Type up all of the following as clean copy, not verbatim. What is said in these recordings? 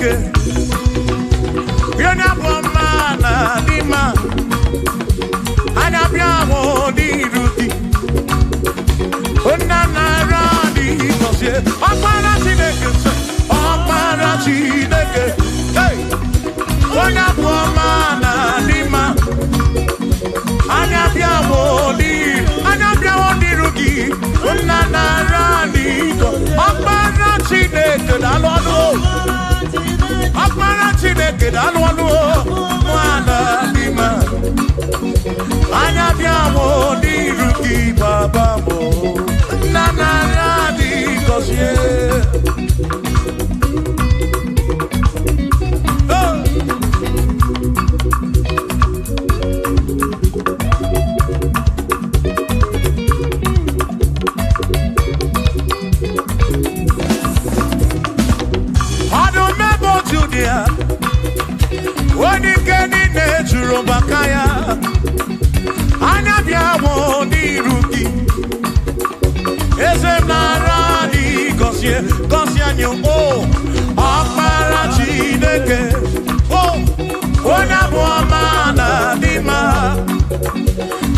Chineke Yenya Bwamana Dima Anyabiamo Niruti Onanara Di Kosie Opana Chineke Opana Chineke Hey Yenya Bwamana Dima Anyabiamo Niruti Onanara Di Opana Chineke Dalwano Opana Chineke Dalwano Mwana Dima Anyabiamo Niruti Babamo Nanara Di Kosie Bakaya Anyabiamo Niruti Ezemnara Di Kosie Kosianyo Opara Chineke Onyabuamana Dima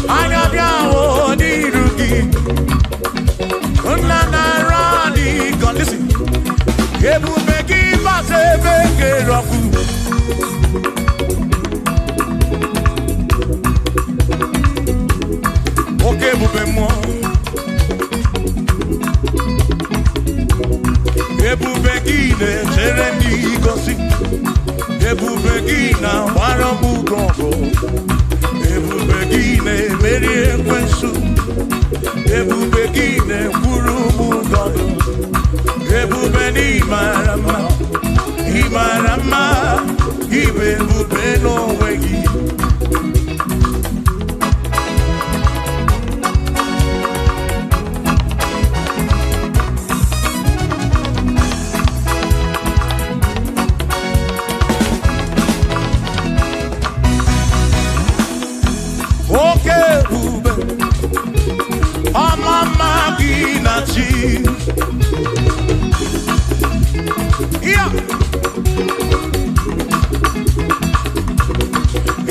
Anyabiamo Niruti Onanara Di Kosie Listen Ebubeki Basebeke Roku Ebubegine Cherendi Gosi Ebubegina Waramu Gongo Ebubegine Merie Kwensu Ebubegine Kurumu Gondo Ebubeni Marama Imarama Ibebubeno Wegi Yeah.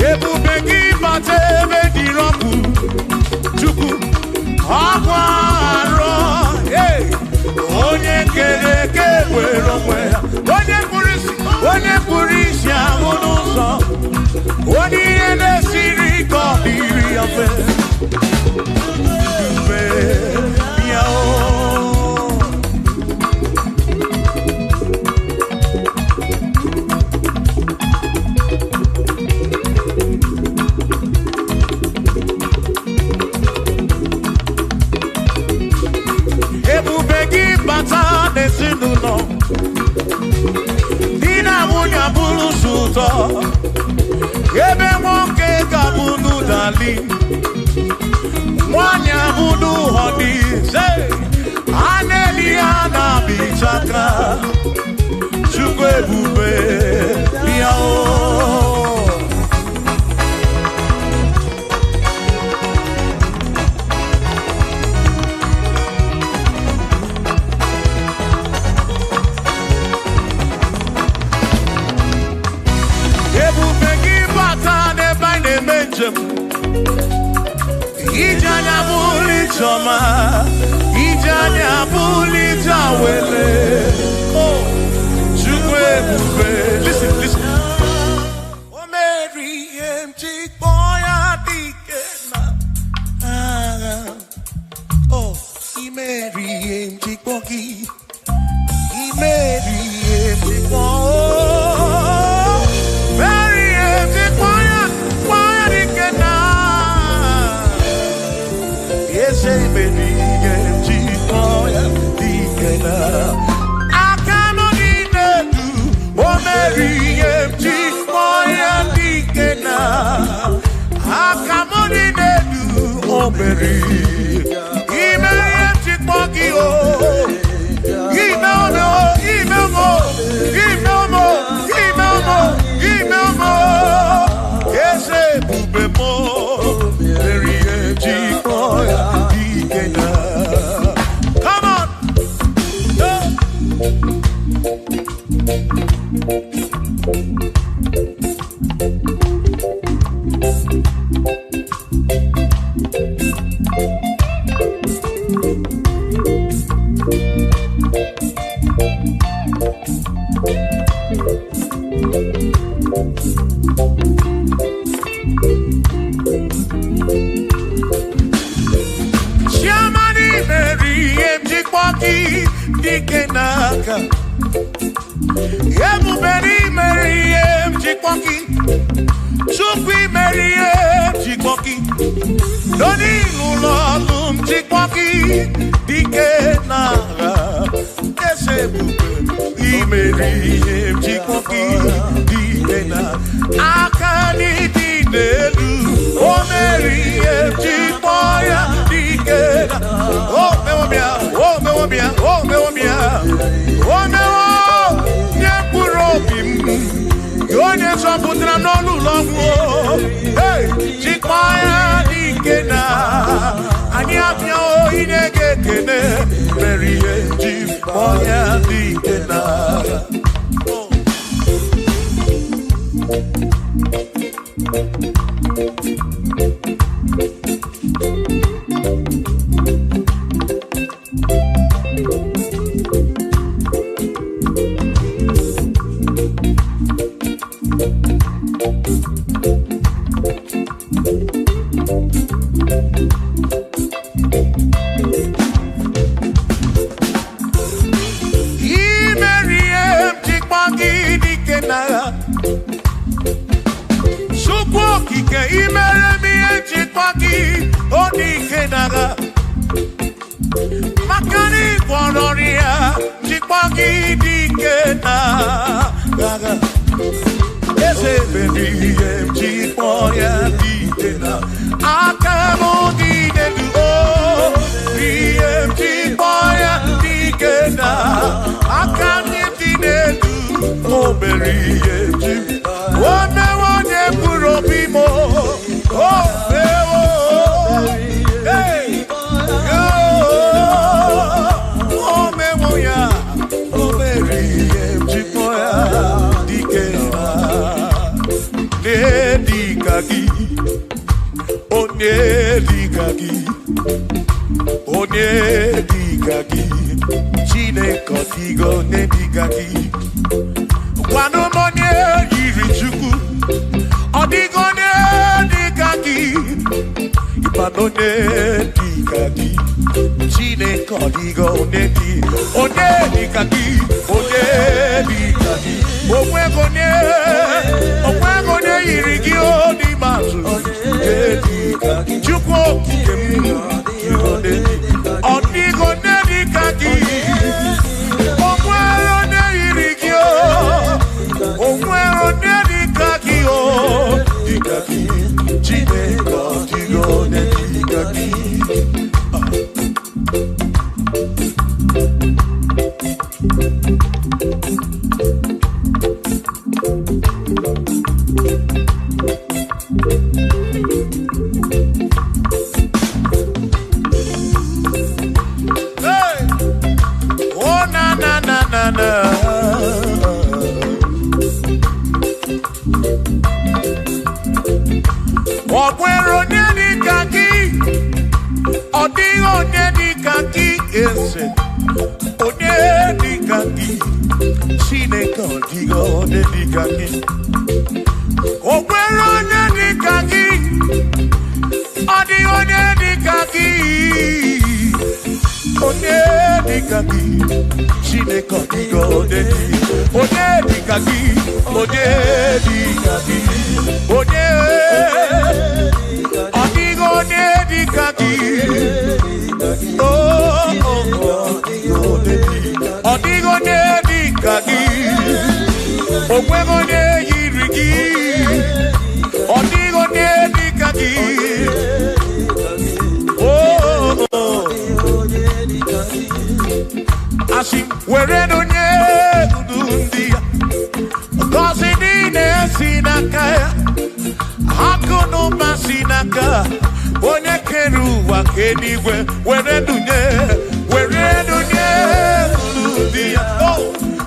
Ebubegi batebe diroku chuku akwaro hey onye keleke wero mwe onye purisi ahunuso onye ene siri ko diri afe Ebe moke kabunu dali Mwanya budu hodi Say Aneliana bichaka Chukwe bube Yao Ijanya buli choma Ijanya buli jawele Oh, chukwe bube Listen, listen Oh, Mary, empty boy, adikena Oh, Mary, empty boy Mary, empty boy Mary, empty boy adikena Say baby, get boy, dikena. I cannot do. Oh Mary, get boy, dikena. I cannot do. Oh Mary, email get boy, oh. Email more. Yes, bube more. Mary, get boy. Come on!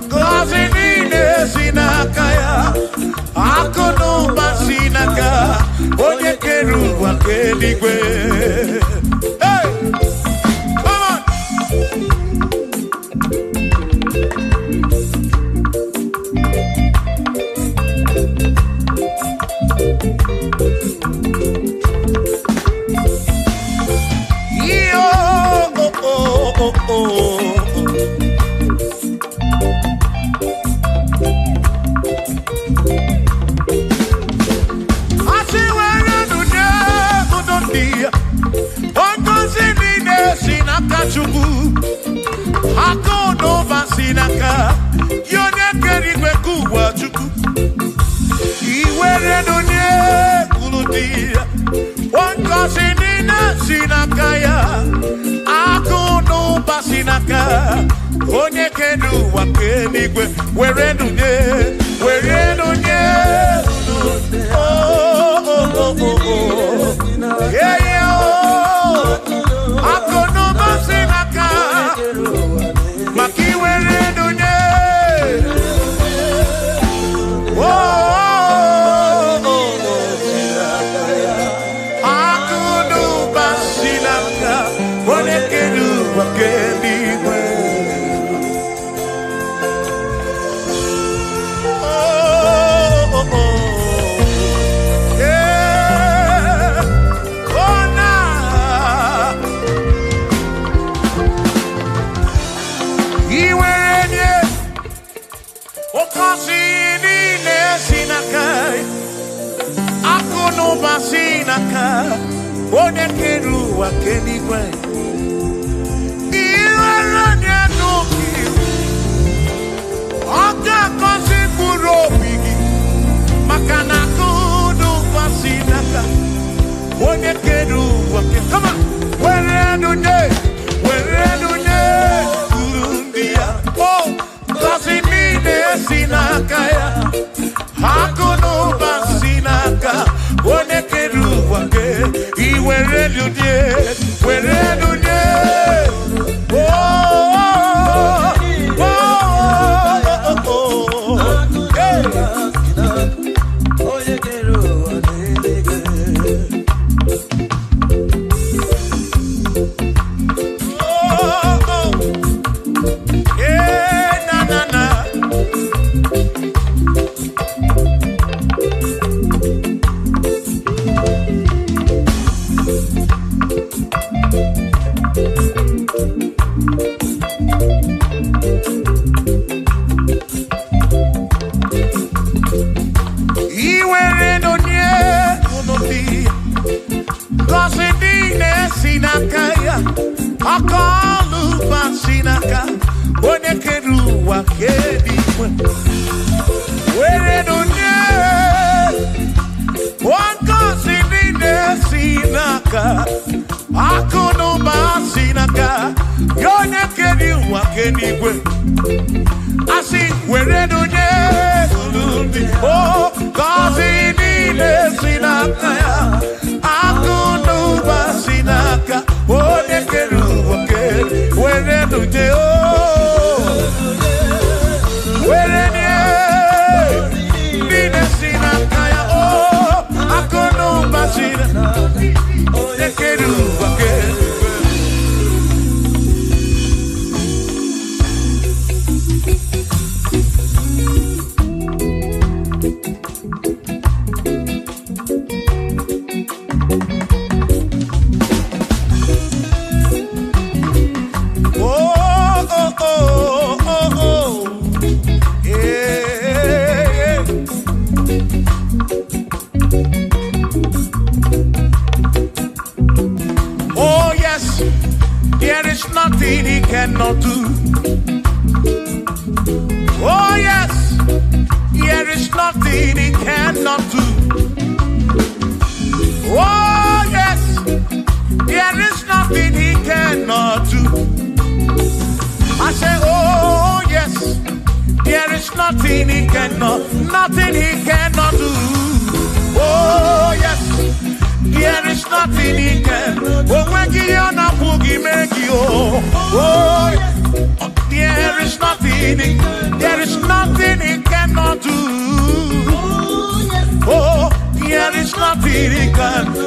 Cause n'igwe. Hey, come on. Yo, oh, oh, oh, oh. Chukwu aka n'ụba si n'aka ya onye kere igwe ka ụwa Chukwu iwere n'onye kwuru dị ya ngozi niile si n'aka ya aka n'ụba si n'aka onye kere ụwa ka eluigwe were n'onye oh oh oh oh yeah yeah aka n'ụba si n'aka maka iwere n'onye aka n'ụba si n'aka onye kere ụwa ka eluigwe onye kere ụwa ka eluigwe iwere onye n'obi ọ ga-akọzi mkpụrụ obi gị maka na aka n'ụwa si n'aka onye kere ụwa kama were n'onye uru ndị ya ngọzi niile si n'aka ya aka n'ụwa si n'aka onye kere ụwa ka iwere n'onye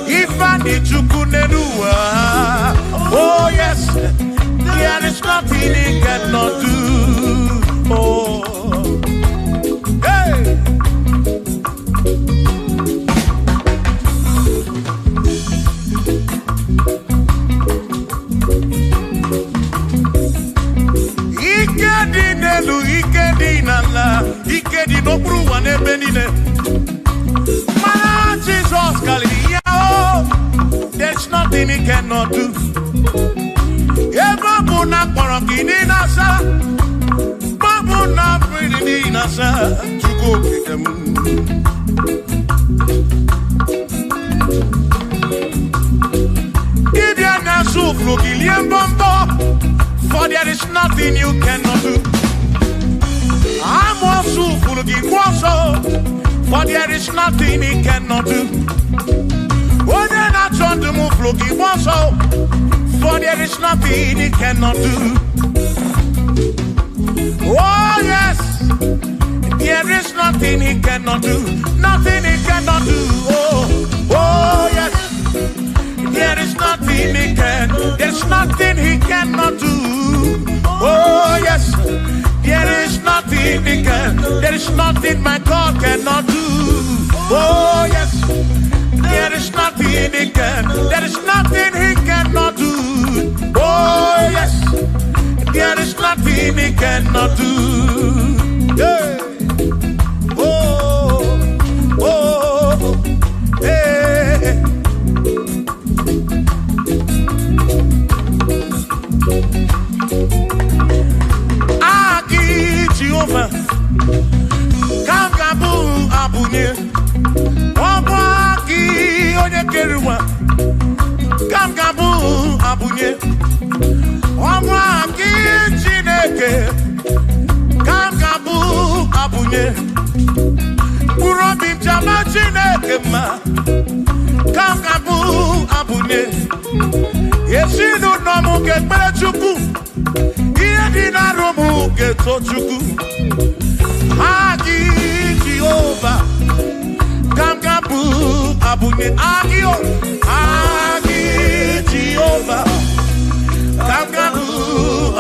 If I Oh yes, there is nothing he cannot do. Oh, hey. Ikedi nelu, ikedi nala, ikedi no pruwa ne benine. Mana Jesus Galilee, oh, there's nothing he cannot do. Babu na korokini nasa, babu na pretty nasa, to go pick them. Give your nasu flogilian bombo, for there is nothing you cannot do. I'm also flogin waso, for there is nothing he cannot do. Oh, they're not trying to move flogin waso, for there is nothing he cannot do. Oh yes, there is nothing he cannot do. Nothing he cannot do. Oh yes, there is nothing he can. There's nothing he cannot do. Oh yes, there is nothing he can. There is nothing my God cannot do. Oh yes, there is nothing he can. There is nothing he cannot do. Oh yes, there is nothing he cannot do. Yeah. Oh, oh, hey. Aki Jehovah, Kangabu Abunye, Wabaki Onyekeruwa, Kangabu Abunye, Wabaki Chineke, Kangabu Abunye, Urobim Jama Chineke ma, Kangabu Abunye, Yesinu nomu kekpere Chukwu, Yedina romu keto Chukwu, Agi Jehovah, Kangabu Abunye, Agio, Agi Jehovah, Kangabu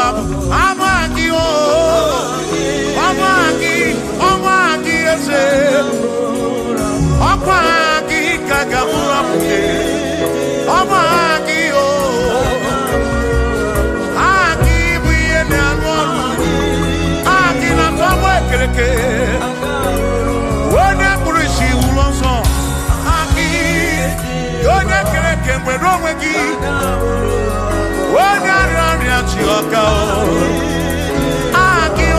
Abunye, Amagio, Amagi, Amagi ese, Amagi Kangabu Abunye, Amagio, Agi Biene Anwanu, Agi na Tomwe Kereke, Wene Kurishi Ulonso, Agi, Yone Kereke Mwenongwegi, Wene Arani Achioka, Agi o.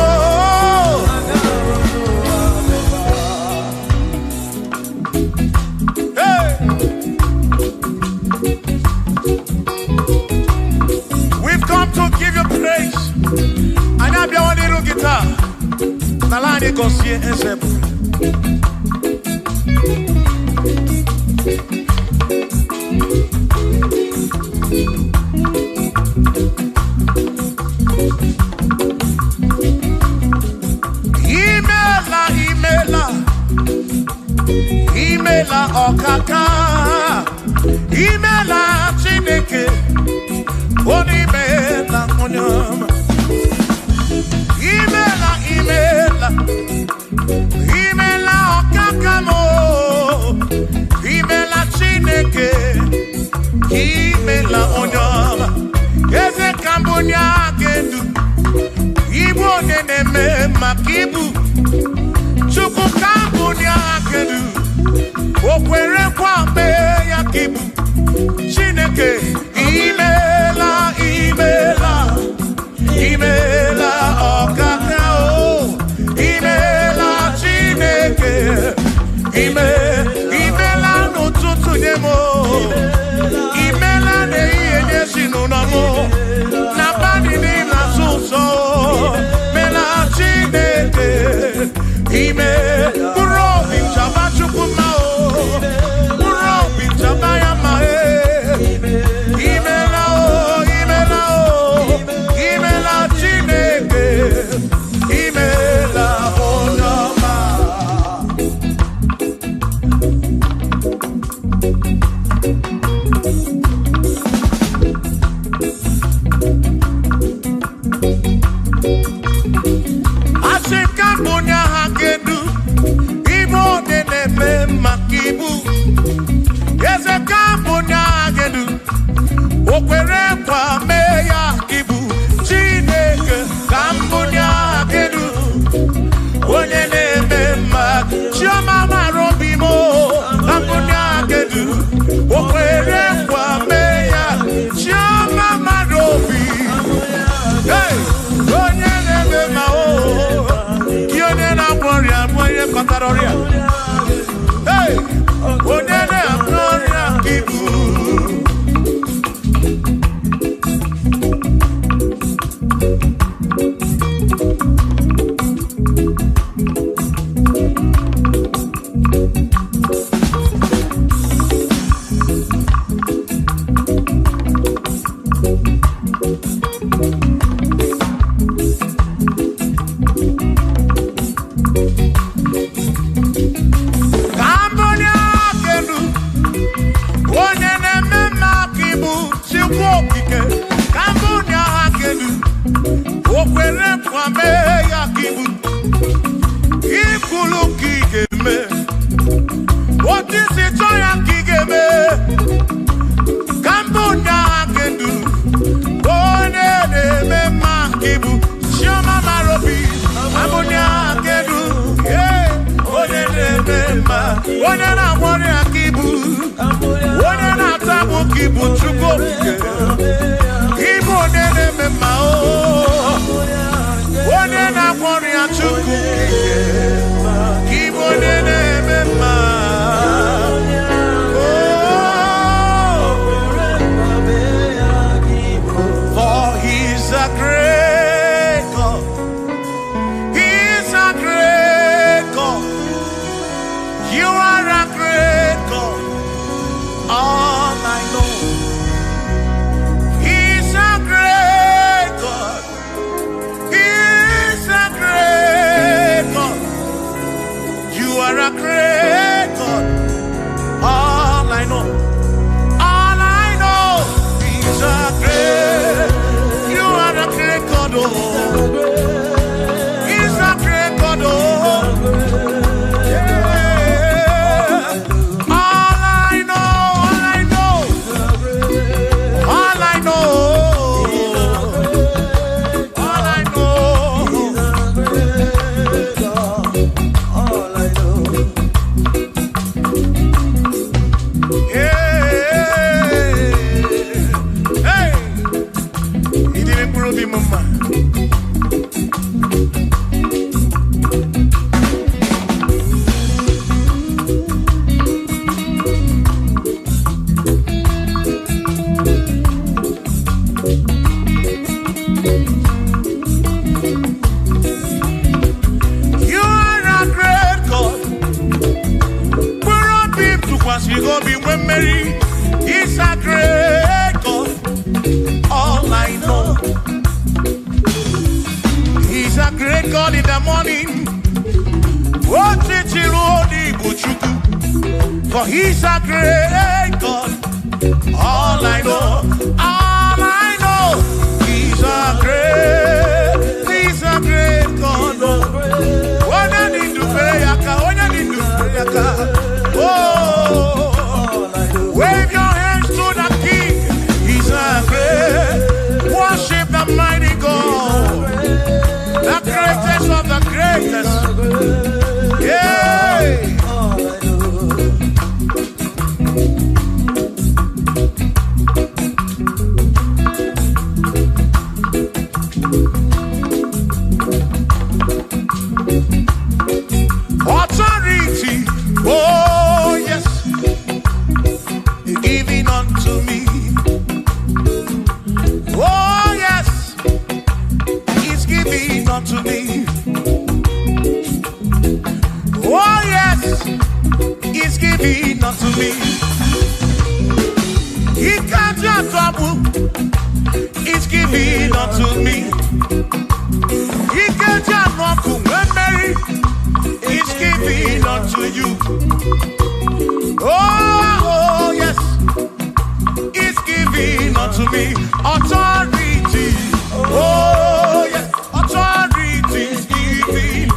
Hey! We've come to give you praise. And I be on the guitar. Nalani Gosie Ezebu. Imela okaka, imela Chineke, onimela onyama. Imela okaka mo, imela Chineke, imela onyama. Eze kambunya gendu, ibu neneme makibu, chuku kambunya gendu. Okwere kwambe ya kibu Chineke imela okaka o imela Chineke imela n'ụtụtụ nyemo imela n'ihe nyesi n'ụnọmụ na bani n'ịna sụsọ mela Chineke mkpụrụ obi nchaba Chukwu ma o mkpụrụ obi nchaba ya ma imela Chineke Cambodia Hakedu, Ibo de Neme Makibu, yes, a Cambodia Hakedu, Okwere kwa Meya Kibu, Chineke, Cambodia Hakedu, One Neme Mak, Chama Marobimo, Cambodia Hakedu, Okwere kwa Meya, Chama Marobi, hey, One Neme Mao. Hey, Onene Gloria Kibu. What is it? Cambodia can do. Shama Marobi, Cambodia can do. Yeah, what I want to kibu. What I tabu kibu chuko. Kibu nene mao. What I want to chuko. Kibu nene mao. He's a great God. All I know, He's a great God in the morning. For He's a great God. All I know, He's a great God. When I need to pray, oh. Wave your hands to the King. He's a great. Worship the mighty God, the greatest of the greatest. Yeah. Authority. Oh yes. Giving unto me. Oh yes, He's giving unto me. Oh yes, He's giving unto me. He can't just trouble. He's giving unto me. He can't just walk when Mary. He's giving unto you. Oh yes, He's giving unto me authority. Oh yes, authority is giving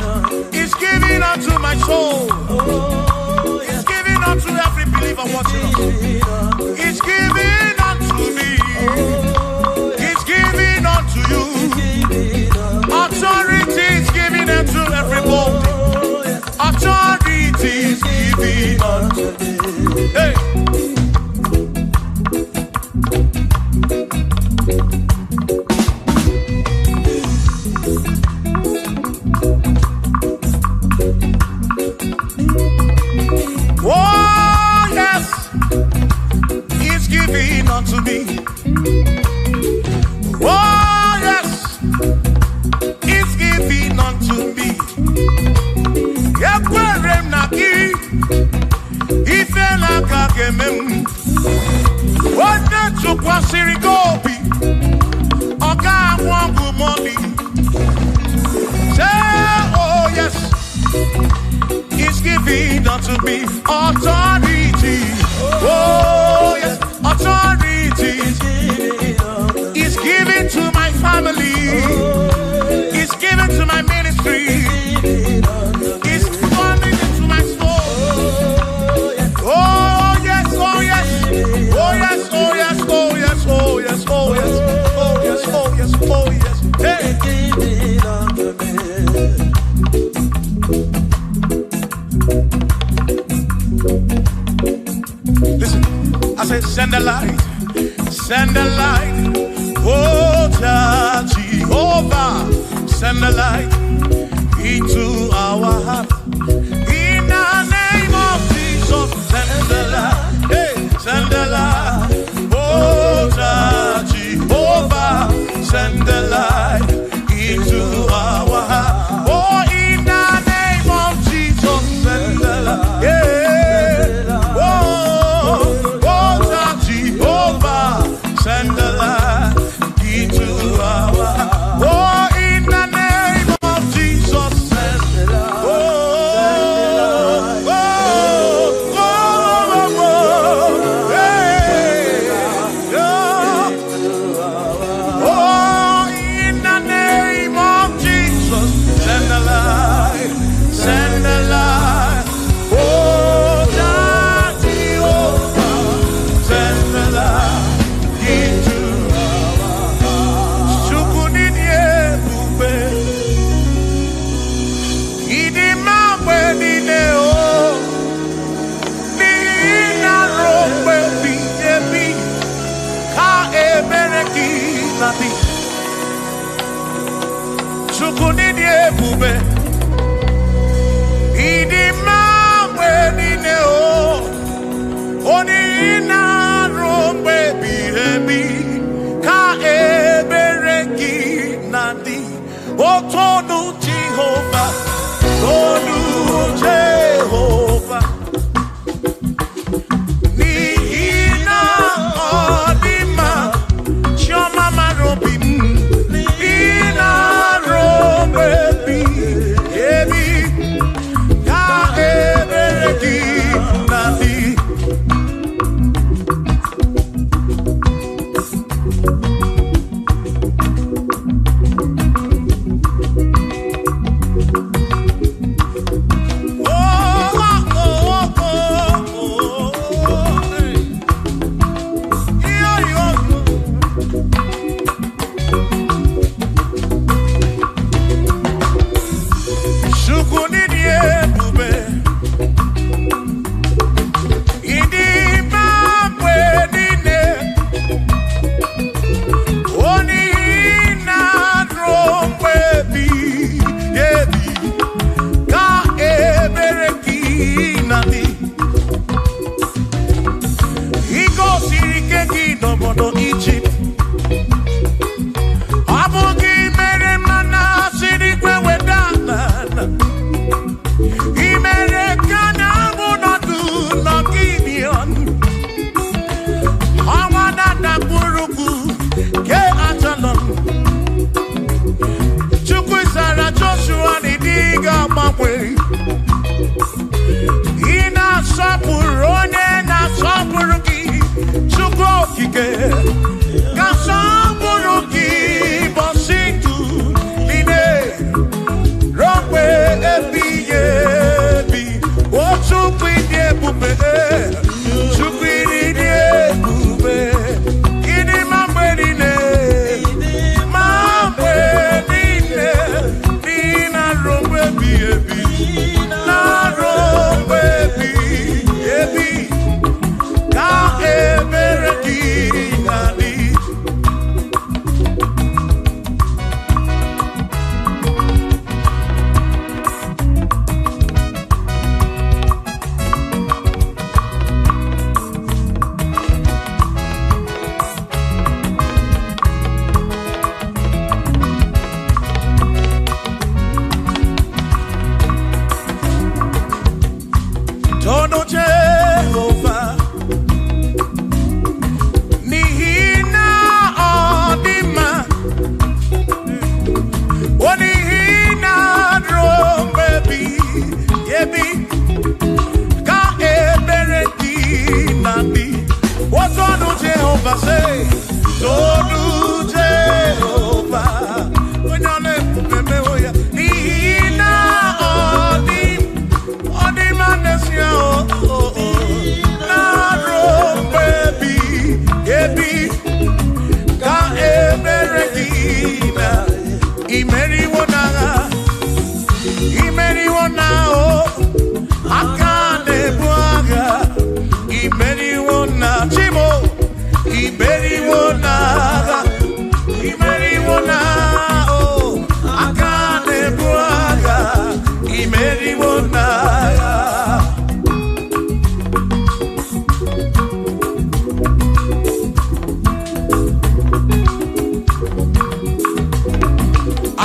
soul. He's giving unto every believer watching us. He's giving unto me. He's giving unto you. Authority is giving unto everybody. Authority is giving unto me. Hey. Oh, yes, He's giving unto me. Oh, yes, He's giving unto me. Yakwere naki, ifela kakemem. Wanda chukwa sirikopi, oka wangu moni. Say, oh yes, He's giving unto me authority. Oh yes, authority. He's giving to my family. He's giving to my ministry. He's coming into my soul. Oh yes, oh yes, oh yes, oh yes, oh yes, oh yes, oh yes, oh yes, oh yes, oh yes. Hey. Listen, I said send the light, oh Jehovah, send the light into our heart. In the name of Jesus, send the light, hey, send the light, oh Jehovah, send the light into our heart. Oh, in the name of Jesus, send the light, yeah. Send the light into our heart. Oh, in the name of Jesus, send the light. Oh, oh, oh, oh, oh, hey, oh, in the name of Jesus, send the light, send the light. Oh, Jehovah, send the light. Chukunidie bube, idima wenine o, oni ina rombe bihebi, ka ebereki nandi, otonu Jehovah, tonu Jehovah, ni ina odima, choma marobim. Rompe epiye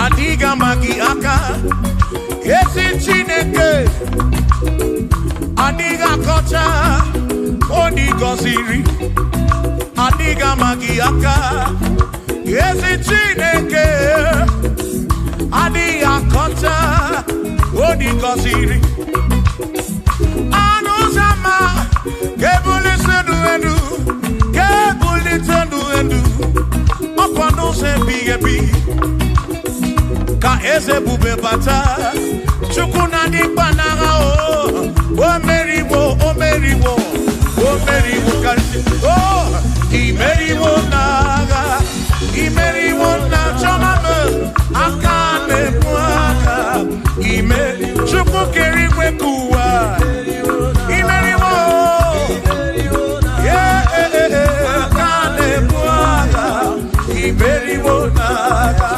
Adiga magi aka esi Chineke adiga kocha oni goziri adiga magi aka esi Chineke adiga kocha oni goziri anuzama kebuli senu enu okwano se biyebi ka eze bube bata chukuna di banaga o meriwo kansi imeriwo na chomame akane mwaka chuku keri kwekuwa imeriwo akane mwaka imeriwo naga.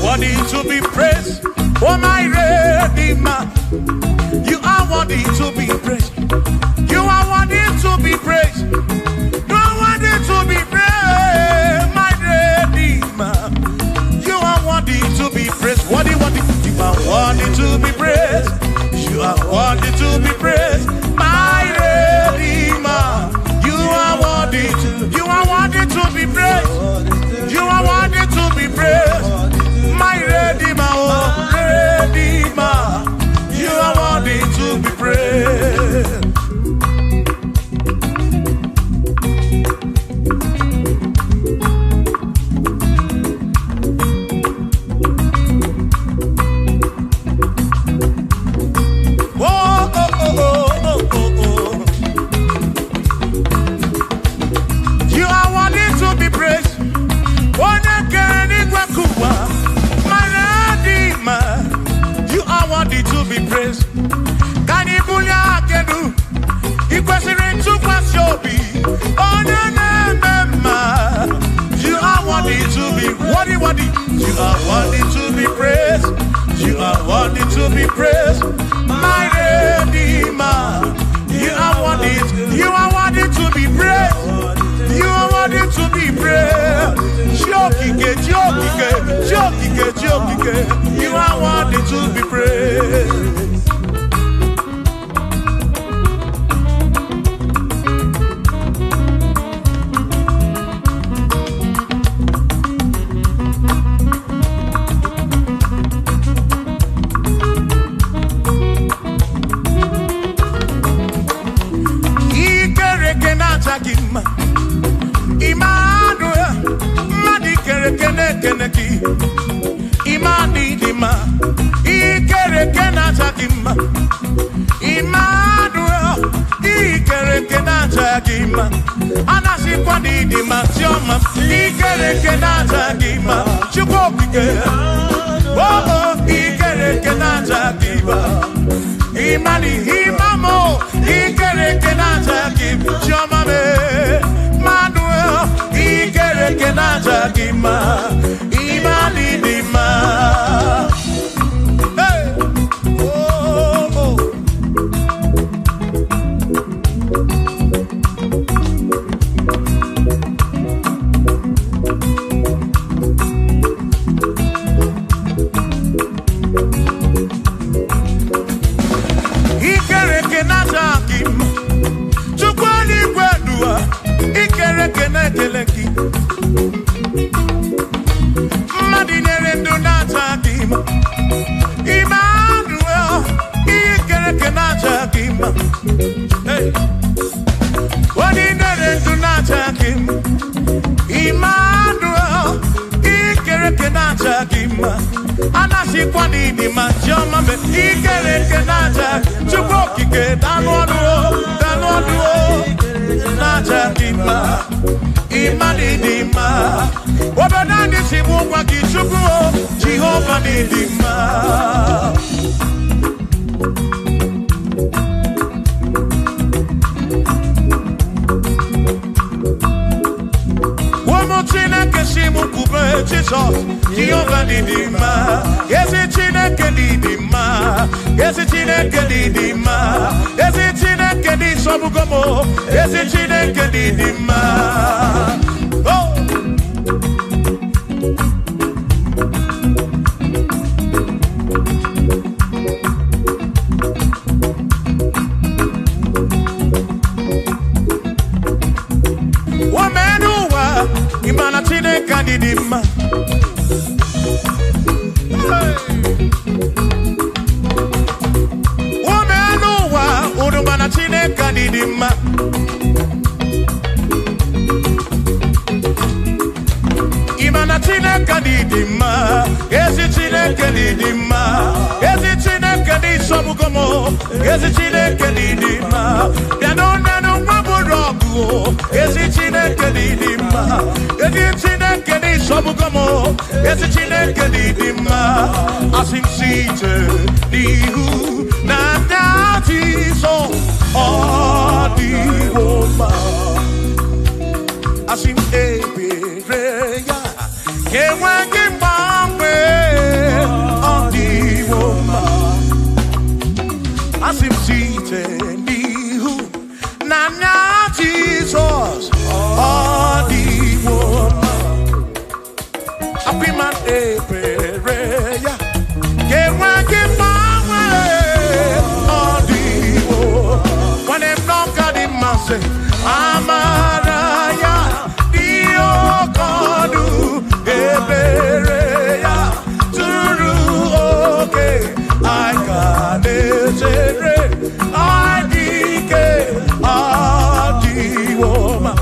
Worthy to be praised, oh my Redeemer. You are worthy to be praised. You are worthy to be praised. You are worthy to be praised, my Redeemer. You are worthy to be praised. Worthy. You are worthy to be praised. You are worthy to be praised, my Redeemer. You are worthy to be praised. You are worthy to be praised. My Redeemer, oh Redeemer, you are worthy to be praised. You are worthy to be praised. You are worthy to be praised. Kanibulia kedu, ikwesiri tukwasiobi. You are worthy to be worthy. You are worthy to be praised. You are worthy to be praised, my Redeemer. You are worthy to be praised. You are worthy to be praised. Jokike. You are worthy to be praised. Imani dima, ikere kenata dima. Immanuel, ikere kenata dima. Anasi kwani dima tioma, ikere kenata dima. Chukokike, oh ikere kenata dima. Imani imamo, ikere kenata dima. Tioma me, Manuel, ikere kenata dima. Imani dima. Hey, oh. Ikere kenata dima. Chukwani kwedua, ikere kenekeleki. Madinere ndunata dima. Emmanuel, ikere kenata dima. Hey, Madinere ndunata dima. Emmanuel, ikere kenata dima. Anasi kwani dima choma me ikere kenata. Chukokike danwodu. Najadima, Imanidima, Obanani Simuwa Kichubu, Jehovah Nidima. Jesus, Jehovah Nidima, yes it's in a Kedidima, yes it's in a Kedidima, yes it's in a Kedisobugomo, yes it's in a Kedidima. Oh! Womenuwa, Imanatine Kadidima. Kanidima Imana Chine Kanidima Ezi Chine Kanidima Ezi Chine Kanisobugomo Ezi Chine Kanidima Yanona no Maburogu Ezi Chine Kanidima Ezi Chine Kanisobugomo Ezi Chine Kanidima Asim Site Nihu Nandati So Odiwoma Asim Ebereya Kewangi Mamwe Odiwoma Asim Site Nihu Nanya Jesus Odiwoma Apiman Ebereya Kewangi Mamwe Amaraya, Dio Kodu, Ebereya, Turu Oke, I got it, I dike, Adiwoma,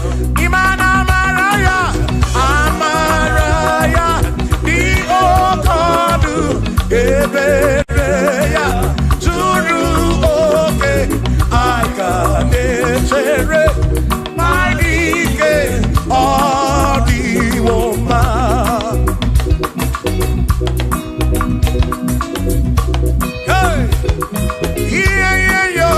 Imana Maraya, Amaraya, Dio Kodu, Ebereya, Turu Oke, I got it. My dike, Adiwoma. Hey, yeah, yeah, yo.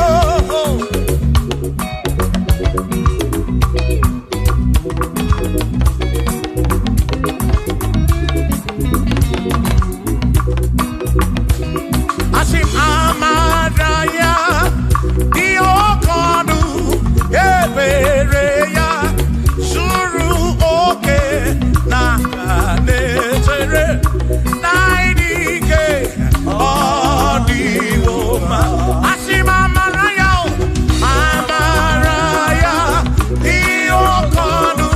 Asim Amaraya, Diokodu. Ebereya, Suru Oke, Nakanetere, Naidike, Odiwoma, Asima Maraya, Amaraya, Diokodu,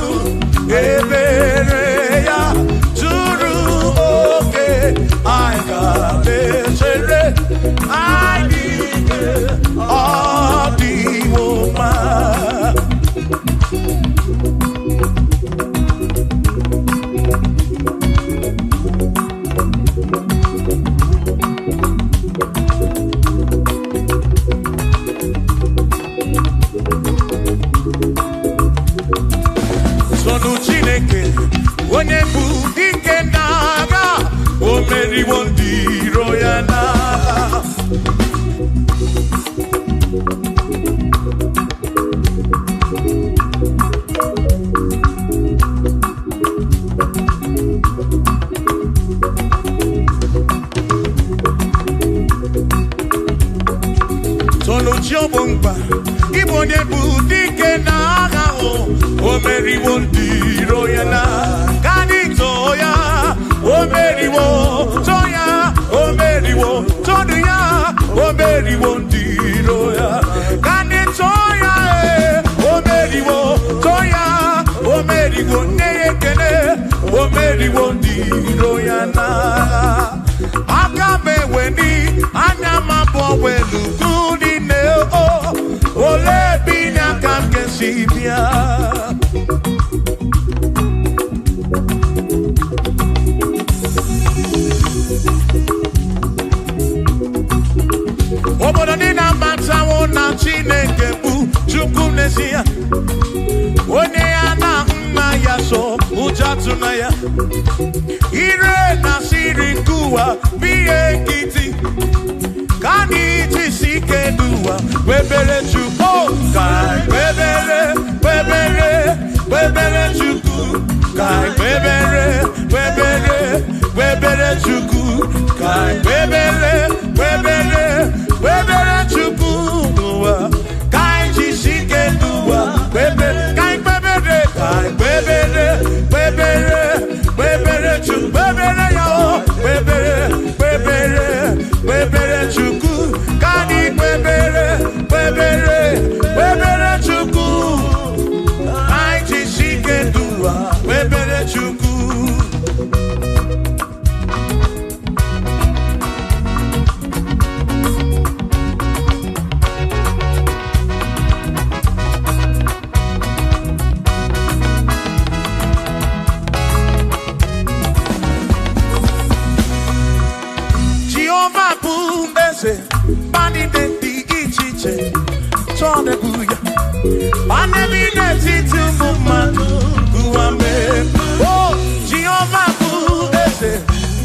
Ebereya, Suru Oke, Nakanetere, Naidike, Odiwoma. Sonu Chineke, onye bụ dike n'agha, o meriwo ndị iro ya n'agha. Sonu Chiobomba, Ibo onye bụ dike n'agha, o meriwo ndị iro ya n'agha. Kanito ya, o meriwo, Toya, o meriwo, Todu ya, o meriwo ndị iro ya. Kanito ya, o meriwo, Toya, o meriwo, Neyekene, o meriwo ndị iro ya n'agha. Aka meweni, anya mabọ welu kudi ne o, ole binya kam kesibia. ya ire na siri nkuwa biye kiti kani tisike duwa webere chuko kai webere chuku kai webere chuku kai webere chuku duwa kai tisike duwa webere kai webere chuku webere yo webere chuku kani webere chuku ai tisike duwa webere chuku Bani de di ichiche Chone buya Bane bine titu mumanu Guame Oh, Jehovah Budese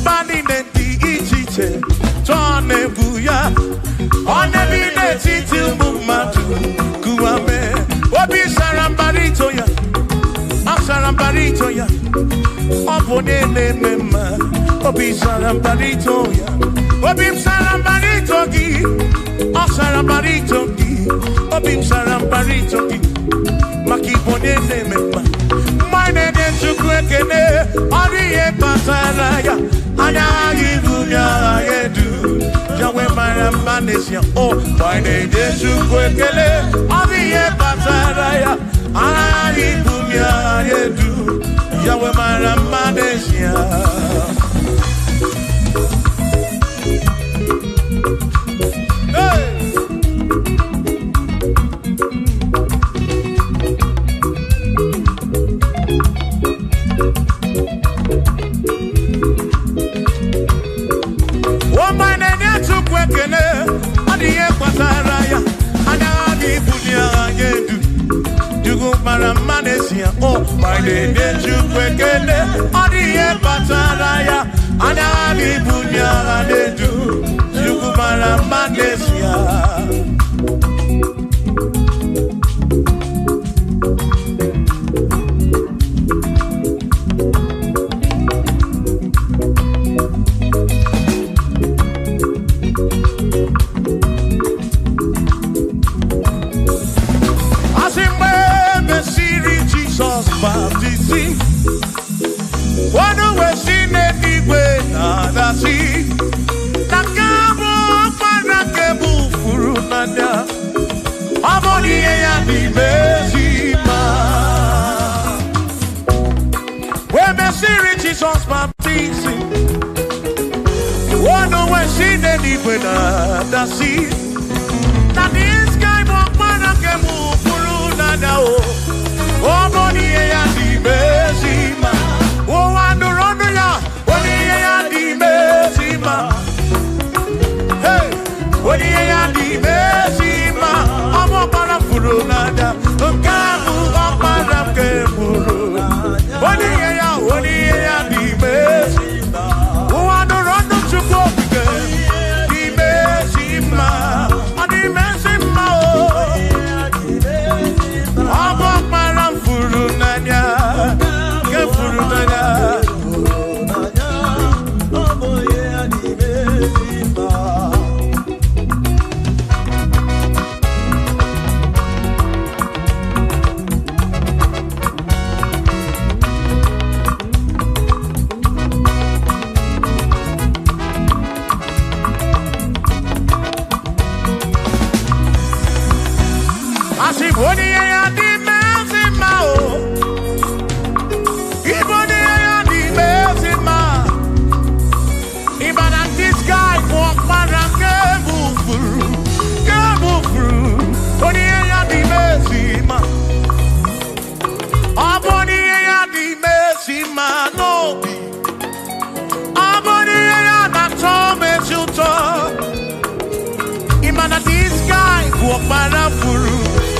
Bani de di ichiche Chone buya Bane bine titu mumanu Guame Obi sarambarito ya Asarambarito ya Opone ne mema Obi sarambarito ya Obim sarambarito ki, sarambarito ki, obim sarambarito ki, makibone ne mema. Mine de chukwekene, ariye pataraya, anayi dunya yedu. Jawe maramanesia, oh, mine de chukwekene, ariye pataraya, anayi dunya yedu. Jawe maramanesia. Oh, my name is Chukwekene, Odiye Pataraya, Anani Bunya Adedu, Chukwara Manesia. Baptism. What do we see anyway? Nada see. Nakabo panakebu furunanya. Amoni ya di bezima. We me see Jesus baptism. What do we see anyway? Nada see. That this guy walk panakebu furunanya. Oh, money ya di bezima. Oh, andorondo ya. Money ya di bezima. Hey, money ya di bezima. Amo para furunada. Kamu para keburu. Money ya di bezima. Oh, andorondo chuko di bezima. Di bezima. Amo para furunanya.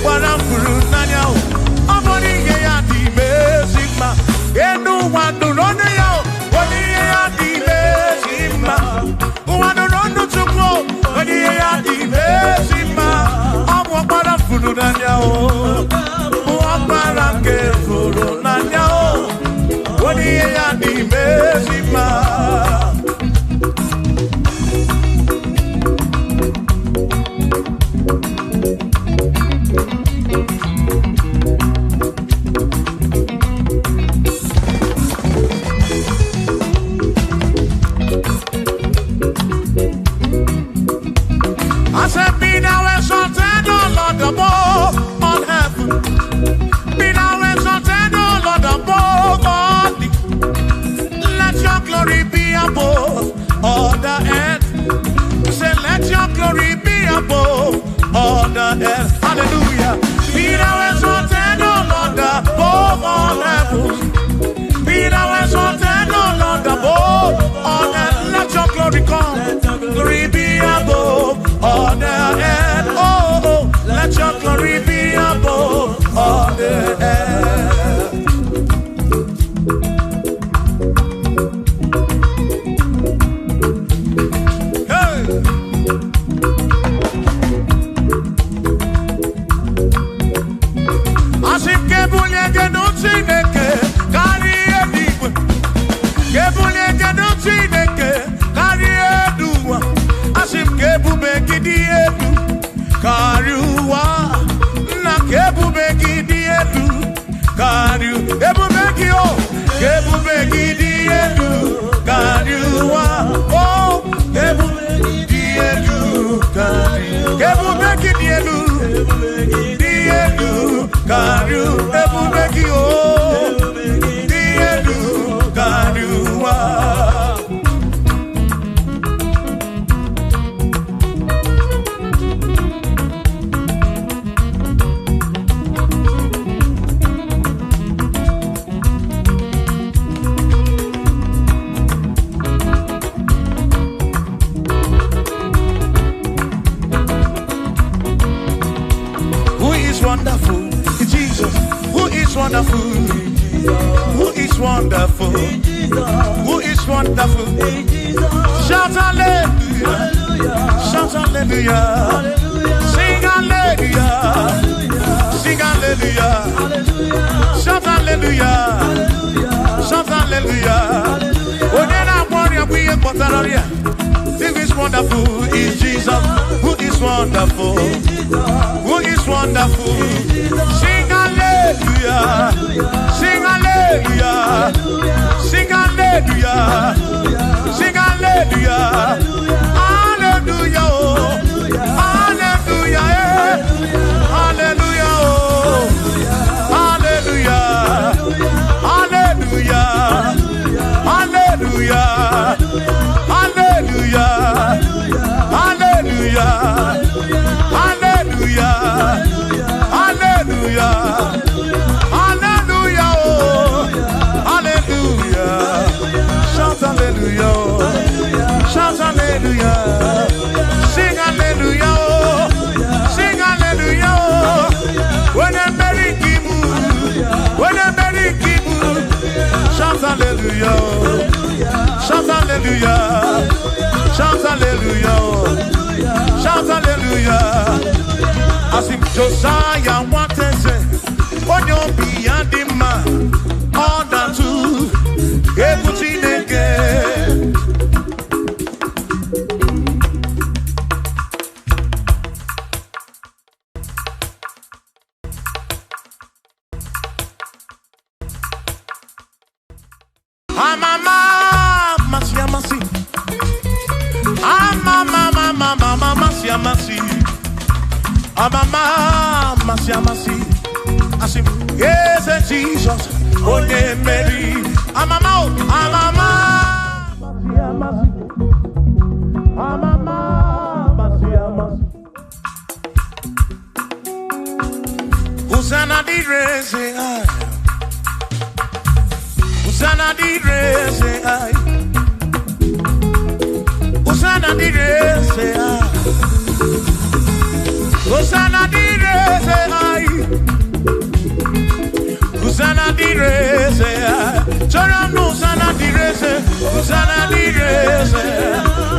Para furu nanya o, amoni ya di mezima, enu wadu o Mwakara ke furu nanya o Wodi ya di mezima I said, be thou exalted, O Lord, above all heaven. Be thou exalted, O Lord, above all the. Let your glory be above all the earth. Say, let your glory be above all the earth. Hallelujah. Be thou exalted, O Lord, above all heaven. Be thou exalted, O Lord, above all earth. Let your glory come. Glory be above all the earth. Oh, oh, let your glory be above all the earth. Hey. Asim kebulie genutsineke kari edigwe. Kebulie genutsineke kari eduwa. Asim kebube gidi edu kariwa. Na kebube gidi edu kariu. Kebube gio. Kebube gidi edu kariwa. Oh, kebube gidi edu kariu. Kebube gidi edu. Gidi edu kariu. Kebube gio. Gidi edu kariwa. Wonderful, Jesus. Who is wonderful? Who is wonderful? Who is wonderful? Shout hallelujah! Shout hallelujah! Sing hallelujah! Sing hallelujah! Shout hallelujah! Shout hallelujah! Who is wonderful is Jesus. Who is wonderful? Who is wonderful? Sing hallelujah! Sing hallelujah! Sing hallelujah! Sing hallelujah! Hallelujah! Hallelujah! Hallelujah! Hallelujah! Hallelujah! Hallelujah! Hallelujah! Hallelujah! Hallelujah! Hallelujah! Hallelujah! Oh, hallelujah! Shout hallelujah! Shout hallelujah! Sing hallelujah! Sing hallelujah! When a merry kibu, when a merry kibu, shout hallelujah! Shout hallelujah! Shout hallelujah! Shout hallelujah! As if Josiah wanted to say, on your beyond the man, all that too, everything again. Yes, Jesus, oh yeah, Mary. Amama, Hosanna di rese ai, Hosanna di rese ai, Hosanna di rese ai, Hosanna di rese ai, Hosanna di rese ai, Choram Hosanna di rese, Hosanna di rese,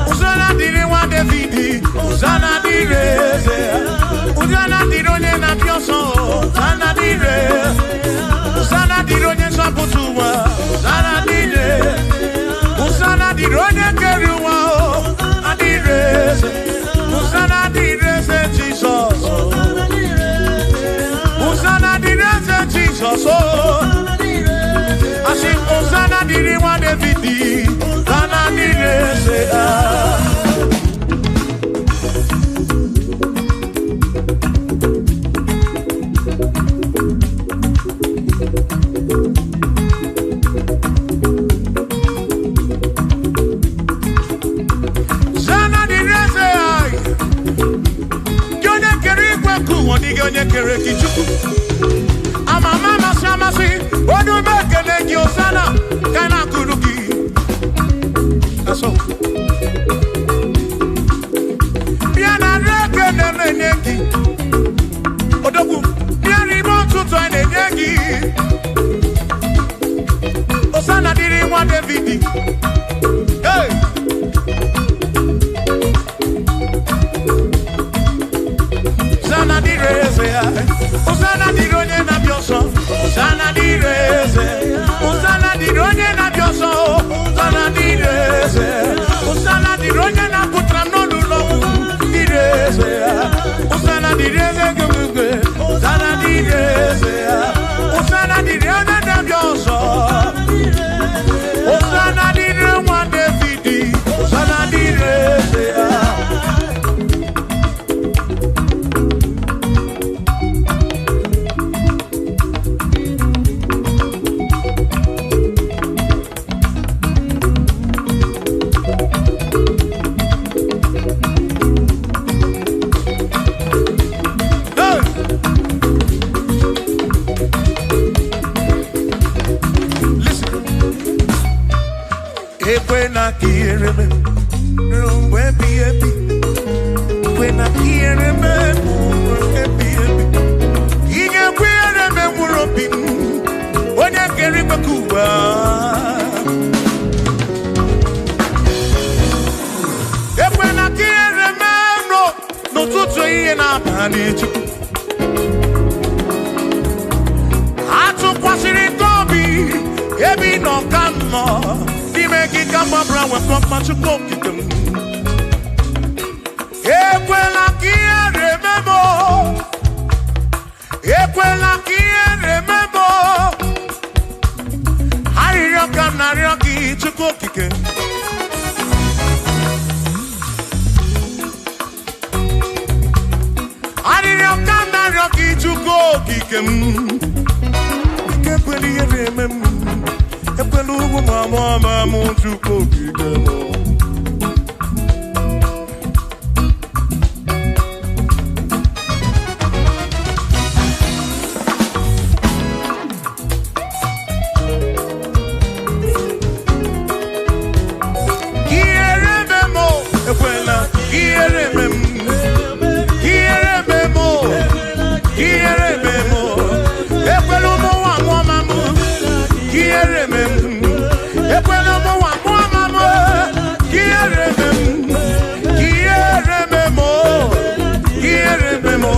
Hosanna di rewa Davidi, Hosanna di rese, Hosanna di ronye na pioso. kere kichuku amama masamasi odu mekele ki osana kana kuruki aso biana reke nenengi odogu biani bontuto nenengi osana diri wa David hey Osana direze, Osana dironye na bioso, Osana direze, Osana dironye na bioso, Osana direze, Osana dironye na putrano lulo, direze, Osana direze gumugwe, Osana direze, Osana dironye na bioso, Osana dironye David, Osana direze. When quiere me rumbo epi when quiere me epi inge quiere me muropi onya keri bakuwa when quiere me no tutu iye na bani chuku atu kwasiri kobi ebi no kamo Make it come up around with much of cooking. Equela kia remember. Equela kia remember. Harioka narioki to cooking. Harioka narioki to cooking. Equela remember. Epelugu mama muchuko kigemo Kierememo ekwela kierememo Kierememo Kierememo Epelugu mama Kierememo Ekwela mo wa mama Kierememo Kierememo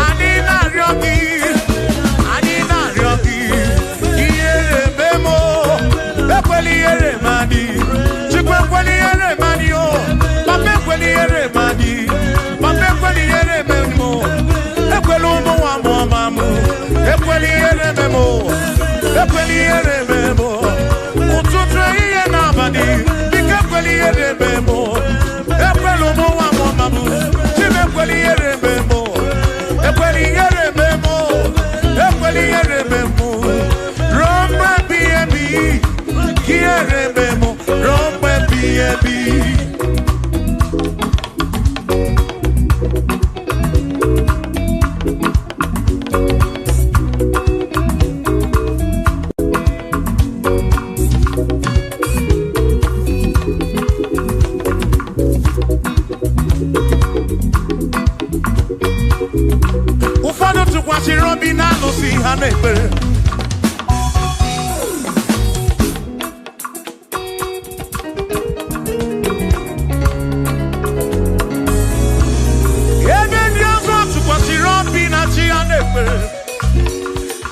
Anina ryoki Kierememo Ekweli eremadi Chikwekweli eremadi o Papekweli eremadi Papekweli erememo Ekwelu mo wa mama Ekweli erememo Ekweli erememo Ututre iye nabadi Ekweli erememo Ekwelu mo wa mama Chimekweli erememo Ekweli erememo Ekweli erememo Romwe biyebi Kierememo Romwe biyebi Robina no si hanepe Even yozo tukwa si Robina chi hanepe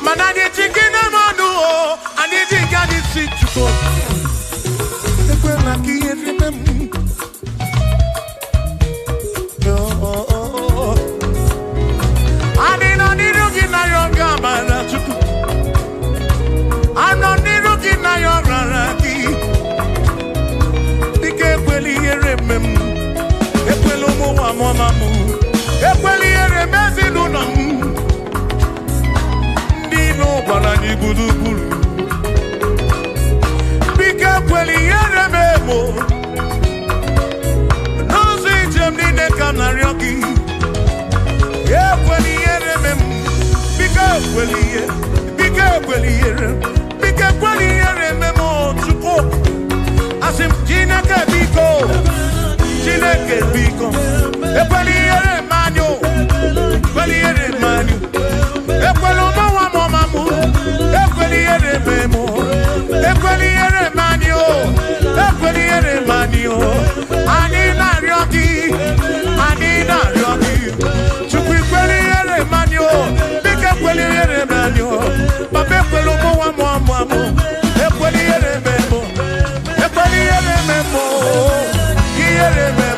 Manani chikine manu o Anidi gani si chuko Ekwe na kiye remem No kweliye bike kweliye bike kweliye memo tuko asim Chineke biko ekweliye manyo kweliye manyo ekwelo mawa mamu ekweliye memo ekweliye manyo ekweliye manyo ani na rioki chukwi kweliye manyo bike kweliye manyo babe kwelo mawa mamu ekweliye memo kiere memo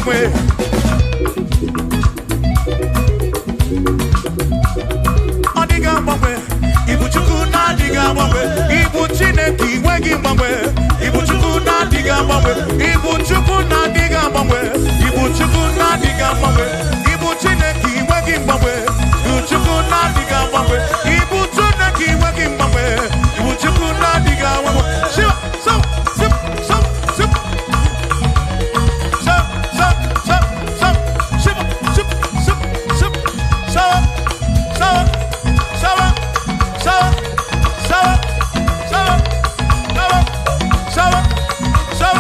mgbanwe. Ọ dịghị mgbanwe. Ibu Chukwu na-adịghị mgbanwe. Ibu Chineke inweghị mgbanwe. Ibu Chukwu na-adịghị mgbanwe. Ibu Chukwu na-adịghị mgbanwe. Ibu Chukwu na-adịghị mgbanwe. Ibu Chineke inweghị mgbanwe. Ibu Chukwu na-adịghị mgbanwe. Ibu Chineke inweghị mgbanwe. Ibu Chukwu na-adịghị mgbanwe. Shiva, so, sip, so, sip. So, so, so, so, shiva, sip, sip, sip. So, so, so, so, so, so, so, so,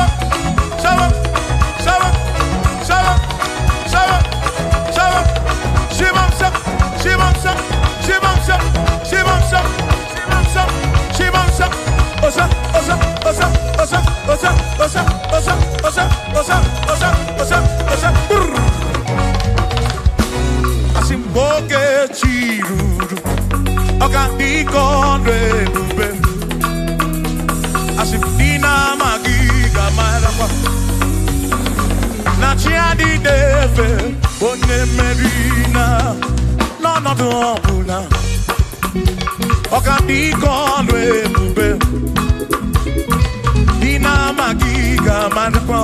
so, so, so, Shivam Sam, Shivam Sam, Shivam Sam, Shivam Sam, Shivam Sam, Shivam Sam, Osa, Osa, Osa, Osa, Osa, Osa, Osa, Osa, Osa, Osa, Osa, Osa, Asimboke Chiruru, Okandiko Rebube, Asimdina Magiga Marapa, Nachiadi Deve. Bonne Merina, non non non, Okandiko Rebube, Dina Magiga Marapa,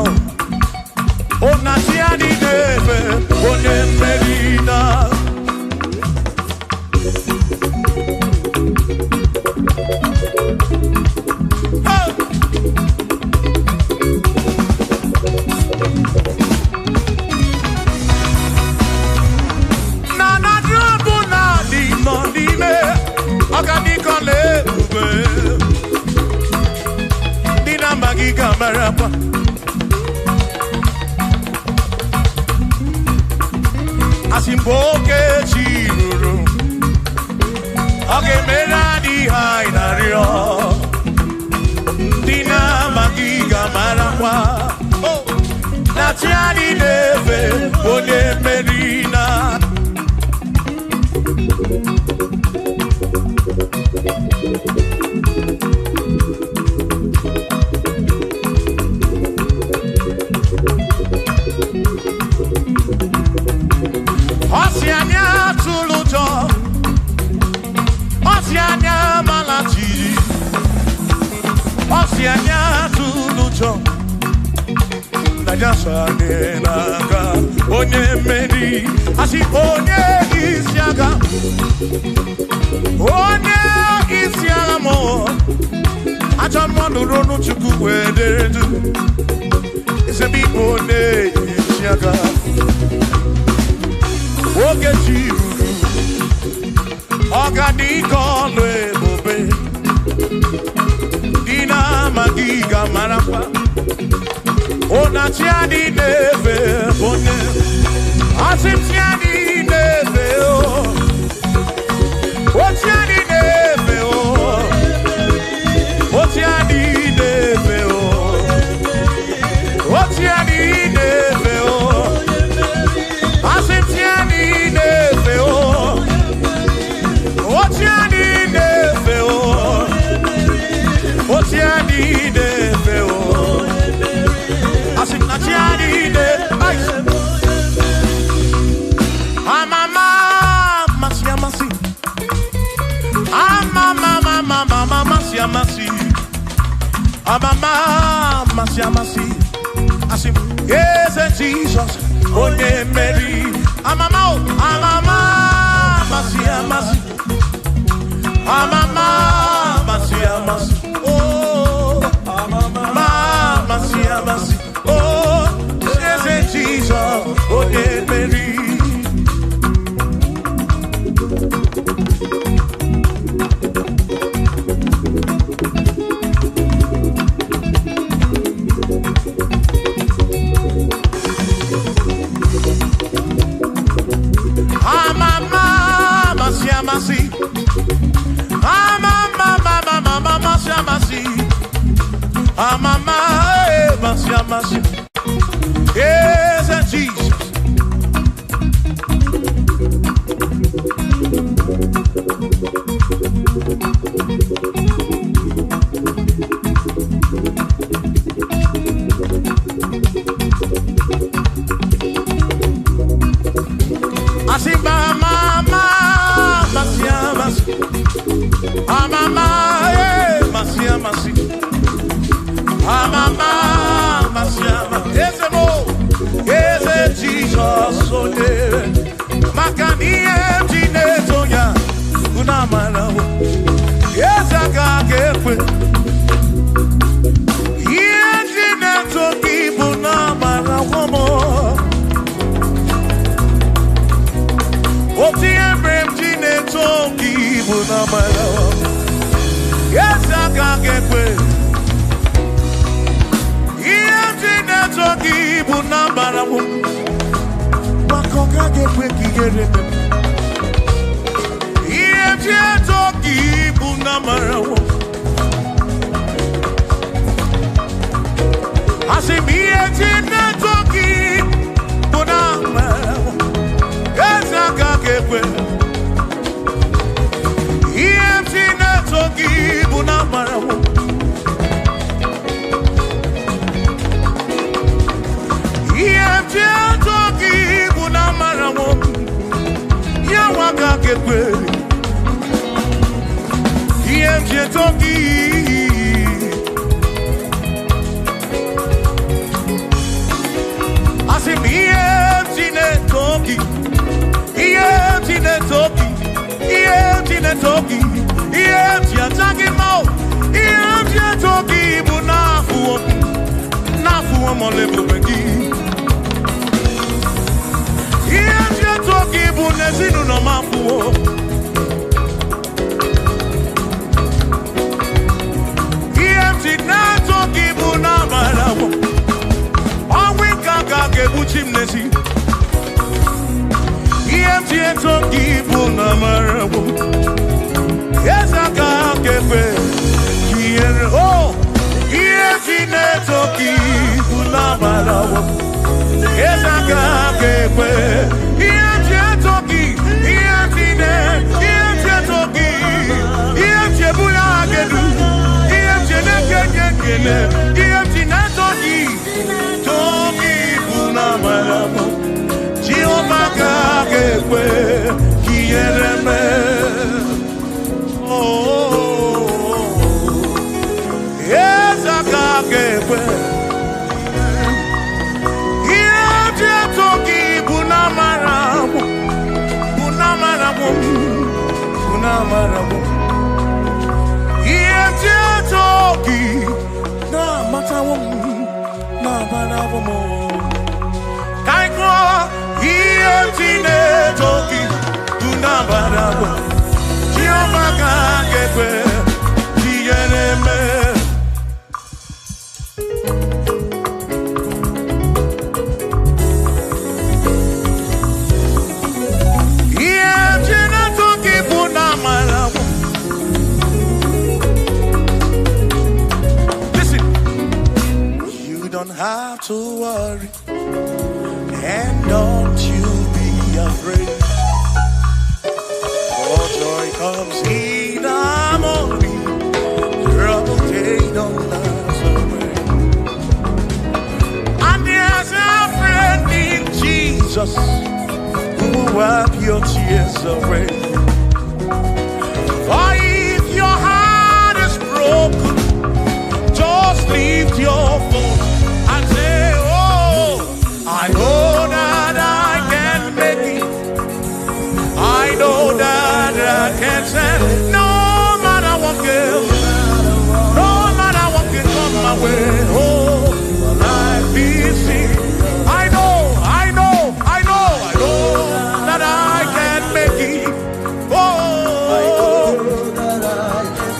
O Nachiadi Deve, Bonne Merina. Marapa. Asimboke Chiruru, Agemera di Hainario, Dina Magiga Marapa, Natiani Neve, Bode Merina. Oceania Tulujo, Oceania Malachi, Oceania Tulujo, Najasa Nenaga, Onye Meni, Asi Onye Isiaga, Onye Isiaga Mo, Ajamono Rono Chuku Wederedu, Isebi Onye Isiaga. Oge Chiruru, Ogadiko Rebube, Dina Magiga Marapa, Onachiadi Neve, Bonne, Asimtiadi Neve, Otiadi Neve, Otiadi Neve, Otiadi Neve, Asimtiadi Neve, Otiadi Neve, Otiadi Neve, Asimtiadi Neve, Amama Masiamasi, Amama Masiamasi, Amama Masiamasi, Asim, yes, Jesus, Onye Mary, Amama Masiamasi, Amama Masiamasi, oh, Amama Masiamasi, oh, yes, Jesus, Onye Mary. Amama Masiamasi, toki bunamara. Yes, I can't get away. Iyemtine toki bunamara. Makoka get away kigere. Iyemtine toki bunamara. I say me iyemtine toki bunamara. Yes, I can't get away. Toki bunamara wo Iye toki bunamara wo Ya waka kekwe Iye toki Asim iye toki Iye toki Iye toki Iye toki mo Iye toki bunafu Nafu mo lebu bengi Iye toki bunezinu no mafu Iye toki bunamara Onwe kaka kebuchim nesi Iye toki bunamara Yes, I can't get away. Oh, yes, I toki bunamara. Yes, I can't get away. Yes, I toki. Yes, I toki. Yes, I bulagedu. Yes, I nekekekele. Yes, I toki bunamara. Jehovah can't get away. Kiereme. Yes, I can't get away. Here, toki bunamara, bunamara, bunamara. Here, toki na matawo, na matawo. Kaiko, here, toki bunamara. Listen, you don't have to worry, and don't you be afraid. Joy comes in the morning, trouble they don't last away. And there's a friend in Jesus who will wipe your tears away. For if your heart is broken, just lift your voice and say, oh, I know that I can make it. I know that I can stand. No matter what comes, no matter what can come my way. Oh, life is seen. I know that I can make it. Oh,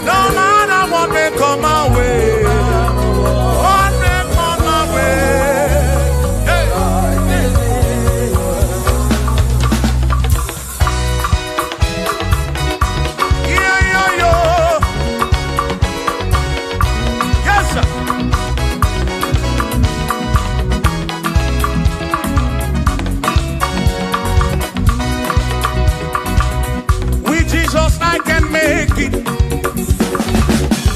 no matter what may come my way. What may come my way. Hey. I can make it.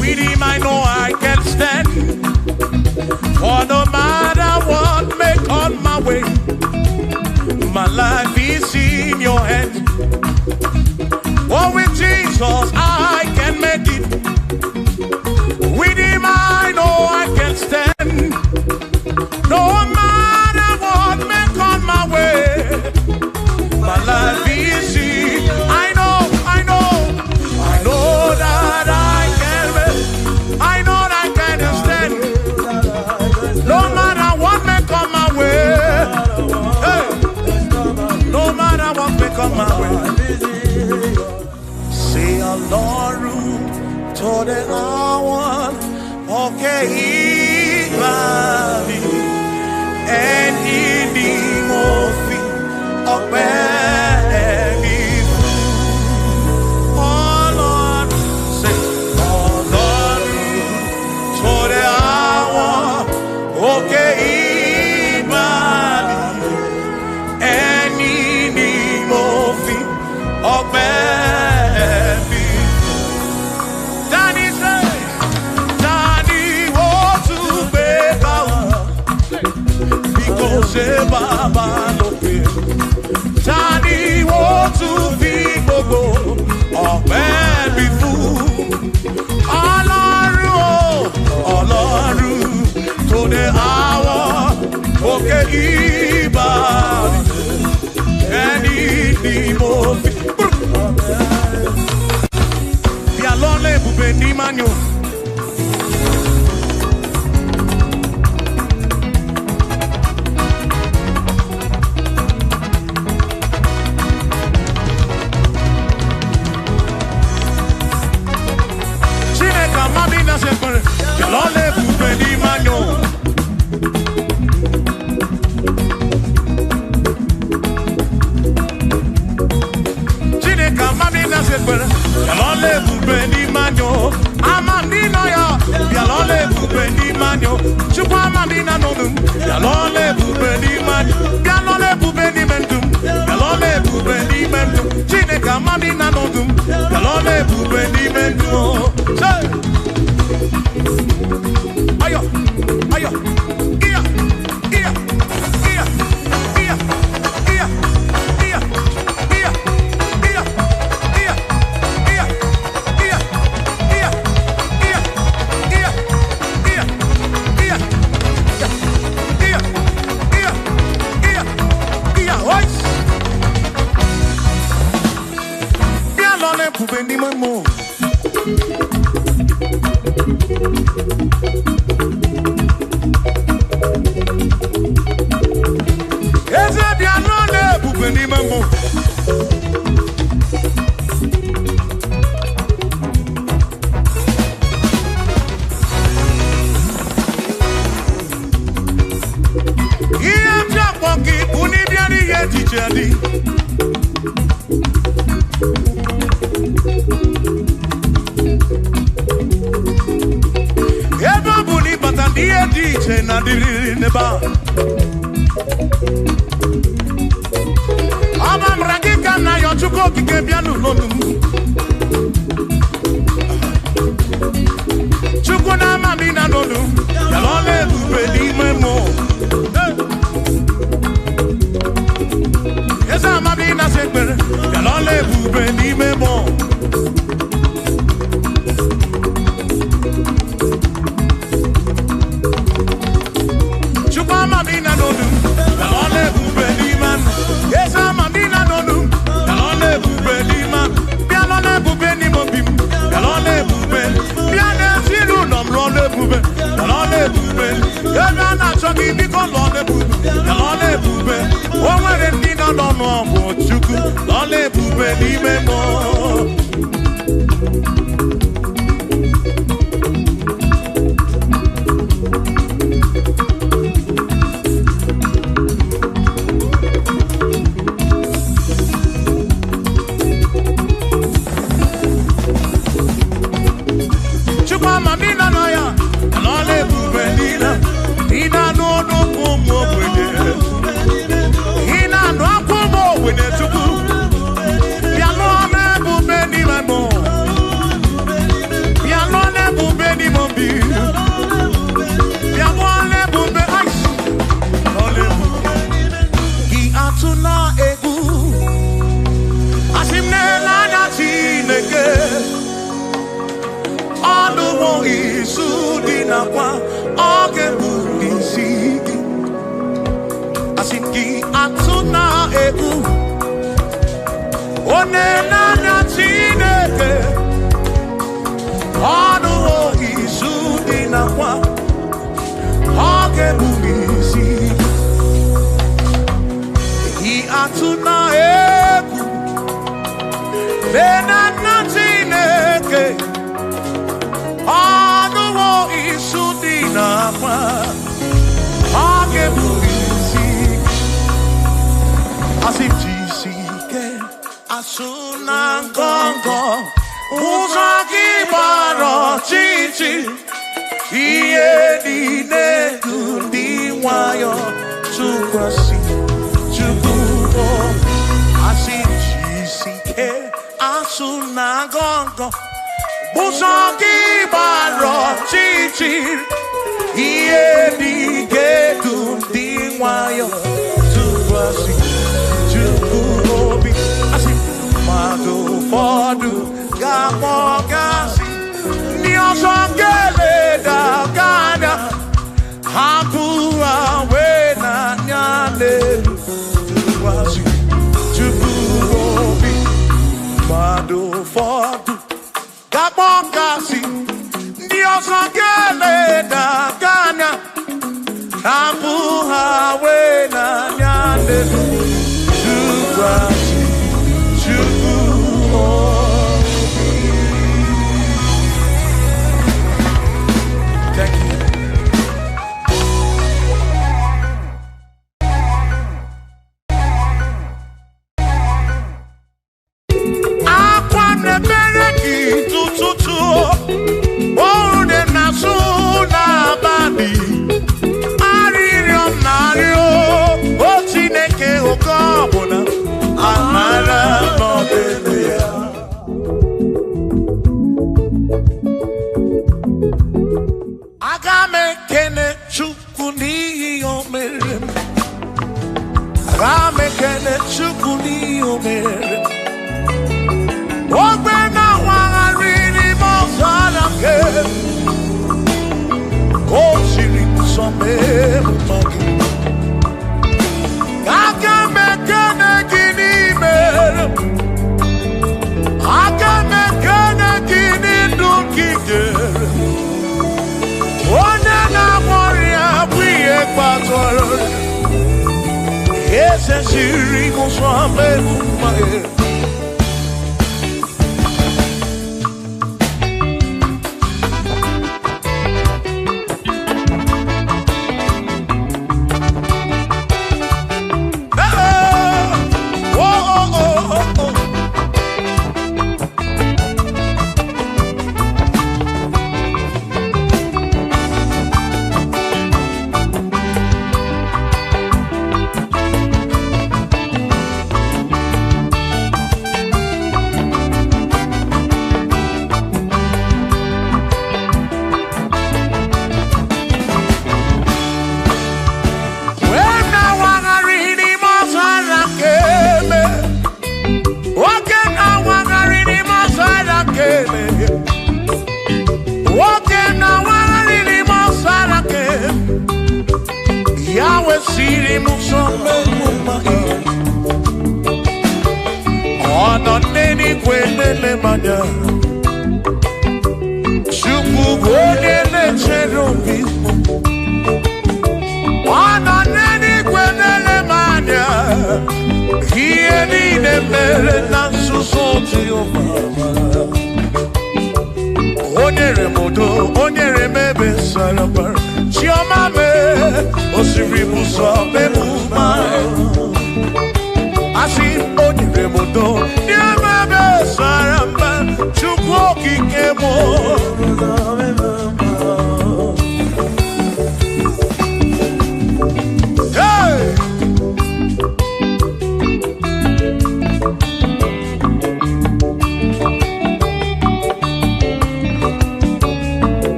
With him I know I can stand. For no matter what may come my way, my life is in your hands. For with Jesus I can make it. With him I know I can stand. No matter what may come my way, my life is in. I know that I can. I know that I can stand. No matter what may come my way. Hey. No matter what may come my way. for the hour. Okay, body and in the morphine of baby. Oh Lord, say, oh Lord, for the hour. Okay, body and in the morphine of baby. Danny say, Danny, oh to make our because Baba no pay. Danny, oh to be go oh baby fool. Ọlọ́run to the hour. Okay, ibadi ẹni ni mo fi. Bí alọ́lẹ̀ ibùgbé ní manyo. Chineke mami na sekpere. Bí alọ́lẹ̀ ibùgbé ní manyo. Bialole bube ni manyo, amandina ya. Bialole bube ni manyo, chukwa amandina nodum. Bialole bube ni manyo, bialole bube ni mendum. Bialole bube ni mendum, Chineke amandina nodum. Bialole bube ni mendum. Say, ayo, ayo, iya, iya, iya, iya, iya, iya, iya. Kubendi mamo. Eze bianole kubendi mamo. Iye japoki kuni biani ye tijadi. Iye DJ na diri neba. Ama mragika na yochuko kike bianu lonu. Chuko na mami na lonu. Yalole bube di memo. Yesa mami na sekbere. Yalole bube di memo. Mamina no do, Yalole bube di man. Yes, Mamina no do, Yalole bube di man. Yalole bube ni mobim, Yalole bube. Yane silu nom lole bube, Yalole bube. Yana na choki biko lole bube, Yalole bube. Owere ndina no no bo chuku, Yalole bube di memo. Sinapa, Agebuisi, Asiptisike, Asunan Congo, Uzaki Baro Chichi, Iedine Kundiwayo, Tukwasi, Tukubo, Asiptisike, Asunan Congo, Uzaki Baro Chichi, Iedine Kundiwayo, Tukwasi, Tukubi, Asip, Madu Fodu, Gamogasi, Niosongele da Gana, Hapua Wena Nyane, Tukwasi, Tukubi, Madu Fodu, Gamogasi, Niosongele da Gana, Hapua Wena Nyane, Tukwasi. Thank you.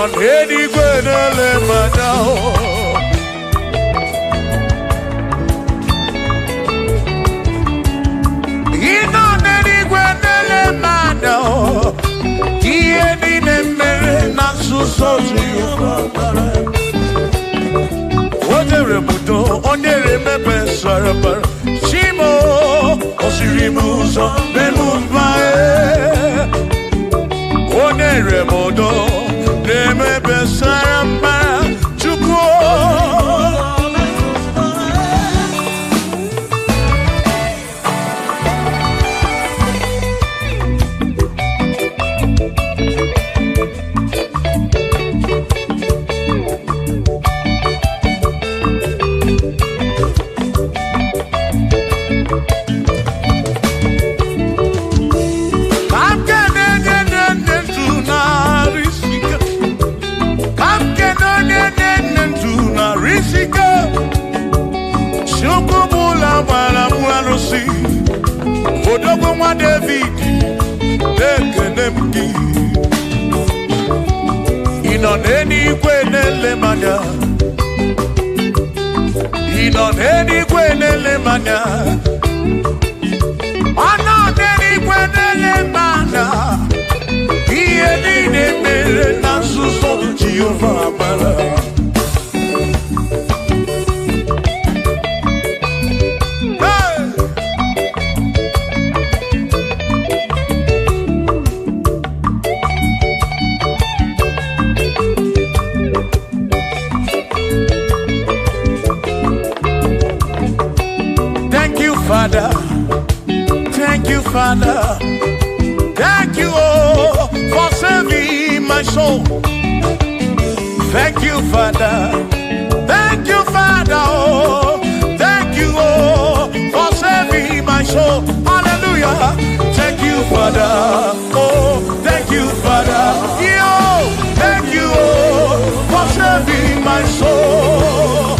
Ino n'eluigwe na-ele manya. Ino n'eluigwe na-ele manya. Ihe niile mere na nzuzo Jehova. O nyere m udo, o nyere m ebe sara mbara. Chimo, o siri m ụzọ n'elu mba. O nyere m udo n'ebe sara mbara. Chukwu. Odogwu nwa David na-ekene m gị. Ị nọ n'eluigwe na-ele m anya. Ị nọ n'eluigwe na-ele m anya. Ọ nọ n'eluigwe na-ele m anya. Ihe niile mere na nzuzo Jehova amara. Father, thank you, Father, thank you, oh, for saving my soul. Thank you, Father, oh, thank you, oh, for saving my soul. Hallelujah. Thank you, Father, oh, thank you, Father, thank you, oh, for saving my soul.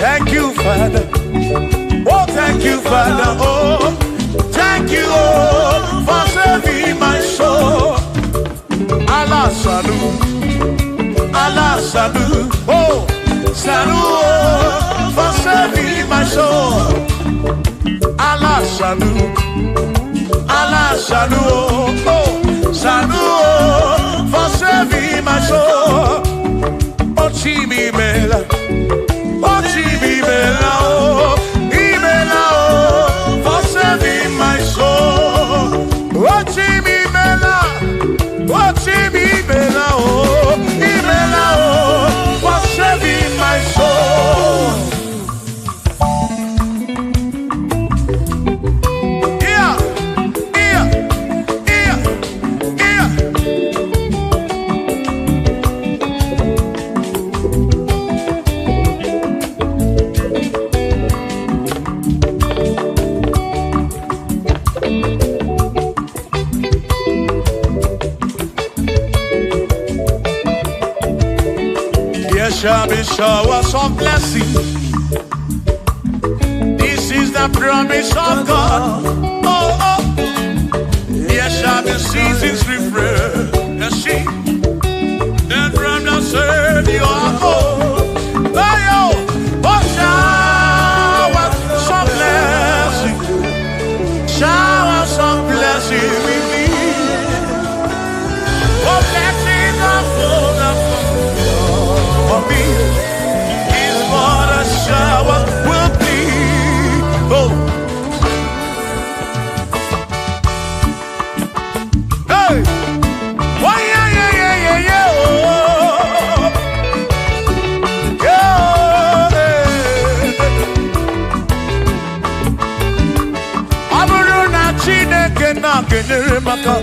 Thank you, Father. Oh, thank you, Father. Oh, thank you, oh, for saving my soul. Allah salut, Allah salut. Oh, salut, oh, for saving my soul. Allah salut, Allah salut. Oh, salut, oh, for saving my soul. Oh, Chimimela. Oh, Chimimela, oh, Imela, oh, for saving my soul. Oh, Chimimela, oh, Imela, oh, for saving my soul. Yeah, yeah, yeah, yeah. There shall be showers of blessing. This is the a promise of God. Oh, oh. Yes, shall the seasons refresh. Yes, see. Then from the said you are home. Oh, shower some blessing. Shower some blessing with me. Oh, blessing of for me is what a shower will be. Oh, hey, oh yeah, yeah, yeah, yeah, yeah. Oh, yeah. Aburuna Chineke na kenere maka.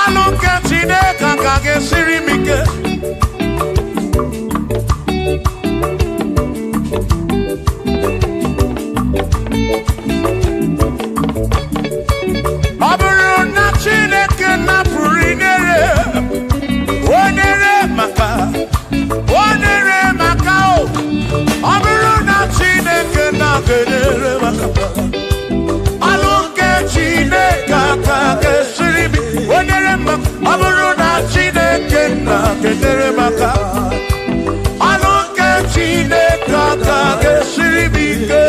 Aluke Chineke kage sirimike. Aburuna Chineke na purinere. Onere maka. Onere maka o. Aburuna Chineke na kenere maka. Aluke Chineke kage sirimike. Onere maka. Aburuna Chineke na kenere maka. Aluke Chineke kage sirimike.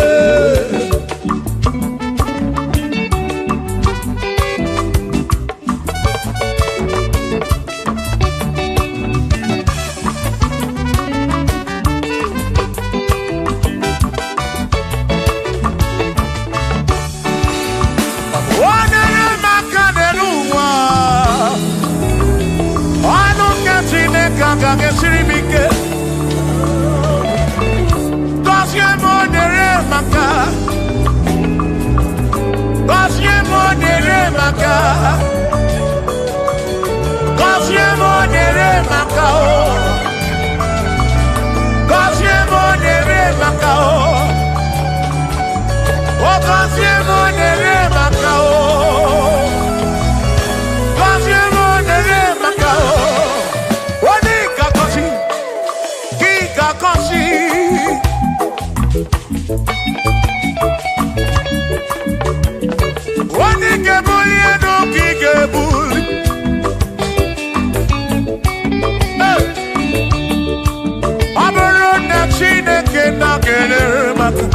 Onere maka denuwa. Aluke Chineke kage sirimike. Onere maka. Onere maka. Onere maka o. Onere maka o. Onere maka o. Onere maka o. Oni kakosi. Ki kakosi. Oni kebuli eno ki kebuli. Aburuna Chineke na kenere maka.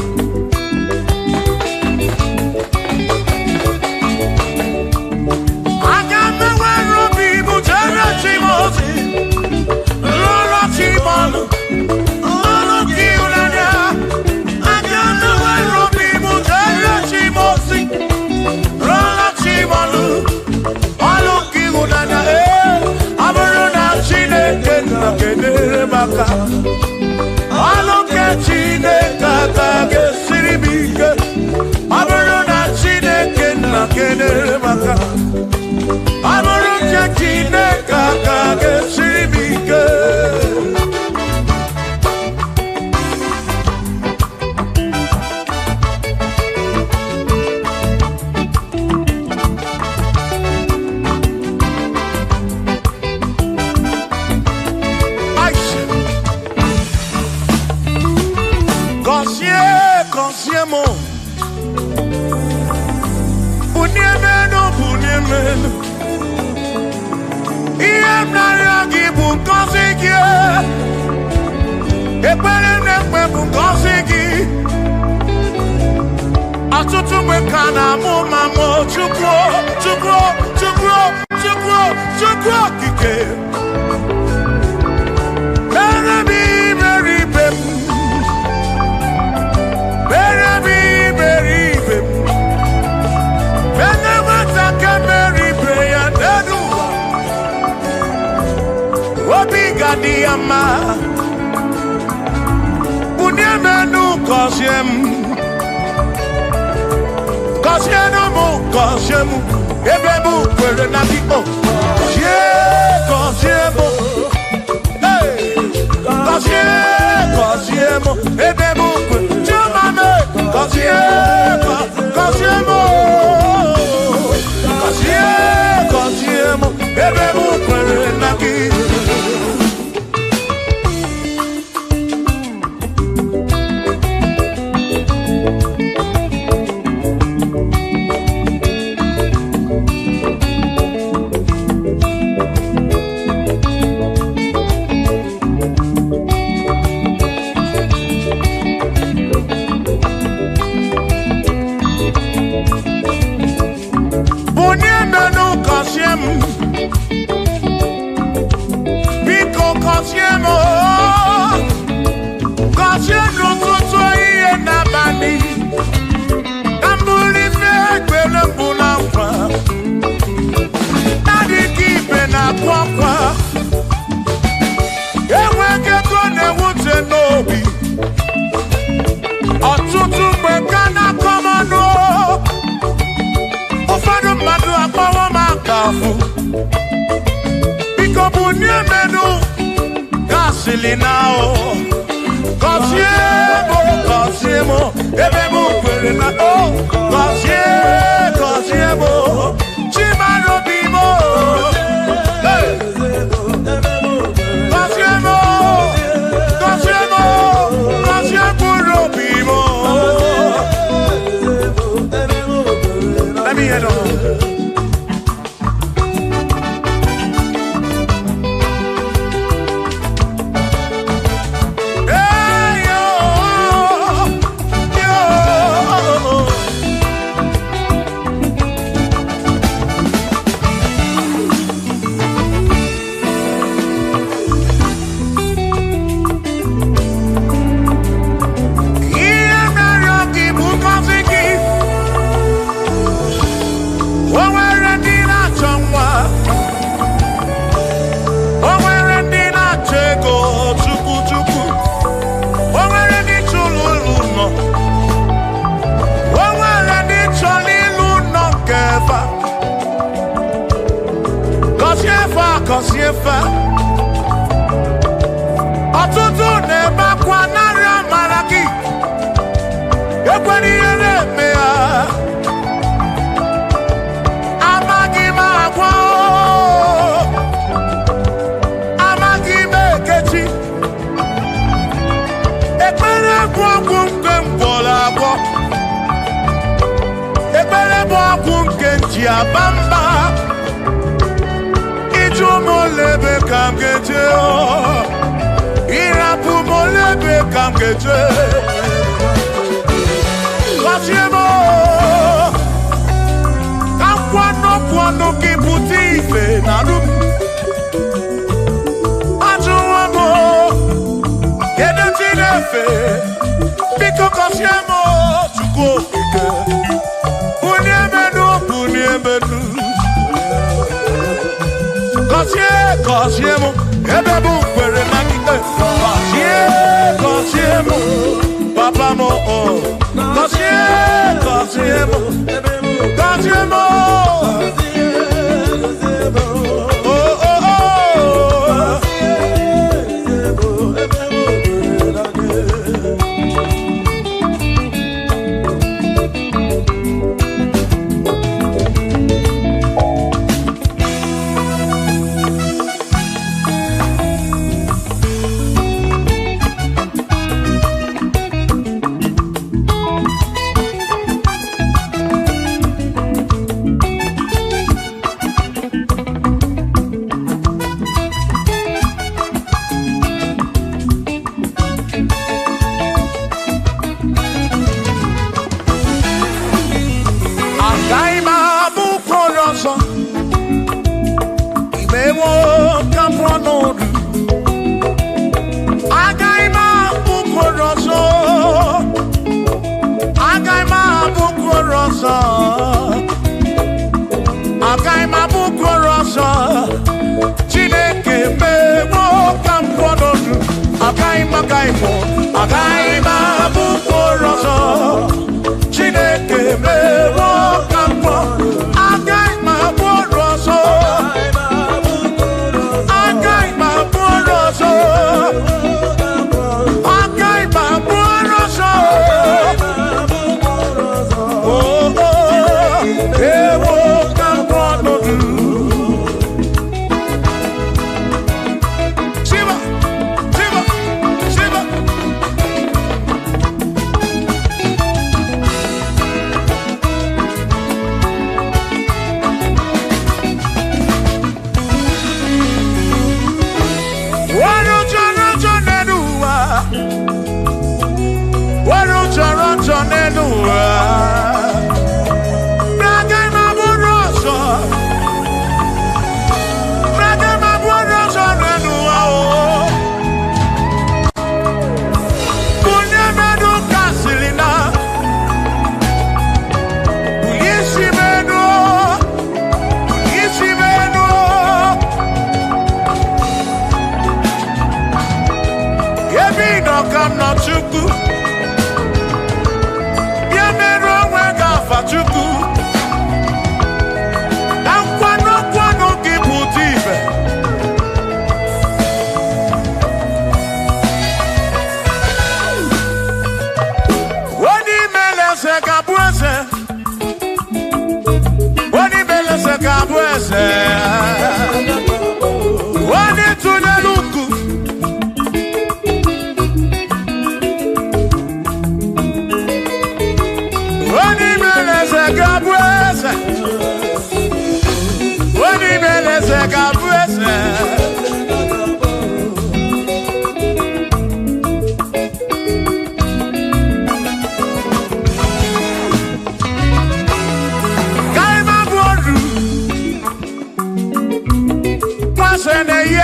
Agame wero bibu jere chimozi. Lolo chimonu. Lolo kiulanya. Agame wero bibu jere chimozi. Lolo chimonu. Lolo kiulanya. Aburuna Chineke na kenere maka. Aluke Chineke kage sirimike. Aburuna Chineke na kenere maka. Aluke Chineke kage sirimike. Consiemo Bunyemeno Bunyemeno Iemnaragi Bunkosiki Epelemekwe Bunkosiki Atutu Mekana Mumamo Chukwo Chukwo Chukwo Chukwo Chukwo Kike Berebi Beribem Diama Bunyemenu Kosiemu Ebebu Kwere Naki O Kosiemu Kosiemu Ebebu Kwere Chumame Kosiemu Ebebu Kwere Naki now. Cosiemo, ebemo querena oh, cosiemo, chimano bimo, cosiemo bimo. Let me hear it. Cosiefa ọtụtụ na-ebakwa narị amara gị ekwere ihe na-eme ya amaghị m agwa amaghị m ekechi ekpere bụ ọgwụ nke mgbọrọ agwọ ekpere bụ ọgwụ nke nji aba mba molebe kam geje irapu molebe kam geje Cosiemo kam kwano kiputi ife nanu ajuwamo yede tinefe biko Cosiemo chuko ike uniemenu Cosiemo, ebebu kwere na kite. Cosiemo, papa mo oh. Cosiemo, oh oh oh.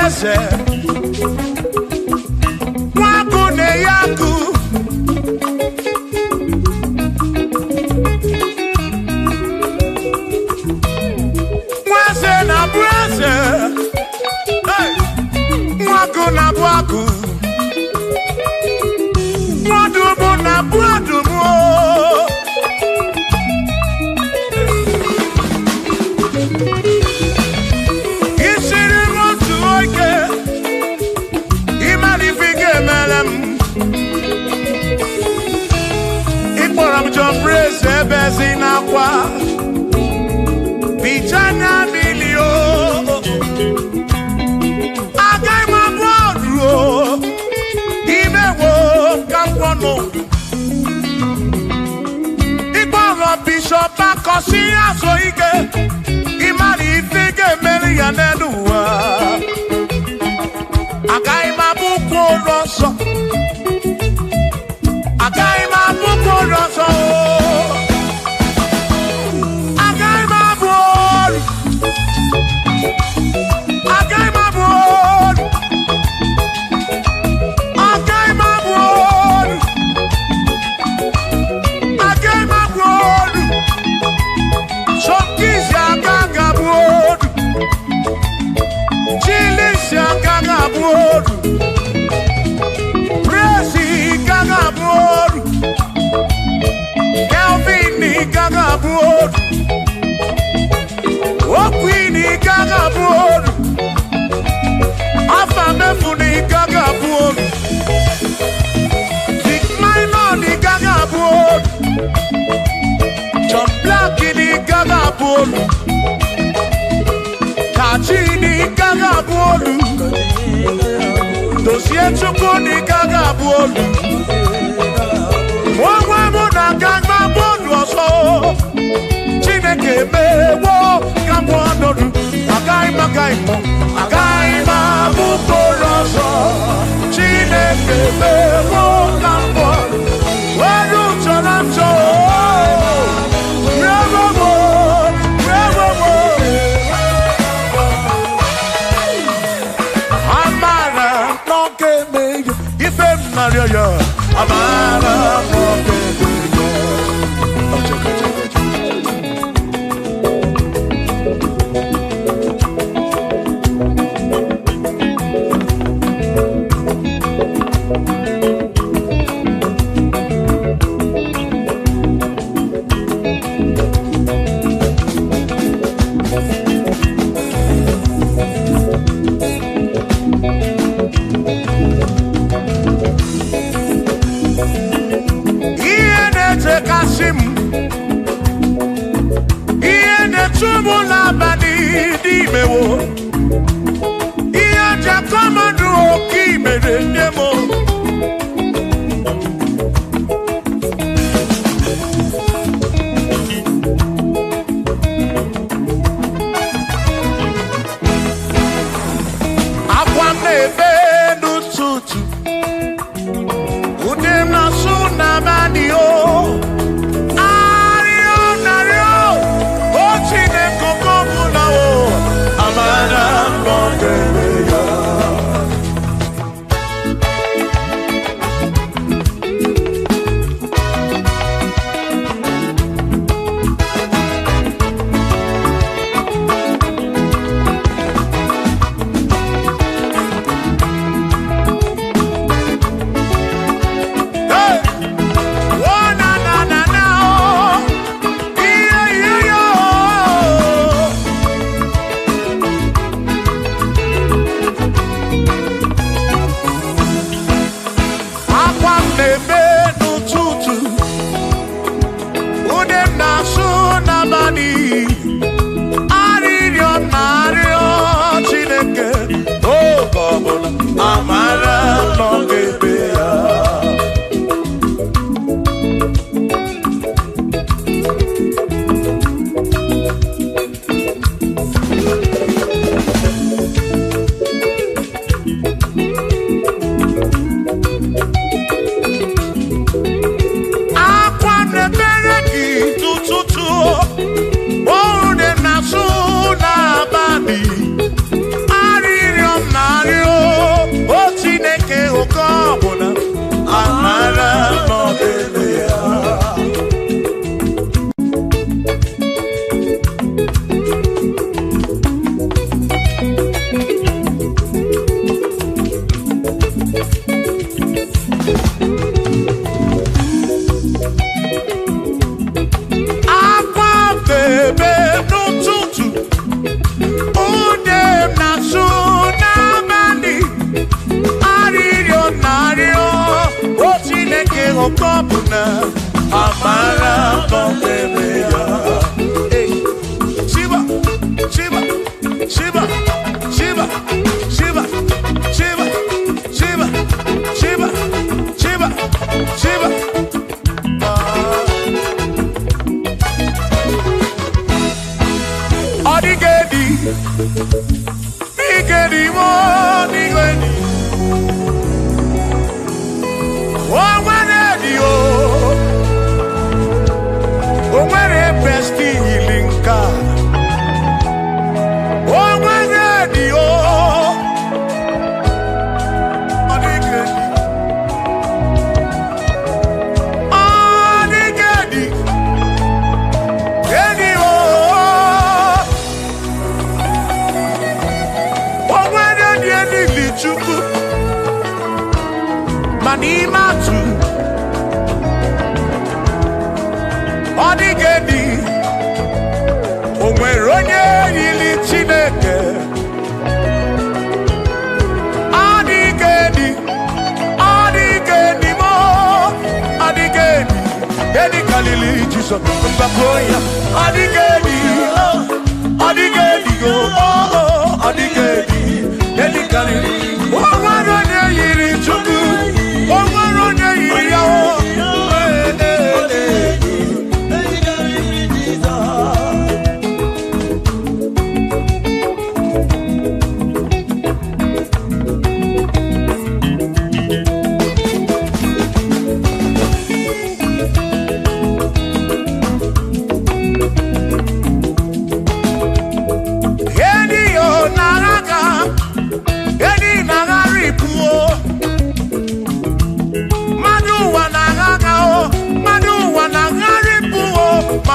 eze nwaku na-eyaku nwaze na-abụ eze nwaku na-abụ akụ nwadumu na-abụ adumu John Praise Ebezina kwa Pichana milio Agai mabodro Imewo kampono Iboro Bishop Akosi Asoike Imari Ifige Merianenuwa Agai mabuko roso Agai mabuko roso Agai mabur Agai mabur Agai mabur Agai mabur Shokisi agaga bur Chilisi agaga bur Kelvin Gaga Broad Queen Gaga Broad Afamefuni Gaga Broad Big Minor Gaga Broad John Black Gaga Broad Kachini Gaga Broad Dossier Chukuni Gaga Broad Wamuna Gagma Bondoso Chineke Mewo Gambonodu Agai Magaimo Agai Mabukoroso Chineke Mewo Gambonodu Waru Toronto Amara Noke Me Ife Maria Amara Noke Kabuna, Amara, Bombea. Shiva, Shiva, Shiva, Shiva, Shiva, Shiva, Shiva, Shiva, Shiva, Shiva. Adigedi, Igedi, Monigedi. Oh, when you, oh, when a bestie healing car. Oh, when you, Adigedi, Adigedi, Gedi, oh, when you need to. Manimatu Odigedi Onweronye yili Chineke Odigedi Odigedi mo Odigedi Edi kalili Jesus Mbakoya Odigedi Odigedi Odigedi Edi kalili Onweronye yili Chukwu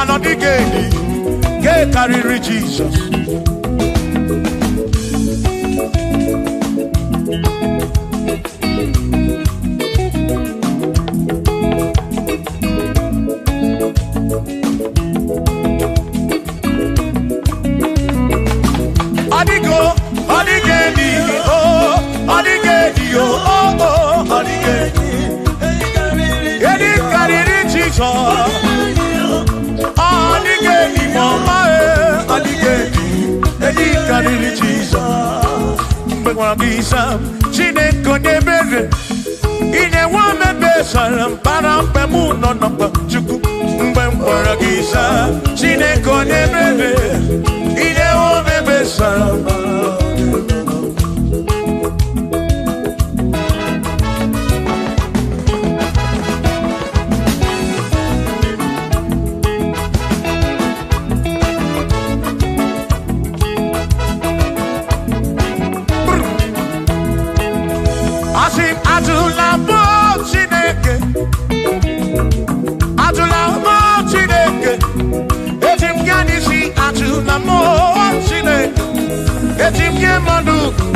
Odigedi, get carry Jesus. Odigo, Odigedi, oh, Odigedi, oh, Odigedi, get carry Jesus. Adigedi mama adigedi edi kadiri Jesus mbengwa gisa Chineke nebere ine wa mebesara para mpemu no no chuku mbengwa gisa Chineke nebere ine wa mebesara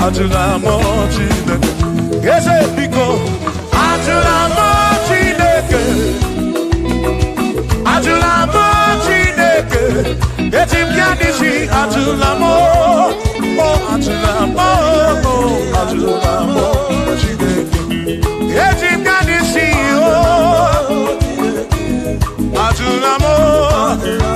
Atula mochine, yes, Pico. Atula mochine, Atula mochine. It's him candishi. Atula mo, oh Atula mo, oh Atula mochine. It's him candishi, oh Atula mochine.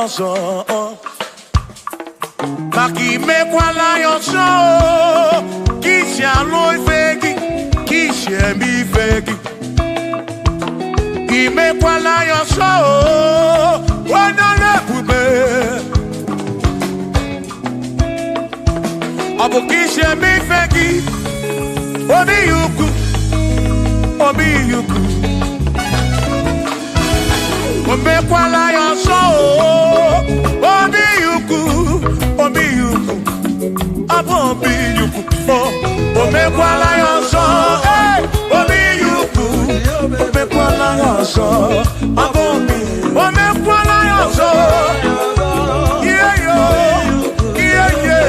ọzọ maka imekwala ya ọzọ ka isi alụ ife gị ka isi eme ife gị imekwala ya ọzọ onye na-ebube ọ bụ ka isi eme ife gị obi ya ukwu obi ya ukwu omekwala ya ọsọ obi yuku obi yuku abụ obi yuku omekwala ya ọsọ obi yuku omekwala ya ọsọ abụ obi omekwala ya ọsọ iyeyo iyeye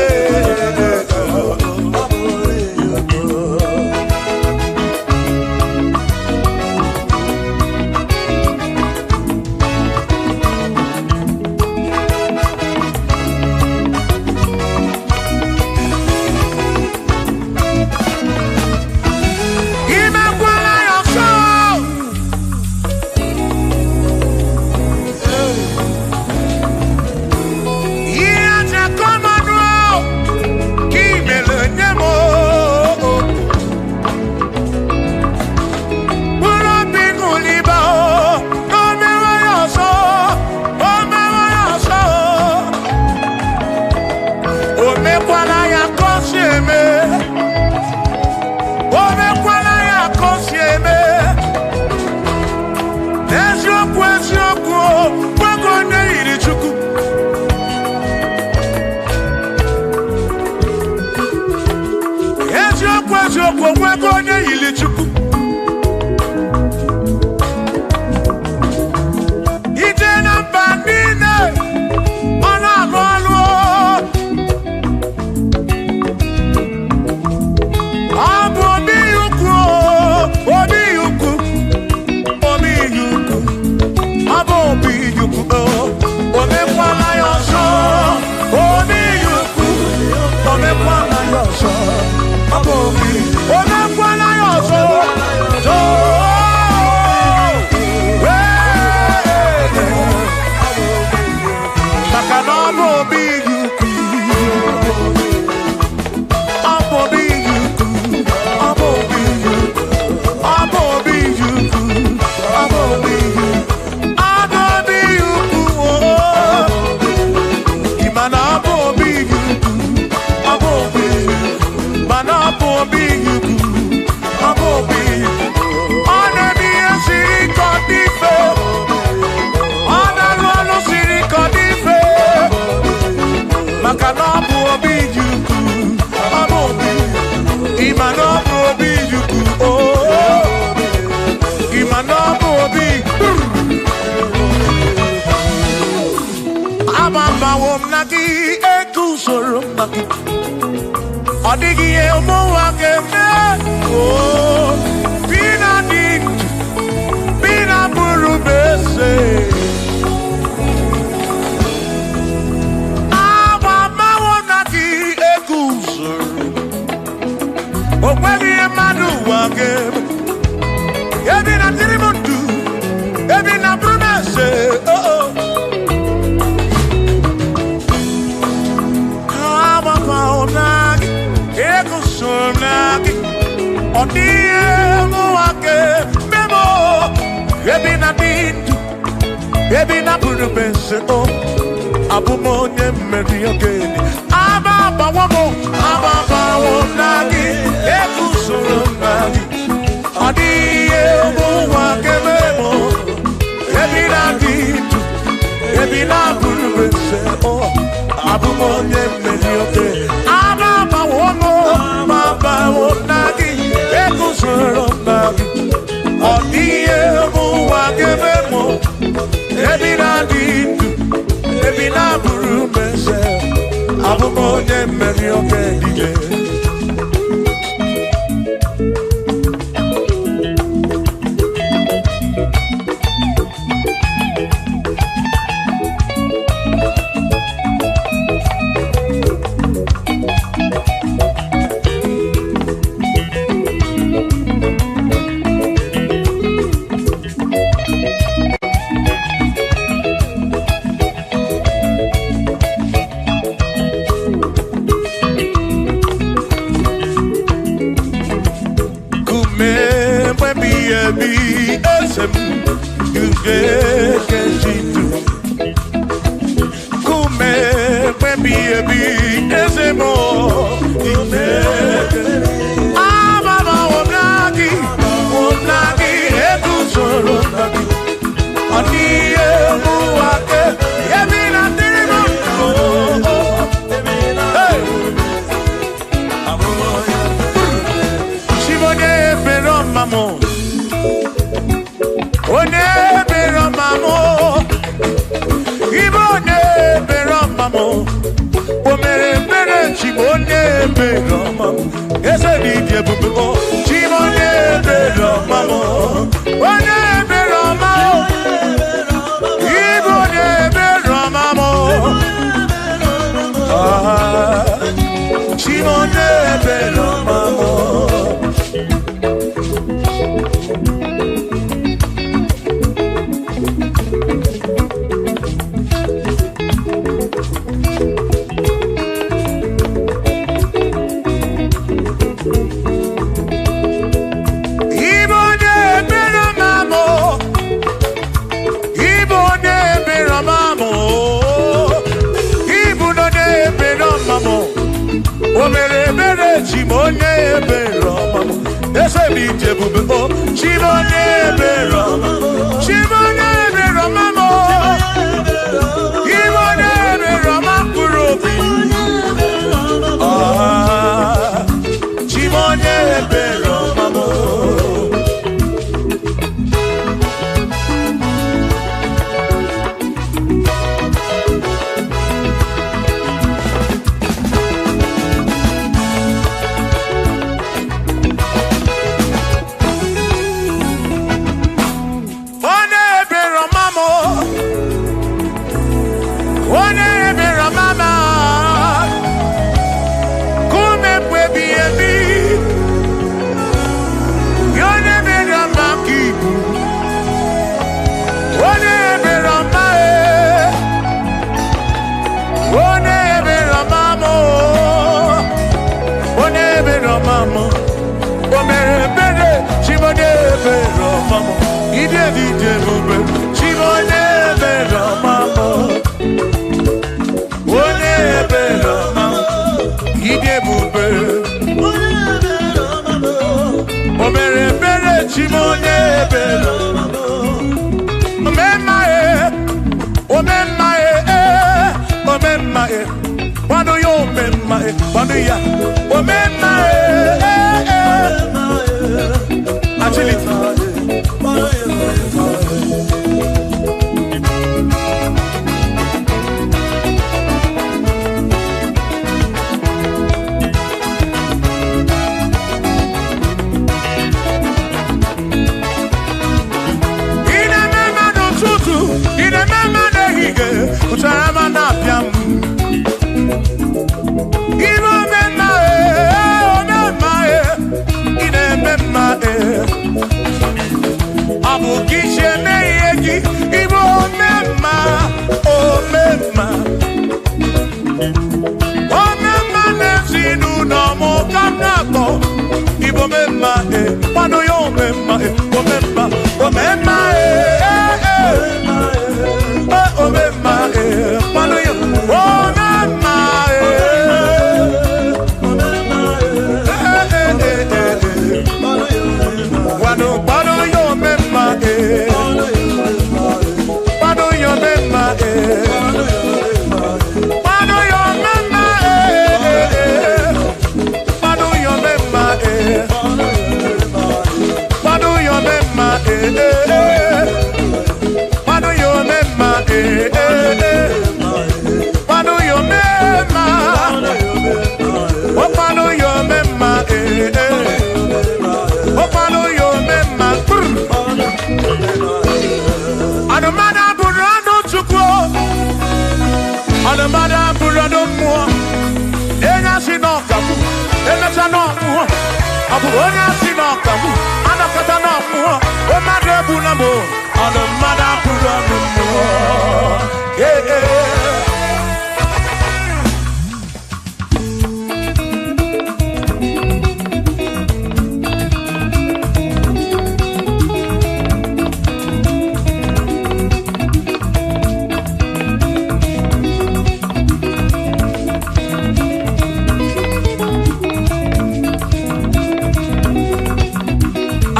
Odigi emo wakeme Bina din Bina buru bese Awa mawo naki ekuzuru Okwegi emadu wakeme Ebina tirimutu Ebina buru bese Awa mawo naki Ekusonaki Odiemu wake Memo Ebina dintu Ebina burubese o Abumonye meri ogeni Ababa wamo Ababa wonagi Ekusonaki Odiemu wake Memo Ebina dintu Ebina burubese o Abumonye meri ogeni Ababa wamo Baba wonagi Ekusonaki Odiemu wake Memo Ebina dintu Ebina burumese Abumonye meri ogeni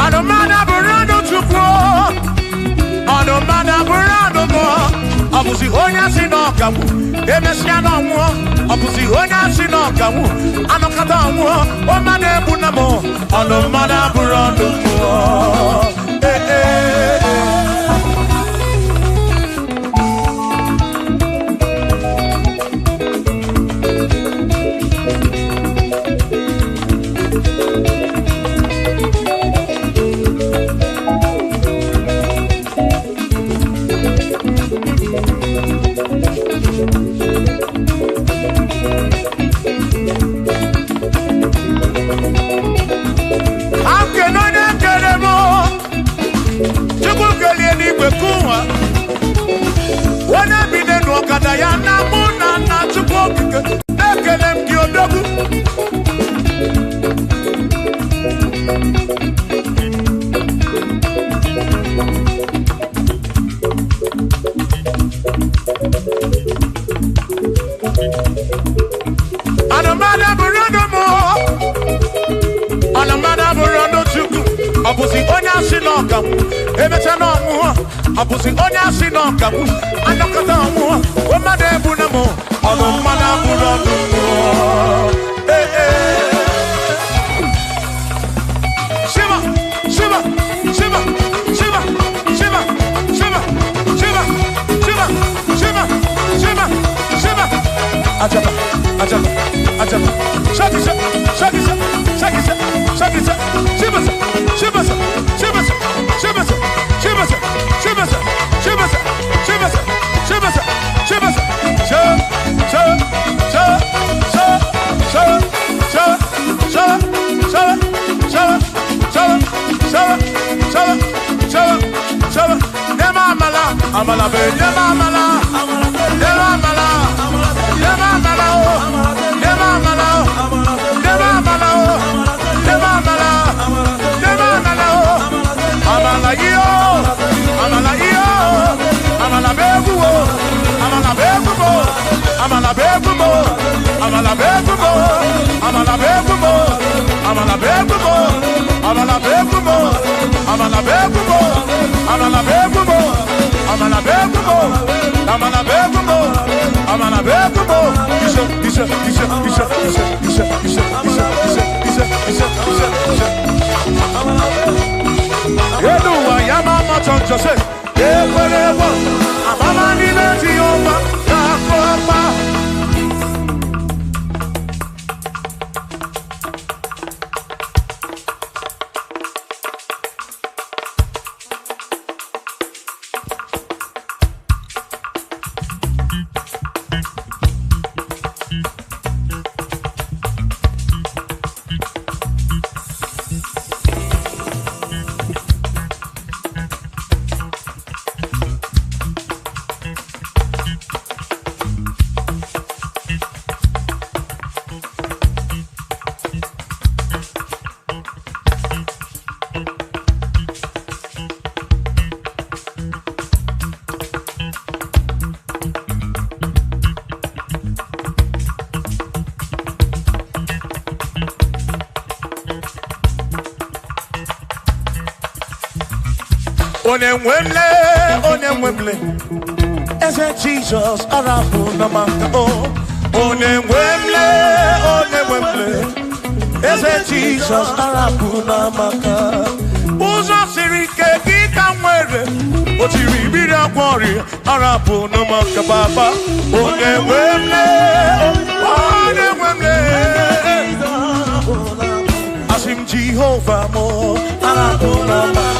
Adumada burano chukwu, Adumada burano Abusi onya si no kamu. Emesia no nwo. Abusi onya si no kamu. Anokata nwo. O mane bunamo. Ono mana burondo mo. Abusi onya si no kamu anokata nwo o made bunamo ono mana burondo Shiva Shiva Shiva Shiva Shiva Shiva Shiva Shiva Shiva Shiva Shiva Ajaba Ajaba Ajaba Shakisa Shakisa Shakisa Shakisa Shiva Shiva Shiva Shiva Shiva Amala be amala amala amala Onemwemle, ese Jesus arabu namaka oh. Onemwemle, ese Jesus arabu namaka. Uzo sirike kita mwere, otiri bira kwori arabu namaka baba. Onemwemle, asim Jehovah mo arabu namaka.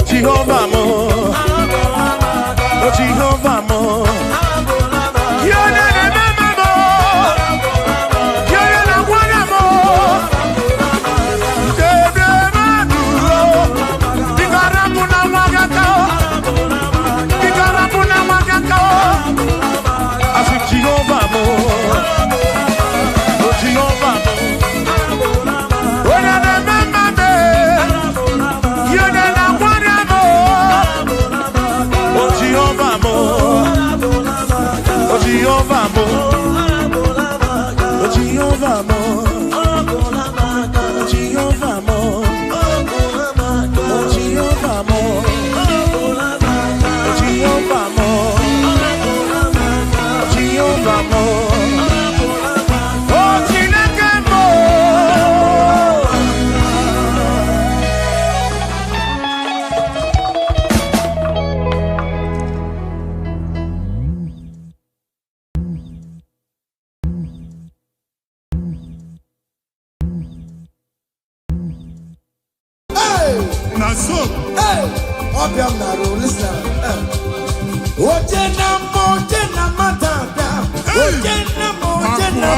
Jehovah mo, oh Jehovah mo, you're the remember mo, you're the one mo, the maduro, the garapuna magakao, I said Jehovah mo, oh Jehovah mo, oh the remember me, you're the Jehovah mo, oh Jehovah mo, oh Jehovah mo, oh Jehovah mo, oh Jehovah mo, oh Jehovah mo, oh Jehovah mo, oh Chineke mo. Naso, hey, obiam na ro listen. Ojena matanda, ojena matanda.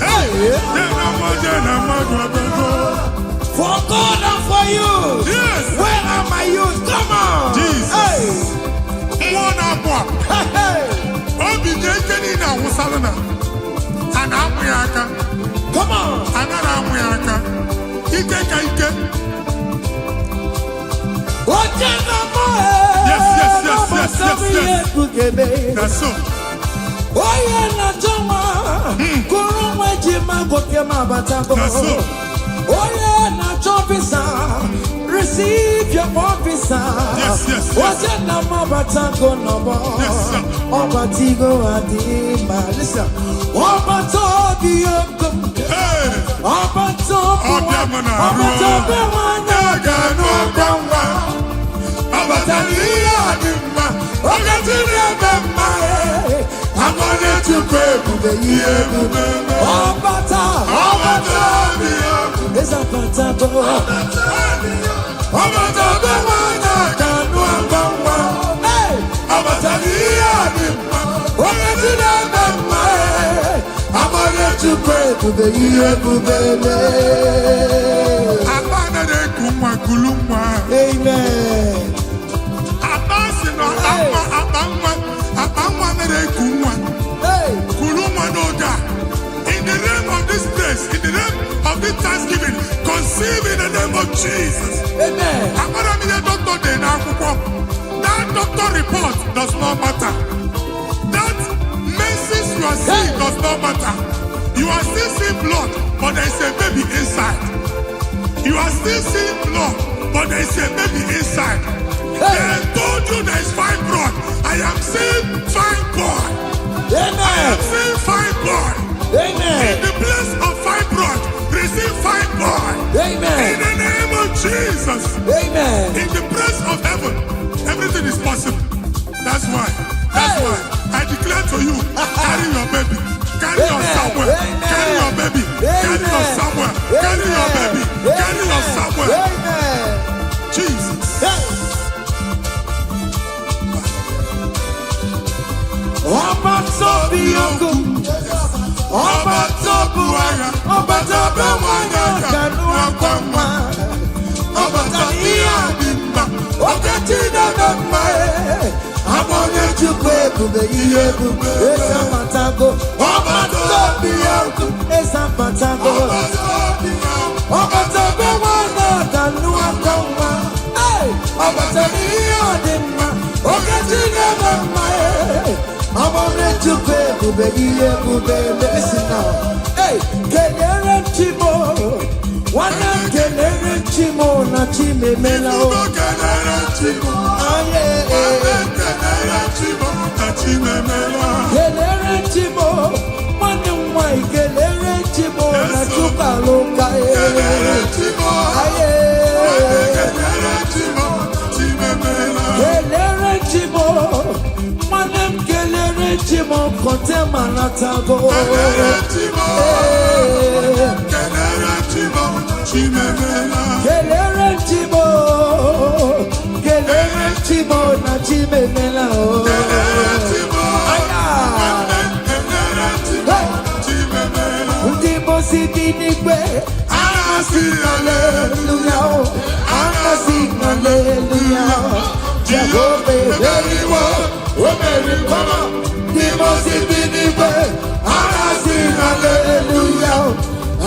Hey, for God and for you. Yes. Where are my youth? Come on. Jesus. Hey. Hey. Come on. Yes. That's so. Receive your officer. Yes. Listen. In the name of this place, in the name of this Thanksgiving, conceive in the name of Jesus. Amen. That doctor report does not matter. That message you are seeing does not matter. You are still seeing blood, but there is a baby inside. You are still seeing blood, but there is a baby inside. They told you there is fibroid. I am seeing fibroid. Amen. I am seeing fibroid. Amen. In the place of fibroid, receive fibroid. Amen. In the name of Jesus. Amen. In the place of heaven, everything is possible. That's why I declare to you, carry your baby. Carry your somewhere. Carry your baby. Carry your somewhere. Carry your baby. Carry your somewhere. Amen. Jesus. Ọba tó bí ogun, ọba tó bu ara, ọba tó bẹ wọnyọ kanú ọgbọnma, ọba tó yíyá bí mma, ọkẹ tí dọdọ mma ẹ, amọ̀nyẹ chukwu ebube ihe ebube, esa patago, ọba tó bí ogun, esa patago, Chukwe bube. Listen now. Hey, kelere chimo. Wana kelere chimo na chime mela o. Kelere chimo. Aye. Kelere chimo na chime mela. Kelere chimo. Wana mwai kelere chimo na chuka loka e. Kelere chimo. Aye. Kelere chimo chime mela. Kelere chimo. Manem kelere chimo kote manatago. Kelere chimo. Kelere chimo chime mela. Kelere chimo na chime mela o. Kelere chimo. Aya. Kelere chimo chime mela. Ndimo sibinigwe. Anasi hallelujah o. Anasi hallelujah. Jehovah very well. Omeri kama. Ndimo sibinigwe. Anasi hallelujah.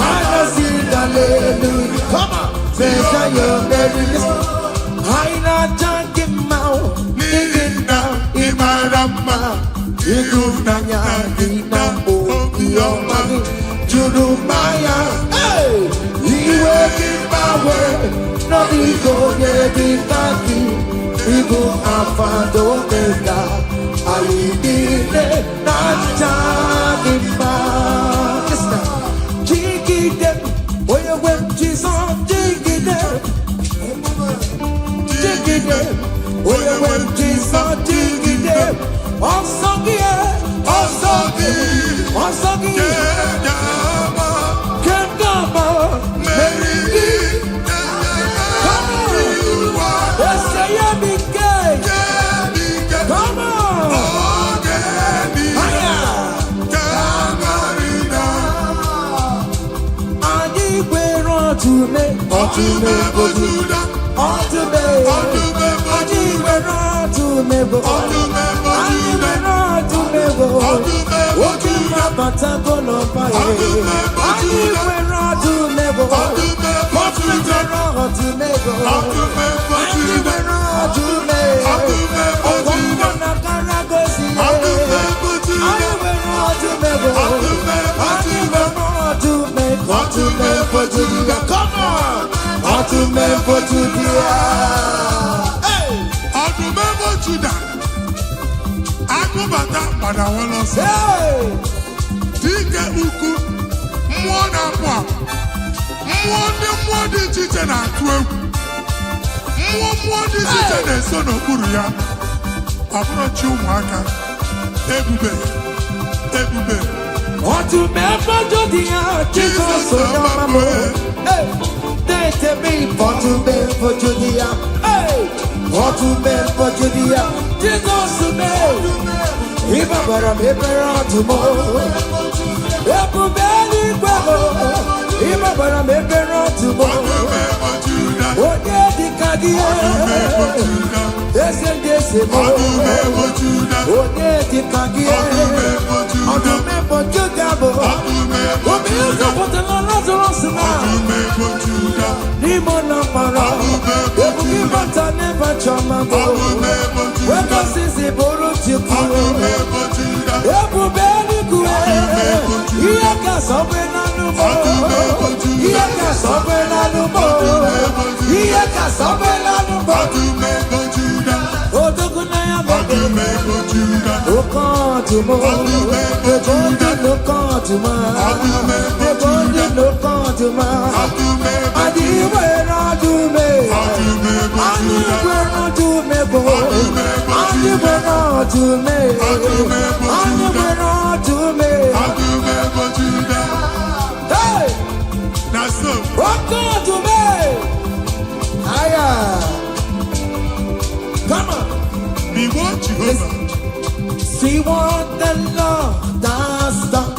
Anasi hallelujah. Come on. Say your very listen. Aina jangimao. Nigina imarama. Igufnanya ina o iyomani. Jurumaya. Hey. Iwe kibawe. No ego yedikaki. Ibu afado mega. Aidine na jangima. Listen. Jigide. Oye wem Jesus. Jigide. Jigide. Oye wem Jesus. Jigide. Osogie. Kengama. Merigi. Come on. Let's say you be gay. Come on. Aya. Adi gwero tume. Otume bojuda. Otume. Adi gwero tume bo. Adi gwero tume bo. Oki mabata kono pae. Adi gwero tume bo. Otume gwero tume bo. Adi gwero tume. Okongo na karagosi. Adi gwero tume bo. Adi gwero tume. Otume bojuda. Come on. Otume bojuda. Hey. Otume bojuda. Akubata pada wolo se. Hey. Dike uku. Mmụọ na-apụ apụ. Mmụọ dị iche iche na-atụ egwu. Mmụọ dị iche iche na-eso n'okpuru ya. Ọ bụrụ chi ụmụaka. Ebube. Otume bojuda. Jesus onamamo. Hey. Dete mi otume bojuda. Hey. Otume bojuda. Jesus me. Iba bara me bara tumo. Ebubeli kwebo. Iba bara me bara tumo. Oye dikagie. Dese mo. Oye dikagie. Otume bojuda bo. Obi uzo potela Lazarus na. Nimo na para. Ebuki bata never chama bo. Weka sisi boro chikuro. Ebubeli kue. Iye ka sobe na numo. Iye ka sobe na numo. Iye ka sobe na numo. Odogu na ya bebe. Okantumo. Ebondi no kantuma. Ebondi no kantuma. Adiwe na dume. Adiwe na dume bo. Adiwe na dume. Adiwe na dume. Hey! Okantume. Aya. Come on. See what the Lord has done.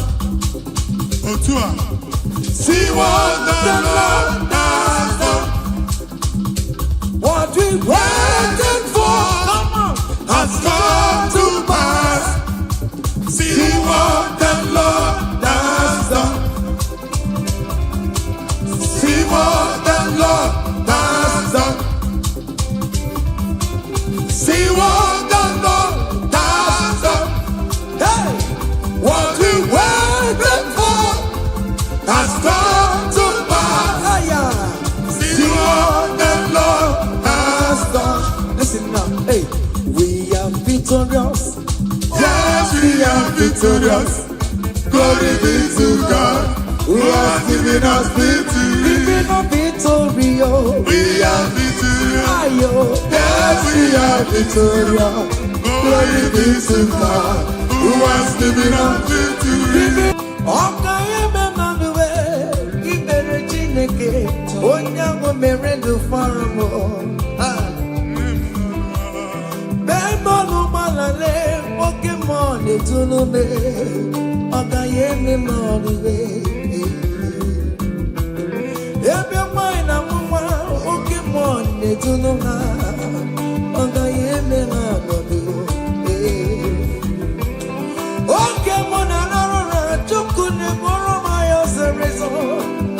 See what the Lord has done. What we waited for, come on, has come to pass. See what the Lord has done. See what the Lord has done. See what the Lord has done. Hey! victorious. Glory be to God, who has given us victory. Giving us victory, oh. We are victorious. Ayo. Yes, we are victorious. Glory be to God, who has given us victory. Ọkayeme manuwe, ibere Chineke, onye ahụ mere ndụ fara m. Bemolu malale, oke mmụọ na-etunu me, ọkayeme manuwe. Ebe nwanyị na nwa, oke mmụọ na-etunu ha, ọkayeme manuwe. Oke mmụọ na-arụrụ Chukwu na-eburu m ya ọsịrịsọ,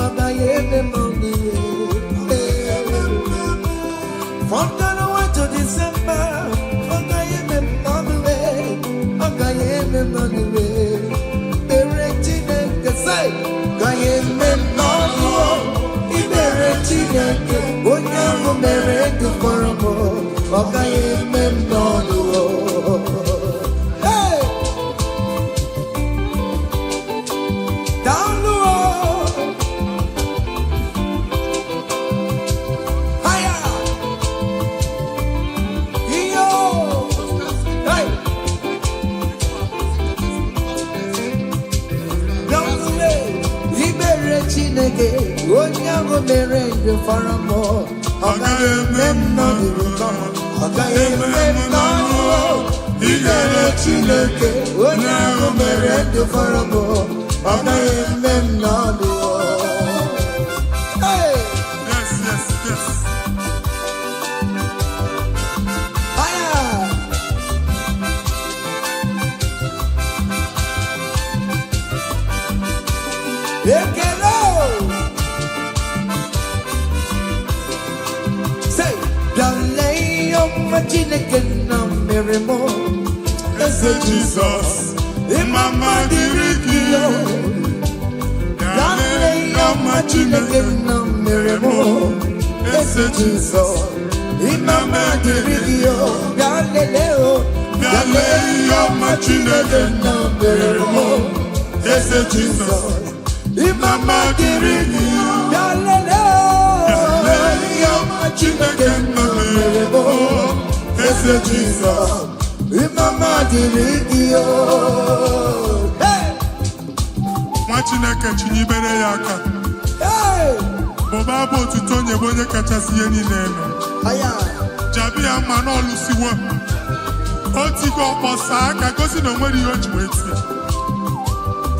ọkayeme manuwe. From January to December, ọkayeme manuwe, ọkayeme manuwe. Ibere Chineke say, ọkayeme manuwe, ibere Chineke, onye ahụ mere ndụ fọrọ m, ọkayeme manuwe. Hey! Down the road. Higher. Yo. Hey. Down the way. Ibere Chineke, onye ahụ mere ndụ fara m, ọkayeme manuwe. Ọkayeme manuwe. Ibere Chineke, onye ahụ mere ndụ fara m, ọkayeme manuwe. Hey. Yes, yes, yes. Higher. Ekele. Say, Dale ọma Chineke na mere m, eze Jesus, Imama dịrị gị. Dale ọma Chineke na mere m, eze Jizọs. Imama dịrị gị o, Dale o. Dale ọma Chineke na mere m, eze Jesus. Imama dịrị gị o, Dale o. Dale ọma Chineke na mere m, eze Jesus. Imama dịrị gị o. Hey! Nwa Chineke chinyibere ya aka. Hey! Bụba abụ otuto onye bụ onye kachasị ihe niile elu. Aya! Jabi ya mma n'ọlụsiwo. O tigo ọkpọsa aka gosi na o nwere ihe o ji wee tie.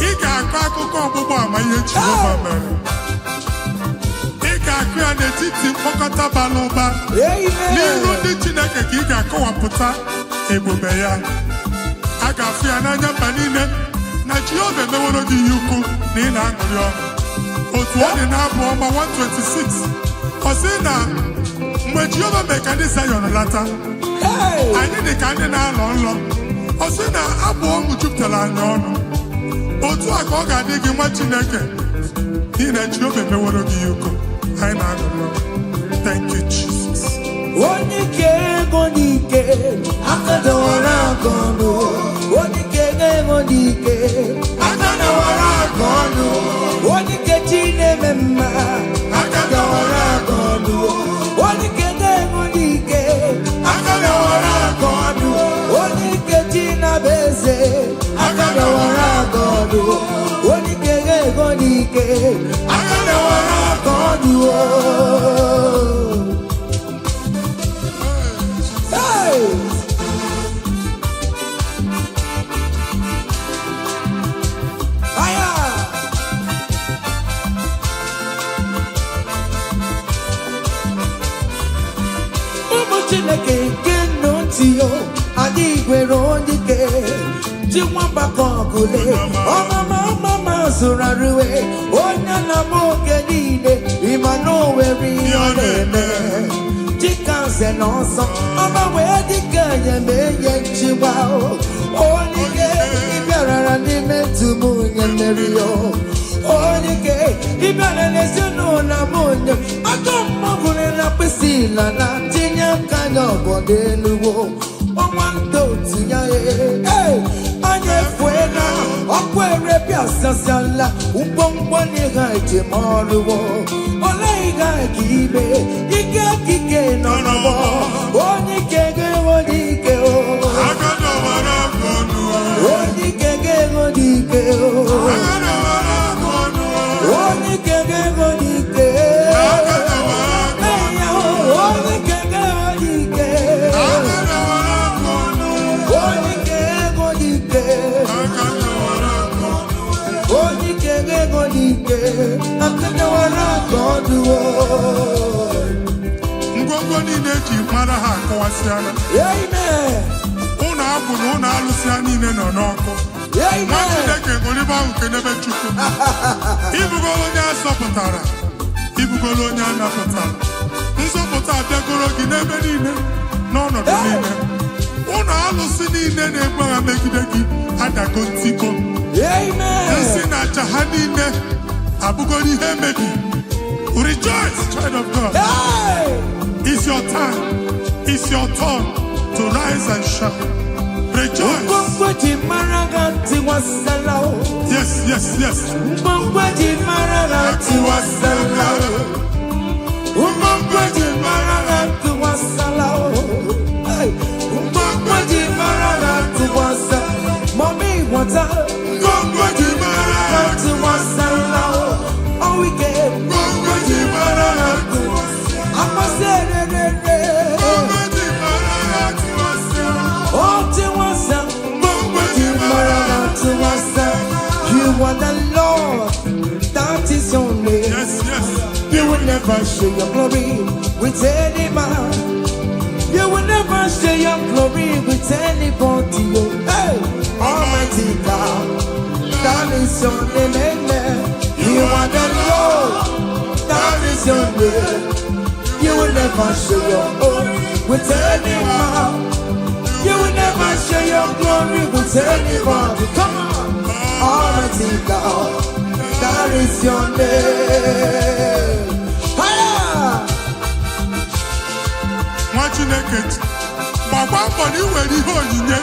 Ị ga-akọ akụkọ ọgbụgbọ ama ihe Jehova mere. Ị ga-akụ ya n'etiti mkpọkọta bara ụba. N'iru ndị Chineke ka ị ga-akọwapụta ebube ya. A ga-afụ ya n'anya mba niile na Jehova emeworo gị ihe ukwu na ị na-aṅụrị ọṅụ. Otu ọ dị n'abụ ọma 126, ọ sị na mgbe Jehova mere ka ndị Zayọn lata, anyị dị ka ndị na-alọ nlọ. Ọ sị na abụ ọṅụ jupụtara anyị ọnụ. Otu a ka ọ ga-adị gị nwa Chineke, n'ihi na Jehova emeworo gị ihe ukwu. Anyị na-aṅụrị ọṅụ. Thank you, Jesus. Onye ike ego n'ike, aka dọwara aka ọnụ. Onye ike ego n'ike, aka dọwara aka ọnụ. Onye ike chi na-eme mma, aka dọwara aka ọnụ. Onye ike ego n'ike, aka dọwara aka ọnụ. Onye ike chi na-abụ eze, aka dọwara aka ọnụ. Onye ike ego n'ike, aka dọwara aka ọnụ. Hey! Aya! Ụmụ Chineke nke ntị yo, adị igwere onye ike ji nwambakọ ọgụle ọmama zụrụ arụwe onye na-ama oge niile ịma na o nwere ihe ọ na-eme dịka nze na ọsọ ọma wee dịka enye nchịgba onye ike ịbịarara n'ime ntụm onye mmeri yo onye ike ịbịara n'ezinụlọ m onye aka mmọgụrụ na mkpịsị ila na tinye aka ya ọbọdọ eluwo ọnwa ndị otu ya anya efue na sasala ubombone gaje maruwo olai gagibe ike kike no no oni kege odike o agado wara konu oni kege odike o agado wara konu oni kege odike agado wara konu oni kege odike agado wara konu oni kege odike agado wara konu oni kege odike akana wara konu ngwongwo niile ji mara ha akọwasịala amen ụnụ abụ na ụnụ alụsịa niile nọ n'ọkụ nwa amen Chineke ngolibe ahụ nke n'ebe Chukwu ibugolo onye asọpụtara ibugolo onye anapụtara nzọpụta abịagoro gị n'ebe niile n'ọnọdụ niile ụnụ alụsị niile na-egbu agha megide gị adago ntiko amen nsị na aja ha niile abụgoro ihe emebi. Rejoice, child of God. hey It's your time. It's your turn to rise and shine. Rejoice. Mbongwaji maragati wasalao. Yes, yes, yes. Mbongwaji maragati wasalao. Mbongwaji maragati wasalao. Hey, Mbongwaji maragati wasalao. Mommy wata. Mbongwaji maragati wasalao. Oh we get. Mbongwaji maragati wasalao. Amasere re re. You are the Lord, that is your name. Yes, yes. You will never share your glory with any man. You will never share your glory with anybody. Hey, Almighty God, that is your name. Amen. You are the Lord, that is your name. You will never share your glory with any man. You will never share your glory with anybody. Come on. Almighty God, that is your name. Higher! Nwa Chineke gbakwa mbọ na iwere ihe onyinye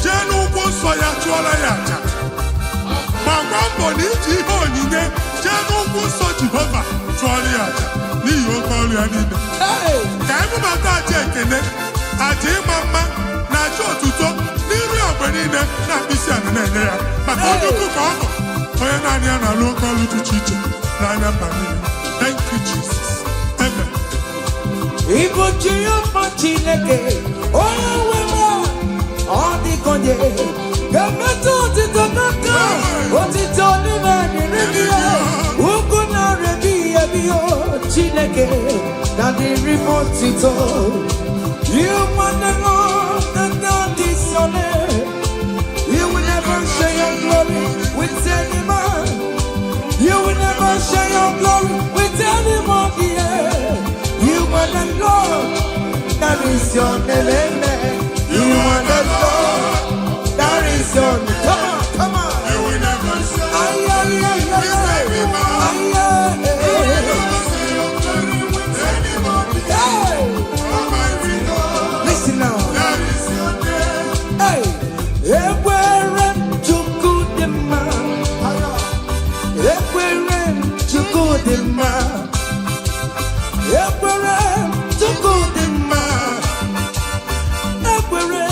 jee n'ugwu nsọ ya chụọrọ ya aja. Gbakwa mbọ na iji ihe onyinye jee n'ugwu nsọ Jehova chụọrọ ya aja n'ihi oke ọrụ ya niile. Hey! Ka emebata aja ekele, aja ịma mma na aja otuto n'iru ya mgbe niile na mkpịsị ala na-enye ya maka onye ukwu ka ọ bụ onye naanị ya na-alụ oke ọrụ dị iche iche n'anya mba niile. Thank you, Jesus. Amen. Ibu Jehova Chineke, onye nwere ọ dịkonye, ga-emetụ otito n'aka, otito n'ime dịrị gị ya, ugwu na-erebi ebi o Chineke, na dịrị m otito. You want the Lord, that is your name. You will never share your glory with any man. You will never share your glory with anybody. You are the Lord, that is your name. Amen. You are the Lord, that is your name. Come on, come on. You will never say Ay, ay, ay, ay, with any man. ay, ay, You will never say your glory with anybody. hey. Almighty God, Listen now. that is your name. Hey, Ekwere Chukwudimma. Ekwere Chukwudimma. Ekwere Chukwudimma. Ekwere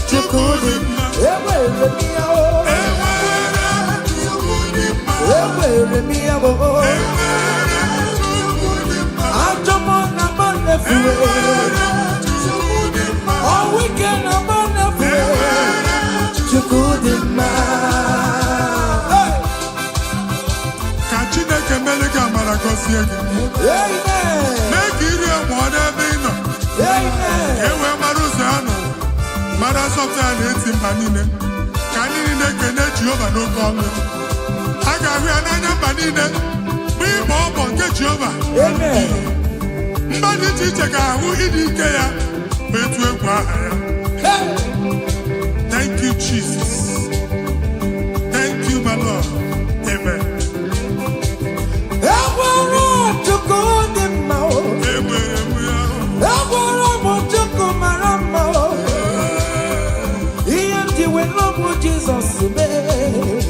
Chukwudimma. Ekwere miya o. Ekwere miya o. Ajomo na manefuwe. All weekend na manefuwe. Chukwudimma. Hey. Ka Chineke mere gị amara gọzie gị. Amen. Mee ka iri mụọ n'ebe ị nọ. Amen. Ka e wee mara ụzọ ya nọ. Mara asọpụta ya na-eti mba niile. Ka ndị niile kene Jehova n'oke ọnụ. A ga-ahụ ya n'anya mba niile. Mgbe ịgba ọbọ nke Jehova. Amen. Mba dị iche iche ga-ahụ ịdị ike ya ma etu egwu aha ya. Hey. Thank you, Jesus. Thank you, my Lord. Amen. Ekwere Chukwudimma o. Enwere m ya. Ekwere m Chukwu mara mma o. Ihe ndị wee n'ọbụ Jizọs mee.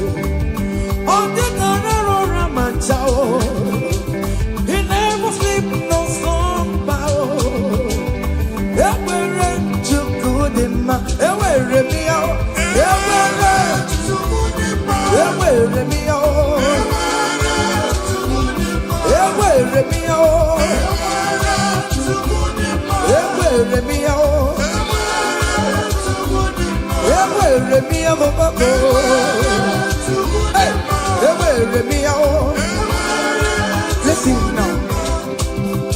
go. Hey, ewere mi ya o. Listen now.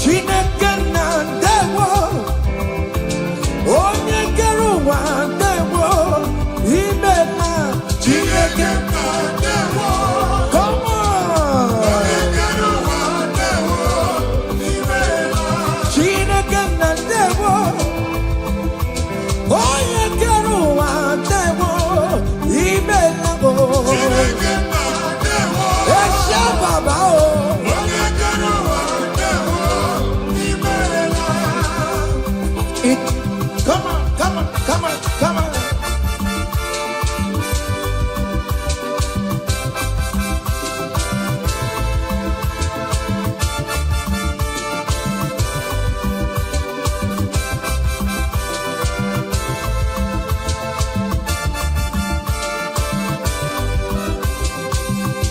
Chineke na ndewo. Onye kere ụwa ndewo. Ime na Chineke na ndewo. Come on. Onye kere ụwa ndewo. Ime na Chineke na ndewo. Onye kere ụwa ndewo. Ime na go. Chineke na ndewo. Esha baba o. Onye kere ụwa ndewo. Ime na. Come on, come on, come on, come on.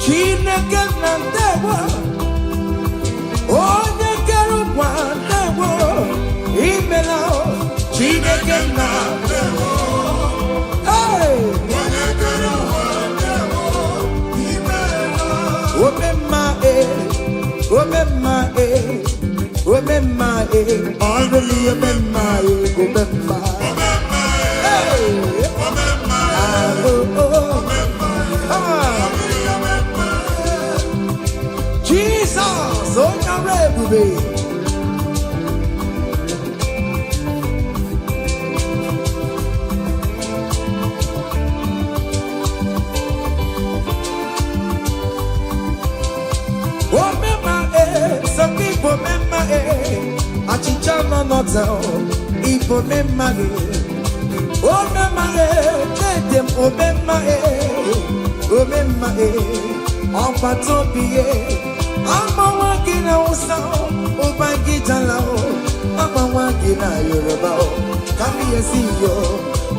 Chineke na ndewo. Onye kere ụwa ndewo. Ime na o. Chineke na ndewo. Hey! Onye kere ụwa ndewo. Ime na. Omemma omemma omemma ọrụ ya omemma omemma. Hey! Omemma Jesus, onye ọrụ ebube. Some people remember Achicha no down. If remember oh remember let them remember on patobi I'm a walking out sound oh my gitala I'm a walking out Yoruba come here see you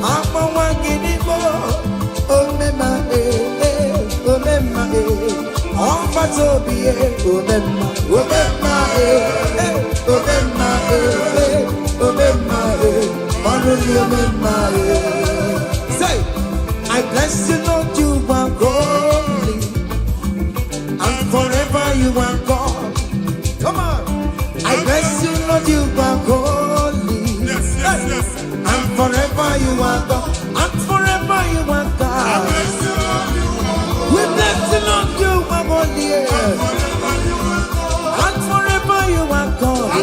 I'm a walking oh remember on patobi remember say, I bless you, Lord, you are holy, and forever you are God. Come on, I bless you, Lord, you are holy, and forever you are God, and forever you are God. We bless you, Lord, you are holy. And forever you are God. We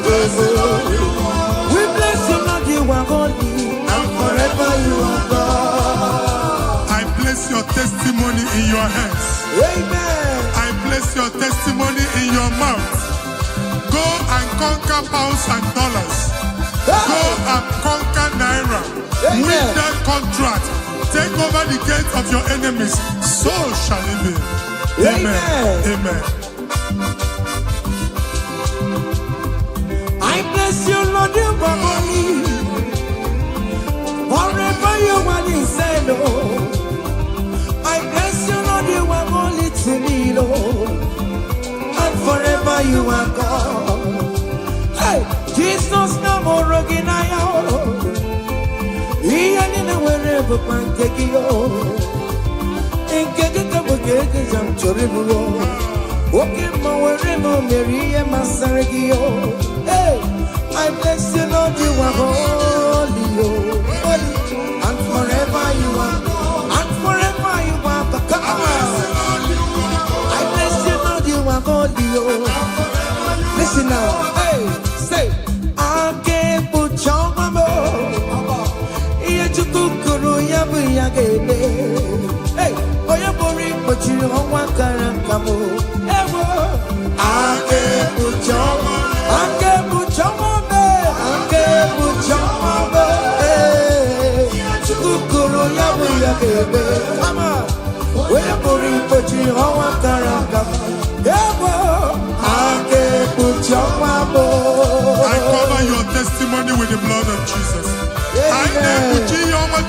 bless you, Lord, you are holy. And forever you are God. I place your testimony in your hands. Amen. I place your testimony in your mouth. Go and conquer pounds and dollars. Go and conquer naira. Amen. Win that contract. Take over the gates of your enemies. So shall it be. Amen. Amen. I bless you, Lord, you are holy. Forever you are inside, Lord. I bless you, Lord, you are holy to me, Lord. And forever you are God. Hey, Jesus, no more Roginaya. He ain't wherever man take you. In Kaka, I'm Choribulo. Walking my wherever Mary and Masaragio. Hey, I bless you, Lord, you are holy, holy, and forever you are, and forever you are. Come on, I bless you, Lord, you are holy, listen now, hey, say, I can't put your mama. Hey, oh, you're boring, but you don't want to come. I can't put your come on, we're boring, but you don't want to come. I can't put your mama. I cover your testimony with the blood of Jesus. I can't put your mama.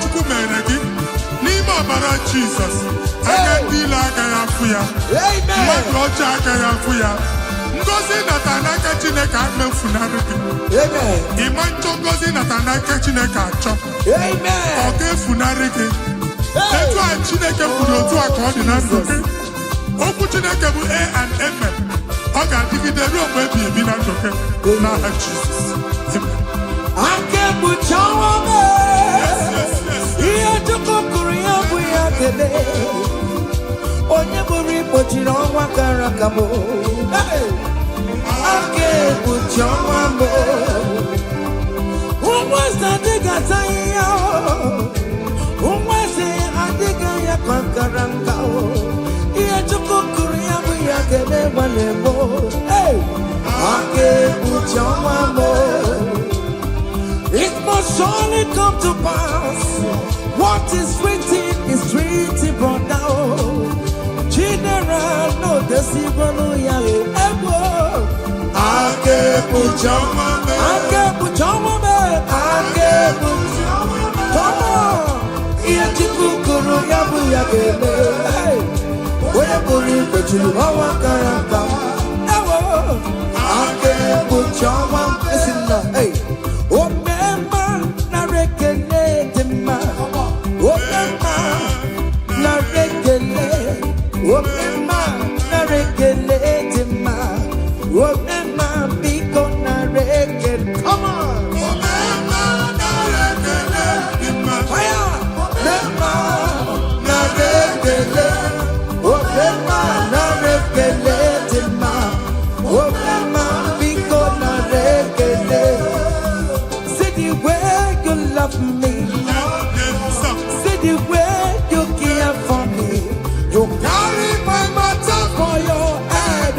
Nima bara Jesus. I can't be like I am for you. My God, I am for you. Ngozi natanaka Chineke amefunariki. Amen. Imancho ngozi natanaka Chineke acho. Amen. Oke funariki. Etu a Chineke kwuru otu a ka ọ dị na ndụ gị. Okwu Chineke bụ A and Amen. Ọ ga-adịgide ruo mgbe ebi ebi na ndụ gị n'aha Jizọs. Aka ekpuchi ọnwa mee. Ihe Chukwu kwuru ya bụ ya kele. Onye bụrụ ikpochiri ọnwa kara aka m. Aka ekpuchi ọnwa mee. Ụmụ eze adịghị ata ihe ụmụ eze adịghị ya ka nkara nka ihe Chukwu kwuru ya bụ ya kele gbale mo aka ekpuchi ọnwa mo. It must surely come to pass. What is written is written, brother. General no desibonu ya ebo aka ekpuchi ọnwa mo. Aka ekpuchi ọnwa mo. Come on, ihe Chukwu kwuru ya bụ ya ga-eme. Onye bụrụ ikpochiri ọnwa kara aka m. Aka ekpuchi ọnwa esi nna. Omemma nara ekele dị mma. Omemma nara ekele. Omemma nara ekele dị mma. Omemma biko nara ekele. Come on. See the way you love me. See the way you care for me. You carry my matter for your head,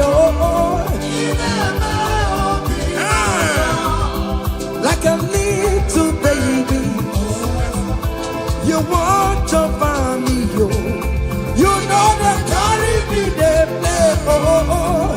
like a little baby. You want your family, you know they carry me, they play,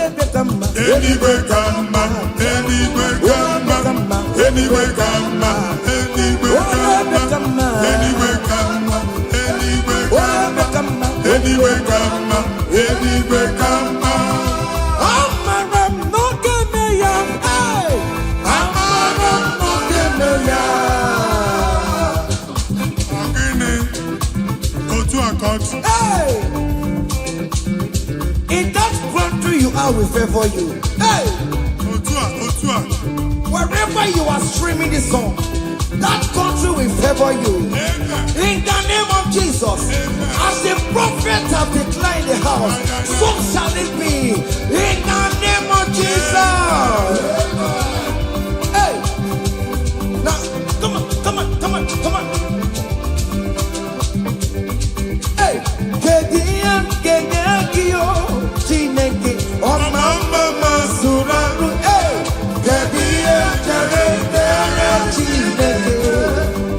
Anyway, come on, anyway, come on, anyway, come on, anyway, come on, anyway, come on, anyway, come on, anyway, come on, anyway, come on. Amaram no gemeya, Amaram no gemeya. Ogini, otu akọt. In that country you are, we favor you. Otua. Wherever you are streaming this song, that country will favor you. In the name of Jesus, as the prophet have declared the house, so shall it be. In the name of Jesus. Hey, now come on. Hey, Kedian Kenakio, Chineke, on Mama Masuraru. Hey, Kedian Chineke,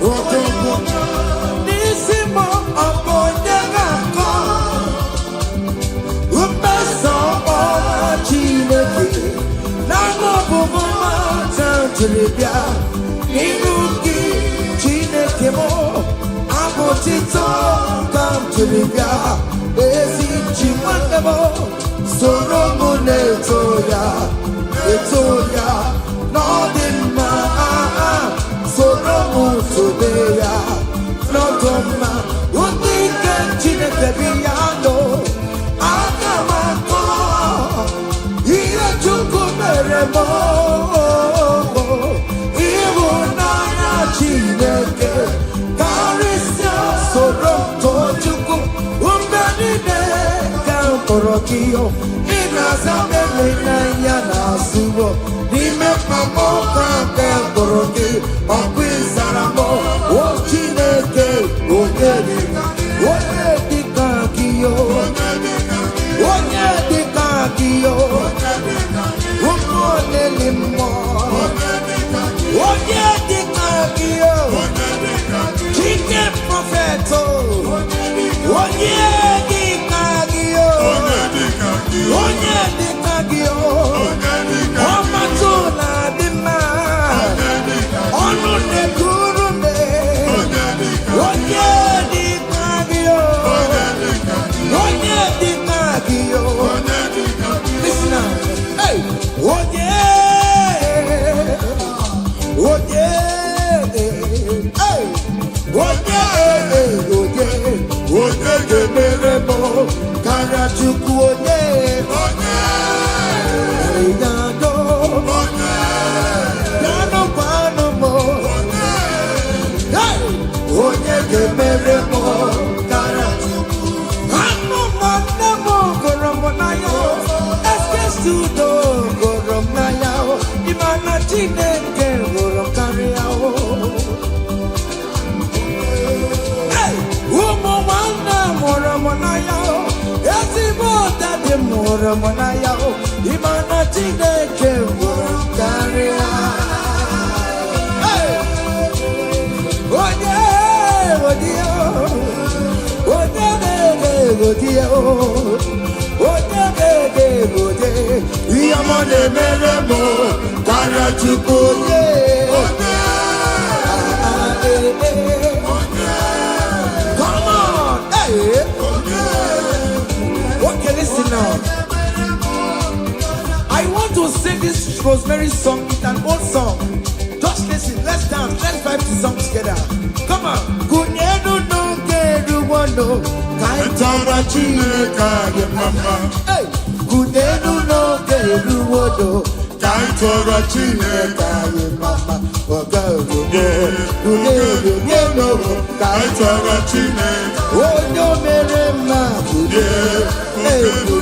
Otomo, Nisimo, Apodega, Upeso, Chineke, Namo Buma, Tantribia, Niruki, Chineke mo, Abotito, come to Libya, Ezi Chimandemo, Soromone Etoya, Nodima, Soromo Todeya, Nodoma, Undika Chineke Biano, Akamako, Ia Chukumeremo, Iwunaya Chineke, Karisia, Soronto Chuku, Umbanide, Kamporokio, Inazamele Nayana Subo, Nime Pamoka, Kamporoki, Okwizaramo, O Chineke, Odedika, Odedika Kio, chukwu onye yado yado kwano mo onye gemere mo kara chukwu anu mane mo goromo na yo eske studo gorom na yo imana chineke gorom kari yo umu wana goromo na yo ezimo dade goromo na yo imana chineke gorom kari yo Come on, hey. Okay, listen now. I want to sing this Rosemary song. It's an old song. Just listen, let's dance, let's vibe the song together. Come on. Kunyedu no kedu wano, kaitara chineka ye mama. Hey, kunyedu no kedu wano, kaitara chineka ye mama. Kunyedu no kaitara chineka. Onyo mere ma kunyedu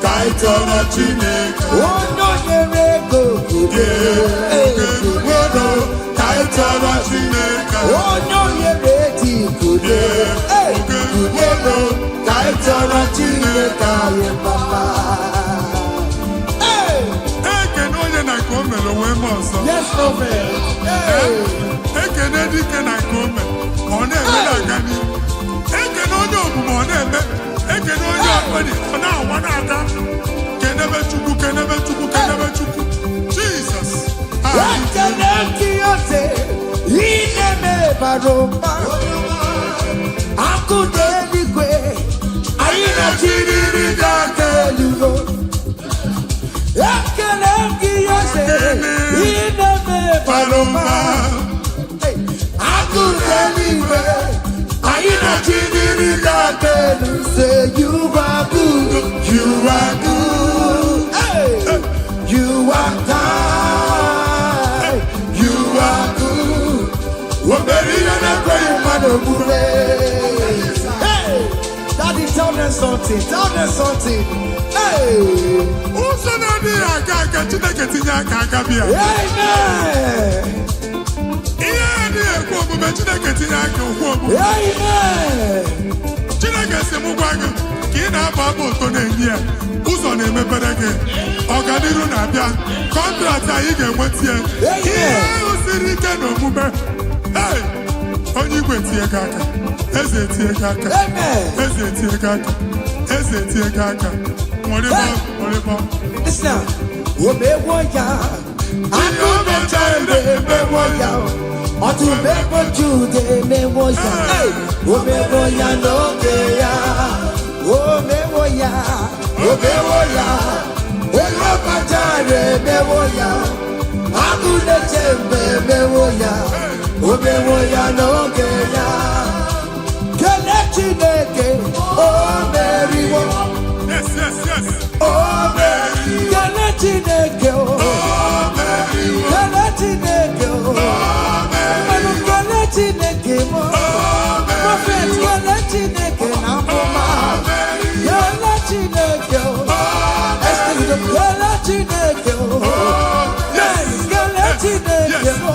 kaitara chineka. Onyo mere go kunyedu kaitara chineka. Onyo mere ti kunyedu kaitara chineka ye mama. Yes, no man. Jesus. Say you are good, you are good, hey. You are kind, you are good. Hey, Daddy, tell them something, tell them something. Hey, amen. Chineke si mụ gwa gị ka ị na-aba abụ ụtọ na-enye ya ụzọ na-emepere gị ọganiru na-abịa kọntraktị anyị ga-enweta ya ihe ahụ siri ike n'omume onye igwe tie gị aka eze tie gị aka eze tie gị aka eze tie gị aka nwere listen, omewo ya akụ mecha emewo ya ọtụmewo jude emewo ya omewo ya n'oge ya omewo ya onye ọkpachara emewo ya akụ mecha emewo ya omewo ya n'oge ya kele Chineke o meriwo. Yes. Oh, Mary, kele Chineke o. Kele Chineke o. Manu kele Chineke mo. Prophet kele Chineke na mama. Kele Chineke o. Esther kele Chineke o. Yes, kele Chineke o.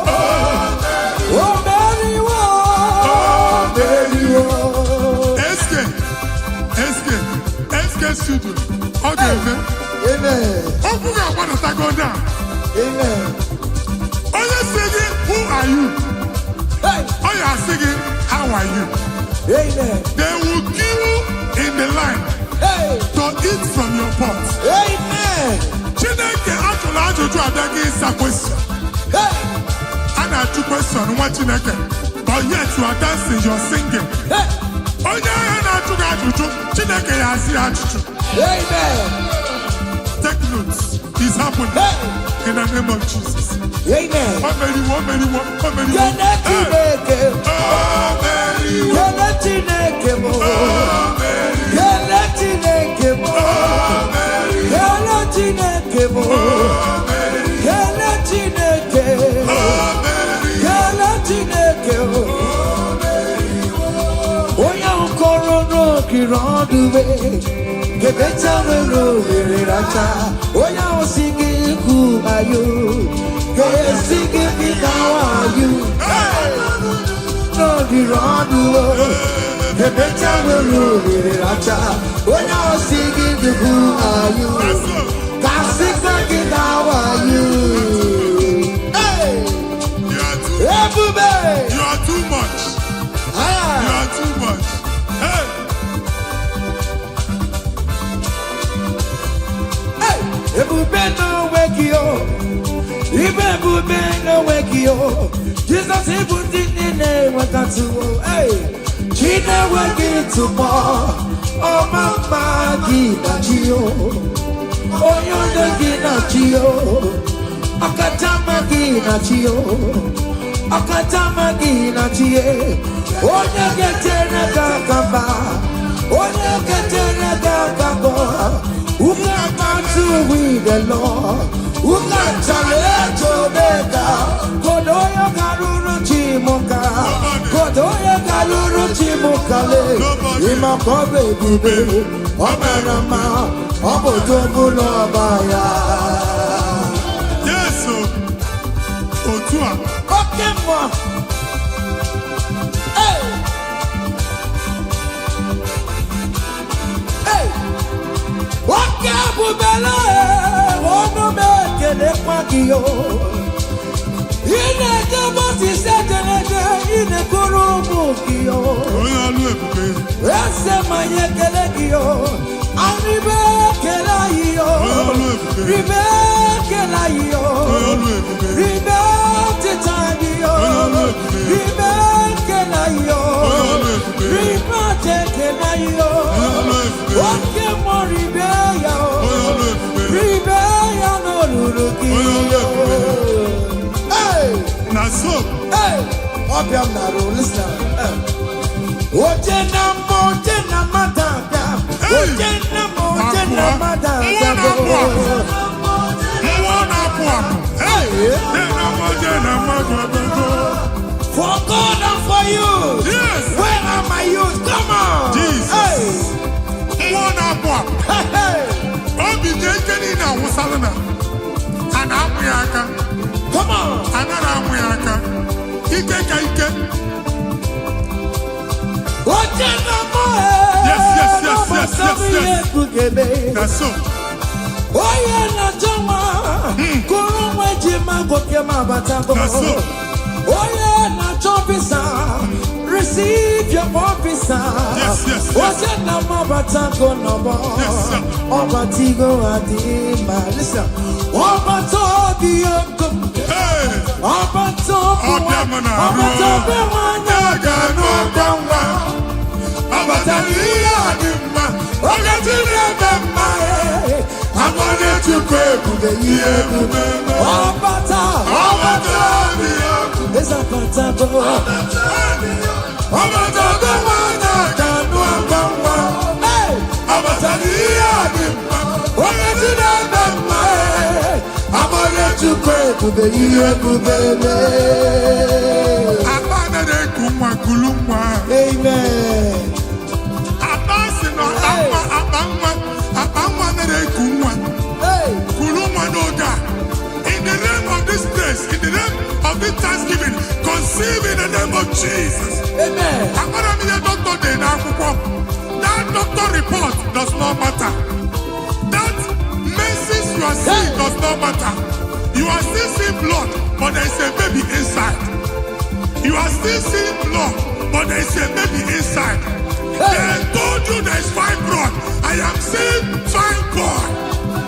Oh, Mary wo. Eske studio. Okay, amen. Open your mouth and go down. Amen. Are you singing? Who are you? Hey. Are you singing? How are you? Amen. They will queue in the line to eat from your pot. Amen. Chineke actually ajụjụ abịaghị ịsa question. A na-ajụ question nwa Chineke, but yet you are dancing, you are singing. Onye ahịa na-ajụ gị ajụjụ, Chineke ya asị ajụjụ. Amen. Take notes. It's happening in the name of Jesus. Amen. Kele Chineke mo. Kele Chineke ọdụwe kebecha nwere ohere racha onye ahụ si gị ikwu ayụ ga-esi gị bịka ayụ n'odiri ọdụwe kebecha nwere ohere racha onye ahụ si gị ikwu ayụ ga-asị gị ka ayụ. Ebube! You are too much. You are too much. Hey! Hey! Ebube no wake you. Ebube no wake you. Jesus even didn't wake up to. Hey! She never wake it tomorrow. Oh mama gina chio. Oh yonder gina chio. Akatama gina chio. Akatama gina chie. Onye getene kakamba. Onye getene kakamba. Uka matu with the Lord. Uka challenge omega. Kodoyo karuru chimoka. Kodoyo karuru chimokale. Ima kobe bube. Omerama. Obodobu lobaya. Yes, Otua. Okay, moi. Hey! Hey! Okay, Bubela. Ono mekele kwakio. Ine kaboti setenege. Ine kurumukio. Oya lu ebube. Ese mayekele kio. Aribe kelayo. Ribe kelayo. Ribe titayo. Ribe kelayo. Ribe kelayo. Oke mo ribe ya. Ribe ya no lulukiyo. Hey! Naso. Hey! Obiam naro, listen. Ojena matata. Ojena matata. For God and for you. Yes. Where are my youth? Come on. Jesus. Hey. Hey. Come on. Yes. That's so. Oye na jama, kurumwe jima goke mabatago. Oye na chopisa, receive your officer. Yes. Oye na mabatago nobo. Yes, sir. Obatigo adima. Listen. Obatobi yoko. Hey. Obatobi Obiamana. Obatobi wanyaga no dama. Abatani adima. Ogatine dama. I wanted to pray for the year. Obata. It's a patago. Obatago wanyaga no dama. Hey. Ogatine dama. I wanted to pray for the year. Amen. Hey. In the name of this place, in the name of this Thanksgiving, conceive in the name of Jesus. Amen. That doctor report does not matter. That messes you are seeing does not matter. You are still seeing blood, but there is a baby inside. You are still seeing blood, but there is a baby inside. They told you there is fibroid. I am seeing fibroid.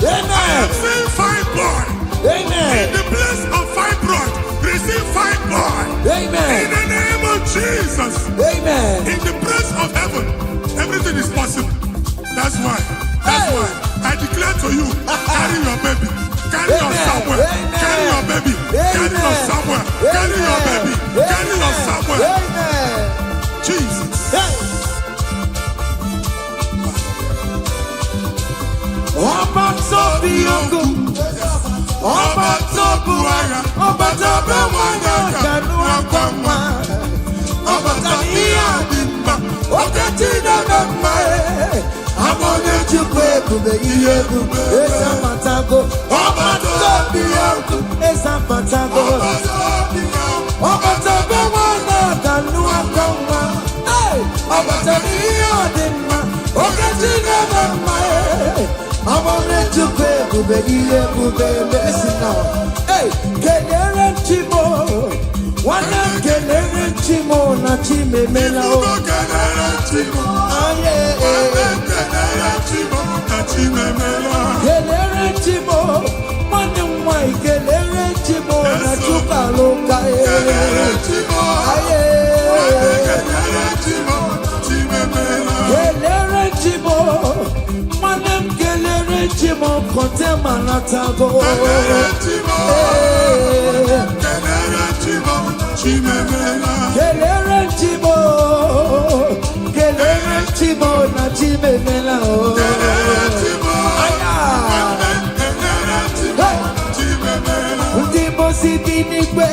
I am seeing fibroid. Amen. In the place of fibroid, receive fibroid. Amen. In the name of Jesus. Amen. In the place of heaven, everything is possible. That's why I declare to you, carry your baby. Carry your somewhere. Carry your baby. Carry your somewhere. Carry your baby. Carry your somewhere. Amen. Jesus. Ọba tó bí ogun, ọba tó bu ara, ọba tó bẹ́ wọ́n yọ kánú ọkọ̀ wá. Ọba tó ní àdìmọ̀, ó kẹ́ tí náà bẹ̀ mọ́ ẹ̀. ebube ezapatago ọbatabi ọkụ ezapatago ọbatabe nwana ga-anụ aka nwa ọbatabi ihe ọdịmma okechi na-eme mma ọmụme Chukwu ebube ihe ebube mesi na kelere Chimo nwanne m kelere Chimo na Chimemela o kelere Chimo nwanne m nwanyị kelere Chimo na Chukwualoka kelere Chimo nwanne m kelere Chimo kontema na tago kelere Chimo na Chimemela o ndị mosi bi n'igwe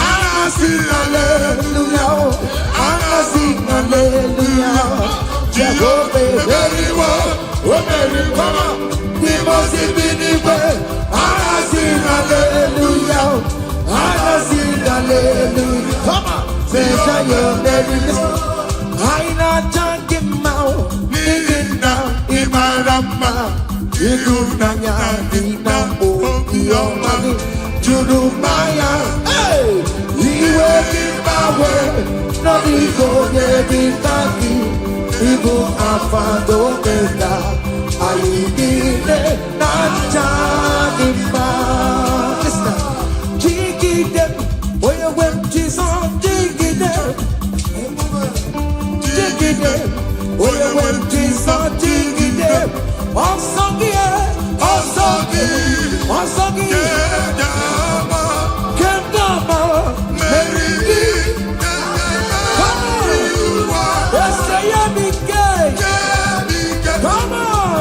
anasị haleluya anasị haleluya Jehova emeriwo o meriwo ndị mosi bi n'igwe anasị haleluya anasị haleluya come on say your merriness aina jangimao nigina imarama igunanya dina obiomani jurumaya iwe kibawe norigo nebitaki ibu afado meda ayidine nanjanima listen jigide oye wem Jesus jigide oye wem Jesus jigide Onsogie Kendama Meridi Come on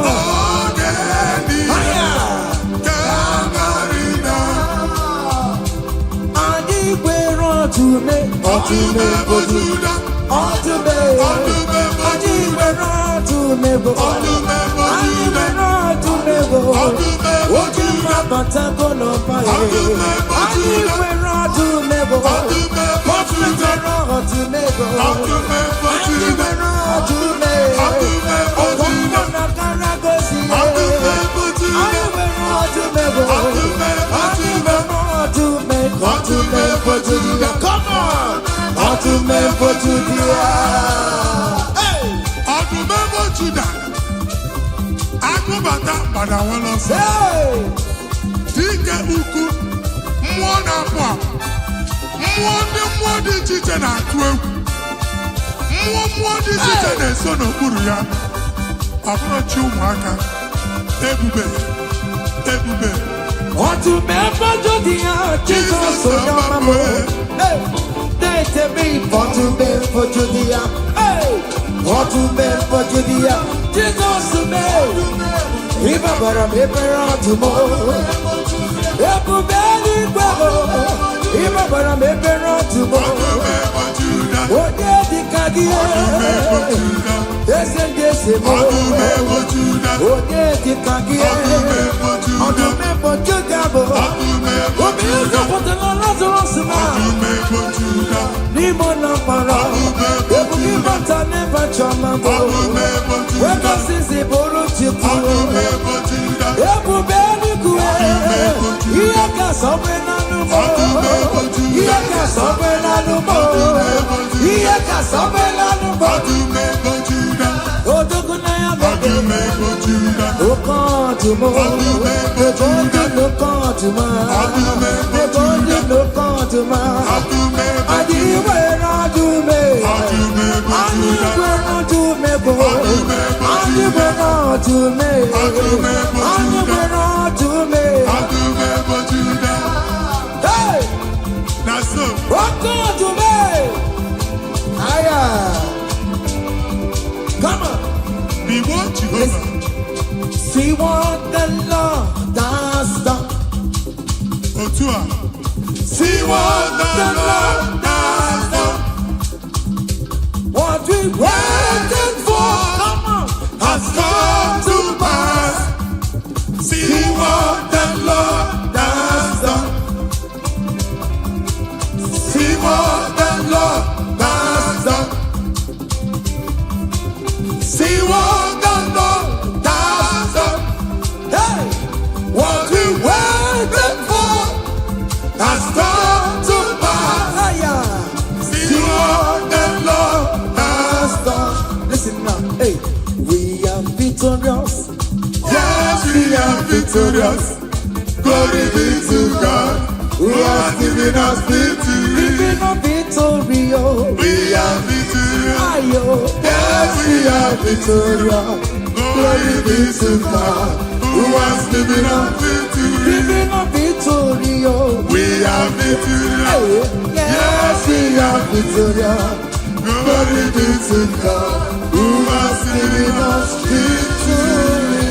Akubata pada wala sa. Dike uku mmụọ na-apụ mmụọ dị iche iche na-atụ egwu mmụọ dị iche iche na-eso n'okpuru ya ọbụrụ chi ụmụaka ebube ọtụme mmadụ dị ya Jizọs onye ọma m na-etebe ọtụme mmadụ dị ya ọtụme mmadụ dị ya Jizọs mee ịbabara m ebere ọdụm ebube eluigwe ịbabara m ebere ọdụm onye dịka gị eze ndị eze m onye dịka gị ọdụm eboju gabụ obi ịzọpụtara Lazarus na n'ime ụlọ mkpọrọ ebube ịbata n'ebe chọma bụ wekọsịsị bụrụ Chukwu ebube eluigwe ihe ka sọgbe n'anụmọ ihe ka sọgbe n'anụmọ ihe ka sọgbe n'anụmọ odogo na ya bebe oke ọdụmọ ebe ndị n'oke ọdụmọ ebe ndị n'oke ọdụmọ adị nwere ọdụme adị nwere ọdụme bụ adị nwere ọdụme adị nwere ọdụme oke ọdụme aya come on see what the Lord has done see what the Lord has done what we waited for has come to pass victorious. Glory be to God, who has given us victory. Living a victory, oh. We are victorious. Ayo. Yes, we are victorious. Glory be to God, who has given us victory. Living a victory, oh. We are victorious. Yes, we are victorious. Glory be to God, who has given us victory.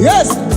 Yes.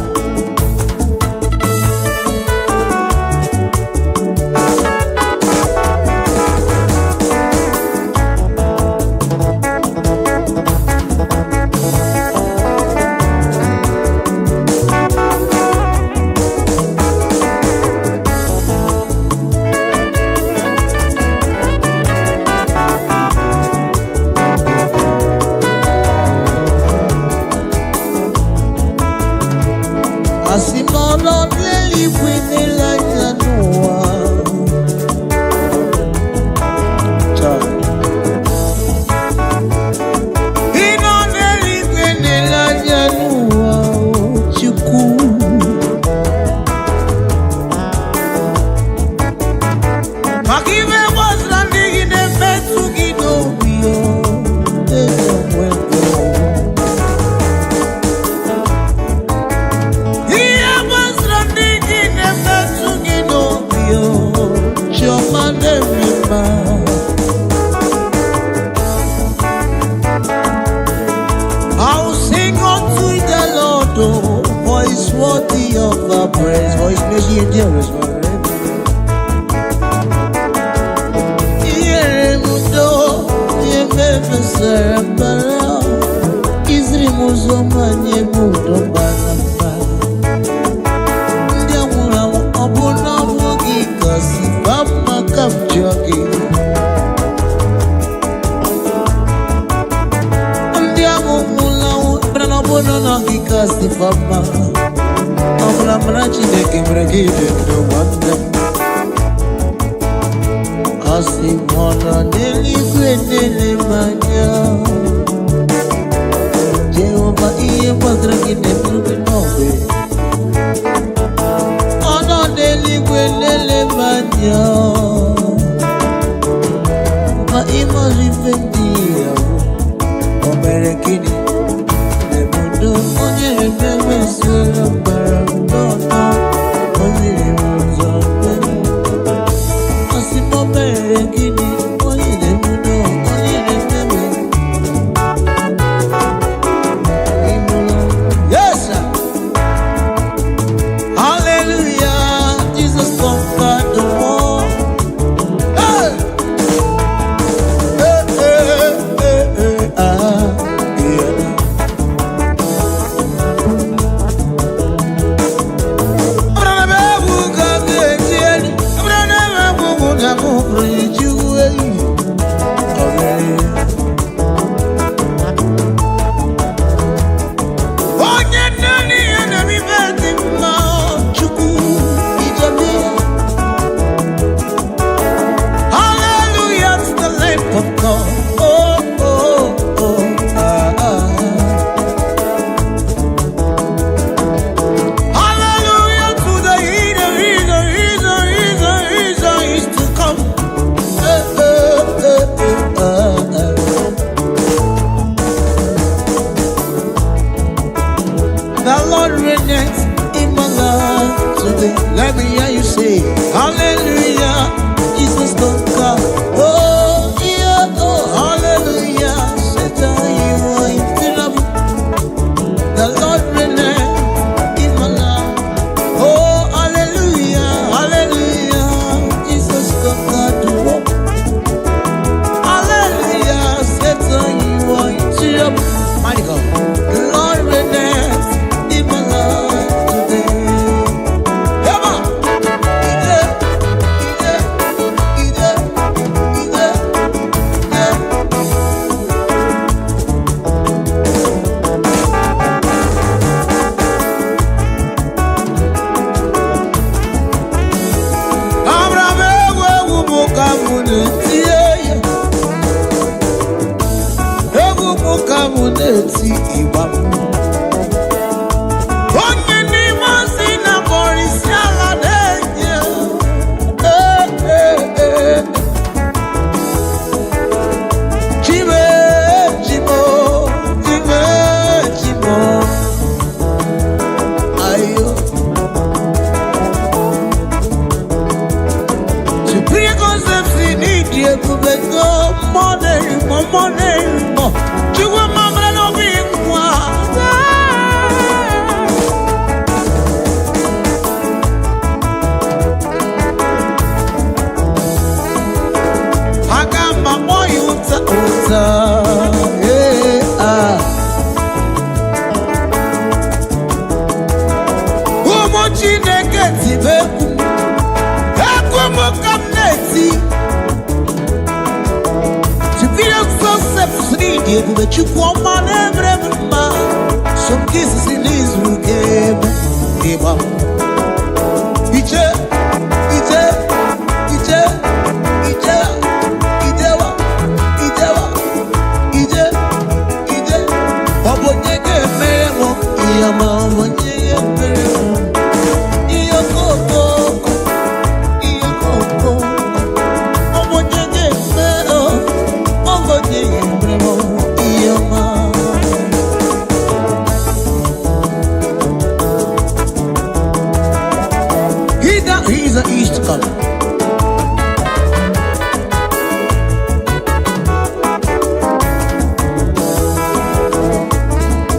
worthy of our praise, for his mercy endures forever. Yeremudo, yemefesarabara, izrimuzoma nyemudo balamba. Ndiamura obuna wogi kasi bama kama kasị fama ọbụla mara Chineke mere gị dị ndụ nwanne m asị m ọ nọ n'eluigwe na-ele anya Jehova ihe gbasara gị na-ebube n'ọgbe ọ nọ n'eluigwe na-ele anya ma ịmara ife ndị ya o mere gịnị n'ebudo onye ememe soro mbara n'ọnụ o ziri m ụzọ asị m o mere gịnị onye na-ebudo onye na-ememe yes sir hallelujah Jesus conquered the world hey Let me hear you say, hallelujah, Jesus conquered. Oh, yeah, oh, hallelujah, Satan, you are incredible. The Lord reigneth in my life. Oh, hallelujah, hallelujah, Jesus conquered the world. Hallelujah, Satan, you are incredible. Mighty God, the Lord reigneth in my life today. Eti igba onye n'ime ozi na borisi ala na-enye chime ayo Supreme concepts need you to go more Chukwu mamara n'obi nwa aga m akpọ ya ụta ụmụ Chineke tibe ekwu m ka m na-eti Need ebube Chukwu ọma na-emere m mma so nke isisi n'izu ga-eme ịgba ije ọ bụ onye ga-emere m ihe ma ọ bụ onye ga-emere m ihe okoko ọ bụ onye ga-eme ọ bụ onye ga-emere m He's the east come.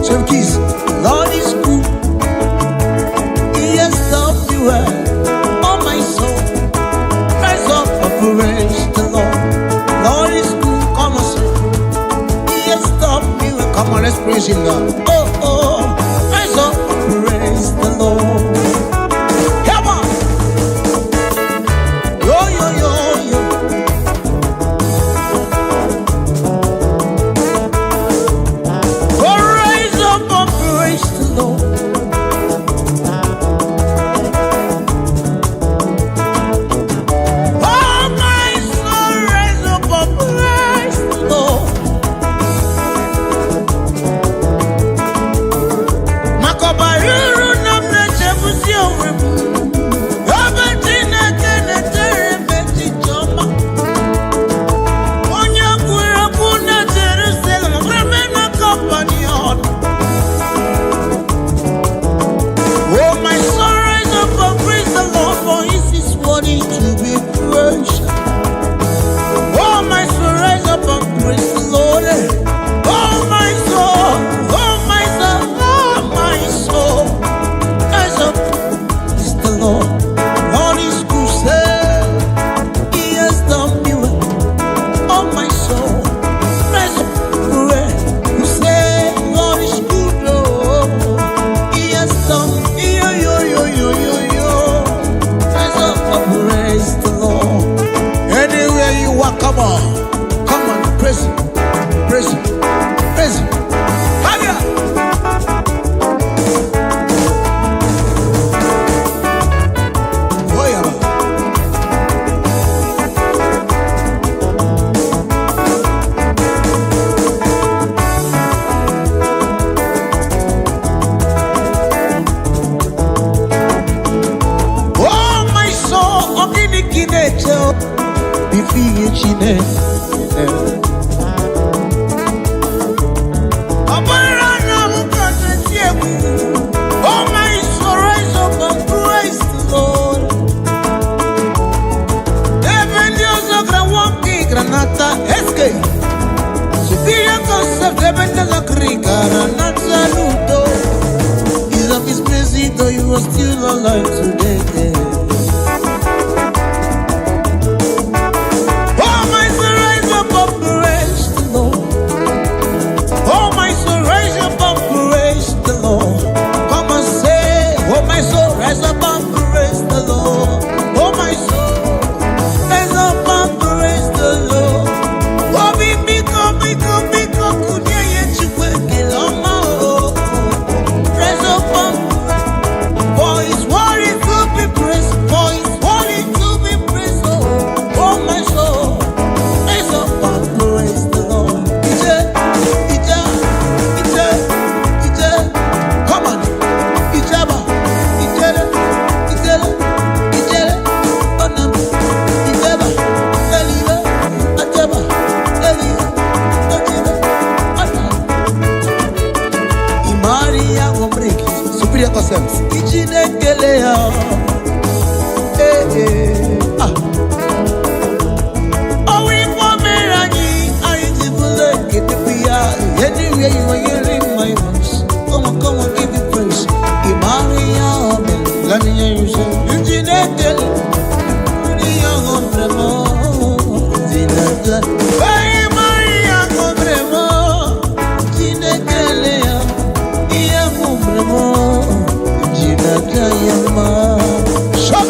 So keys, Lord is good. He has done me well. Oh my soul, rise up and praise the Lord. Lord is good, come on, say. He has done me well. Come on, let's praise Him now. Oh, rise up and praise the Lord. Lord. praise him, praise him. Hallelujah. Oh yeah. Oh my soul, ogini kineche, bifiye chine. Oh my soul, rise up and praise the Lord. Dependios of walking granata, escape. Superior concept, dependent of granata, ludo. Is of his mercy, though you are still alive today. Oh my soul, rise up and praise the Lord. Oh my soul, rise up and praise the Lord. Come and say, oh my soul, rise up and praise the Lord. Oh my soul, rise up and praise the Lord. Oh, biko, kudia yechuwe kiloma. Rise up and for his word is to be praised. For his word is to be praised. Oh my soul, rise up and praise the Lord. Come on, Ijaba, Ijele, Onam, Ijeba, Eliba, Ajaba, Eliba, Ajaba, Onam. Imaria Gombreki, superior concepts. Ijine Kelea, ah. Oh, we Pomerani, I did get the PR. Anywhere you are hearing my voice. Come on, give me praise. Imaria, let me hear you say. Ujineke, Maria Gondremo, Zinaka. Hey, Maria Gondremo, Ujineke Lea, Ia Gondremo, Ujinaka Yama. Shut.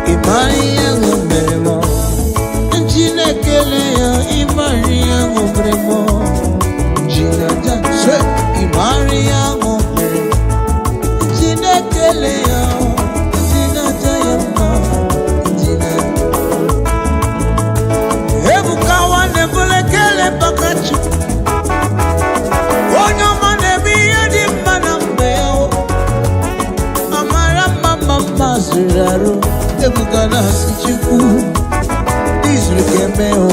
Imaria Gombremo, Jinekelea, Imaria Gombremo, Jinaja, Imaria Gombremo, Jinekelea, Jinaja Yama, Jinaja. Ebukawa nebulekele bakachu, Onyoma nebiya di manambeo, Amara mama ziraro, Ebukana sichiku, Isrikemeo,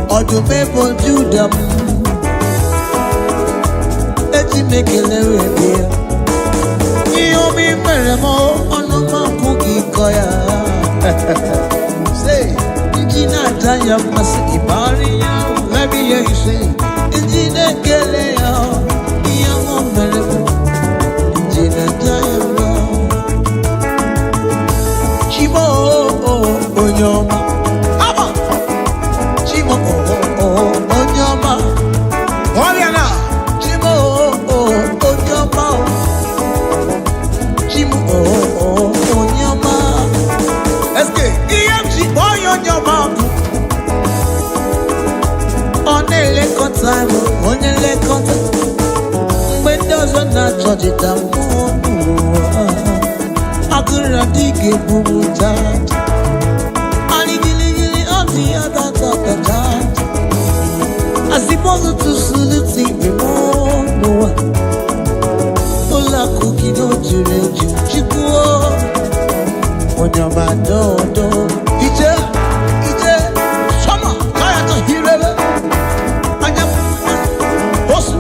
Odumebo Judam, Etimekelewe, Iomi Meremo, Onoma Kuki Koya. Say, Injina Tanya Masi Ibaria, let me hear you say, Injina Kelea, Iomo Meremo, Injina Tanya. Chimo, Onyoma, Ama, Chimo, Onyoma, Oriana, Chimo, Onyoma, Chimo, Onyoma, Eske, EMG, Onyoma, Onele Kotamo, Onele Kotamo, when doesn't not judge it down. Akura dike bubutat, ali gili on the other tat. As the puzzle to salute me more, Ola cookie no jureju chikuo, Onyama do, ije, summer, kaya to hirebe, Anyam, osu,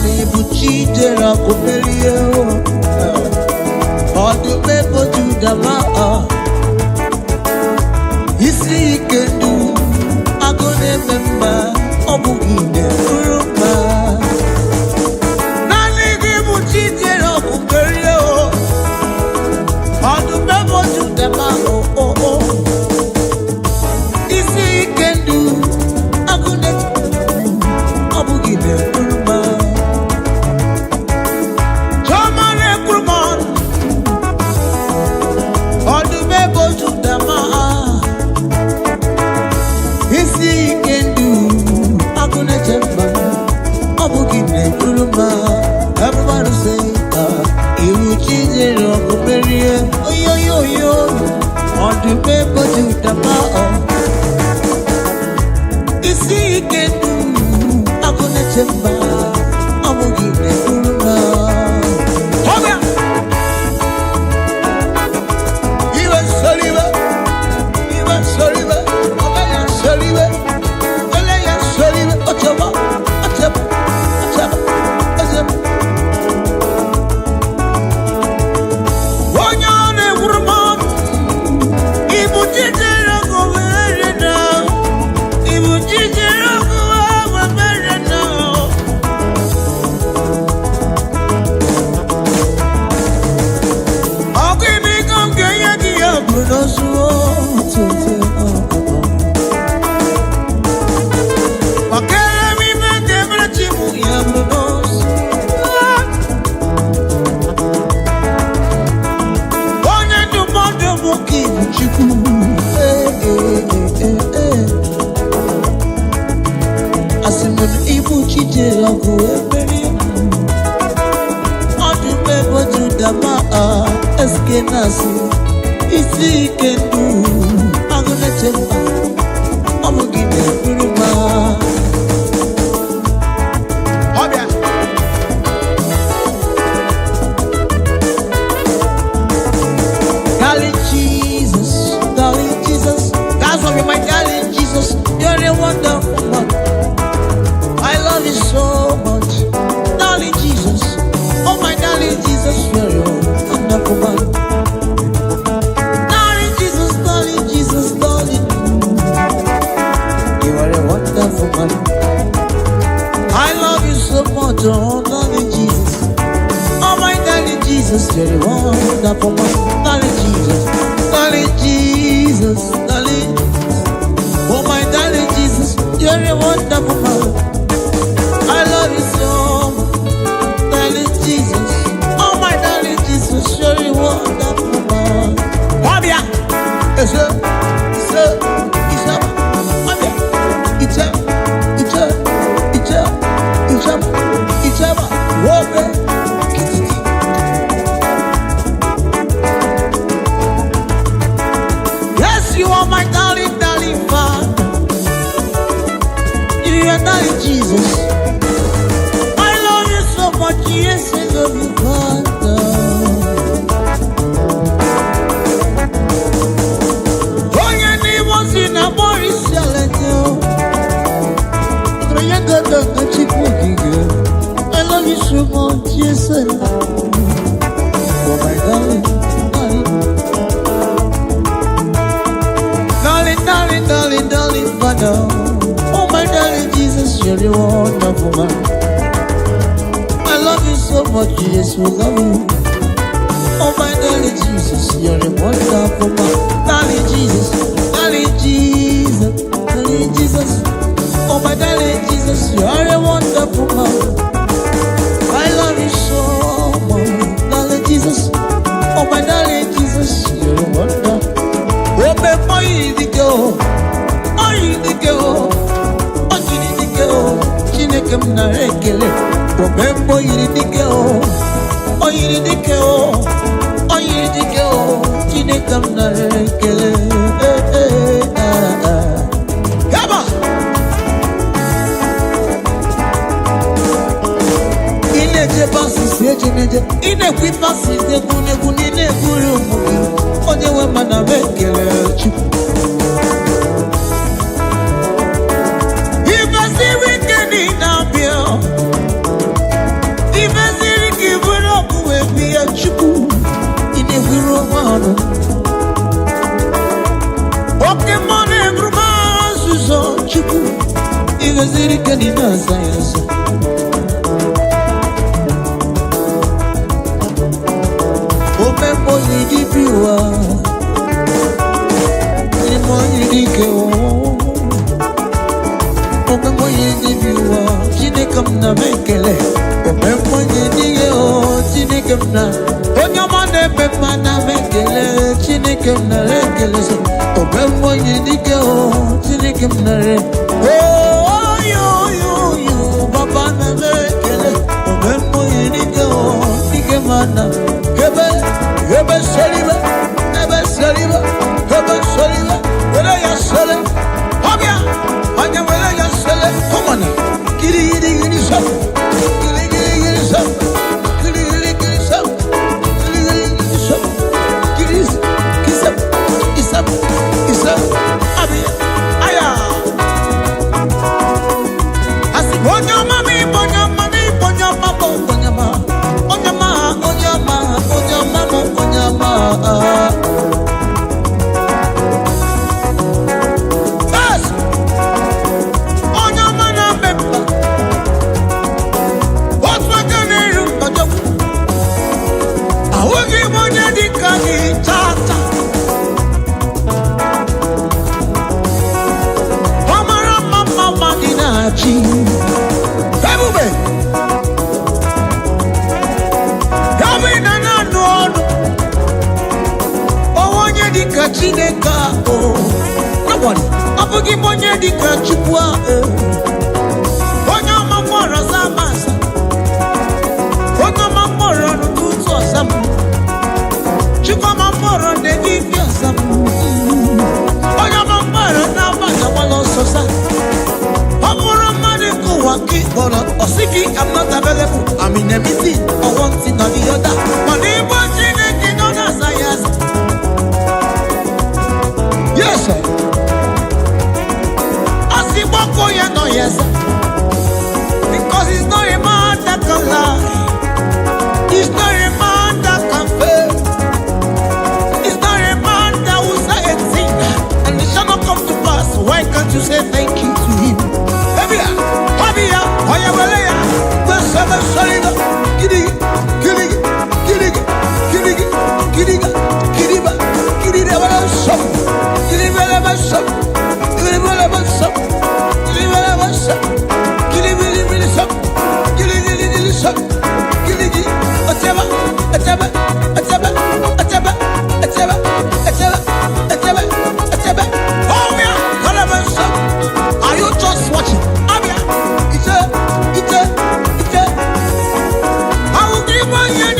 Ibuchi jere akumerie ọdụm ebo Judama isi ike ndu agụ na-eme mma ọ bụghị na-eburu mma naanị gị Ibuchi jere akumerie ọdụm ebo Judama isi ike ndu agụ na-eme ọ bụghị na-eburu mma everybody say, Ibuchi jere akumerie, yo yo yo, on the paper to the mouth. Isi ikendu, akune chemba, amugine kuruma. Hoga, iwe soliwe, oya soliwe, oleya soliwe, ochoba. Ibuchi jere akumerie ọdụm ebo Judama eskenasi isi ike ndu agụ na-eche mba ọ bụghị na-eburu mma ọbịa darling Jesus that's what my darling Jesus, you're a wonderful one. I love you so much, darling Jesus. Oh my darling Jesus, you're a wonderful man. Darling Jesus, darling. You are a wonderful man. I love you so much, oh darling Jesus. Oh my darling Jesus, you're a wonderful man. Darling Jesus. Oh my darling Jesus, you're a wonderful man. I love you so much, darling Jesus. Oh my darling Jesus, you're a wonderful man. Wabia, Wabia, yes, you are my darling Father. You are darling Jesus. I love you so much, yes, I love you, Father. Oh, your name was in a Boris Salanyo. I love you so much, yes, I love you. Oh, my darling. Darling, Father. Oh, my darling Jesus, you're a wonderful man. I love you so much, yes, we love you. Oh, my darling Jesus, you're a wonderful man. Darling Jesus. Oh, my darling Jesus, you're a wonderful man. I love you so much, darling Jesus. Oh, my darling Jesus, you're a wonderful man. Oh, before you go. Chineke m nara ekele omembo yiri dike o yiri dike o Chineke m nara ekele Gaba Ineje basi sejeneje inekwi basi degunegu nineguru umugi onye we mana bekele Chukwu veziri kanina sayasa. Omembo yidibiwa, imo yidikeo. Omembo yidibiwa, jinekam na mekele. Omembo yidikeo, jinekam na. Onyamane bema na mekele, jinekam na rekele se. Omembo yidikeo, jinekam na re. Oh yo, baba na mekele. Omembo yidikeo, jinekam Hebe soliva, wele ya sole, habia, anya wele ya sole, komana, giri sap, giri sap, isap, abia, aya. Asi bonyama mi, bonyama. Yes. Onyama na mepa. What's my name? Awugi monya dikani tata. Mama madinachi. Ebube. Chineka oh nobody abugi monye dika chukwa onyo mamora zamasa onyo mamora nutuzo sam chukwa mamora de gifia sam onyo mamora na bana walo sosa amora madiko waki bono osiki I'm not available I'm in a meeting or one thing or the other money but chineki no na sayas. Yes, sir. Asiboko ya no yes, because it's not a man that can lie. It's not a man that can fail. It's not a man that will say a thing and it shall not come to pass. Why can't you say thank you to him? Habia, Oyawaleya, Basaba Saliba, Kiriba, are you just watching? I will give one year.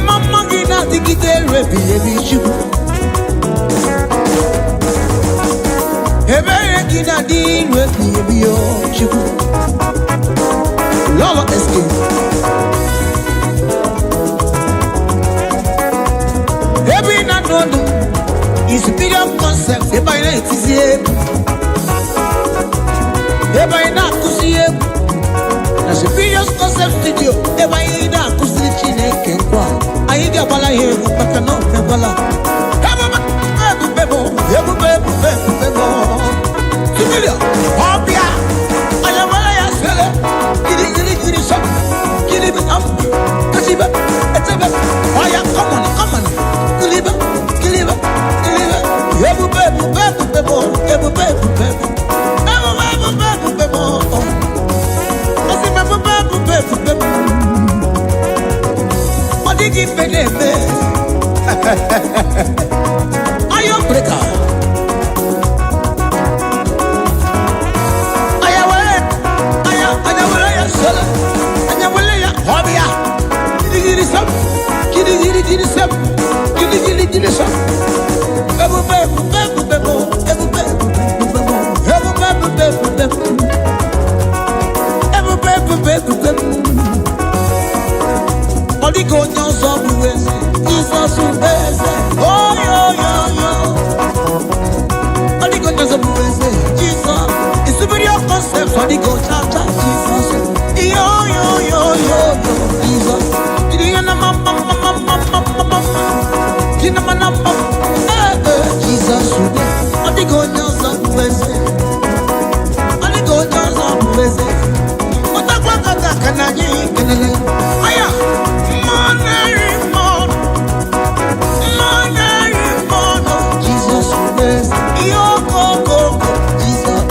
Mama gina digite rebi ebi chubu. Ebe gina di rebi ebi yo chubu. Lolo escape. Ebi na dodo is superior concept. Eba ina itizie. Eba ina kusiye. Na superior concept studio. Eba ina kusiye chineke kwa. Ayiga bala here maka no bala. Bebo. Superior. Obia. Ayawala ya sele. Giri shop. Giri up. Kasiba. Etebe. Oya come on. Giliba. What did you say? Are you breaker? say for the go cha cha Jesus. Yo yo yo yo yo Jesus. Jesus. The go just up blessed. The go just up blessed. What the fuck can I do? Aya, Jesus bless. Yo go go go Jesus.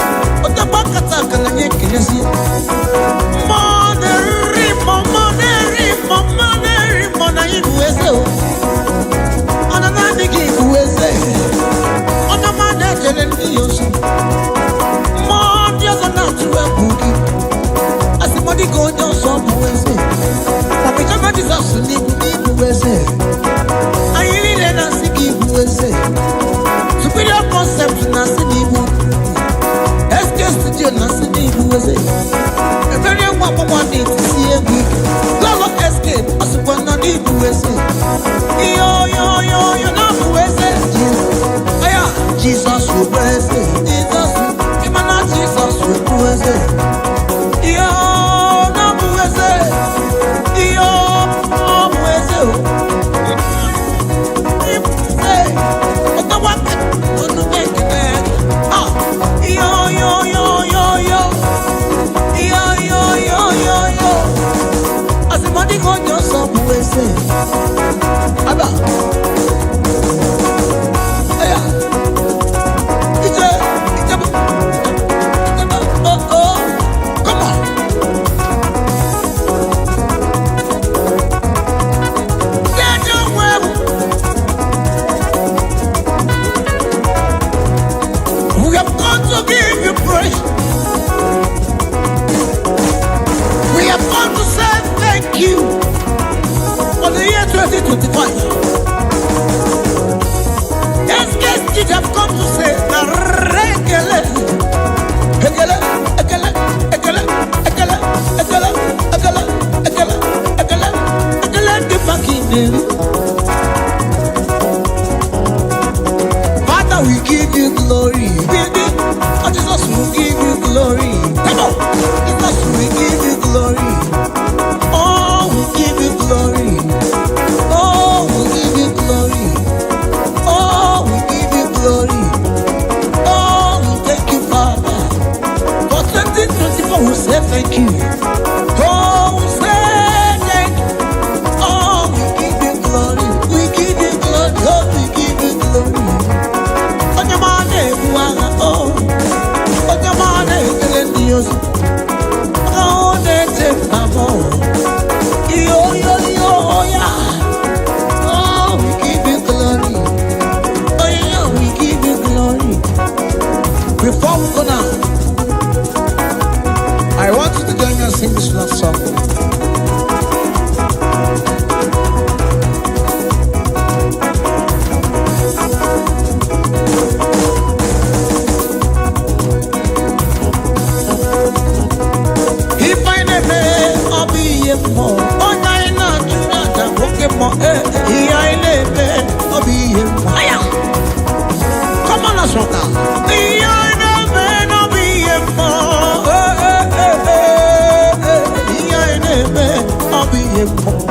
What the fuck can I do? Superior concept na sinibu. SK studio na sinibu wese. Every one need to see a week. Lolo SK asupa na nibu wese. Yo yo yo yo na wese. Aya Jesus wese. Jesus imana Jesus wese. Yo na wese. Yo wese. Father, we give you glory. Jesus, we give you glory. Come on, Jesus, we give you glory. Oh, we give you glory. Oh, we give you glory. Oh, we give you glory. Oh, we thank you, Father. For 2024, we say thank you. Oh, we say thank you. Oh, we give you glory. We give you glory. Oh, we give you glory. On your mind, oh, on your mind, Dios. Oh, that's it, amor. Yo, yo, yo, yeah. Oh, we give you glory. Oh, yeah, we give you glory. Before we go now, I want you to join me and sing this love song. If I never, I'll be here more. Oh, nine, not to that, I'm walking more. Here I live, I'll be here more. Come on, let's rock now. Here I never, I'll be here more. Here I live, I'll be here more.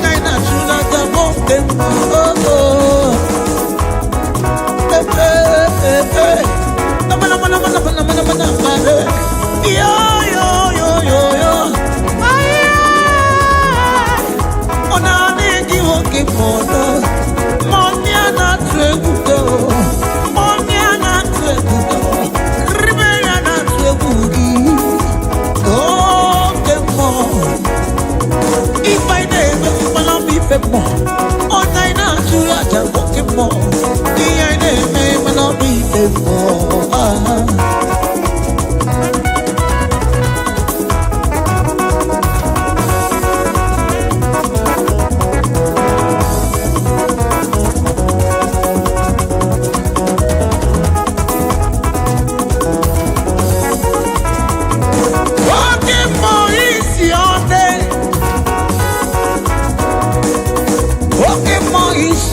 Nine, not to that, I'm walking more. Yo, yo, yo, yo, yo. On a dit okay for money and not to go. Money and not to go. River and not to go. Oh, the more. If I never will be fed more. On I not to let them walk more. The I never will be fed more.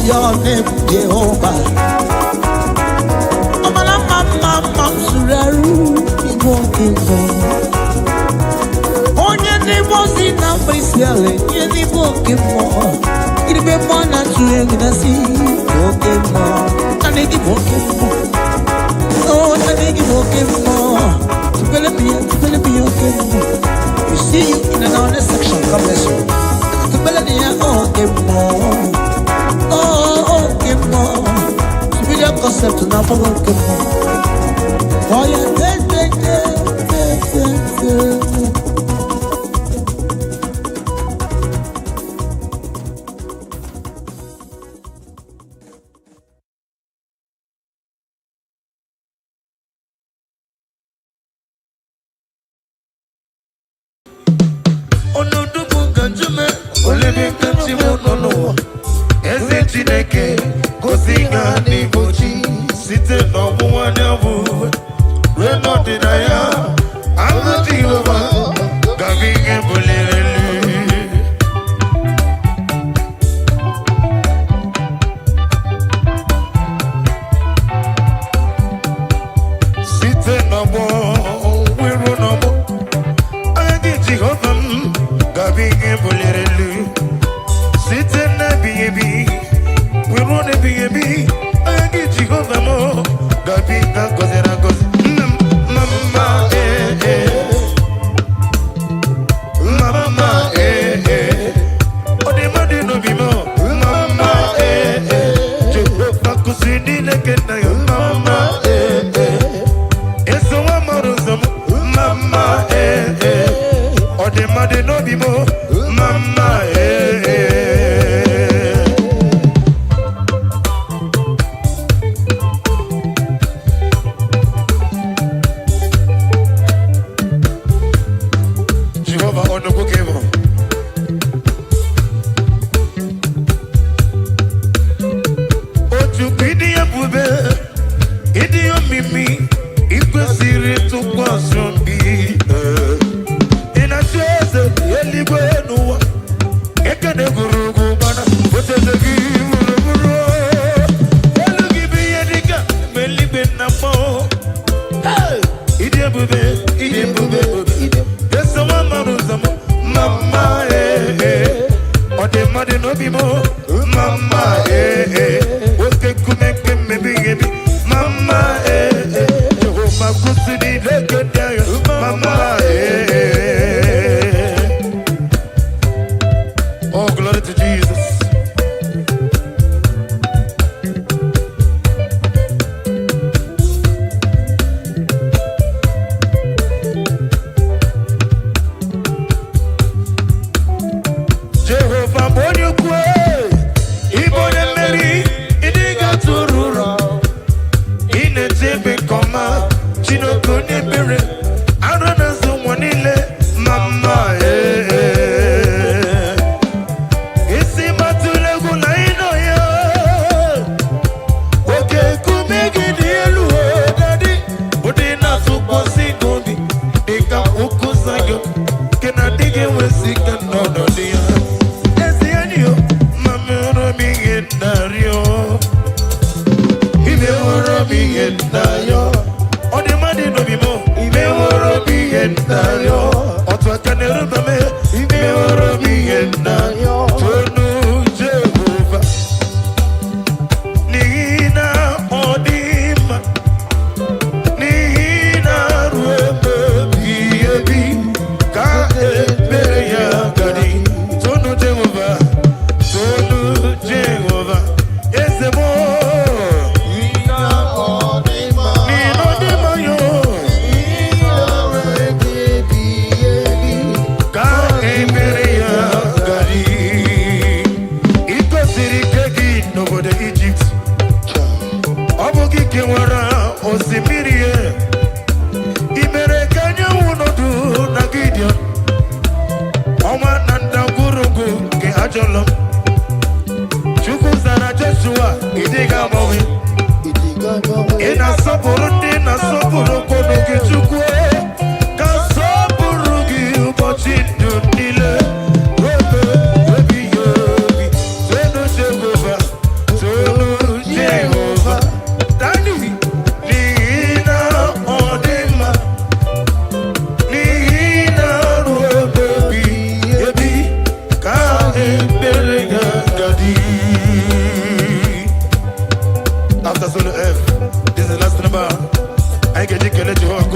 Your name, Jehovah. I'm a mama, I'm Suraru, you walking for. Nasi, okay more. Tanigi okay more. Oh, Tanigi okay more. To be okay more. We see you in another section. God bless you. To be okay more. Oh, okay more. To be the concept now for okay more. Oh yeah, baby.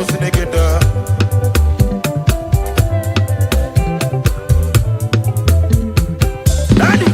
Sinegeda. Daddy,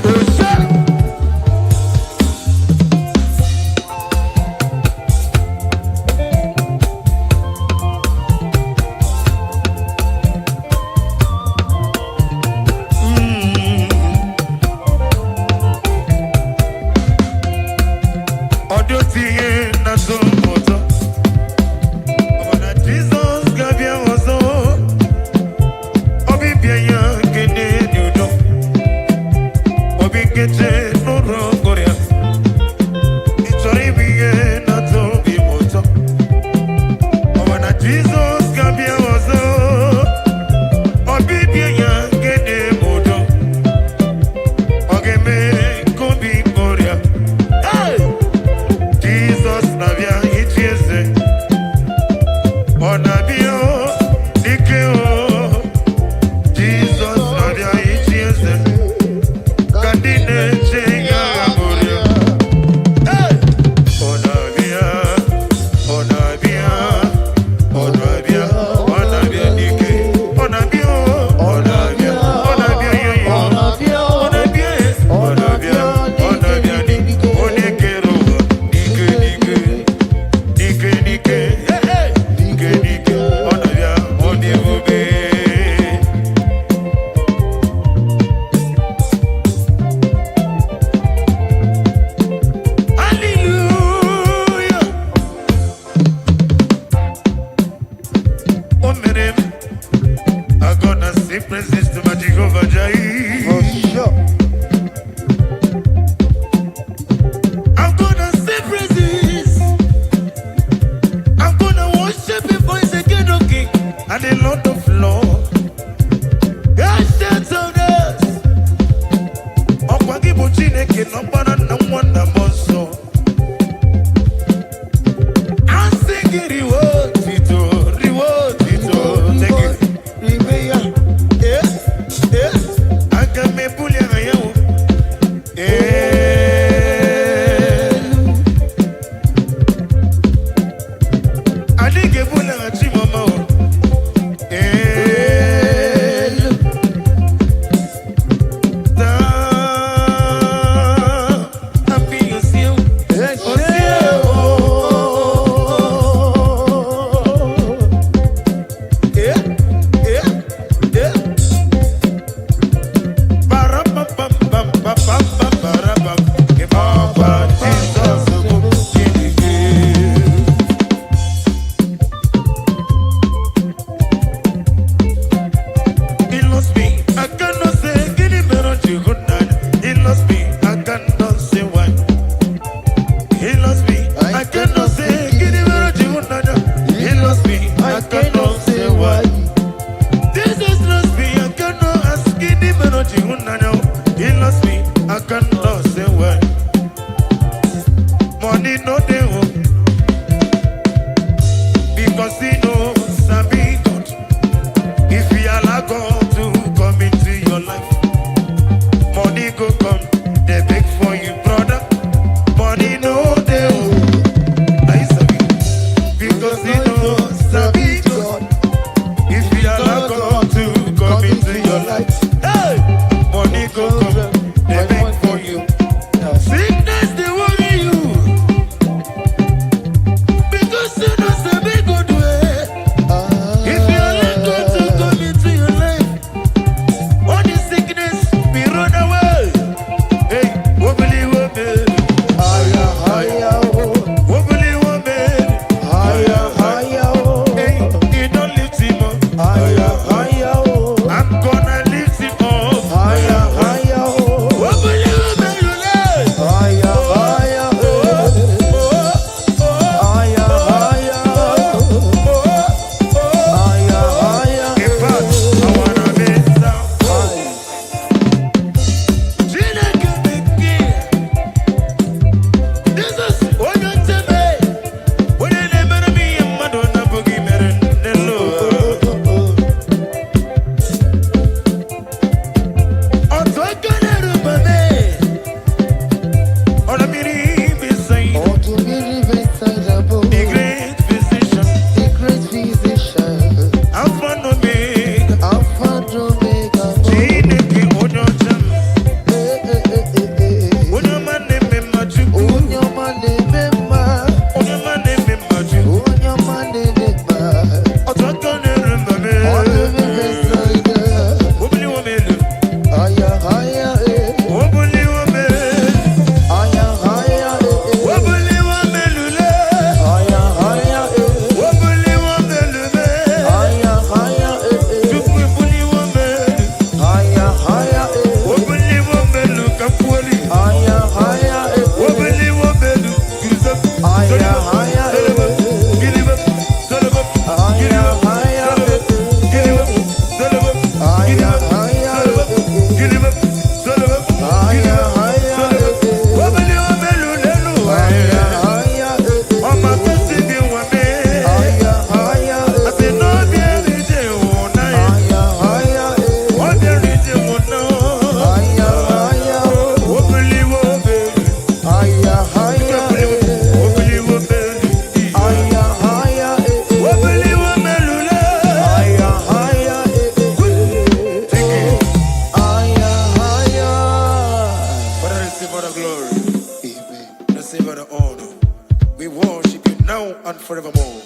forevermore.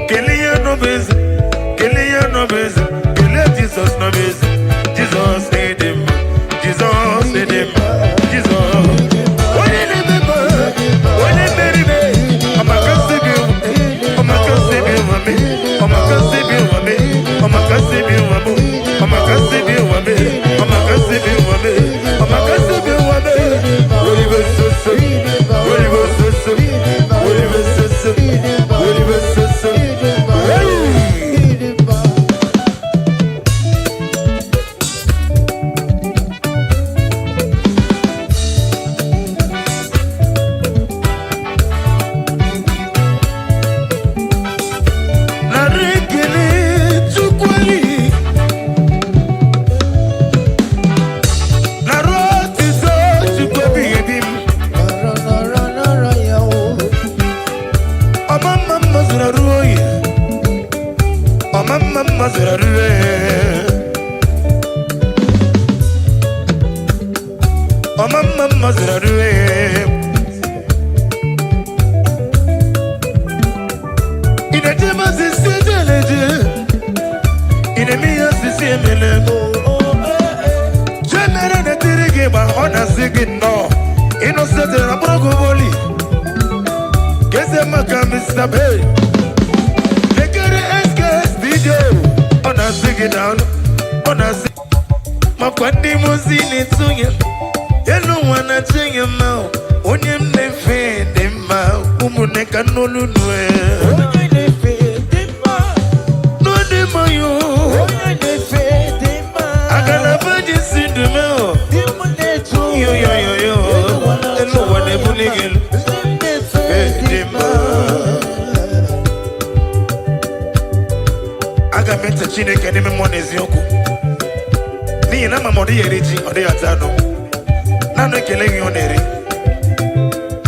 Kelly no busy, Kelly Jesus no busy. Jesus need him, Jesus need him, Jesus. When he marry me, I'm a gossip you, I'm a gossip you with me, I'm a gossip you with me, I'm a gossip you with me, I'm a gossip you with me, I'm a gossip you with me, I'm a gossip you with me. Holy verse, Holy verse, Holy verse, Holy verse.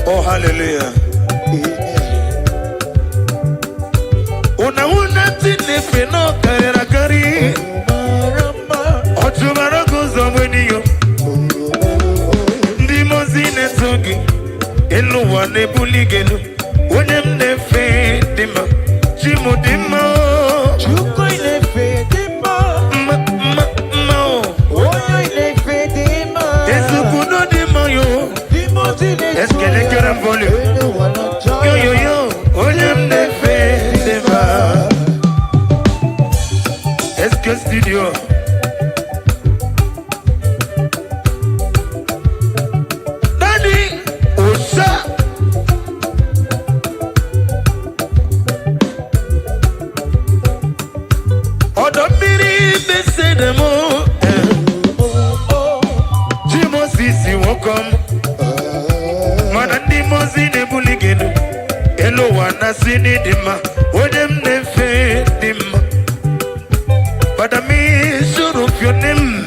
Oh, hallelujah. Una tinife no karera kari. Ochumara kuzo mwenio. Ndimo zine tungi. Elu wane buligenu. Unem nefe dima. Chimu dima. Chuko inefe dima. Oyo inefe dima. Esukuno dima yo. Est-ce qu'elle est cœur en volume? Yo yo yo, on aime des faits, des bas. Est-ce que studio? Dani, Osa. Odomiri, baissez de mots. Jimo Sisi, welcome. Zine buligenu elo wana sini dima odem nefe dima but I mean sure of your name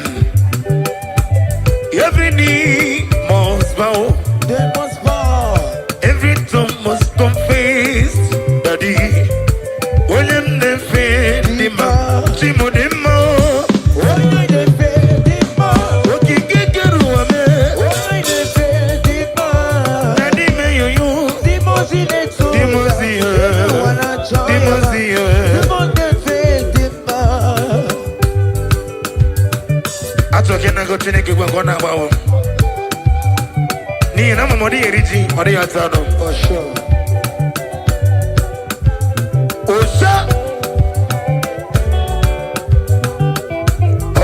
every knee must bow, they must bow, every tongue must confess daddy odem nefe dima chimo dima oyo nefe dima okigekeru ame oyo nefe dima Atoke na go Chineke gwa na bawo. Ni na mamodi eriji ori atado. for sure. Osha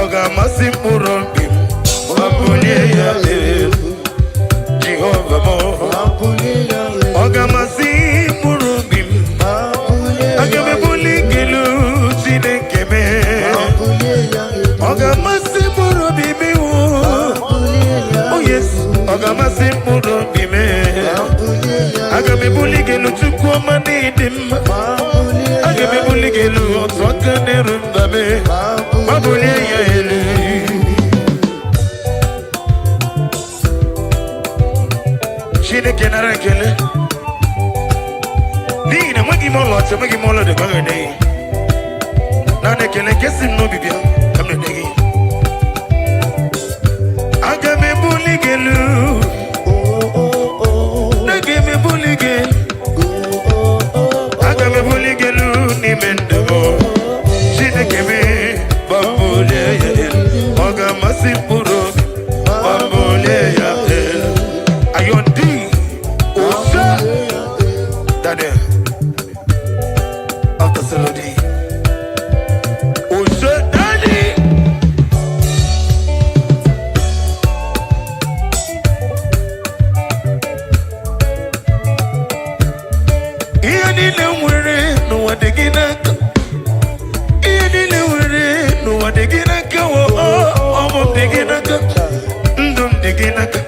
Oga masimuro bim. Mabulie ya Jehovah mo. Oga masimuro bim. Agame buli gelu Chineke me. Oga masimuro bim wo. Oh yes, Oga masimuro bim. Agame buli gelu chukwu mani dim. Agame buli gelu otwaka nerumba me. Mabulie ya ele. Chineke nara kele. Nina mwagi molo de bagane. Nana kele kesi no bibia kamne degi. Agame buli gelu. Nage Salodi. Ojo Daddy. Iani le nwere no wadegina. Iani le nwere no wadegina ka wo omom degina ka. Ndum degina ka.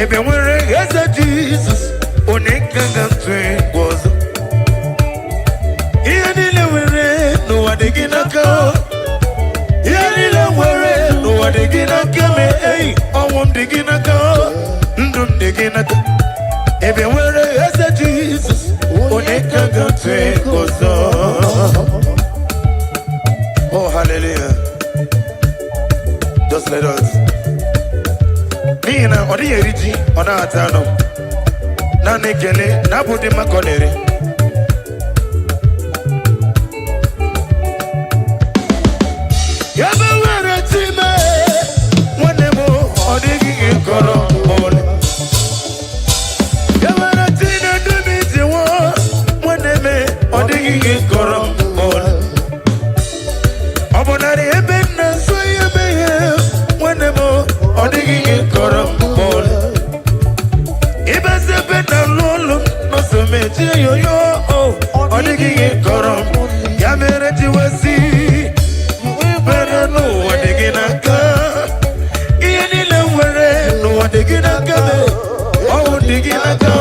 Ebe nwere eze Jesus. Onekanga twe gozo. Iani le nwere no wadegina ka. Iani le nwere no wadegina ka me omom degina ka. Ndum degina ka. Ebe nwere eze Jesus. Onekanga twe gozo. Oh hallelujah. Just let us. Nina odi eriji ona atano. Na nekele na budi makonere. Yabe were time wanemo odigi ikoro ole. Yabe were time dumiti wo waneme odigi ikoro ole. Obonari ebe na so yebe wanemo odigi ikoro ole. Ibe sebe na lolo no so meji yo yo odigi ikoro ya mere jiwesi. Better no odigi naka. Iye le were no odigi naka me. Oh odigi naka.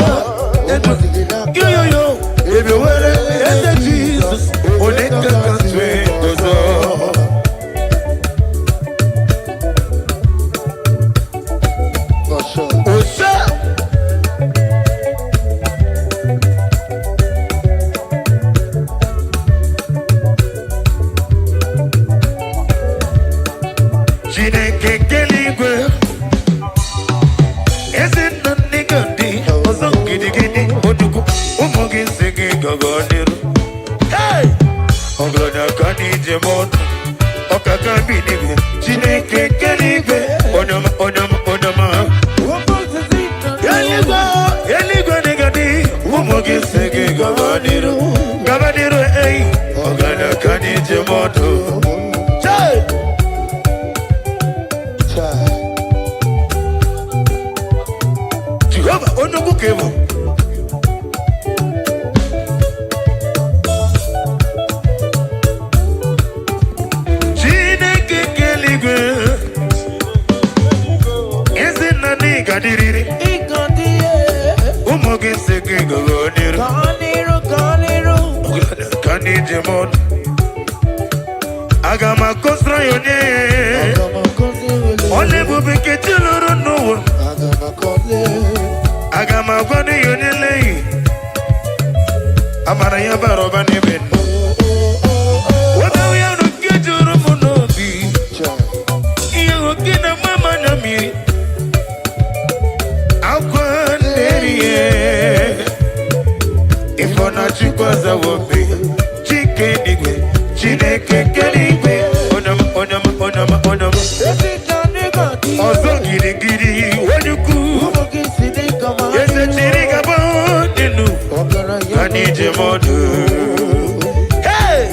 Yo yo yo. Ibe were ese Jesus oneka katwe gozo. Osha. Chineke keligwe. Eze nna nigga di. Ozo gidi gidi odugu. Umu gi sigi gogoniru. Hey! Ogonya kani jemono. Okaka binigwe. Chineke keligwe. Onyama onyama onyama. Eligwe nigga di. Umu gi sigi gogoniru. Gabaniru ey. Ogonya kani jemono. Hey! Jehovah onogu kevo. Chineke keligwe. Eze nani gadiriri. Umoge sege gogoniru. Kani jemon. Agama kosra yone. Ole bubi kechiloro no. Agama gwani yone lei. Amara ya baroba ni ben. Wada uya nuke juru munobi. Iya ukina mama na miri. Akwa neriye. Ifona chikwaza wobi. Chike nigwe. Chineke keligwe. Onama onama onama onama. Ozo giri giri wanyuku. Yese chiri gabo dinu. Kani jemodu. Hey!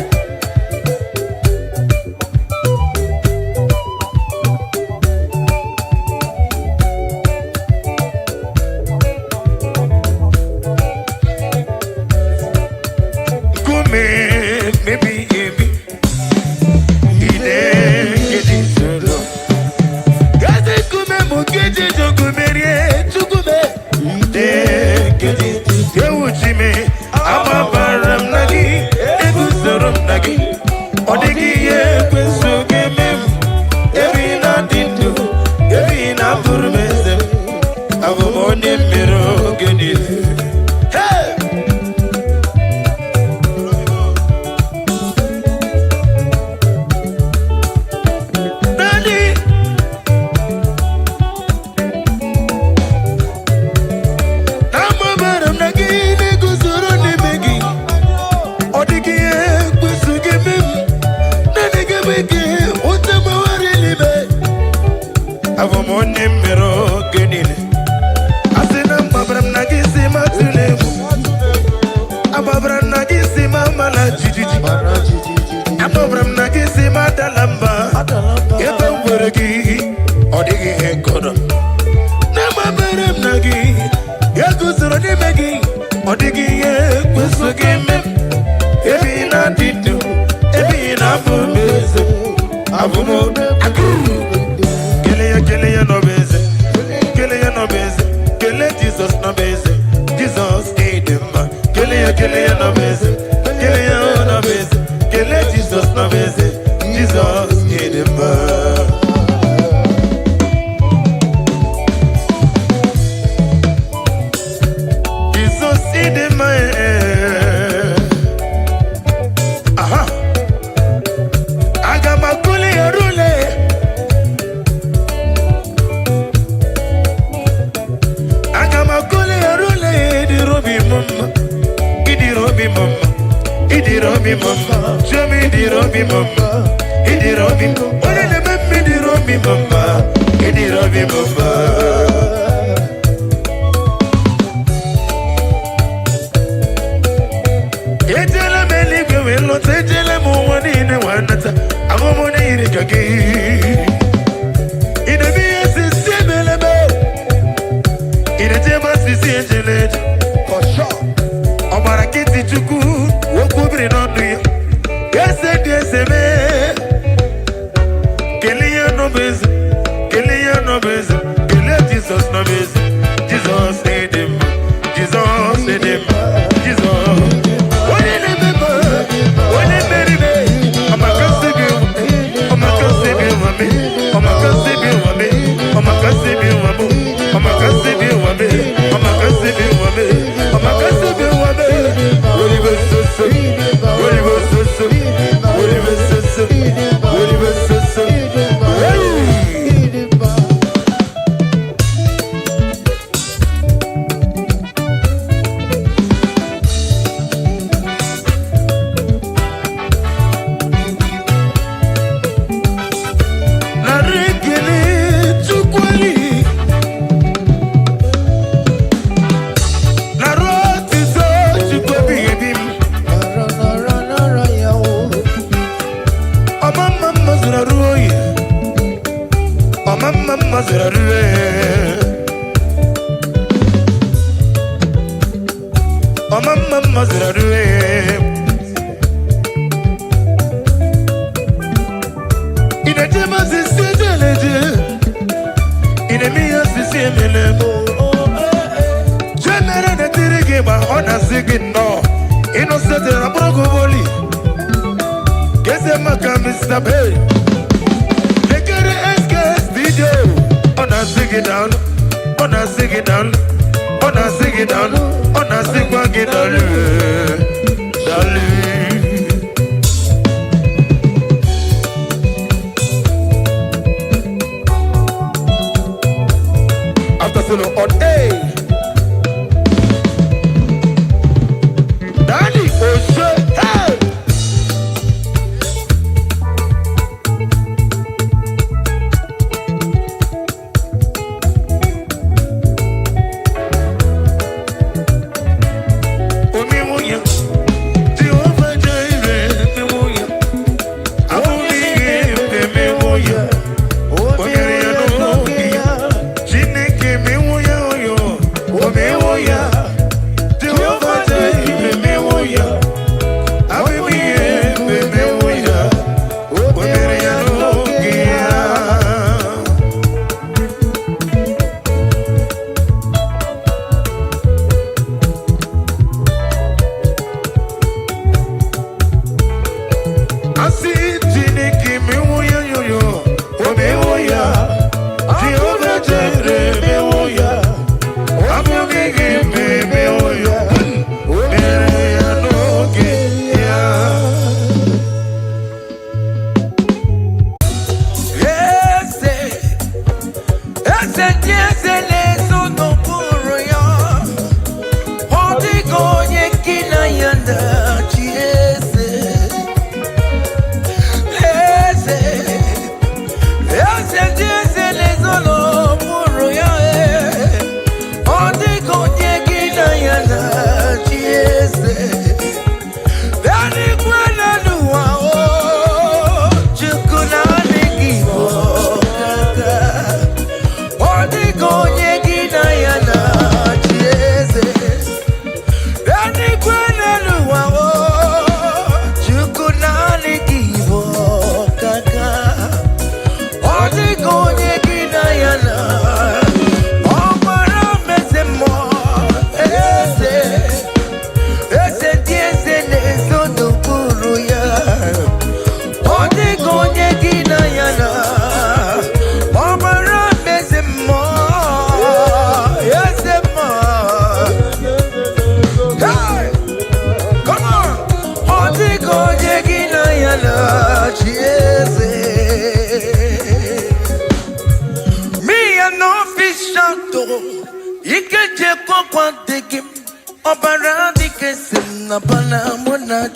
Kume maybe maybe. Ide gidi solo. Gaze kume mukeje jogumerie chukume. Ide gidi yewuchime ama baram nagi egusorom nagi odigi ye kwesuge mem ebi na dindu ebi na burmeze avomone miro gedi. Hey! Daddy Idirobi mama, show me Idirobi mama, Idirobi, only the baby Idirobi mama, Idirobi mama. Ejele meli gwe lo, ejele mo wani ne wanata, amo mo ne iri kaki. Ine biye sisi melebe, ine jema sisi ejele, for sure. Omara kiti chuku, wokubri nonu ya. Kese kese me, keliya no bezi, keliya no bezi, kele Jesus no bezi, Jesus need him, Jesus need him, Jesus.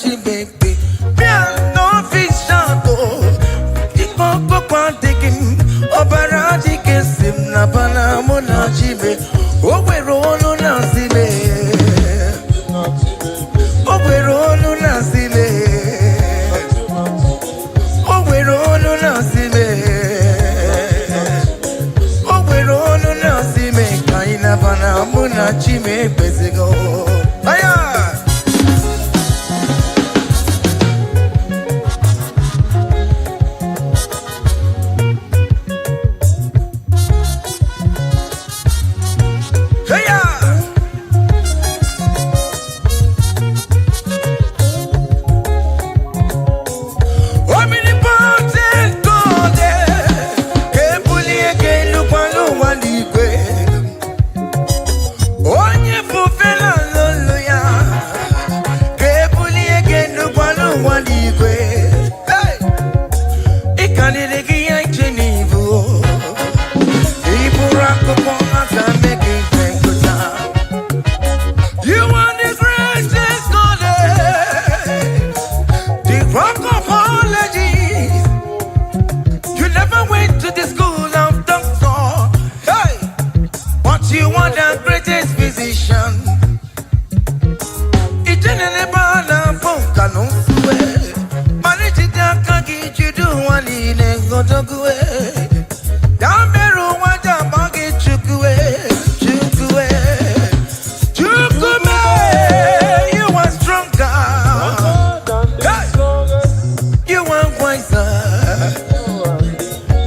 chibebe. Piano fish shadow. Ikoko kwantikin. Obara dikesim na bana mona chibe. Owerolo na sibe. Owerolo na sibe. Owerolo na sibe. Owerolo na sibe. Kaina bana mona chime bezego. Aya.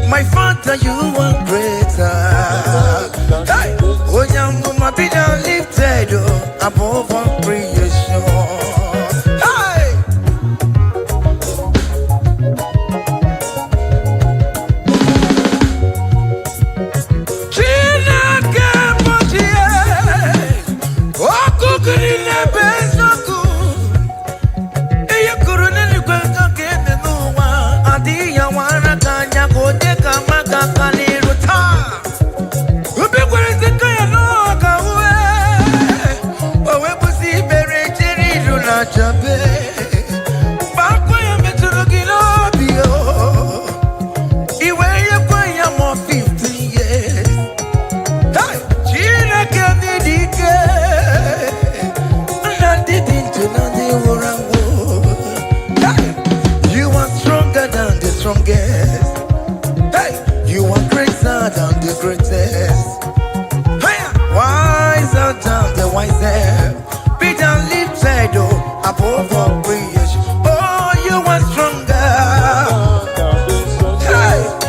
My father, you are greater. Hey, oh, young woman, be down lifted above all creation. Hey, China Gamoji, oh, cooking in the best of good. You couldn't any good again, the no one. I did, I want to go. You are stronger than the strongest. You are greater than the greatest. Wiser than the wisest. Be down lifted above all creation. Oh, you are stronger.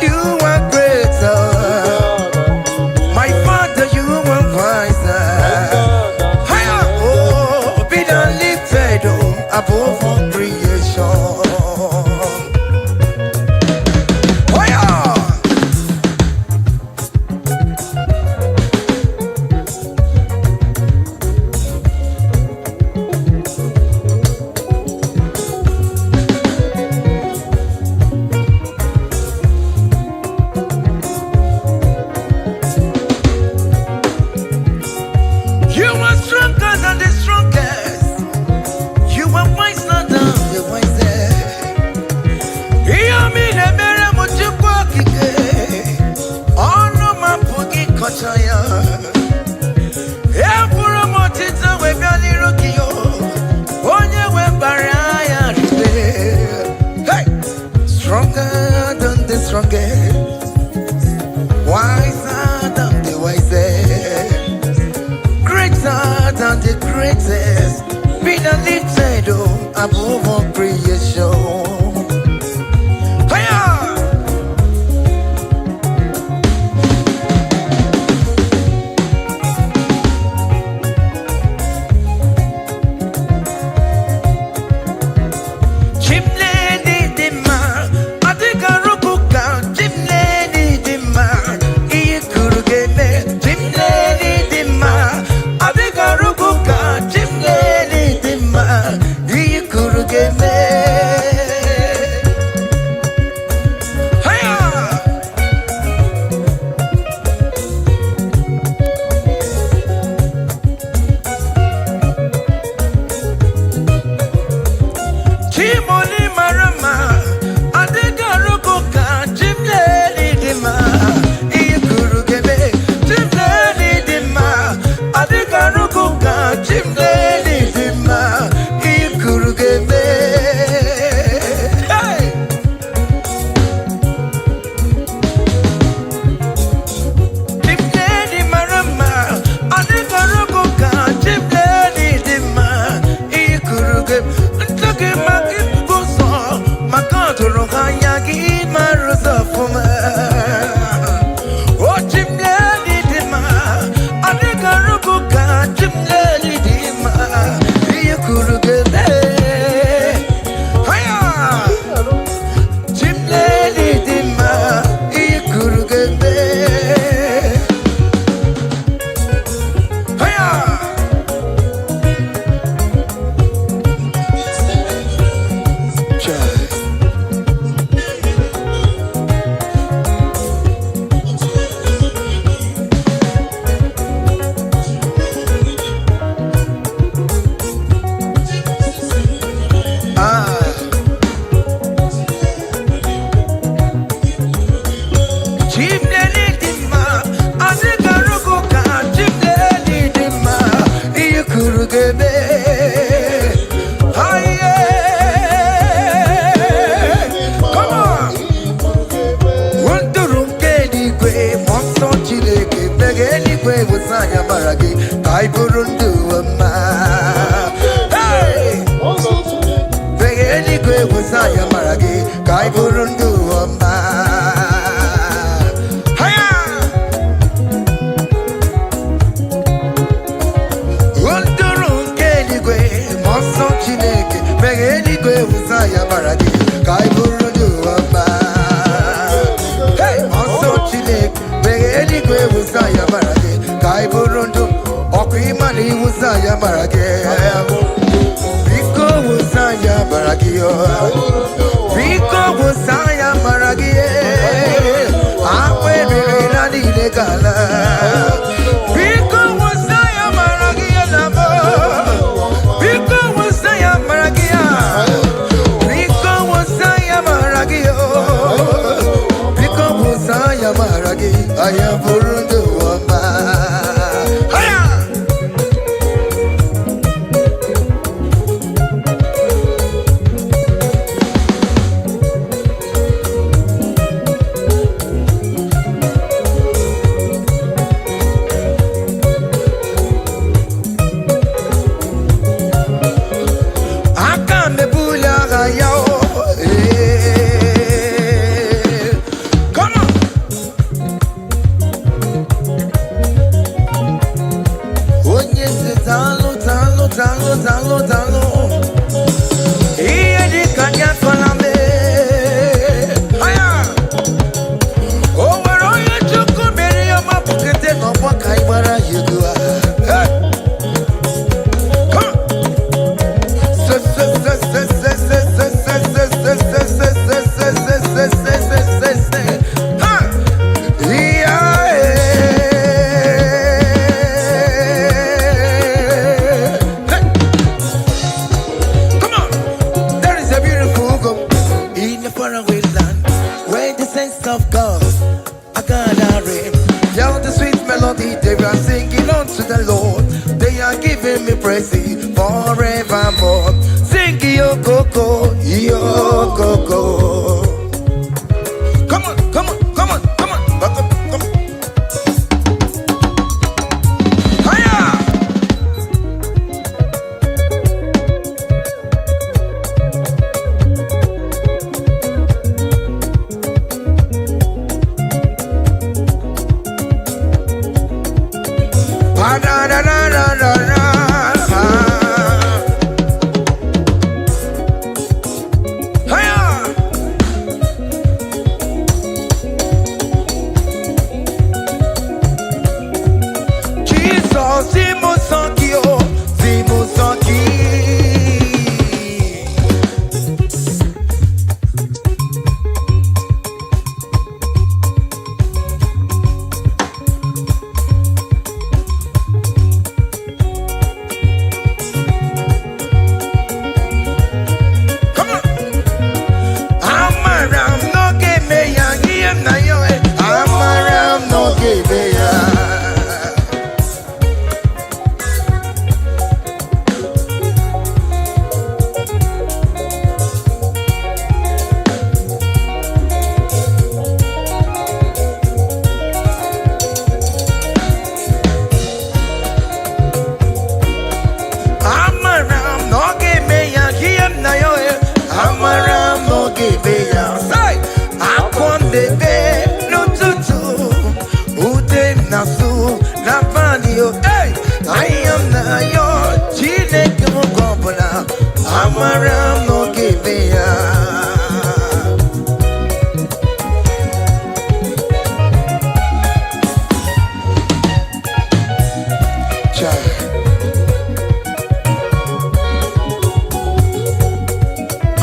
You are greater. My father, you are wiser. Oh, be down lifted above all creation. Stronger than the strongest, wiser than the wisest, greater than the greatest, be the lifted above all creation. Give me Chimoli marama, adigaruko ka chimleli dima. Ikurugebe, chimleli dima. Adigaruko ka chimleli dima. Ikurugebe. Hey! Chimleli marama, adigaruko ka chimleli dima. Ikurugebe.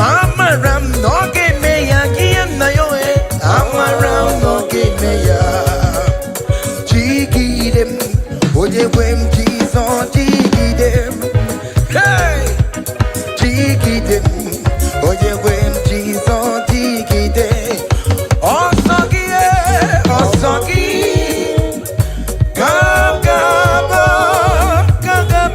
I'm around, no game me ya, game na yo I'm around, no game me ya. Jiggy them, oye wem Jesus, jiggy them. Hey, jiggy them, oye wem Jesus, jiggy them. Osogi, osogi, gaba, gaba,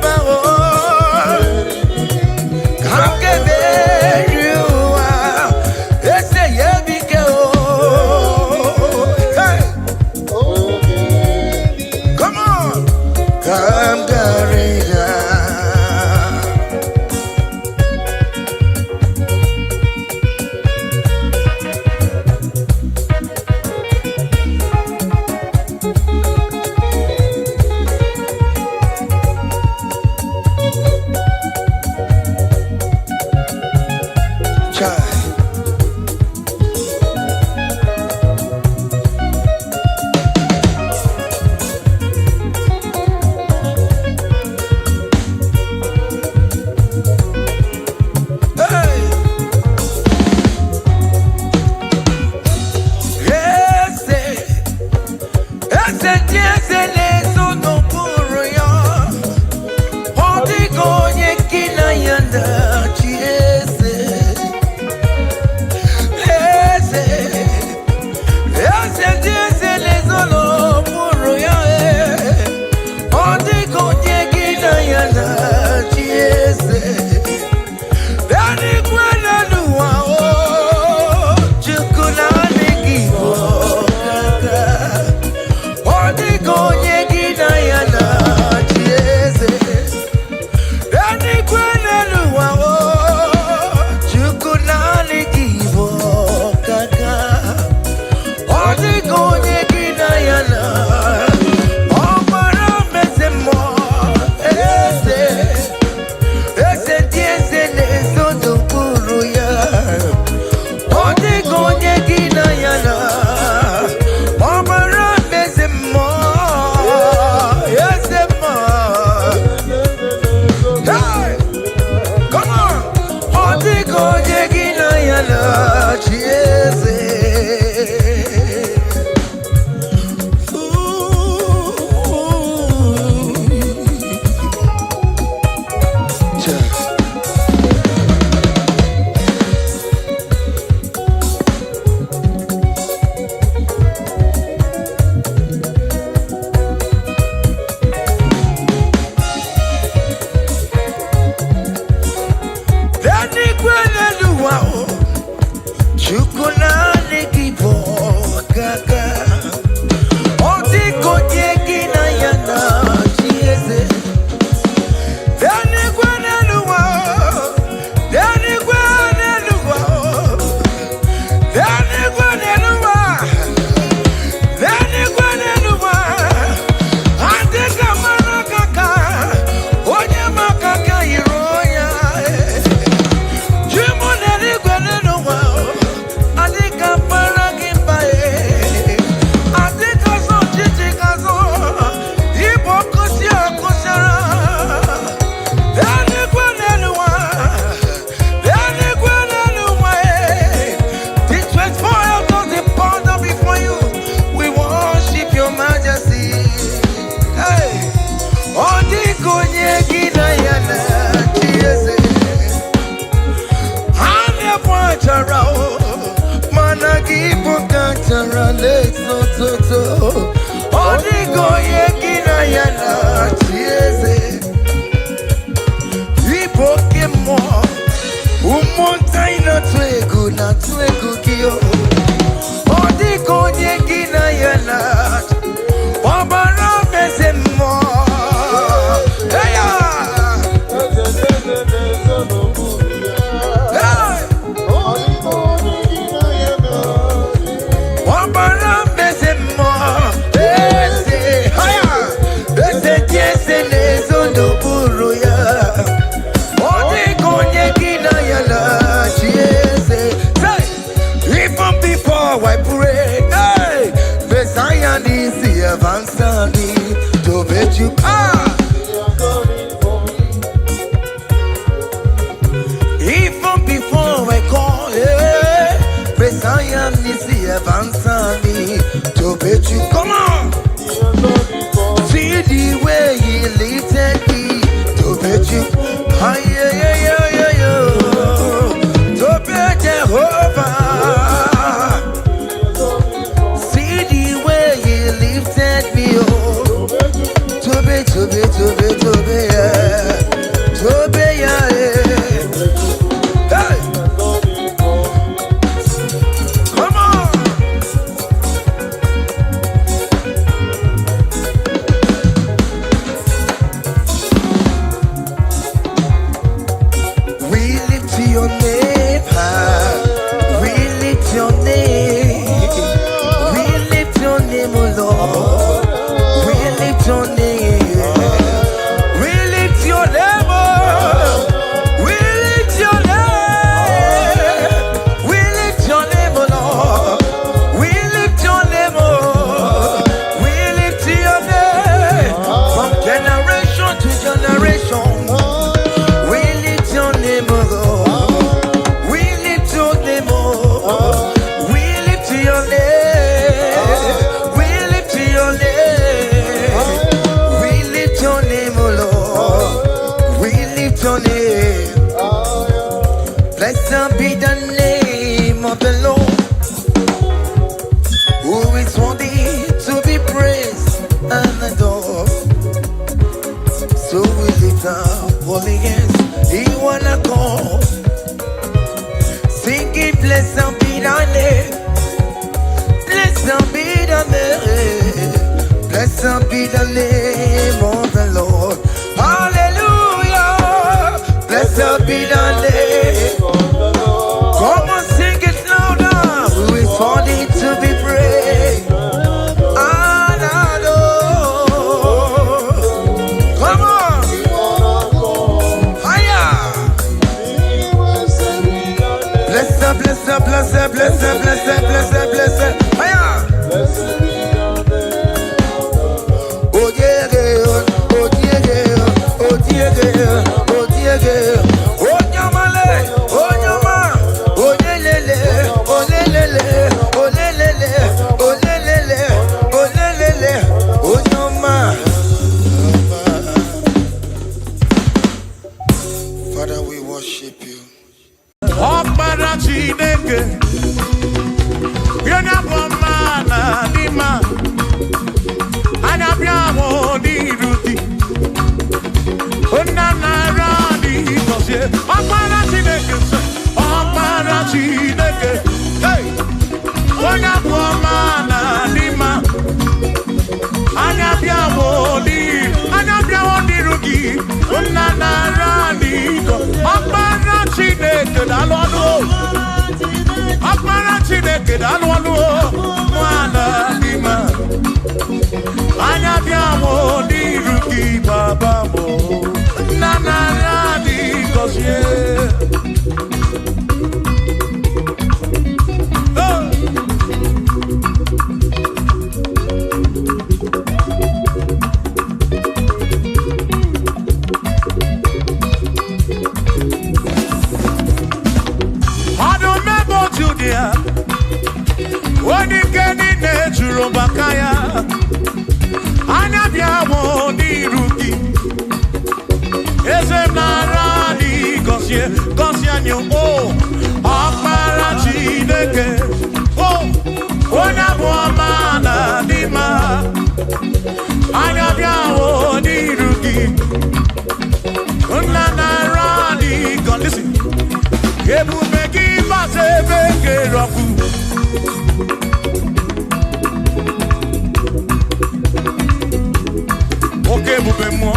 Blessed be the name of the Lord, who is worthy to be praised and adored. So we lift up holy hands in one accord, singing, blessed be thy name, blessed be the name, blessed be the name of the Lord. Hallelujah, blessed be the name. Come on, sing it louder. Who is worthy to be praised and adored. Come on, higher. Blessed, blessed, blessed, blessed, blessed, blessed, blessed, higher. Oh yeah, oh yeah, oh yeah, oh yeah, oh nyamale, oh nyama, oh lelele, oh lelele, oh lelele, oh lelele, oh lelele, oh nyama. Father, we worship you. Ọkpara Chineke, onye bụ ọma na dị mma, anya bịa hụ n'iru gị, nna nara dị gọzie. Ọkpara Chineke sị, Ọkpara Chineke, hey! Onye bụ ọma na dị mma, anya bịa hụ n'iru gị, nna nara dị gọzie. Ọkpara Chineke daalụ ọnụ, Ọkpara Chineke daalụ ọnụ, nwana dị mma, anya bịa hụ n'iru gị, baba m, nna nara dị gọzie. Onye nke niile juru maka ya, anya bịa hụ n'iru gị, eze m nara dị gọzie, gọzie anyị, o Ọkpara Chineke, o onye bụ ọma na dị mma, anya bịa hụ n'iru gị, nna nara dị gọzie. Ebube gị gbasa ebe kere ọkụ, oke ebube mmụọ,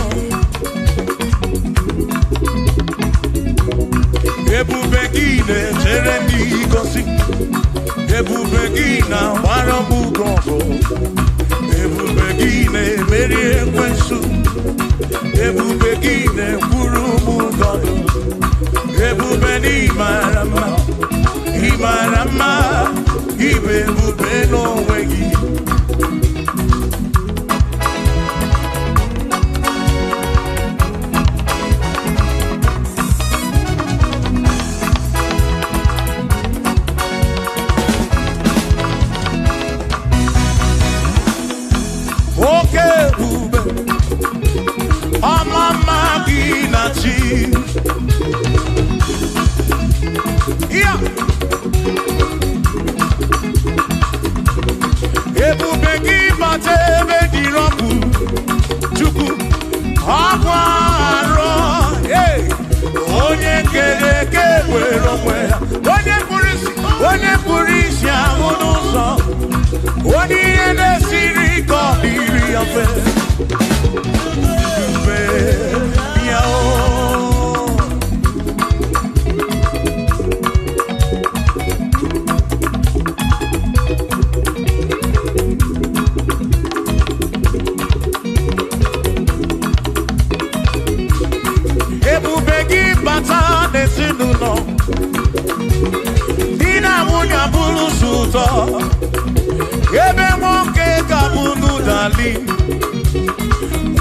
ebube gị na-echere ndị gosi, ebube gị na-agbara m ugo ọgụ, ebube gị na-emeri ekwensu, ebube gị na-ekwuru m ụgọdụ, ebube n'ịmara mma, ịmara mma, ịbụ ebube n'onwe gị. Oke ebube, ọma mma gị na chi. Yeah. Ebube gị bata ebe dị rọpụ, Chukwu ọkwa arọ, onye kere eke were onwe ya, onye kpụrụ isi ahụ n'ụzọ, onye ihe na-esiri ka ọ dịrị ya mfe. Ebube ya, ebube gị bata n'ezinụlọ, di na nwunye abụrụ sọ ụtọ, ebe nwoke ga-abụ n'ụdali,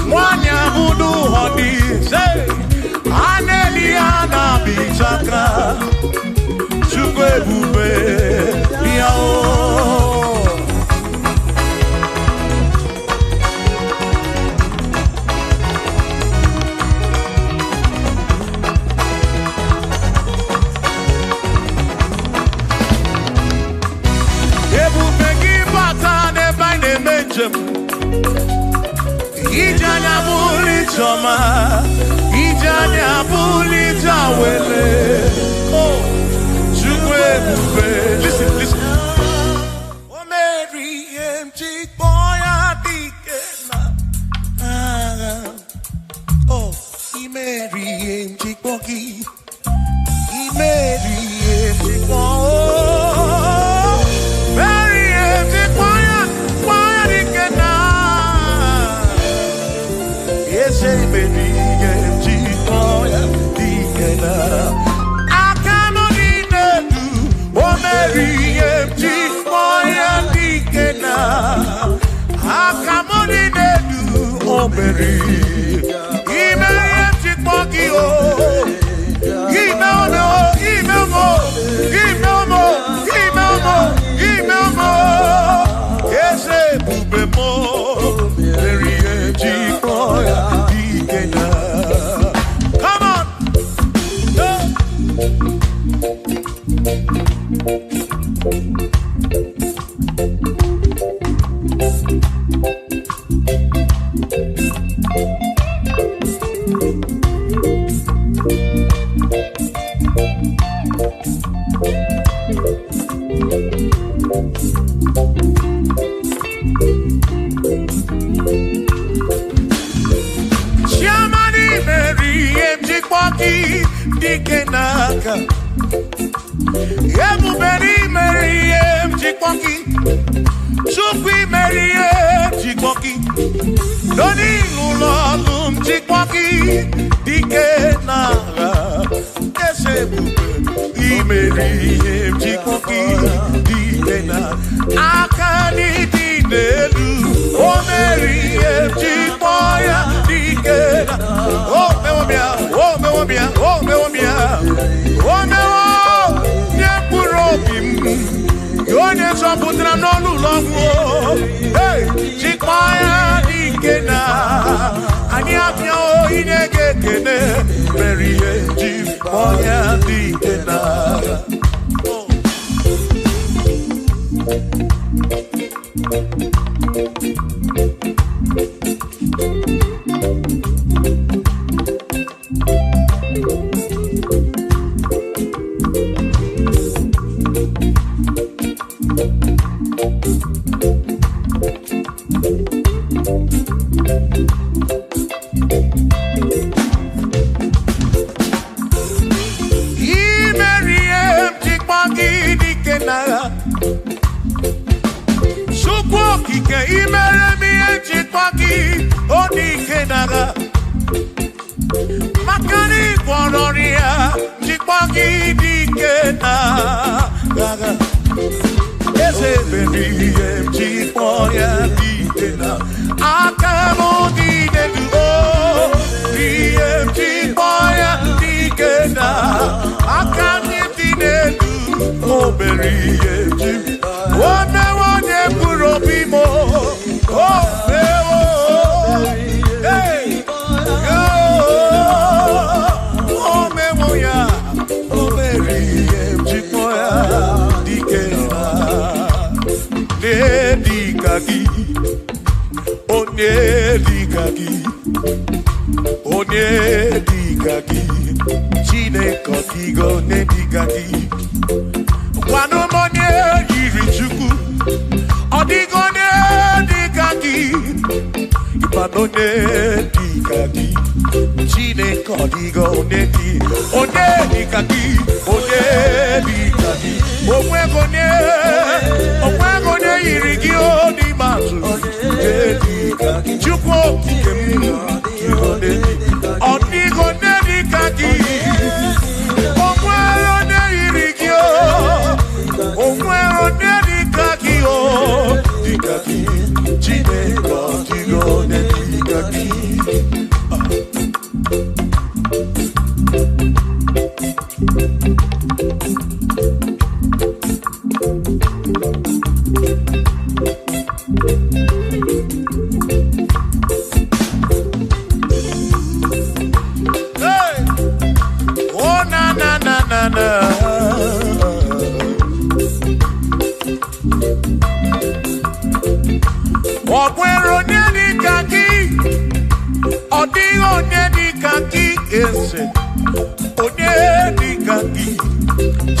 nwanyị abụ n'ụhọ n'ise, a na-eli ya na-abịchaka, Chukwu ebube ya, njem ije anya bụrụ ijeọma ije anya bụrụ ije awele Chukwu ebube listen o mere ihe m ji kpọọ ya dike na agha i mere ihe m ji kpọọ gị i mere ihe m ji kpọọ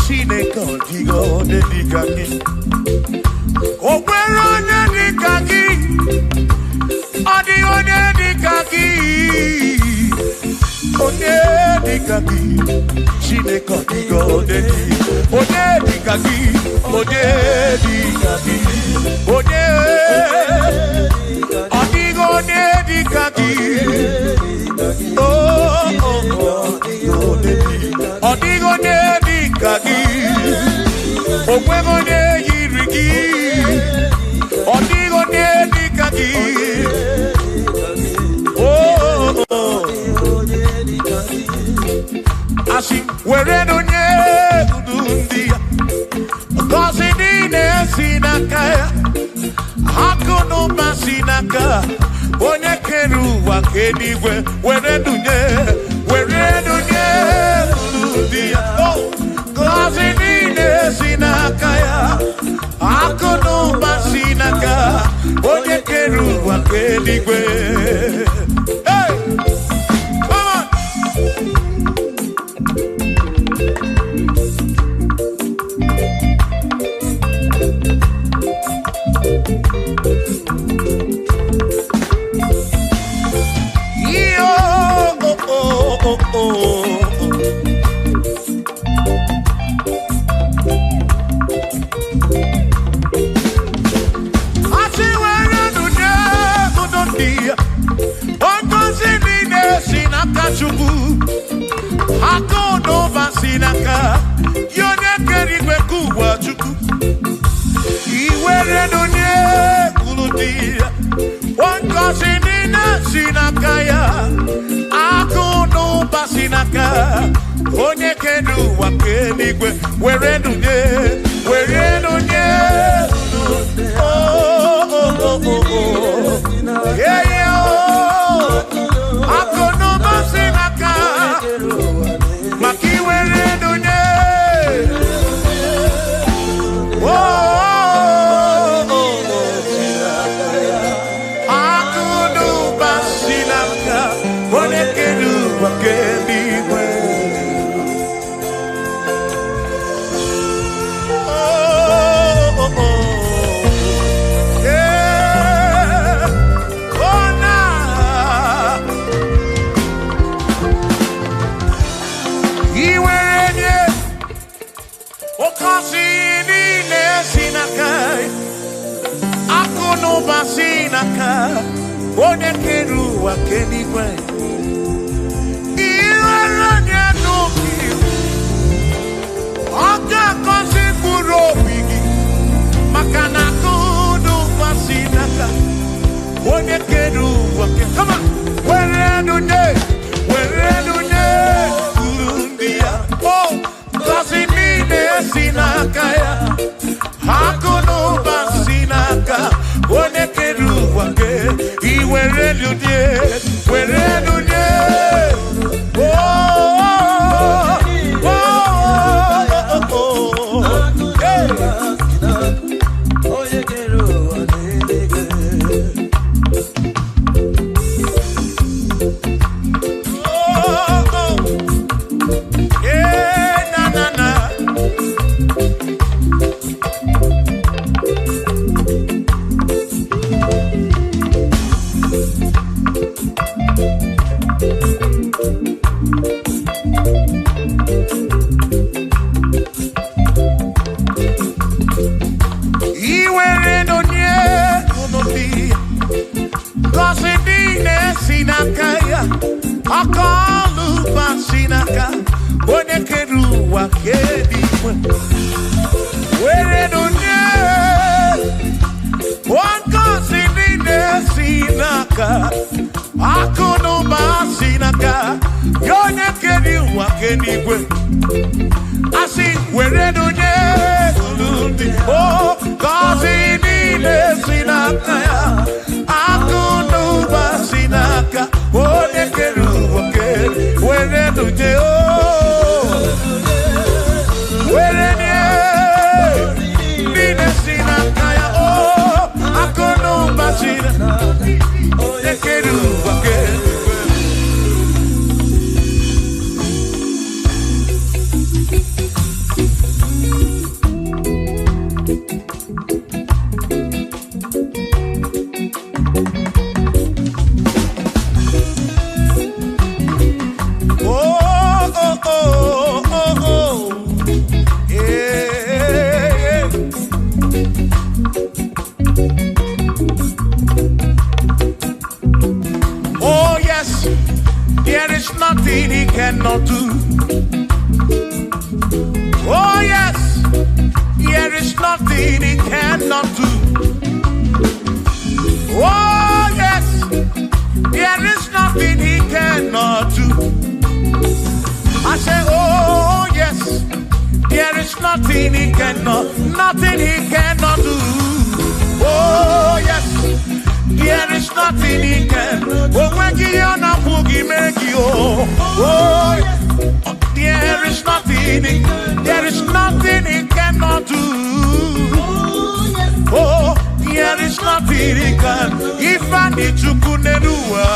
Chineke ọdịgo onye dịka gị. O nwere onye dịka gị. Ọ dịghị onye dịka gị. Onye dịka gị. Chineke ọdịgo onye dịka gị. Onye dịka gị. Onye ọdịgo onye dịka gị. Ọdịgo onye dịka gị. O nweghị onye yiri gị. Ọdịgo onye dịka gị. Asị were onye ndu ndị ya. Ngọzi niile si n'aka ya. Akụ na ụba si n'aka. Onye kere ụwa ka eluigwe. Were dunye ndị ya. Ngọzi niile si n'aka ya. Akụ na ụba si n'aka. Onye kere ụwa ka eluigwe. Hey! Come on! Chukwu akụ n'ụba si n'aka ya onye kere igwe ka ụwa Chukwu iwere n'onye kwuru dị ya ngọzi niile si n'aka ya akụ n'ụba si n'aka onye kere ụwa ka eluigwe were n'onye onye kere ụwa ka eluigwe iwere onye n'obi ọ ga-agọzi mkpụrụ obi gị maka na akụ n'ụba si n'aka onye kere ụwa ka were nunye kwuru ndị ya ngọzi niile si n'aka ya akụ n'ụba si n'aka onye kere ụwa ka were nunye nothing he cannot do. Oh yes, there is nothing he cannot do. I say, oh yes, there is nothing he cannot do. Oh yes, there is nothing he can. Oh when you na boogie make you. Oh yes, there is nothing he cannot do. Oh, there is nothing he can. If I need to kunenua.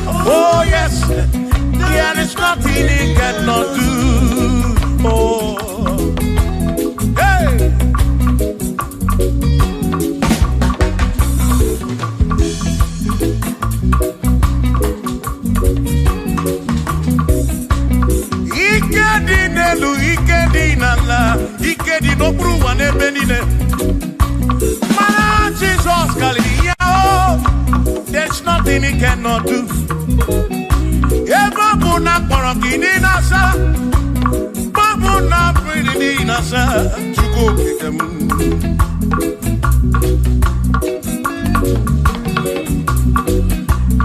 Oh yes, there is nothing he cannot do. Oh, hey. Ikedi nala, ikedi no bruwa ne benine. Man, Jesus Kalia, oh, there's nothing he cannot do. Eva buna korokini nasa, babuna pretty nasa, chuko kikem.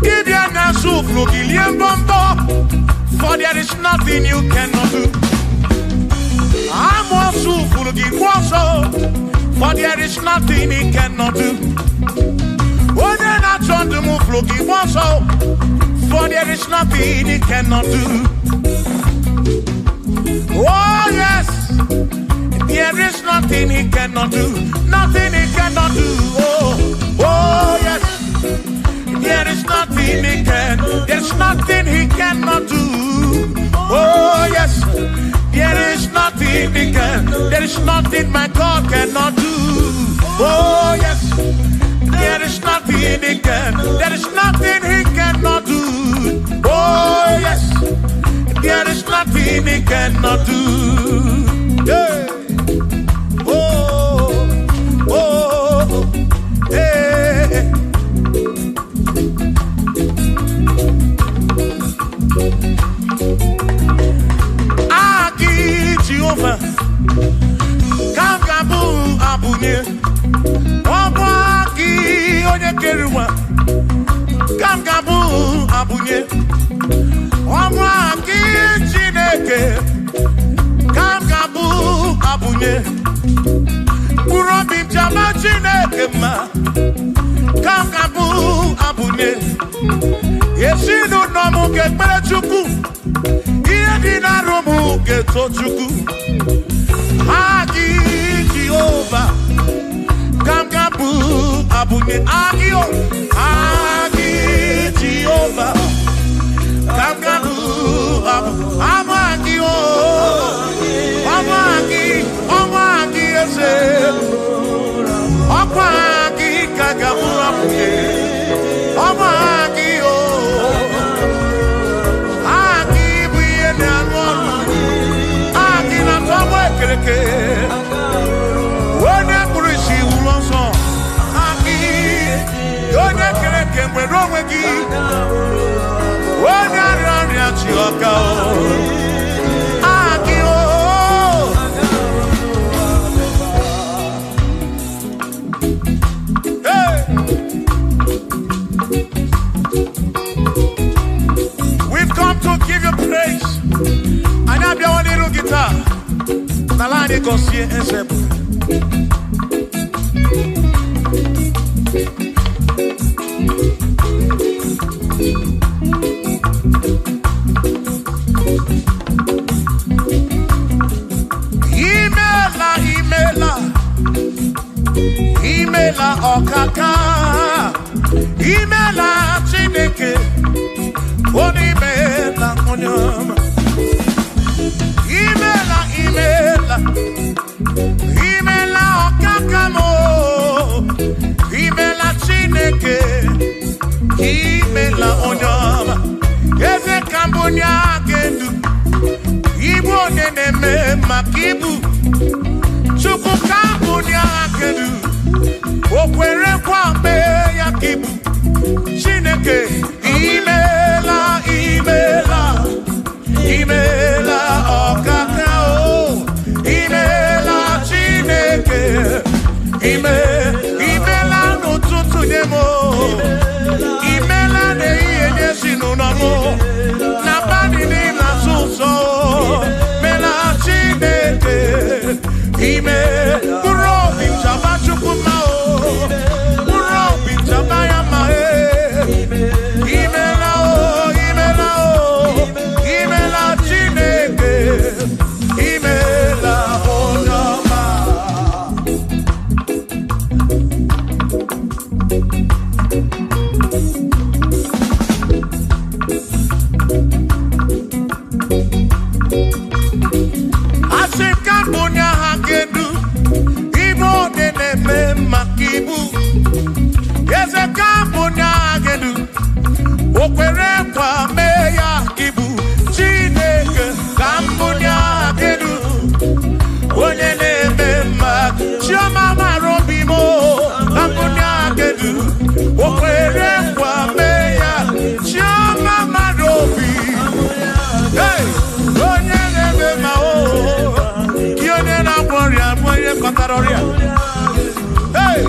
Ibia nasu flogilien bombo, for there is nothing you cannot do. I'm also full of for there is nothing he cannot do. Oh, then I turn to move looking for there is nothing he cannot do. Oh, yes, there is nothing he cannot do. Nothing he cannot do. Oh, yes, there is nothing he can. There's nothing he cannot do. Oh, yes. There is nothing he can. There is nothing my God cannot do. Oh yes. There is nothing he can. There is nothing he cannot do. Oh yes. There is nothing he cannot do. Yeah. Oh, oh, hey. Jehovah, Kamgabu Abunye, Wabaki Onyekeruwa, Kamgabu Abunye, Wabaki Chineke, Kamgabu Abunye, Kurobi Jama Chineke ma, Kamgabu Abunye, Yesinu Nomu Kekperechuku. Dina romu getochuku Agi Jehovah Kamgabu Abunye Agio Agi Jehovah Kamgabu Amagio Amagi ese Amagi Kagabu Abunye Amagio Wone kurishi ulonso Aki Yone kereke mwerowegi Wone aranya chioka Aki oh Hey We've come to give you praise And I've been on the guitar Nalani Gosie Ezebu. Imela Okaka. Imela Chineke. Onimela Onyama. Imela Okakamo Imela Chineke Imela Onyama Eze Kambonya Gendu Ibu Neneme Makibu Chuku Kambonya Gendu Okwere Kwambe Yakibu Chineke Imela Okaka Imela Chineke Imela n'ụtụtụ nye m, imela n'ehihie nye ezinụlọ m, n'abalị niile azụ ụzọ, mela Chineke. Ime mkpụrụ obi m chaba Chukwu mma o, mkpụrụ obi m chaba ya mma e. Imela o, imela o, imela Chineke, imela onye ọma. Asị ka mbụ nye ha kedu ibe ode na-eme maka ibu. Eze ka mbụ nye ha kedu o kwere nkwa mee ya ibu. Chineke ka mbụ nye ha kedu onye na-eme mma. Chioma mara obi m ka mbụ nye ha kedu o kwere nkwa mee ya. Chioma mara obi, hey, onye na-eme mma o. Onye na-agwọ ọrịa bụ onye kpatara ọrịa. Hey,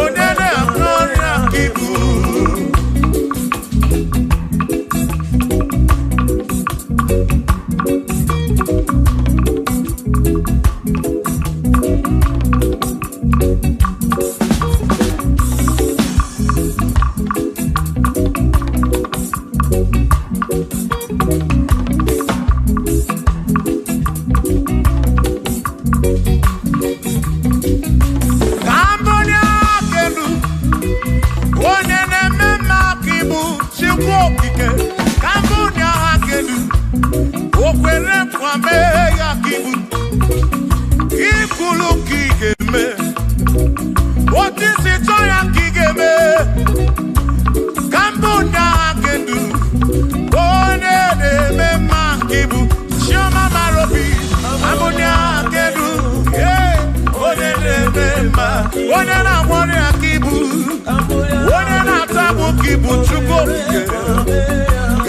onye na-agwọ ọrịa ka ibu. Onye na-agbọrị aka ibu, onye na-atabụ ka ibu Chukwu okike.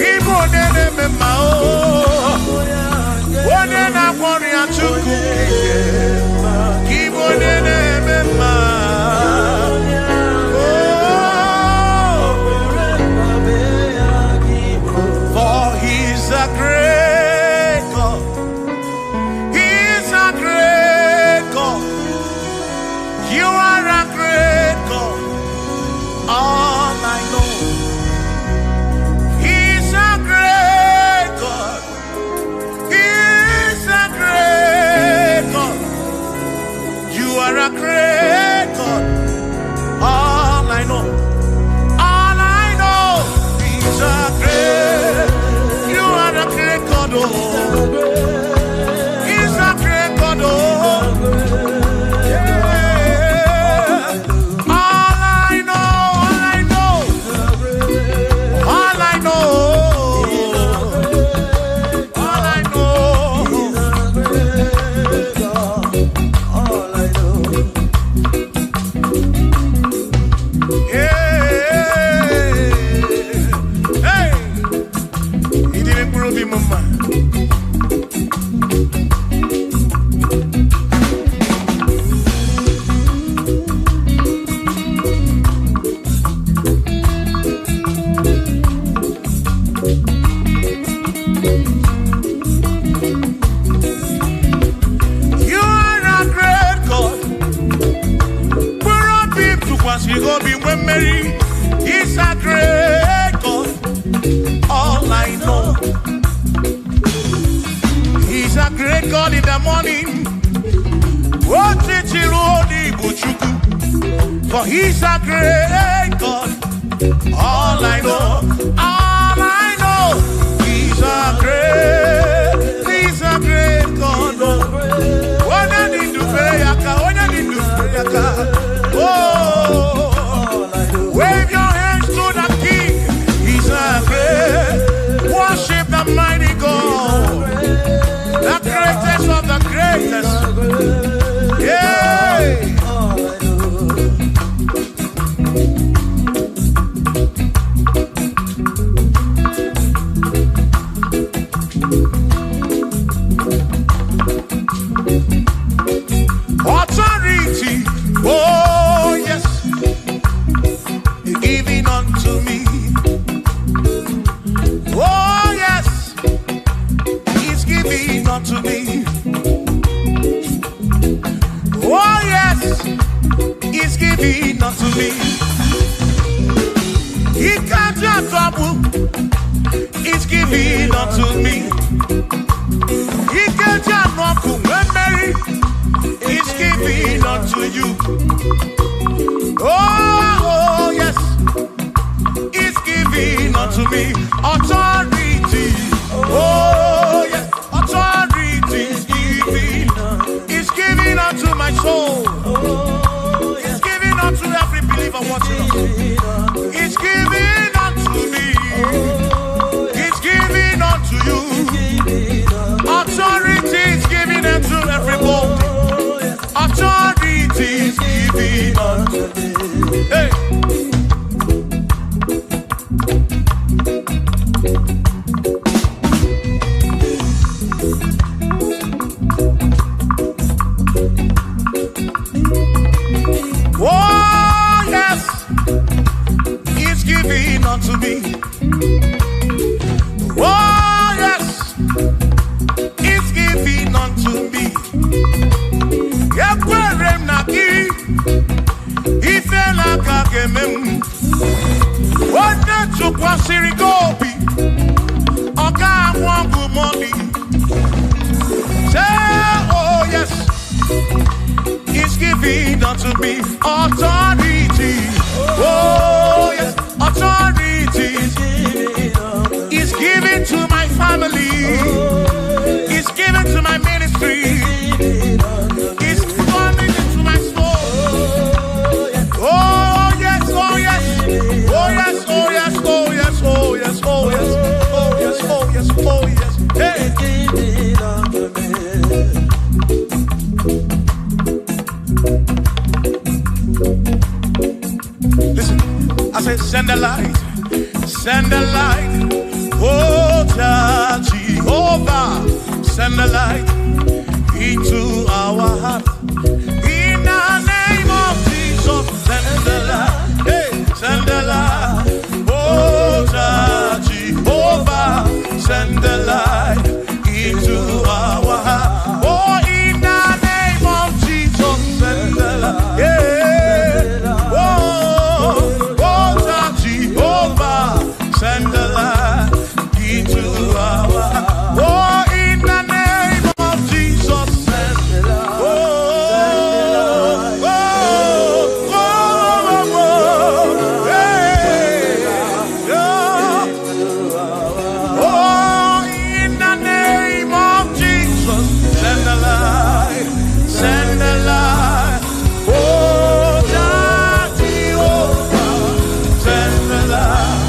Ibu onye na-eme mma o, onye na-agbọrị ya Chukwu okike. Ibu onye na-eme mma. For he's a great God. He's a great God. You are a great God. All I know, He's a great God. He's a great God. You are a great God. All I know, He's a great. You are a great God. Oh, He's a great God. Oh. He's a great God. All I know, He's a great God in the morning. For He's a great God. All I know, He's a great God. Wave your hands to the King. He's a great. Worship the mighty God, the greatest of the greatest. Yeah. me. He can't just trouble. He's giving unto me. He can't just walk when Mary. He's giving unto you. Oh, yes. He's giving unto me authority. Oh, yes. Authority is giving. He's giving unto my soul. He's giving unto every believer watching us. He's giving unto me. He's giving unto you. Authority is giving unto everybody. Authority is giving unto me. Hey. Oh, yes. He's giving unto me. Oh, yes. He's giving unto me. Yakwere naki. Ife na kakemem. Wande chukwa sirigobi. Oga wangu money. Say, oh, yes. He's giving unto me authority. Oh, yes, authority. He's giving to my family. He's giving to my ministry. He's coming into my soul. Oh, yes, oh, yes. Oh, yes, oh, yes, oh, yes, oh, yes, oh, yes. Oh, yes, oh, yes, oh, yes. Hey. Listen, I say send the light, send the light, oh Jehovah, send the light into our heart. In the name of Jesus, send the light, hey, send the light, oh Jehovah, send the light into our heart. Oh, in the name of Jesus, send the light, yeah. Send the light into our heart. Oh, in the name of Jesus, send the light. Oh, oh, oh, oh, oh, hey, oh, in the name of Jesus, send the light, send the light. Oh, Jehovah, send the light.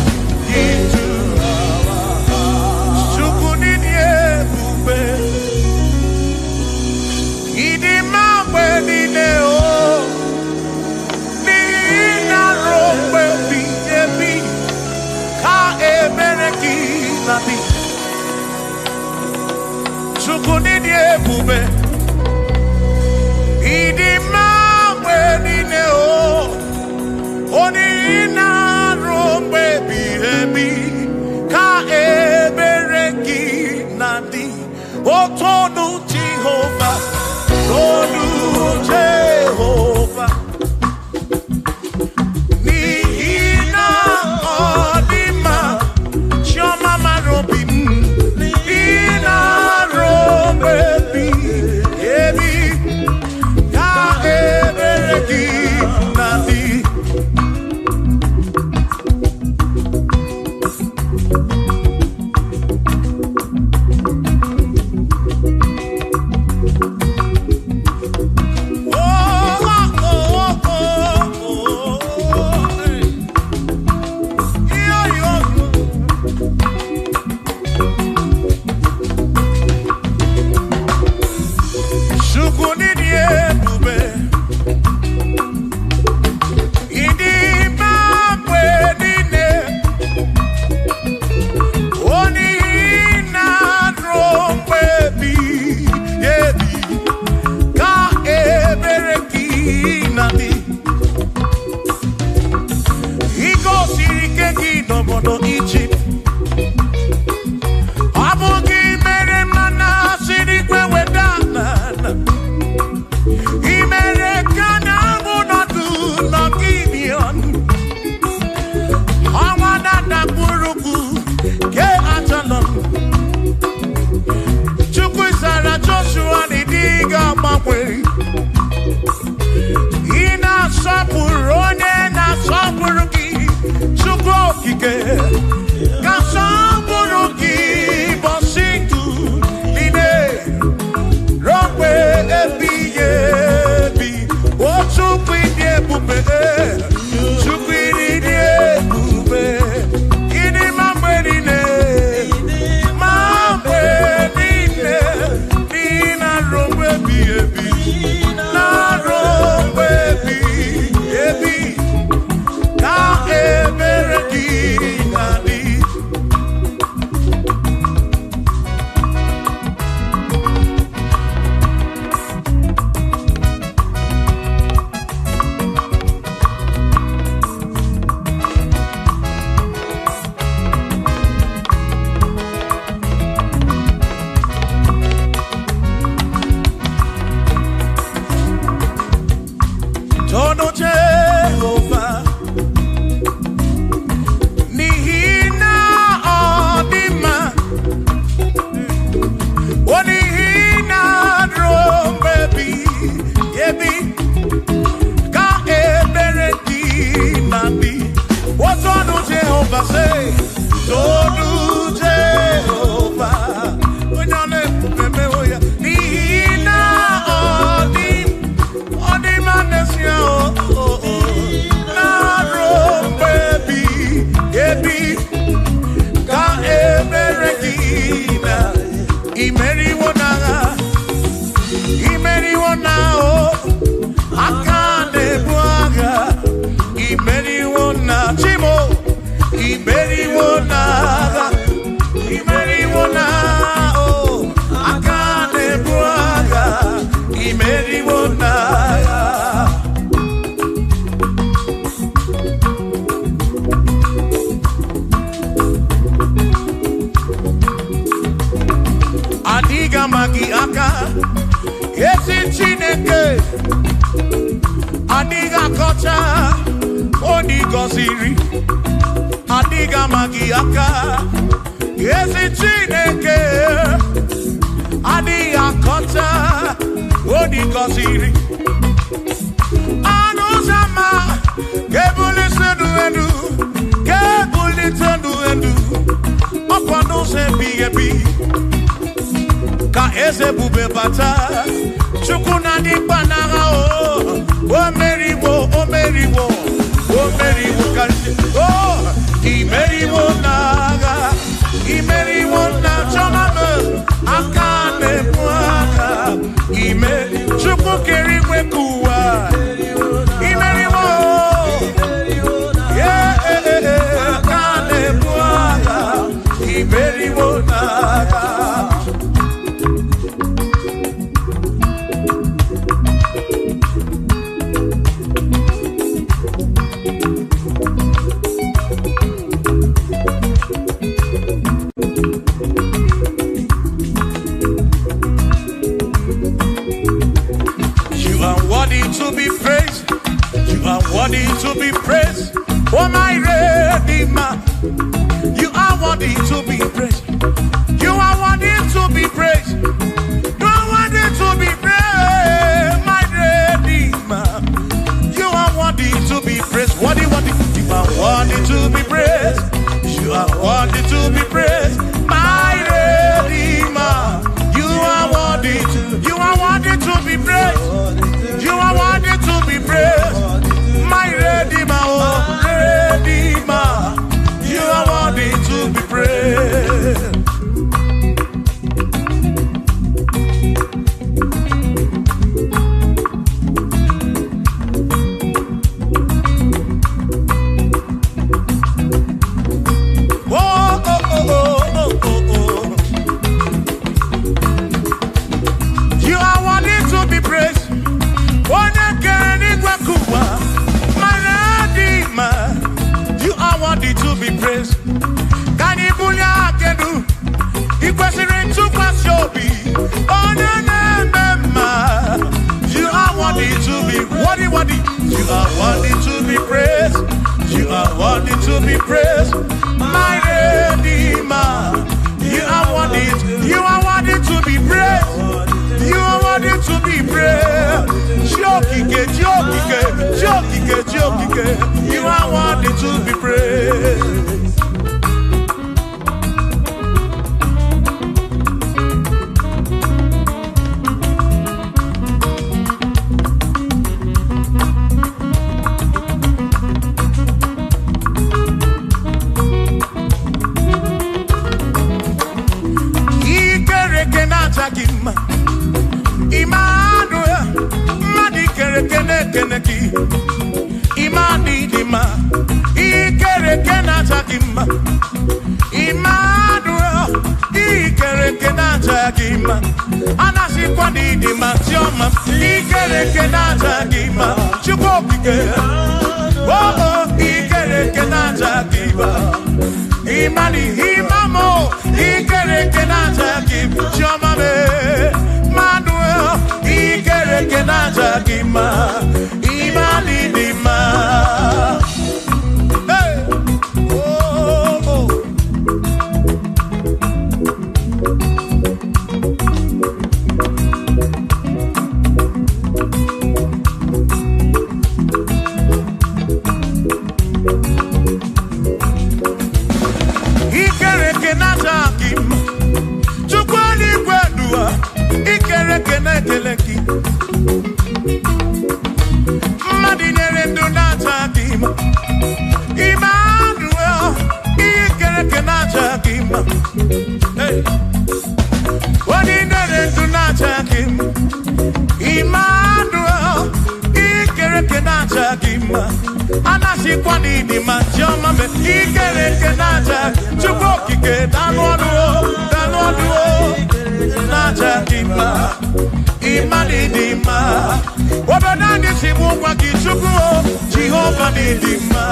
Chukunidie bube, idi mawe nine o, oni ina rombe bihebi, ka ebereki nadi, otonu Jehovah, tonu Jehovah. agbanwe. Ị na-asọpụrụ onye na-asọpụrụ gị, Chukwu okike. Ka nsọpụrụ gị bọsị ndụ niile ruo mgbe ebighị ebi. O Chukwu ịdị ebube, Chukwu ịdị ebube. Ịdị mma mgbe niile, ma mgbe niile. Dị na ruo mgbe ebighị ebi, na ruo mgbe ebighị ebi. Ka ebere gị na-adị. Tono Jehovah, nihina odima, onihina drombebi, yebi, ka ebere di nandi. What tono Jehovah say? Tono Jehovah, nihina odim. Adiga magi aka, esi Chineke. Adiga kocha, oni goziri. Adiga magi aka, esi Chineke. Adiga kocha, oni goziri. Anuzama, kebuli sendu endu, kebuli tendu endu. Opano se biyebi. Ka eze bube bata, Chukuna di banara o meriwo, kasi imeriwo naga, imeriwo na choname, akane mwaka, Chukwu keri wekuwa, imeriwo, akane mwaka, imeriwo naga. To be praised, you are worthy to be praised. Oh my Redeemer, you are worthy to be praised. You are worthy to be praised. You are worthy to be praised, my Redeemer. You are worthy to be praised. Worthy. You are worthy to be praised. You are worthy to be praised, my Redeemer. You are worthy to be praised. You are worthy to be praised, my Redeemer, oh Redeemer. You are worthy to be praised. You are worthy to be praised. My Redeemer, you are worthy to be praised. Can you bunya kedu? Ikwesiri to pass your be. Oh no. You are worthy to be worthy. You are worthy to be praised. You are worthy to be praised. My Redeemer, you are worthy to be praised. You are worthy to be praised. Jokike. You are worthy to be praised. Emmanuel, Madi Keneki, Imani Dima, Ikerekenatagima, Emmanuel, Ikerekenatagima, Anasikwani Dima, Tioma, Ikerekenatagima, Chukopike, Oh, Ikerekenatagima, Imani Himamo, Ikerekenatagima, Tioma. Manuel, Ikerekenatagima, Imani Dima. Hey, oh. Ikerekenatagima, Chukwani Gwadua. Ikerekenateleki Madinere Dunatagima Emmanuel Ikerekenatagima Hey Madinere Dunatagima Emmanuel Ikerekenatagima Anasikwani Dimajoma Ikerekenatagima Chukokike Danwaduo Natagima, Imani Dima, Wabanani Simuwa Kichuku, Jehovah Dima.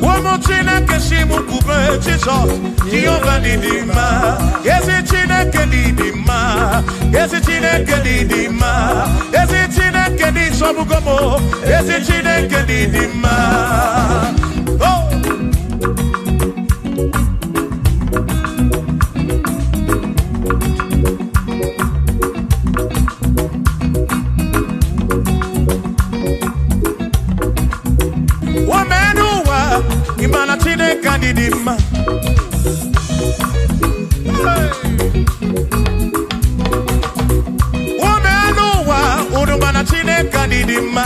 Womotina Kesimu Kube, Jesus, Jehovah Dima. Yes, it's in a Kedidima, yes, it's in a Kedidima, yes, it's in a Kedisobugomo, yes, it's in a Kedidima. Oh. Womenuwa, Imana Chine Kedidima. Womenuwa, Urumana Chine Kedidima.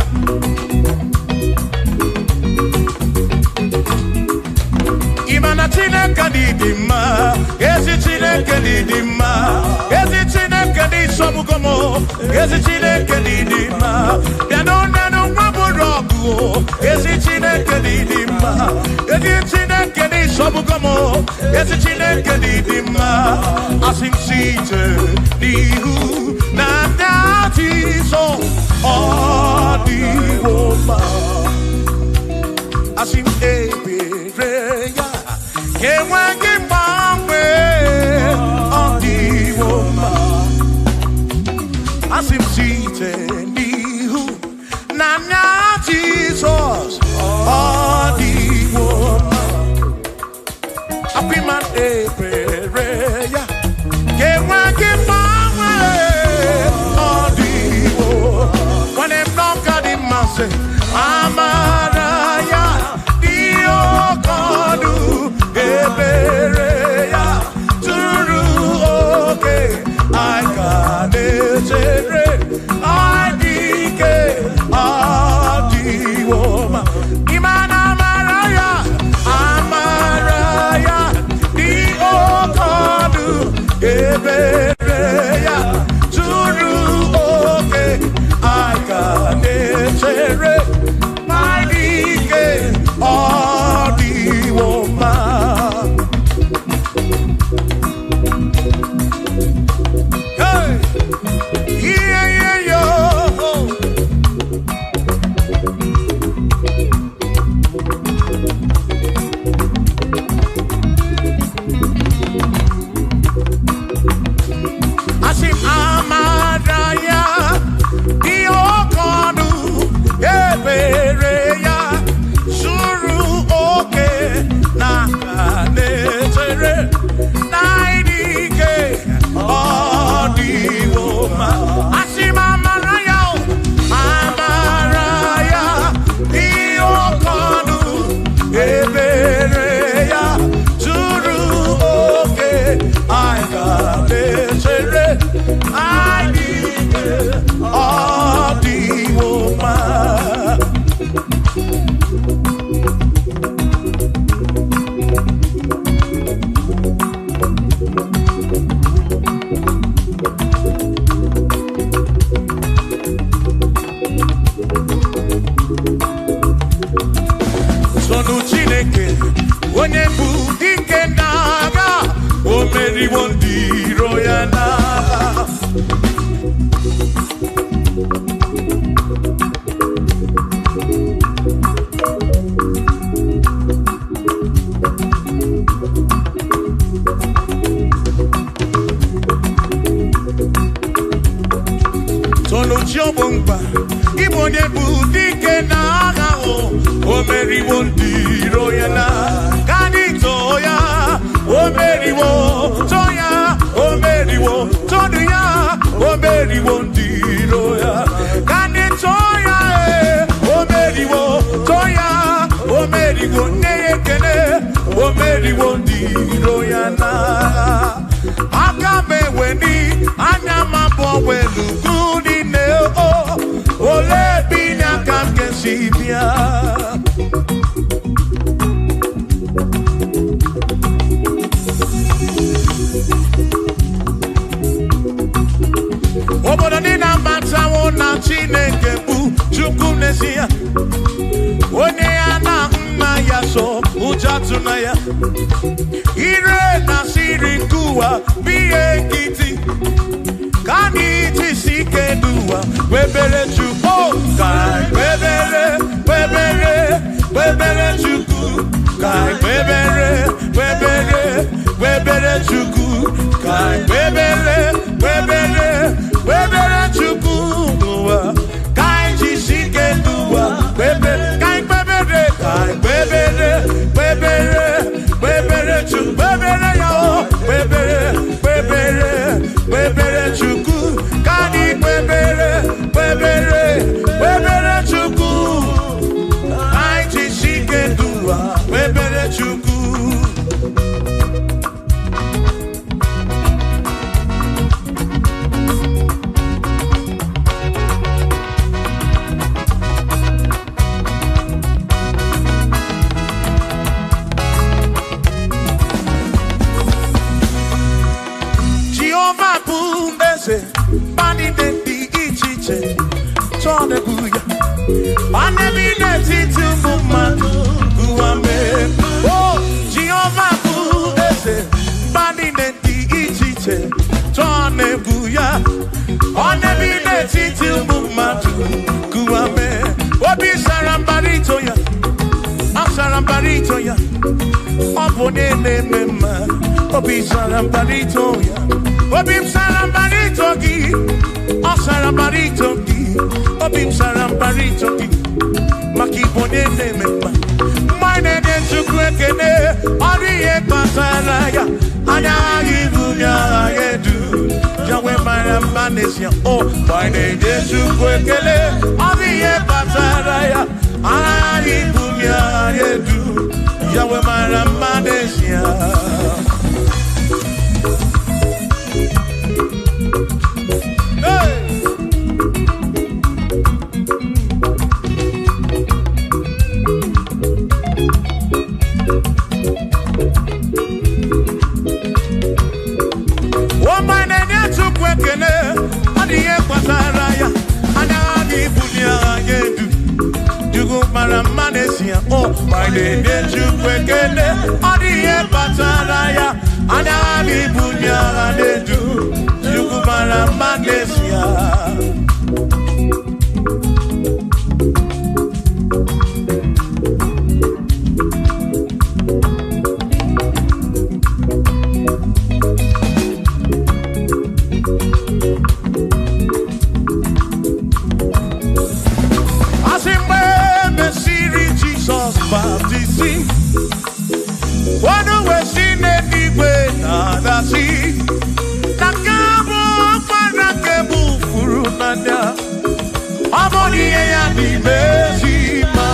Imana Chineke Didima, Ezi Chineke Didima, Ezi Chineke Disobugomo, Ezi Chineke Didima, Danonano Maburogu, Ezi Chineke Didima, Ezi Chineke Disobugomo, Ezi Chineke Didima, Asim Site, Nihu, Nandati So, Odi Woma, Asim Ebe. Can't work it my way on the woman. I seem seated, who Nana Jesus on the woman. I be my prayer. Can't work it my way on the woman. When I'm not got in my say, I'm a Ebereya turu oke akanetere adike adiwoma imana amaraya di o Omeriwondi Royana. Solo Jobomba, Ibonye Budike Nagao, Omeriwondi Royana, Kanitoya, Omeriwo, Toya, Omeriwo, Toya, Omeriwondi Roya, Kanitoya, Omeriwo, Toya, Omeriwo, Nekene, Omeriwondi Royana. Akame weni, Anyama welu gudi neo, ole binya kamke sibia. Obodo ni na mbata wona Chineke bu chukwunesia. Onye ya na mma ya so ujatu na ya. Ire na siri nkuwa biye kiti. Kani tisike duwa webere chuko kai webere webere webere chuku kai webere webere webere chuku kai webere webere webere chuku duwa kai tisike duwa webere kai webere kai webere webere webere chuku webere yo webere webere webere chuku kani webere webere webere chuku ai tisike duwa webere chuku. Bani de di ichiche, tone buya. Bani bine titu mumanu guame. Oh, Jehovah bu ese. Bani de di ichiche, tone buya. Bani bine titu mumanu guame. Obi sarambarito ya, sarambarito ya. Opone ne mema, obi sarambarito ya. Obim sarambarito gi, o sarambarito gi, obim sarambarito gi, maki bone ne mema. Mine ne chukwekene, oriye pasaraya, anya gibunya yedu, jawe marambanesia. Oh, mine ne chukwekene, oriye pasaraya, anya gibunya yedu, jawe marambanesia. Oh, my name is Jukwekene, Odiye Pataraya, Anani Bunya, they do, Jukumara Manesia. Baptism. One way seen anyway, nada see. Nakabo Panakabu Furunada. Amoni ya di Besima.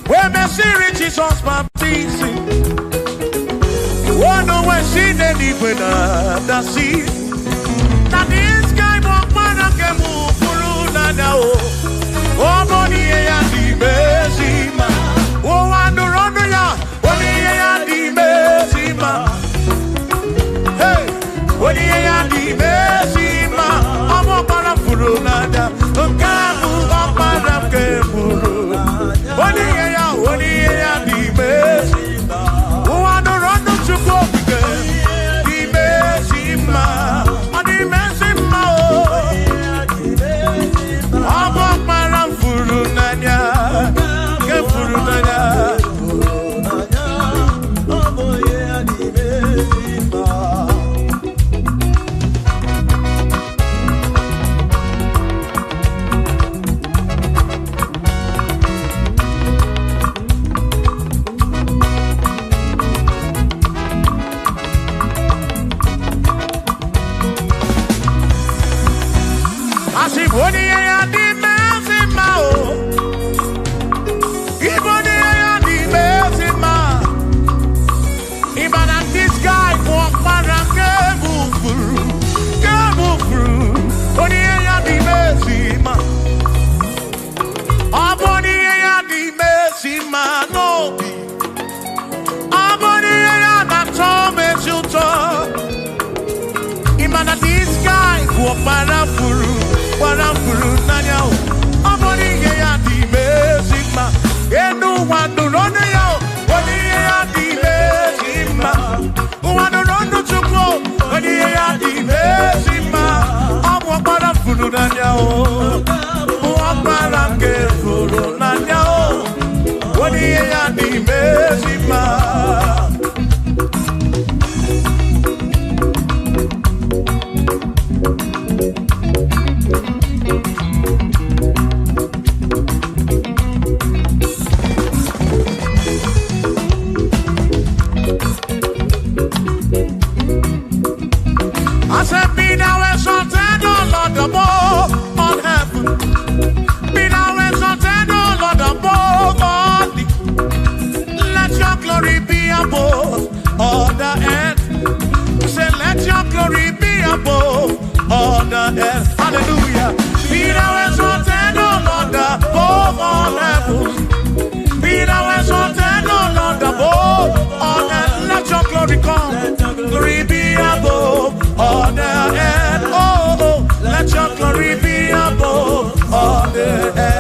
When me see Jesus baptism. One way seen anyway, nada see. That is guy Panakabu Furunada. Oh, money ya di mesima. Oh, andorono ya. Money ya di mesima. Hey, money ya di mesima. Amo para furunada. Kamu para kemuru. Money ya di mesima. Oh, andorono chu Awo parafuru nanya o. Amoni ye ya di mezima. Enu wanu rone ya o. Oni ye ya di mezima. Wanu ronu chukwo. Oni ye ya di mezima. Awo parafuru nanya o. Awo parafuru nanya o. Oni ye ya di mezima. Hallelujah. Be thou exalted, O Lord, above all heavens. Be thou exalted, O Lord, above all earth. Let your glory come. Glory be above all the earth. Oh, let your glory be above all the earth.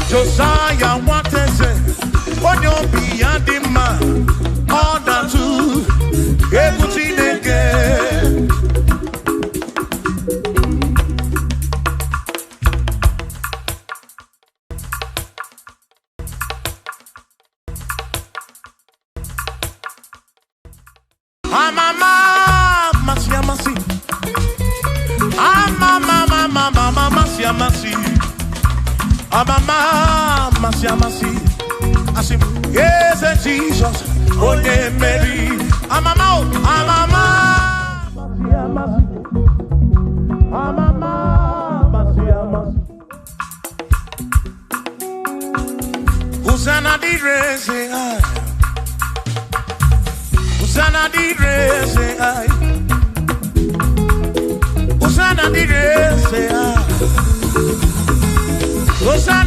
Josiah wanted to on your beyond the man, all that too, everything again. Yes, Jesus, oh yeah, Mary. Hosanna di re say I. Hosanna di re say I. Hosanna di re say I. Hosanna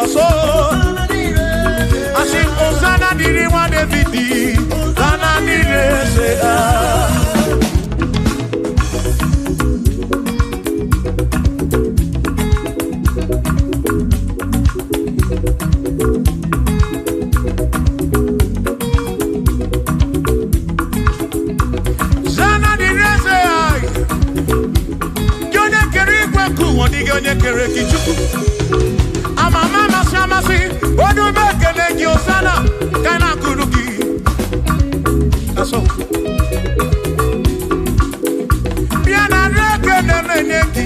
so. I sing Hosanna diri wa David. Hosanna diri say Onye kere kichuku amama masamasi odu mekele gi Hosanna kana kurugi aso biana reke na nyeki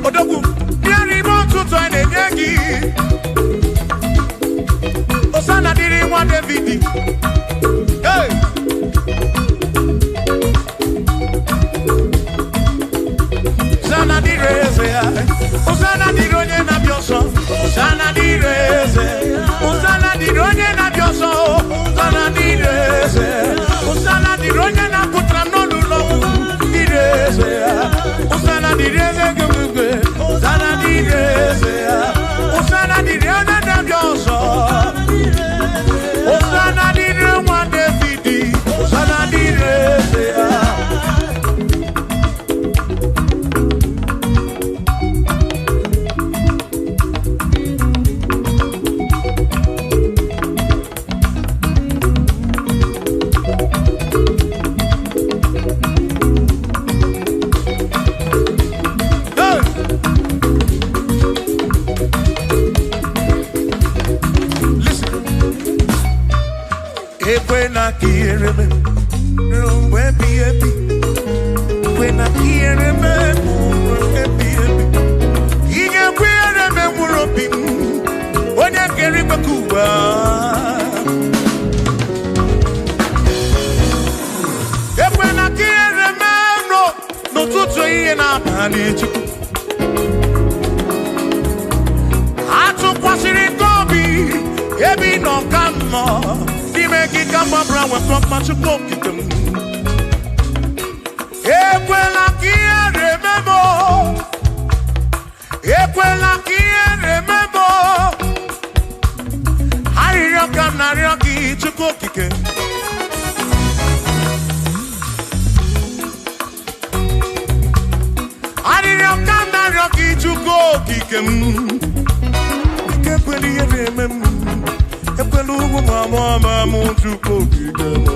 odogu biari montuto ene nyeki Hosanna diri wa David hey Hosanna di reze, Hosanna di ronye na bioso, Hosanna di reze, Hosanna di ronye na bioso, Hosanna di reze, Hosanna di ronye na putra nolulo, di reze, Hosanna di reze gugwe, Hosanna di reze, Hosanna di ronye na bioso, Hosanna di ronye David, Hosanna di reze. When I hear him, when be happy. When I hear him, happy. He can wear him and we're up in. When I get him a cuba. When I hear him, no to train and I'm managed. I took what's in Gobi, every no come more. Make kama brawa kwa machuko kitem. Ekwela remember. Ekwela remember. Hariyo kana ryoki chuko kike. Hariyo kana ryoki chuko kike. Ekweli remember. Epelugu mama mutu kokigemo.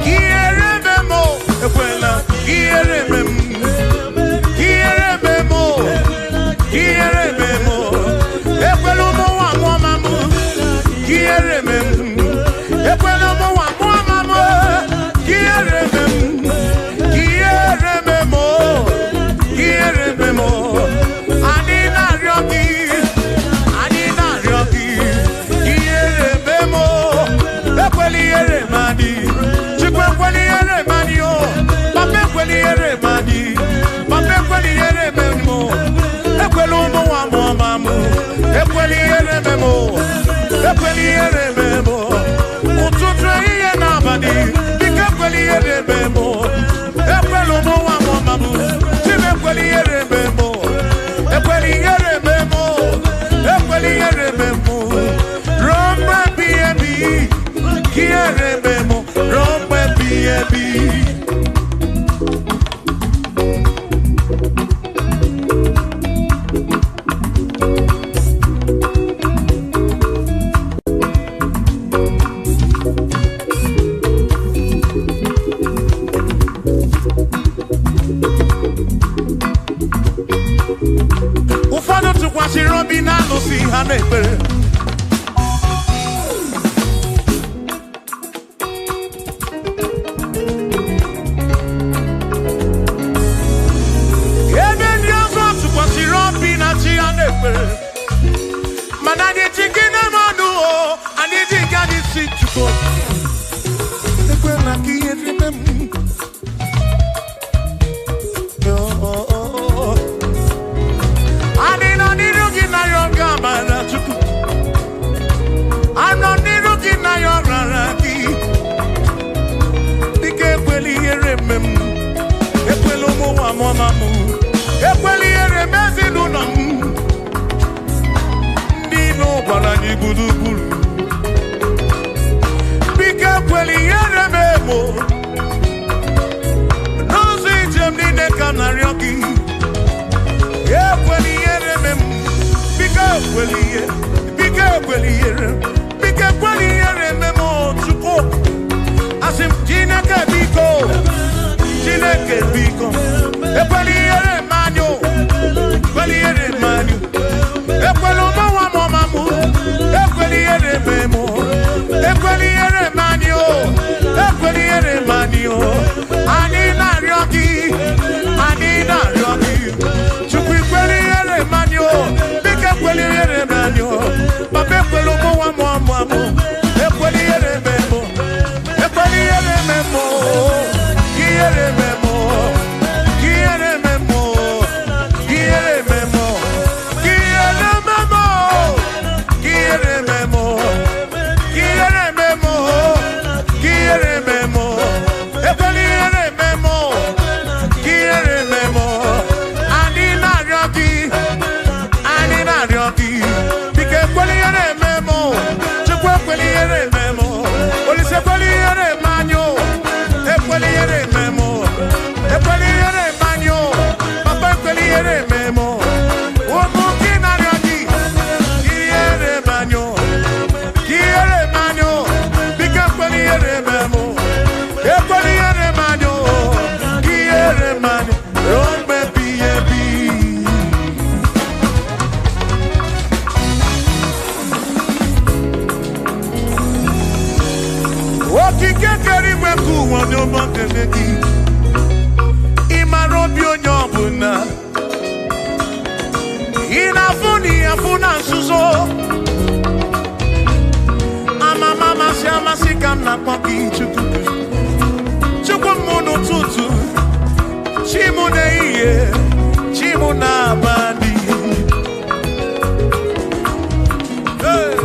Kierememo, ekwela, kierememo, kierememo, kierememo, epelugu mama mutu, kierememo. I mo. No say jem ni ne kanarioki. Yeah, kweli yere mem. Bika kweli yere. Bika kweli yere. Bika kweli yere memo chuko. Asim jineke biko. Jineke biko. Kweli yere manyo. Kweli yere manyo. Kwelo mawa mamu. Kweli yere memo. Kweli yere manyo. Kweli yere manyo. Ani na ryoki. Ani na ryoki. Chukwi kweli yere manyo. Bika kweli yere manyo. Babe kwelo mawa mamu. Kweli yere memo. Kweli yere memo. Yere memo. Yere memo. Yere memo. Yere memo. Yere memo. Yere memo. Yere memo. Kweli yere memo. Yere memo. Ani na ryoki. Ani na ryoki. Bike kweli yere memo. Chukwe kweli yere memo. Olise kweli yere manyo. Kweli yere memo. Kweli yere manyo. Papa kweli yere memo. Womu kina ryoki. Yere manyo. Yere manyo. Bike kweli yere memo. Kweli yere manyo. Yere manyo. Don't be baby. Okike keri weku wonyo montenegi. Imarobi onyobuna. Inafuni afuna nsuzo. Mama si amasi kam na poki chuku. Chuku munu tutu. Chimu ne iye. Chimu na bandi. Hey.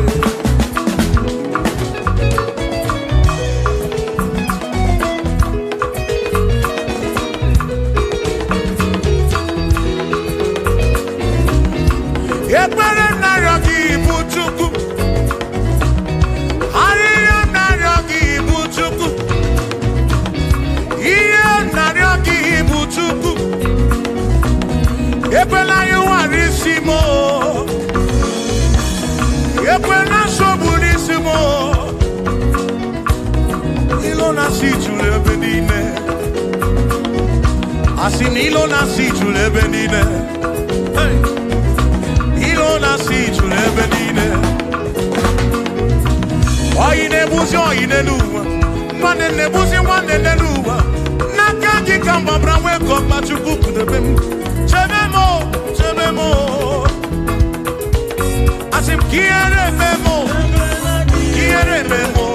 Ekpere naryoki buchuku. Ariyo naryoki buchuku. Iye naryoki buchuku. Ekpela yuwarisimo. Ekpela soburisimo. Ilo nasi chulebe nine. Asin ilo nasi chulebe nine. Hey. Ilo nasi chulebe nine. Oyine buzi oyine luwa. Mwane ne buzi mwane ne luwa. Nakaki kamba brawe kopa chukuku debem. Chebemo, chebemo. Asim kiere memo. Kiere memo.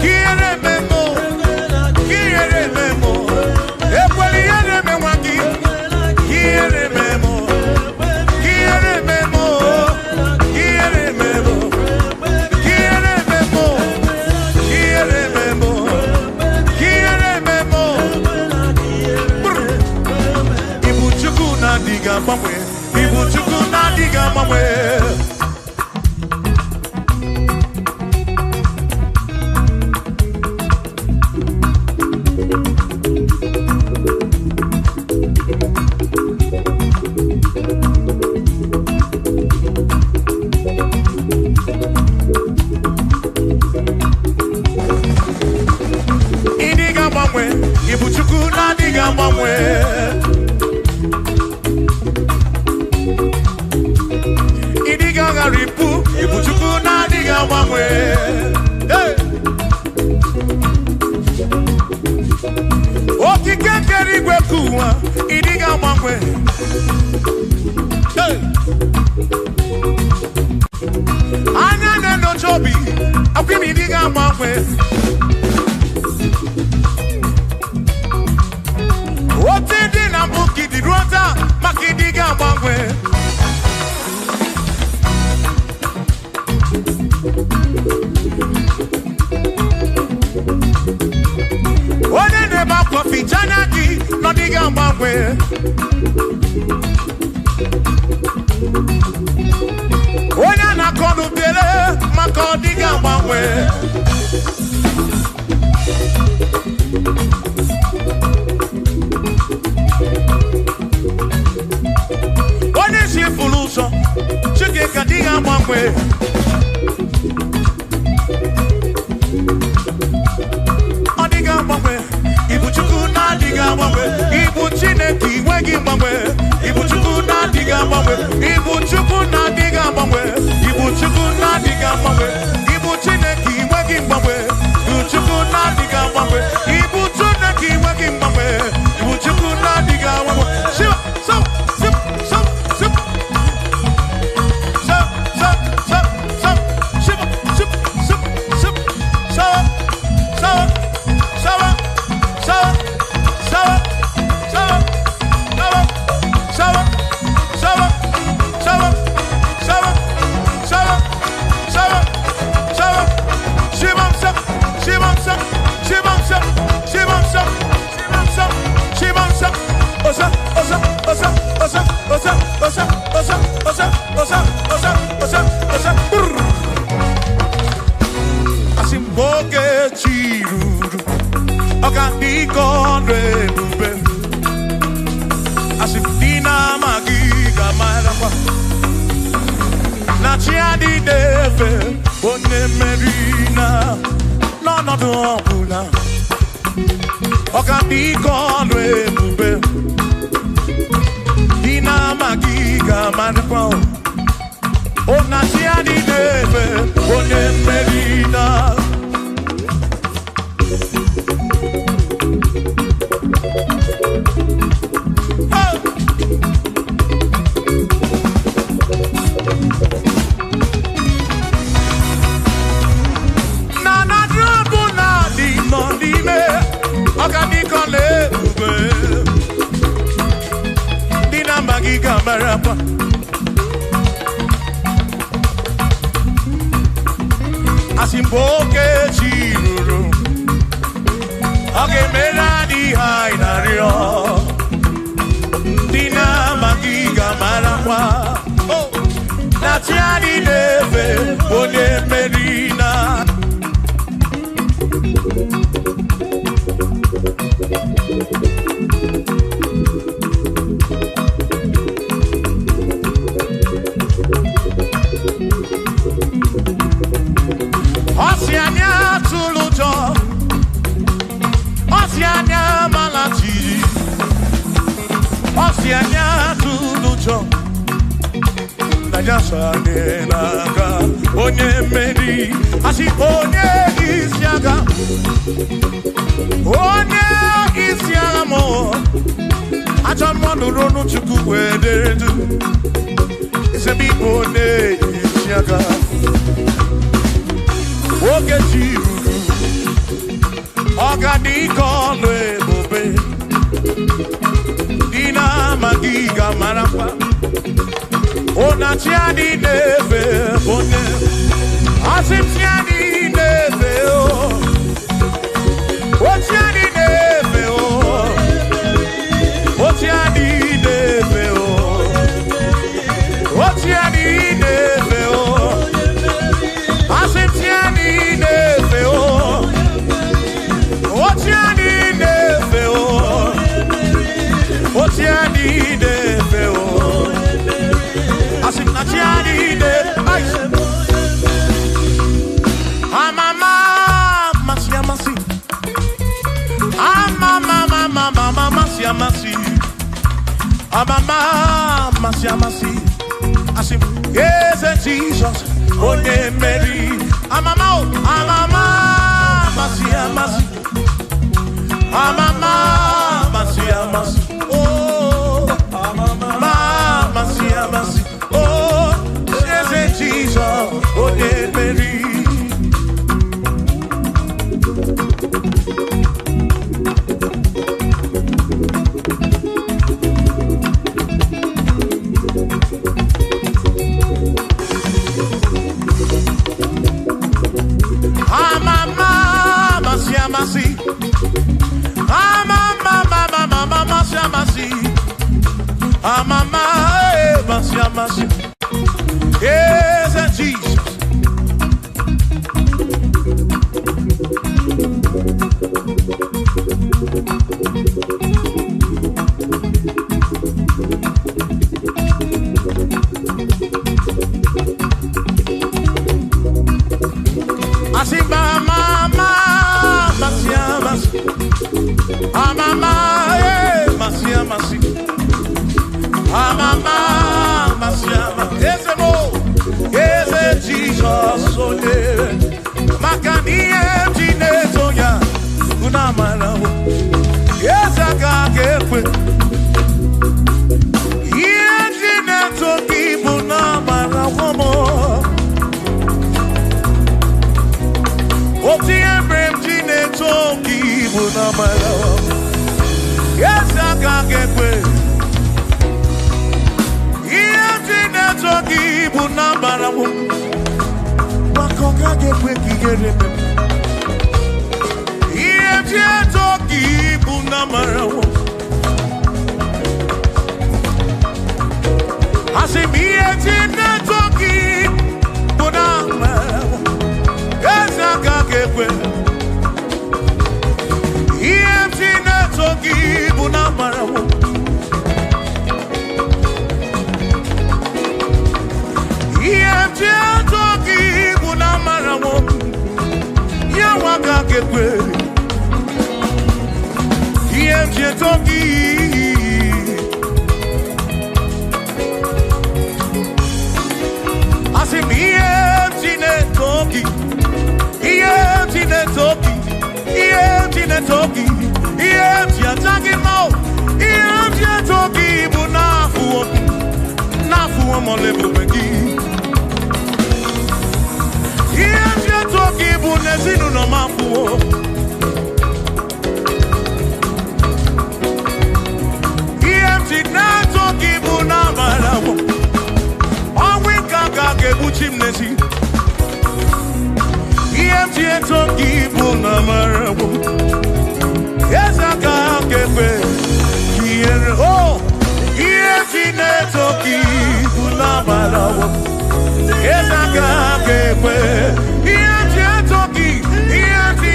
Kiere memo. Kiere memo. Ekweli yere memwaki. Kiere memo. Kiere memo. Kiere memo. Kiere memo. Kiere memo. Kiere memo. Ibuchuku na diga mamwe. Ibuchuku na diga mamwe. Idiga mamwe. Ibuchuku na diga mamwe. Idiga garipu. Ibuchuku na diga mamwe. Hey. Okike keri gwekuwa. Idiga mamwe. Hey. Anya neno chobi. Akwimi idiga mamwe. Otidi na mbuki di rota. Makidiga mamwe. Onene bakwafi chanaki. Nodiga mamwe. Onya na konu bele. Makodiga mamwe. agbanwe. Ibu Chukwu na-adịghị agbanwe. Ibu Chineke inweghị mgbanwe. Ibu Chukwu na-adịghị agbanwe. Ibu Chukwu na-adịghị agbanwe. Ibu Chukwu na-adịghị agbanwe. Ibu Chineke inweghị mgbanwe. Ibu Chukwu na-adịghị agbanwe. Ibu Chineke inweghị mgbanwe. Ibu Chukwu na-adịghị agbanwe. Shiva, so, sip, so, sip. So, so, so, so, shiva, sip, sip, sip, so, so, so, so, so, so, so, so, so, so, so, so, so, shivam sap, shivam sap, shivam sap, shivam sap, shivam sap, shivam sap, osa, osa, osa, osa, osa, osa, osa, osa, osa, osa, osa, osa, brr. Asimboge chiruru, okaniko rebube. Asimdina magiga marapa. Na chiadi deve, one merina, no no no bula. Okaniko rebube. Dina magiga marapa. Ona chiadi deve, one merina. Asimboke chiruru, oge meladi hainario. Dina magiga marangwa, oh, natiani neve, one merina. Oceania tulujo, Oceania malati, Oceania tulujo. Najasa nenaga, onye meri, asi onye isyaga mo. Acha monu ronu chuku wederedu, isebi onye isyaga. Oge chiruru, oganiko lebube. Dina magiga marapa. Ona tiani neve bone. Asim tiani neve o. O tiani neve o. O tiani neve o. O tiani neve o. Asim tiani neve o. O tiani neve o. O tiani neve o. Asim na tiani neve. Amama masia masi. Amama mama masia masi. Amama masia masi. Asim yes Jesus. Onye Mary, amama, amama, masia masi, amama, masia masi, oh, amama, masia masi, oh, yes, Jesus, Onye Mary. Yes, Jesus. I see mama, mama, EMG neto ya unamara wo yezaka gekwe EMG neto kibunamara wo mo OTMG neto kibunamara wo yezaka gekwe EMG neto kibunamara wo Wakonga gekwe kigere EMG toki bunamarawo Asim EMG toki bunamarawo Ezaka gekwe EMG toki bunamarawo EMG toki bunamarawo Yawaka gekwe EMG toki Asim EMG toki EMG toki EMG toki EMG ataki mo EMG toki nafu molebu megi EMG toki bunezinu no mafu EMG toki bunamarawo Awinka gebuchimnesi EMG toki bunamarawo Ezaka gekwe kiere oh EMG toki bunamarawo Ezaka gekwe EMG toki EMG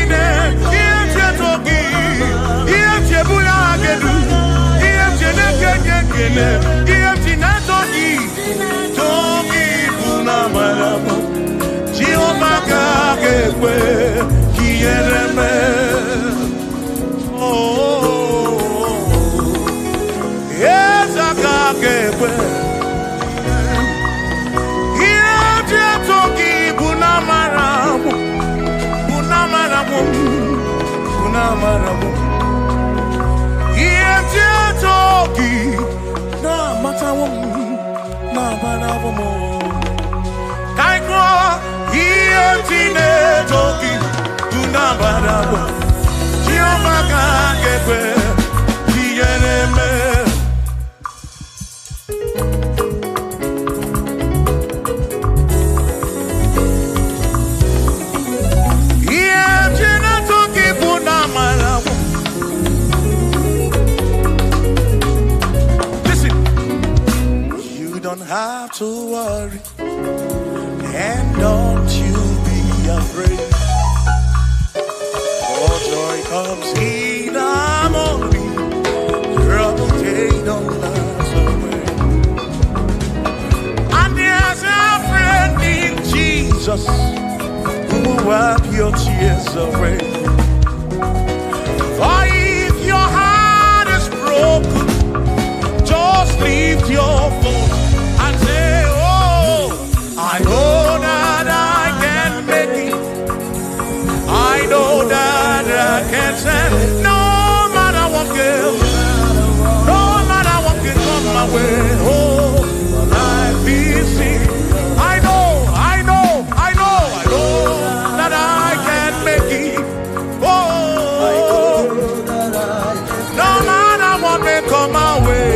toki EMG bulagedu EMG nekekele EMG toki bunamarawo Jiomaka gekwe kiereme Ezaka gekwe EMG toki bunamarawo EMG toki na matawo na barawo mo Kaiko EMG toki bunamarawo Jiomaka gekwe kiereme Have to worry and don't you be afraid, for joy comes in the morning, trouble they don't last away. And there's a friend in Jesus who will wipe your tears away. For if your heart is broken, just lift your voice and say, oh, I know that I can make it. I know that I can stand. No matter what comes, no matter what can come my way. Oh, life is seen. I know that I can make it. Oh, no matter what may come my way.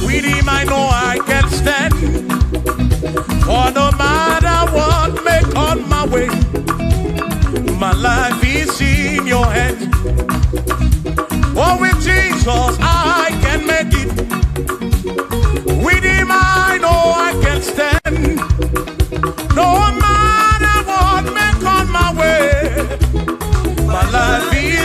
With him I know I can stand. For no matter what may come my way, my life is in your hands. For with Jesus I can make it. With him I know I can stand. No matter what may come my way, my life is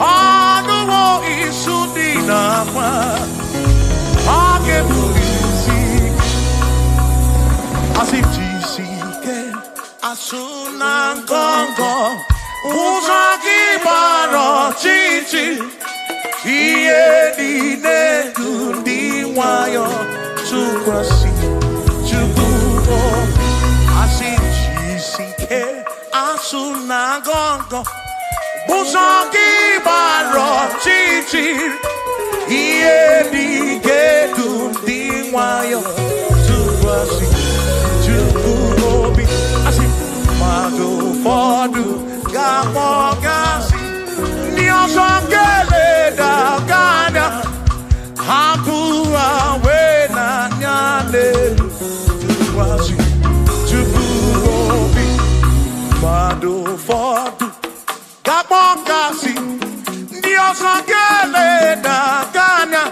Anuwo isudinama Agebulisi Asifjisike Asunangongo Uzaki baro chichi Iye dine kundi wayo Tukwasi Tukubo Asifjisike Asunangongo Uzaki baro chichi Iye dine kundi wayo Tukwasi Tukubo Asifmado fodu Gamogasi Niosongele da gana Hapua wena nyale Tukwasi Tukubi Mado fodu Gamogasi Niosongele da gana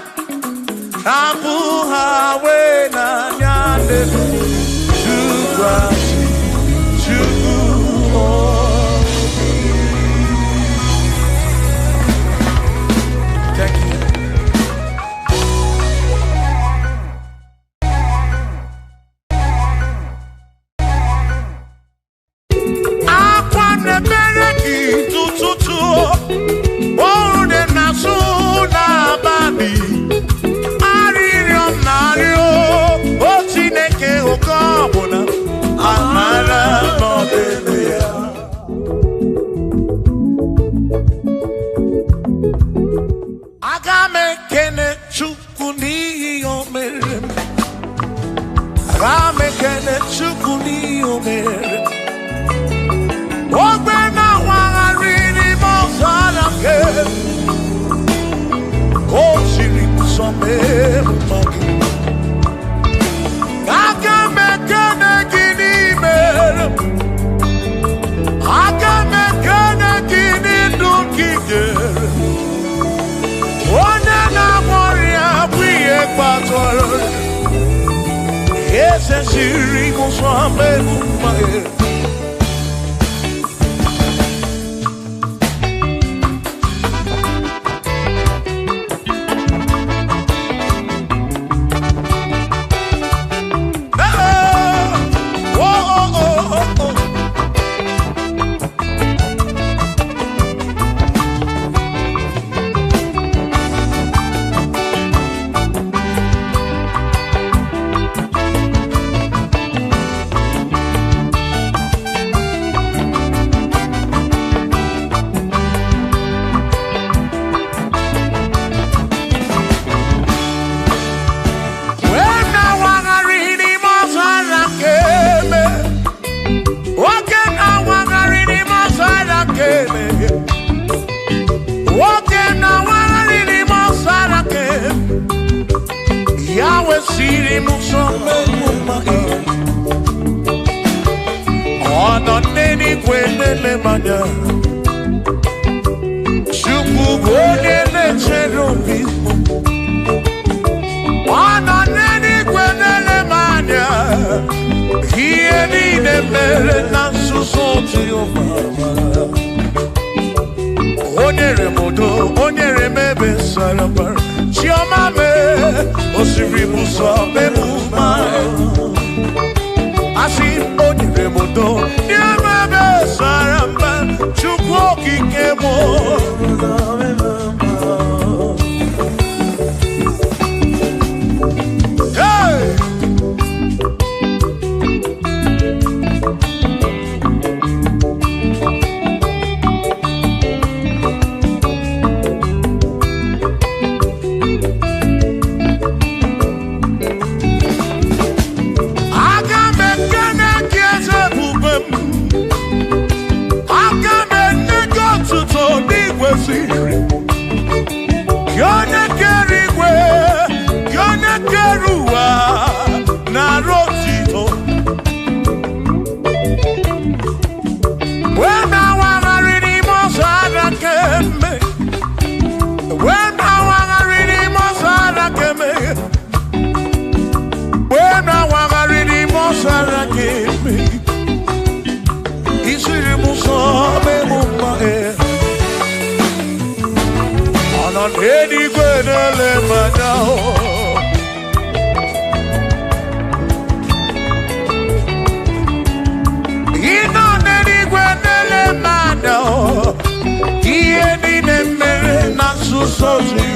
Hapua wena nyale Tukwasi Enigwe nele manya. Ino enigwe nele manya. Iye ni nemere na susozi.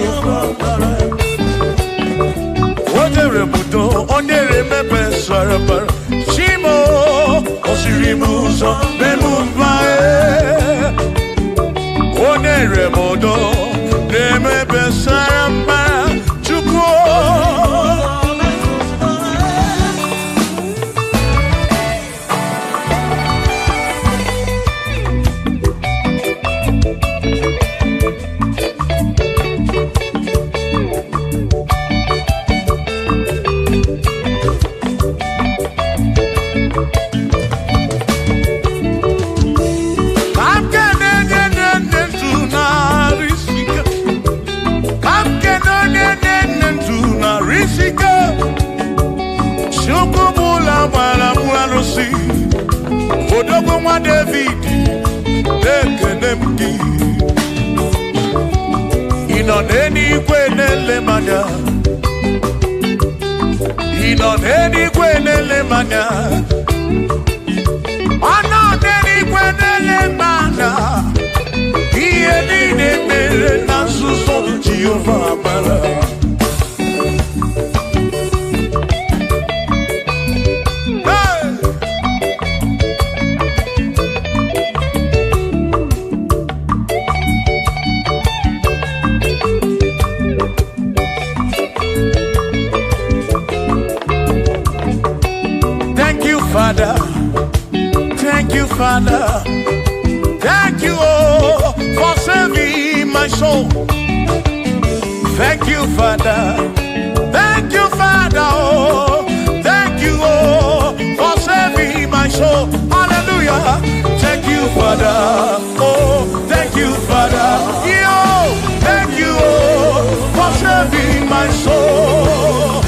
Odere mudo, odere mebe sarabara. Shimo, osirimuzo, bemubae. Odere mudo, nemebe sarabara. Chuko. Odogo mwa David, Dekenemki. Inoneni kwenele manya. Inoneni kwenele manya. Anoneni kwenele manya. Iye nine mere na suso Jehovah Bala. Father, thank you, Father, thank you, oh, for saving my soul. Thank you, Father, thank you, Father, oh, thank you, oh, for saving my soul. Hallelujah, thank you, Father, oh, thank you, Father, yo, thank you, oh, for saving my soul.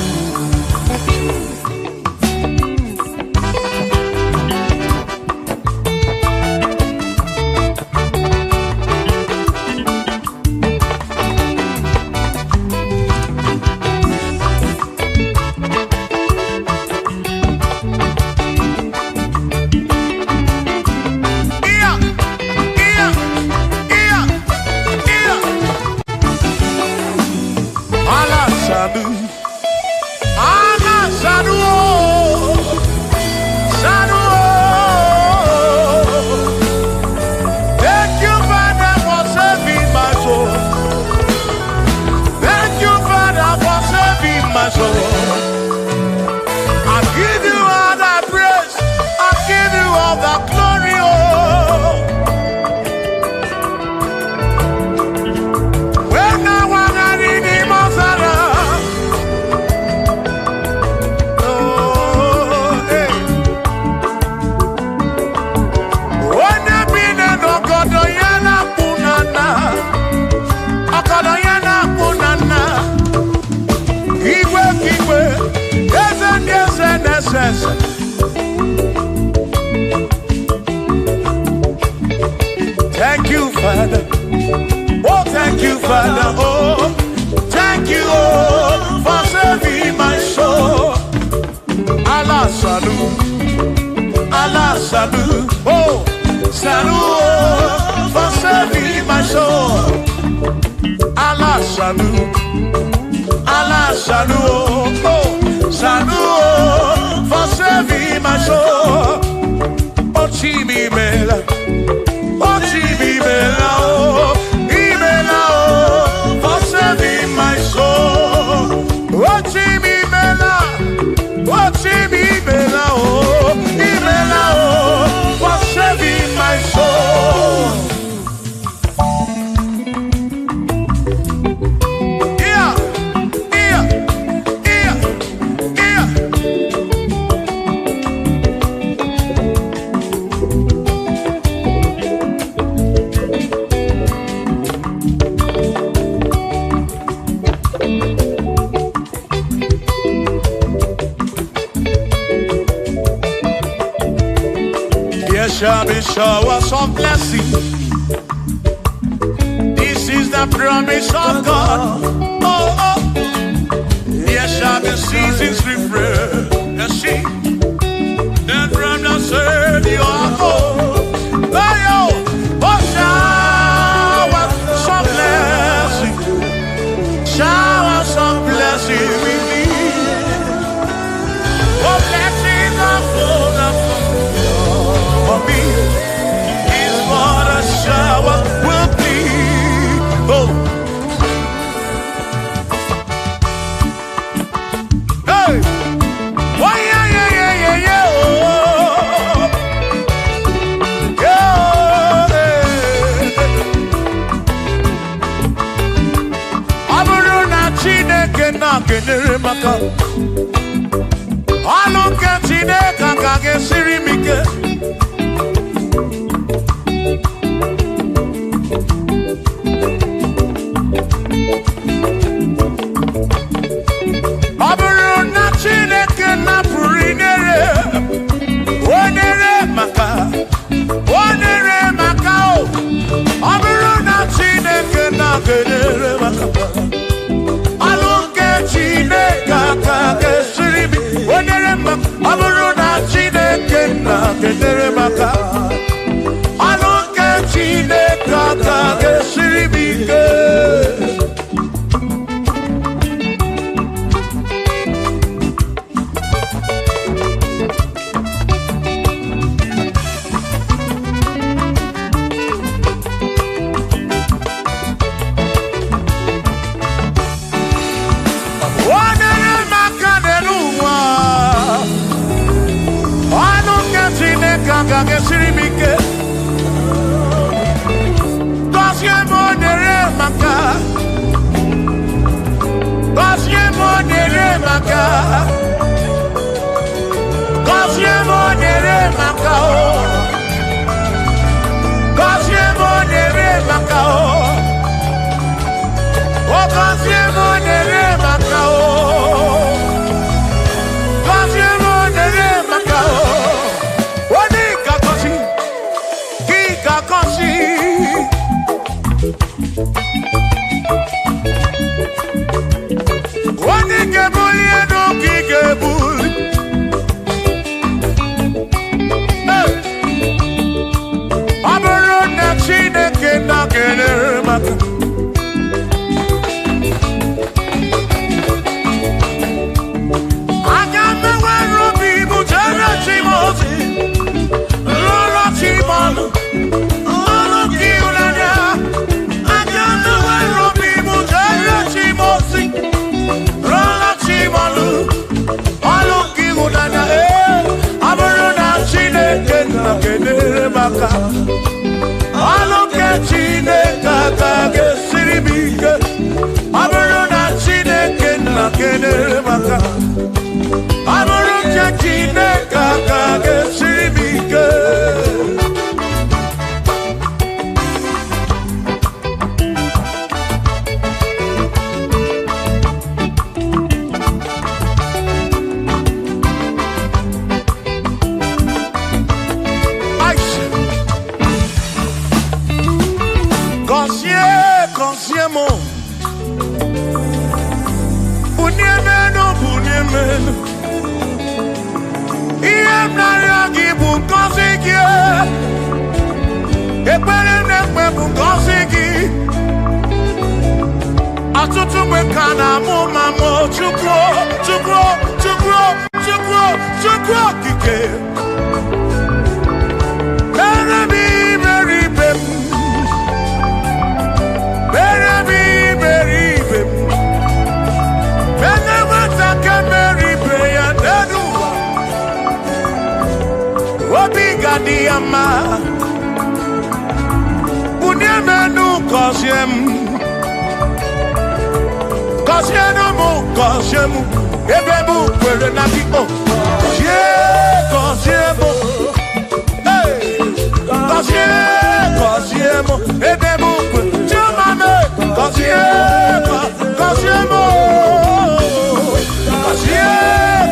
Thank you, Father. Oh, thank you, Father. Oh, thank you, oh, for saving my soul. Allah salut, Allah salut. Oh, salut, oh, for saving my soul. Allah salut, Allah salut. Oh, salut, oh, for saving my soul. Oh, Chimi Mela. Oh, Chibibela, oh, Ibela, oh, for saving my soul. Oh, Chibibela, oh, Chibibela, oh, Ibela, oh, for saving my soul. Yeah, yeah, yeah, yeah. Shall be showers of blessing. This is the the promise of God. Oh, oh. There shall be seasons refreshed. You see, then from the sun you are home. Oh, shower some blessing. Shower some blessing with me. Oh, blessings are full for me. Is what a shower will be. Oh. Hey. Oh, yeah, yeah, yeah, yeah, yeah. Oh. Yeah. Aburuna Chineke na kenere maka. Aluke Chineke kage siri mike. Aburuna Chineke na purinere. Onere maka. Onere maka o. Aburuna Chineke na kenere maka. Aluke Chineke kage siri mike. Onere maka. Aburuna Chineke na kenere maka. Aluke Chineke kage siri mike. Kage siri mike. Gosie monere maka. Gosie monere maka. Gosie monere maka o. Gosie monere maka o. O gosie monere maka o. Gosie monere maka o. Wani gebuli eno ki gebuli. Aburo na Chineke na kenere maka. Agame wero bibu jere chimozi. Lolo chimonu. Lolo kiulanya. Agame wero bibu jere chimozi. Rola chimolu. Olo kiulanya. Aburo na Chineke na kenere maka. Olo ke Chineke kage siri mike. Aburo na Chineke na kenere maka. Aburo ke Chineke kage siri mike. Consiemo Bunyemeno Bunyemeno Iem Nariagi Bunkosiki Ekpere Nekpe Bunkosiki Atutu Mekana Mumamo Chukwo Chukwo Chukwo Chukwo Chukwo Kike Berebi Beribem Diama Bunyemenu Kosiemu Kosiemu Ebebu Kwere Naki O Kosiemu Hey Kosiemu Ebebu Kwere Chumame Kosiemu Kosiemu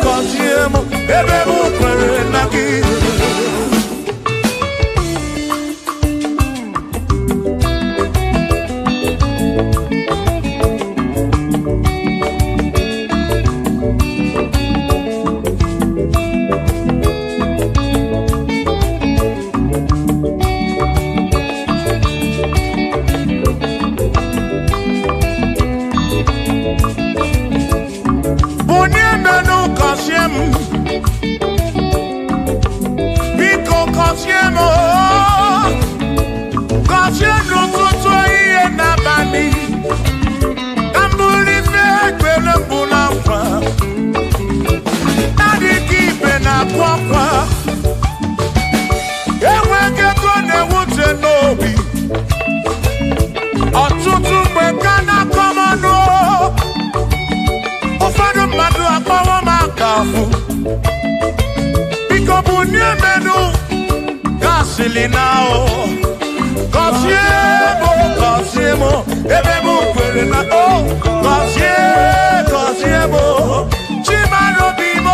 Kosiemu Ebebu Kwere Naki n'ụtụtụ ihe n'abalị ka mbụlife ekpere mbụ na nkwa na-adịghị ibe na-akwa akwa enweghị ego na-ewute n'obi ọtụtụ mgbe ka na-akọ m ọnụ ụfọdụ mmadụ akpọrọ m aka afụ biko bụ nye menụ gasịlị na gọzie m ebe m kwere na gọzie m chimarobi m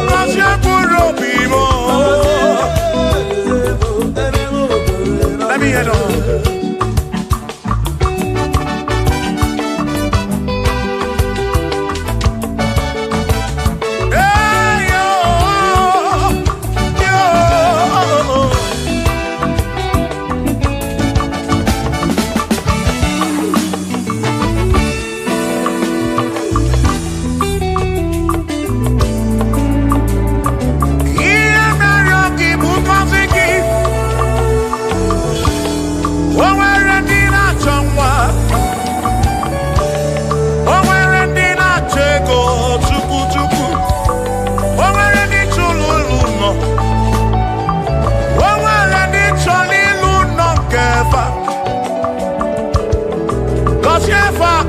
gọzie mkpụrụ obi m. Let me hear it.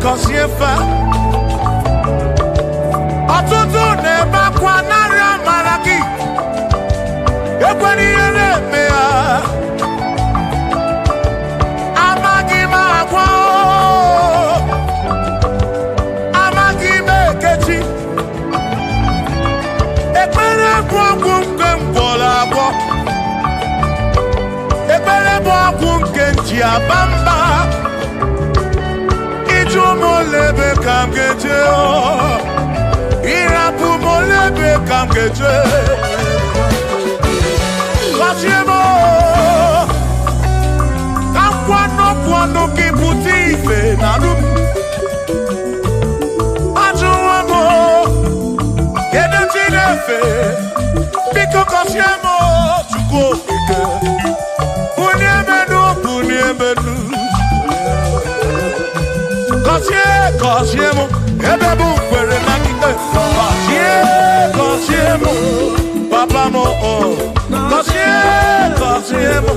Kosiefa ọtụtụ na-ebe akwa narị amara gị ekwere ihe na-eme ya amaghị m agwa amaghị m ekechi ekpere bụ ọgwụ nke mgbọrọ agwọ ekpere bụ ọgwụ nke nji aba mba molebe kam geje irapu molebe kam geje kasiemo kwano kiputi ife nalu ajuwamo kedu tinefe biko kasiemo chuko ike uniemenu Kosiem, ebe bụ kwere na kike. Kosiem, papa mo. Kosiem.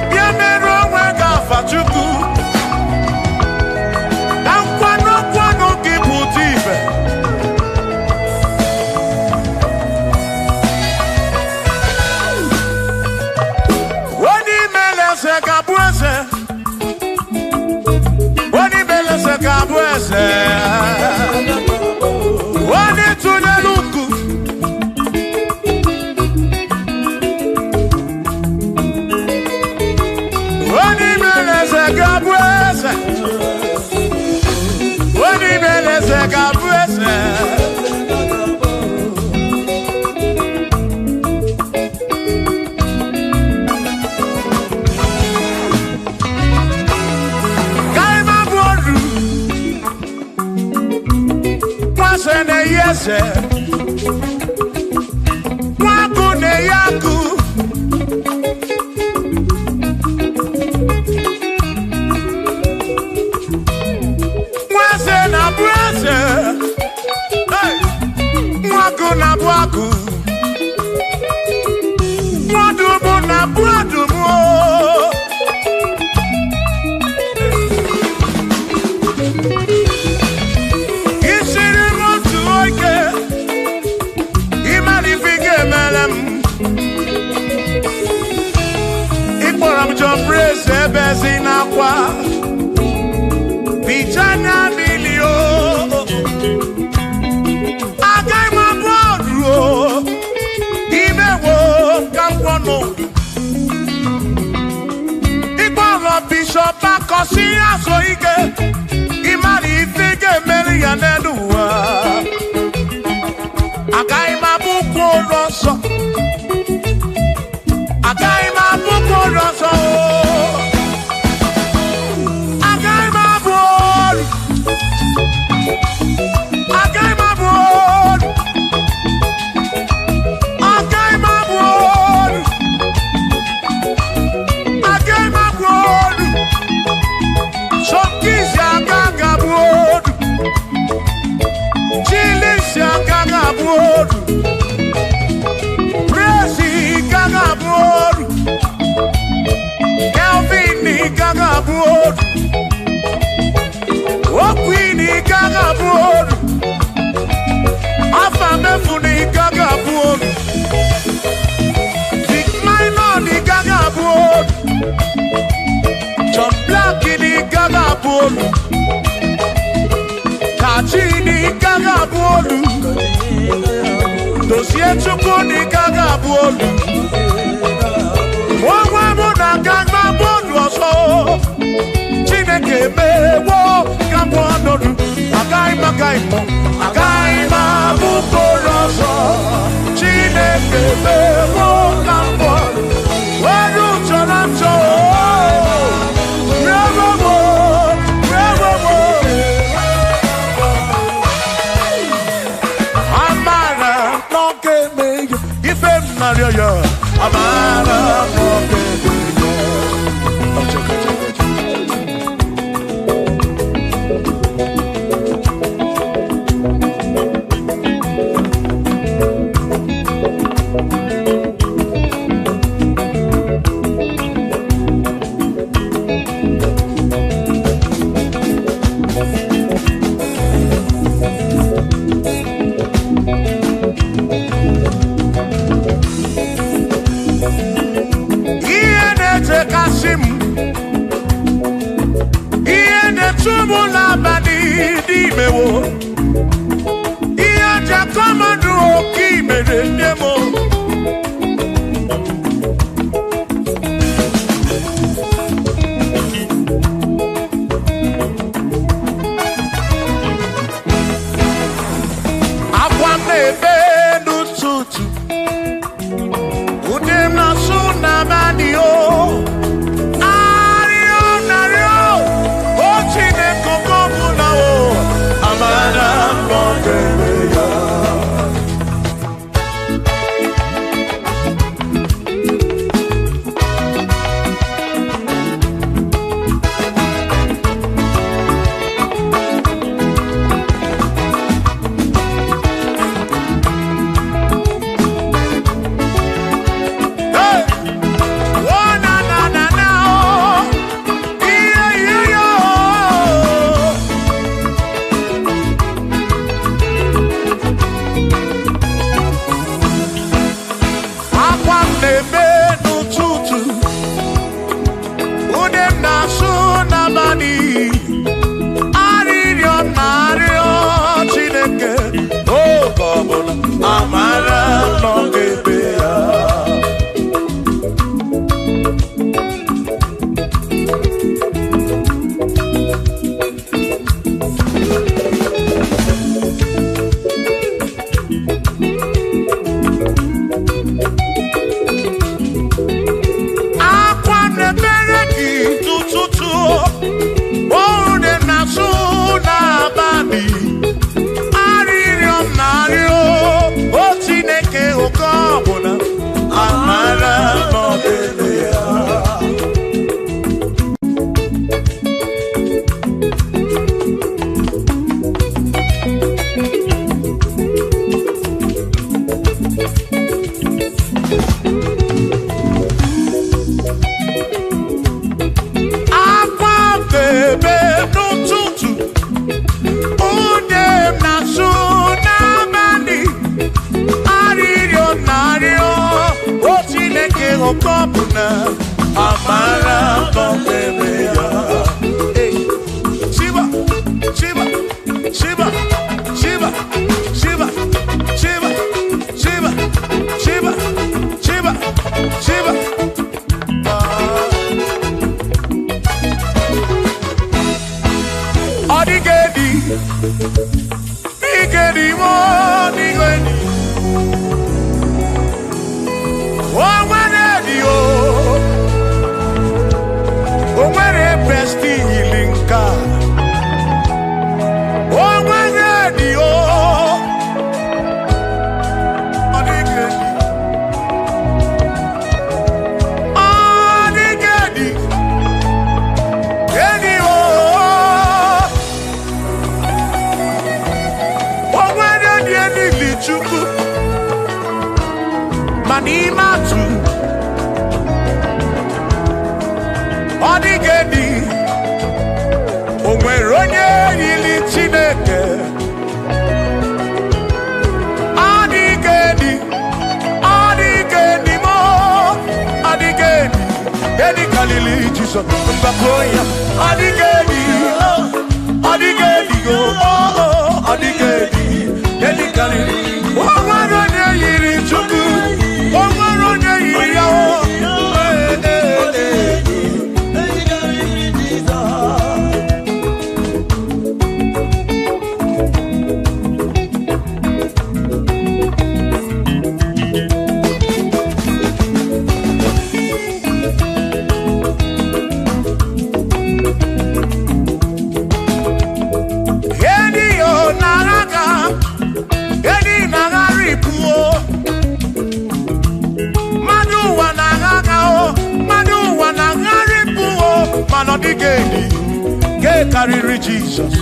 bịa mere onwe gị afa Chukwu na nkwanụ gị pụta ibe onye imele eze ga-abụ eze onye imele eze ga-abụ eze onye tụnyere ukwu onye imele eze ga-abụ eze onye imele eze ga-abụ eze Eze nwaku na-eyi akụ nwaeze na-abụ eze nwaku na-abụ akụ nwadumu na-abụ adumu John Praise ebezi n'akwa Bijana milio Agaghị m abụ ọrụ imewo ka mkpọnụ ịkpọrọ Bishọp akọsi azụ ike ịmara ife ga-emeri ya n'elu ụwa agaghị m abụ ụkwụ ụlọ nsọ agaghị m abụ ụkwụ ụlọ nsọ agaghị m abụ ọrụ agaghị m abụ ọrụ agaghị m abụ ọrụ agaghị m abụ ọrụ Sọkisi agaghị abụ ọrụ Chilisi agaghị abụ ọrụ Gaga boru Kelvin gaga boru Okwini gaga boru Afamefuni gaga boru Big Minor gaga boru John Black gaga boru Kachini gaga boru Dosie Chukwu gaga boru Nwa mụ na gagba bodu ọsọ Chineke mewo gagba ọnọdụ agaghị m abụ bodu ọsọ Chineke mewo gagba ọnọdụ Weru chọrọ nchọ Rewowo Amara n'oge meyo ife m narịọ ya Amara n'oge na-eme n'ụtụtụ, ude m na-asụ n'abalị, arịrịọ m na-arịọ Chineke oge ọbụla, amara nọ n'ebe ya. Amara no bebe ya. Shiva, Shiva, Shiva, Shiva, Shiva, Shiva, Shiva, Shiva, Shiva, Shiva. Odigedi, Nigedi mo, Nigedi. Manimatu Odigedi Onweronye yili Chineke Odigedi Odigedi mo Odigedi Edi kalili Jesus Mbakoya Odigedi Odigedi go Odigedi Edi kalili Onweronye yili Chukwu Odigedi, get carry Jesus.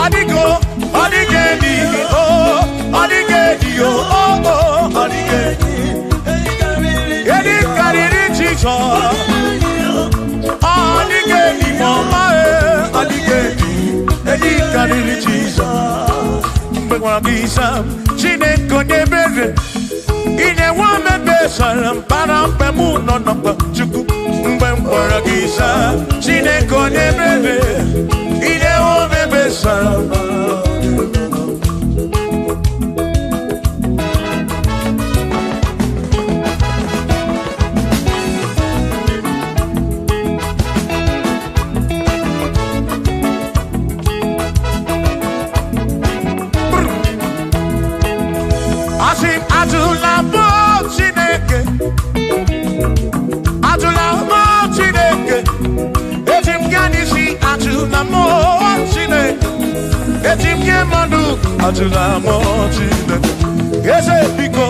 Odigo, Odigedi, oh, Odigedi, oh, oh, Odigedi, get carry Jesus. Odigedi mama Odigedi Edi kariri Jesus Mbegwa bisa Chineke nyebere Ine wame besara Mpara mpemu nonokwa Chukwu Mbegwa bisa Chineke nyebere Ine wame besara Atula mo Chineke, ese biko.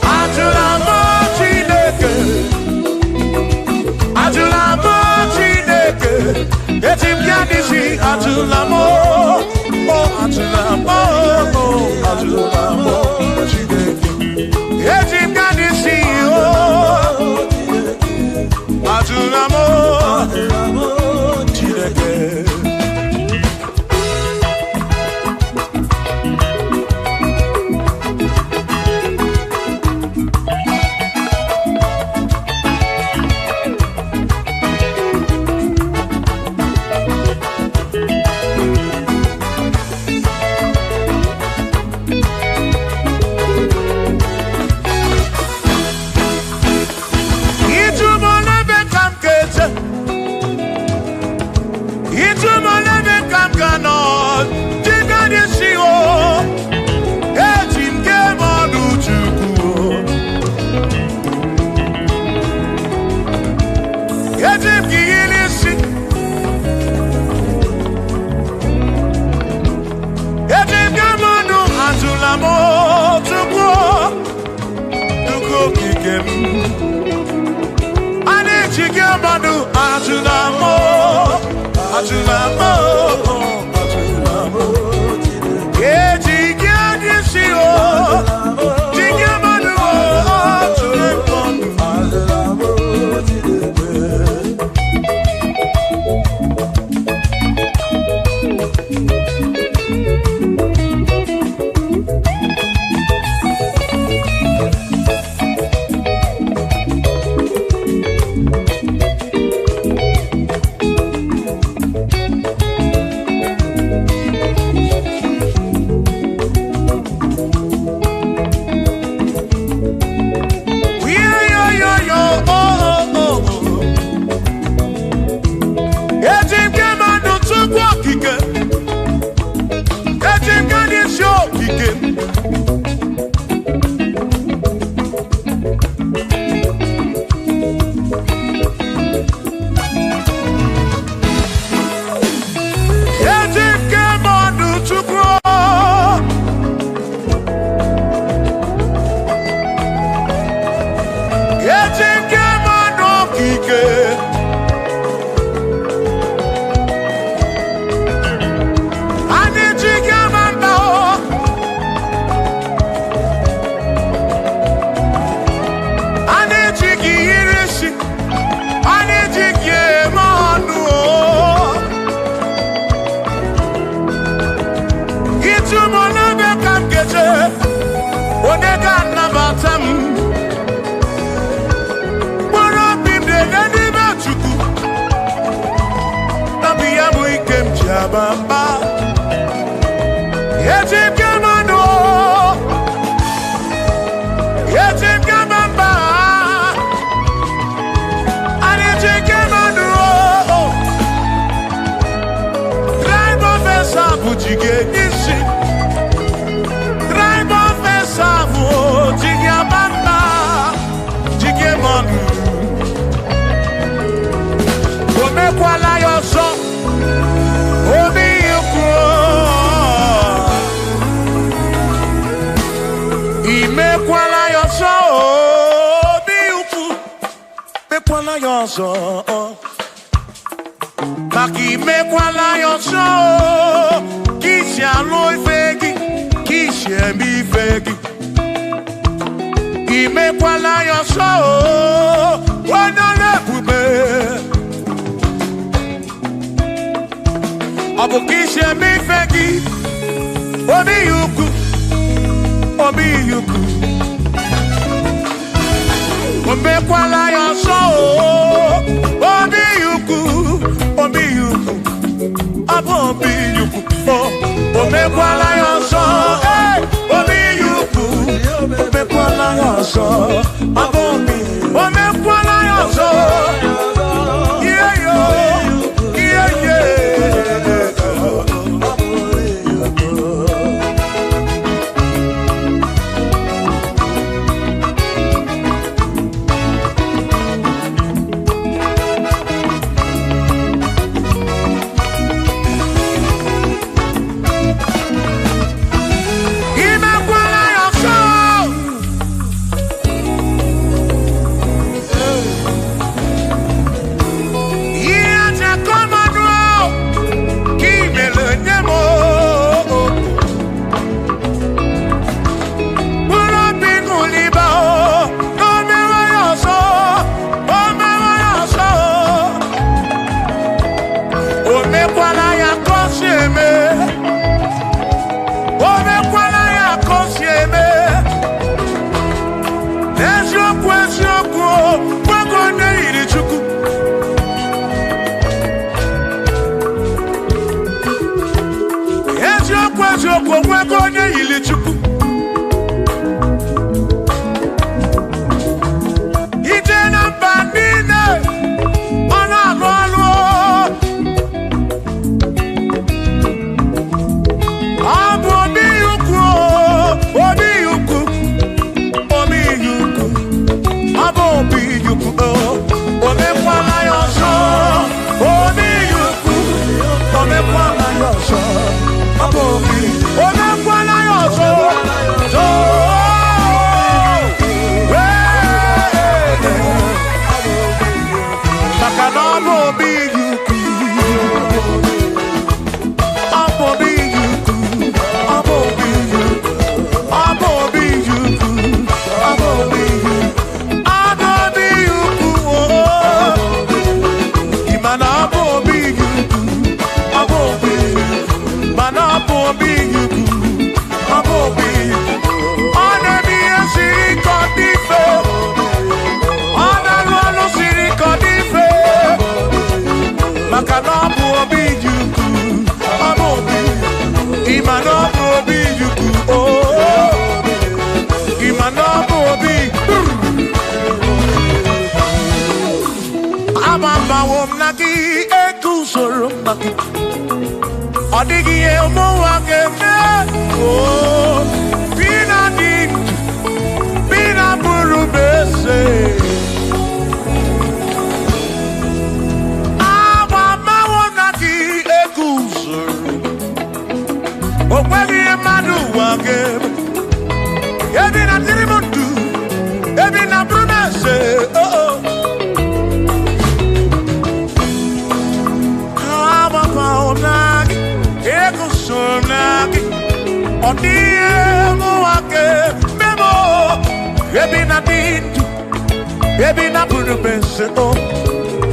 Atula mo Chineke, atula mo Chineke. Etim yadisi atula mo, oh atula mo, oh atula mo Chineke. Etim yadisi oh. Edim giyilisi Edim gamanu atulamo Tuko kikem Ane chigamanu atulamo Atulamo Ejigadisi o Chigamanu Atulamo Bamba Yetim Gamano Yetim Gamamba and Yetim Gamano Tribe of Esavu Jige Nishi Tribe of Esavu Jige Bamba Jige Manu Ome Kwala Yoso Obi yuku Imekwala yoso Obi yuku Mekwala yoso Maki mekwala yoso Kishi alo ifegi Kishi emi ifegi Imekwala yoso Wana bube Abukishe mi fegi Obi yuku Omekwala yoso Obi yuku Abo obi yuku Omekwala yoso Obi yuku Omekwala yoso Abo obi Omekwala yoso Yeah yo Yeah Obi yuku, Omekwala yoso. Odigi emo wakeme oh bina di bina buru bese awa mawona ki ekusoro okwegi emadu wakeme ebi na tirimutu ebi na buru bese oh awa mawona Sonaki, odie muake memo, ebi na dindu, ebi na buru bense o,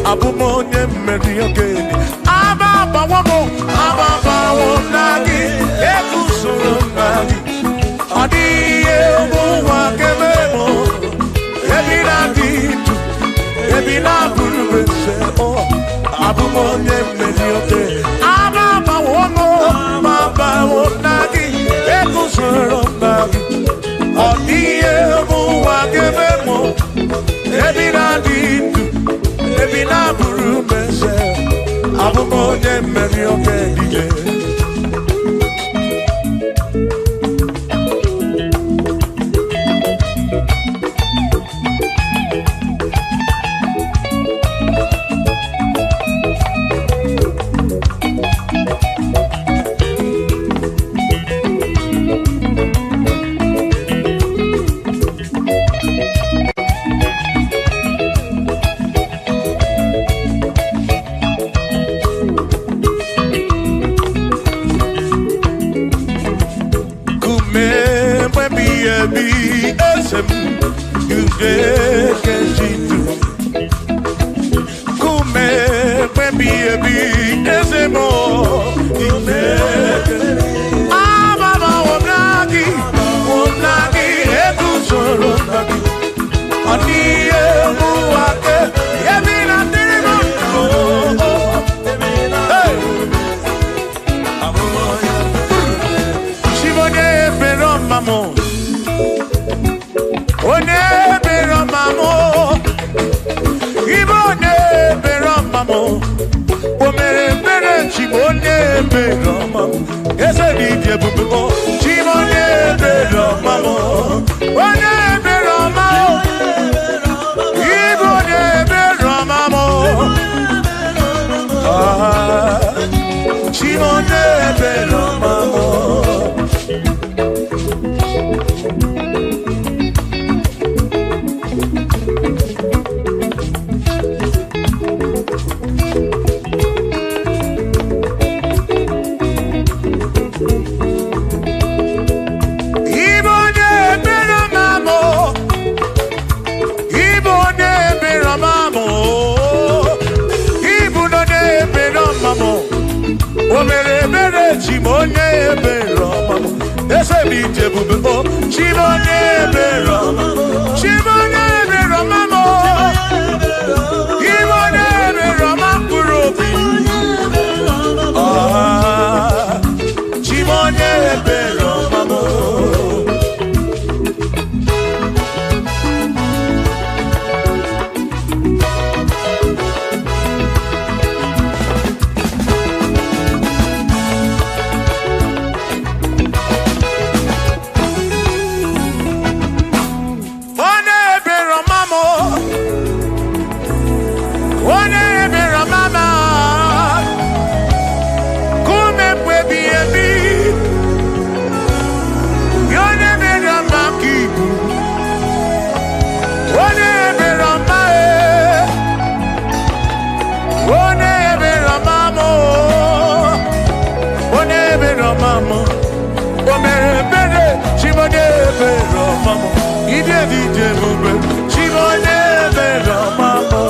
abumonye meri ogeni, ababa wonagi, eku sonaki, odie muake memo, ebi na dindu, ebi na buru bense o, abumonye meri ogeni, ababa wono. Nagi, Ekusorombagi, Odie Muwakememo, Ebina Dindu, Ebina Burumese, Abumonye Merioke. mamo. Ide vide bube. Chimone belo mamo.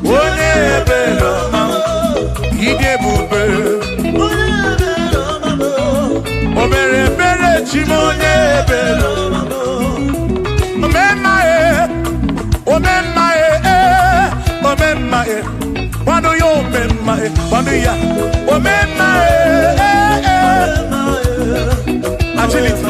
One belo mamo. Ide bube. Obere bere chimone belo mamo. Omemae. Omemae. Omemae. Wando yo omemae. Wando ya. Omemae. Agility.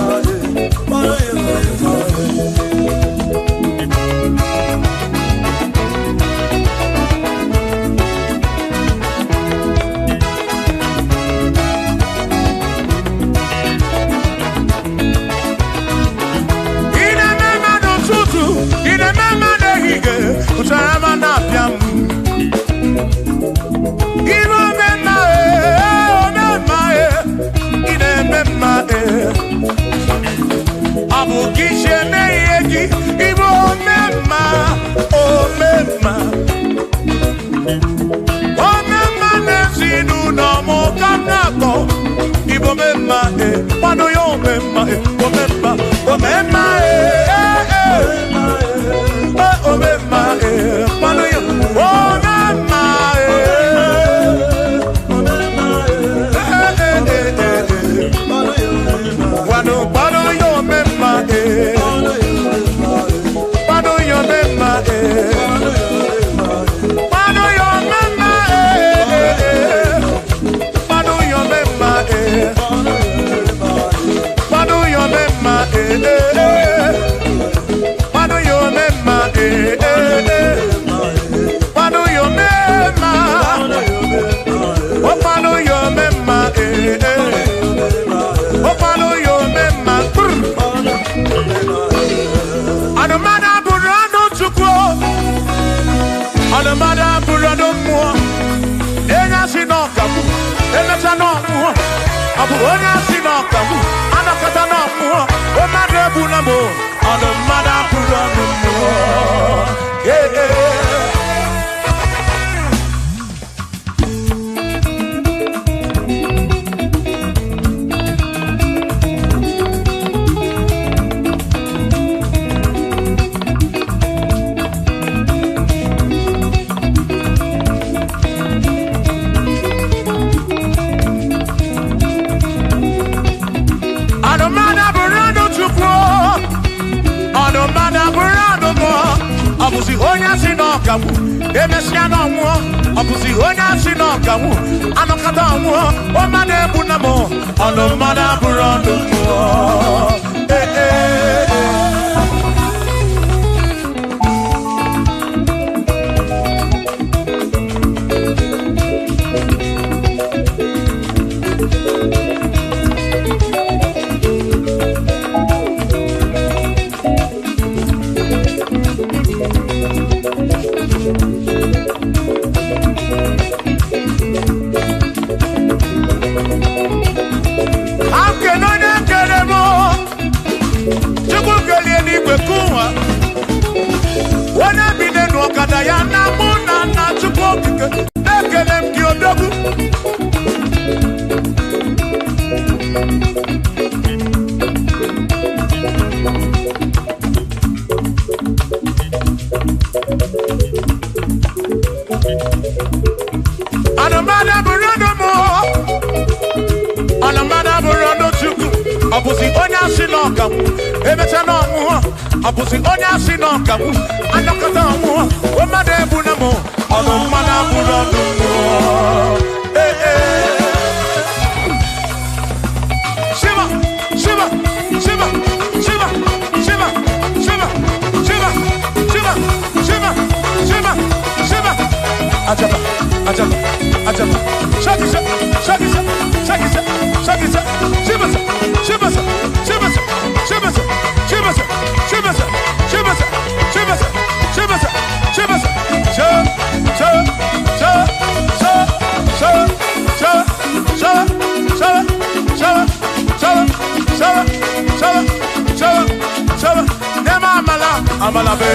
Amala,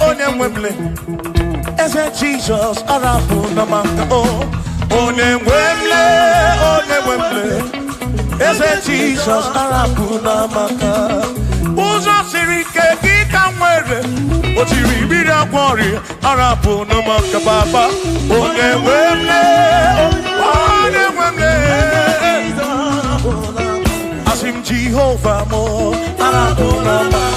Onemwemle, ese Jesus arafu na maka oh. Onemwemle, ese Jesus arafu na maka. Uzo sirike kika mwere, otiri bira kwori arafu na maka baba. Onemwemle, asim Jehovah mo arafu na maka.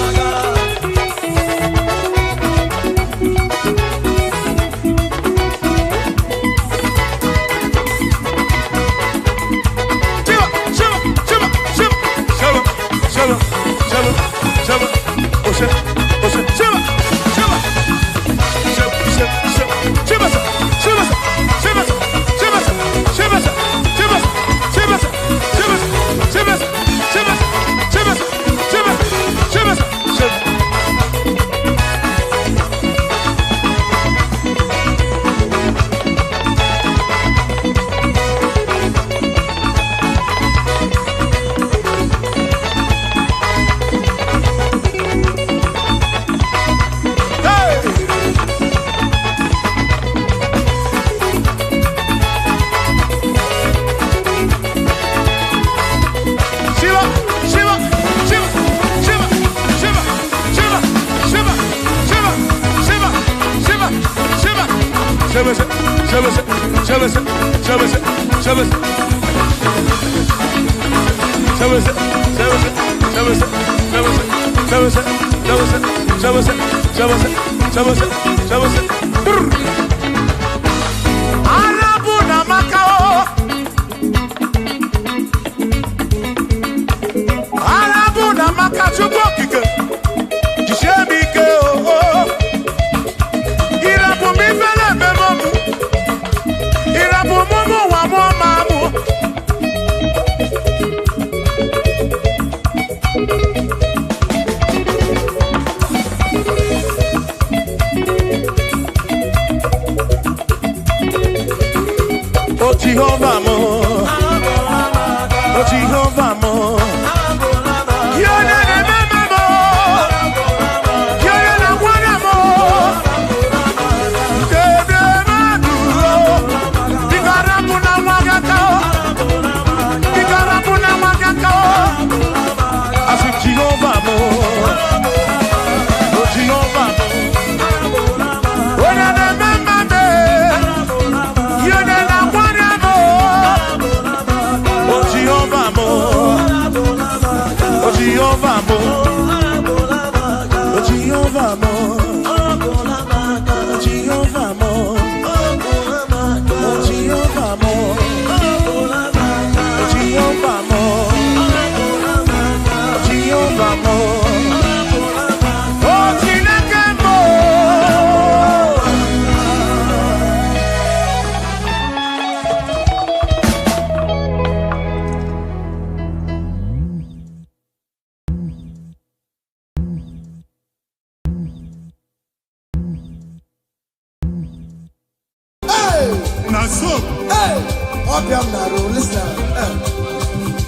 Listen.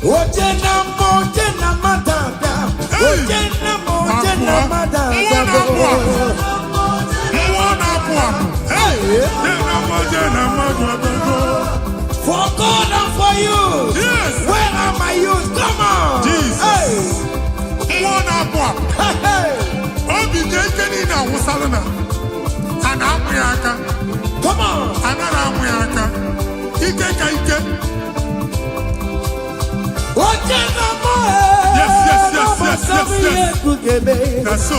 Oje na mata For God and for you. Yes. Where are my youth? Come on. Jesus. Hey. Come on. Yes. That's so.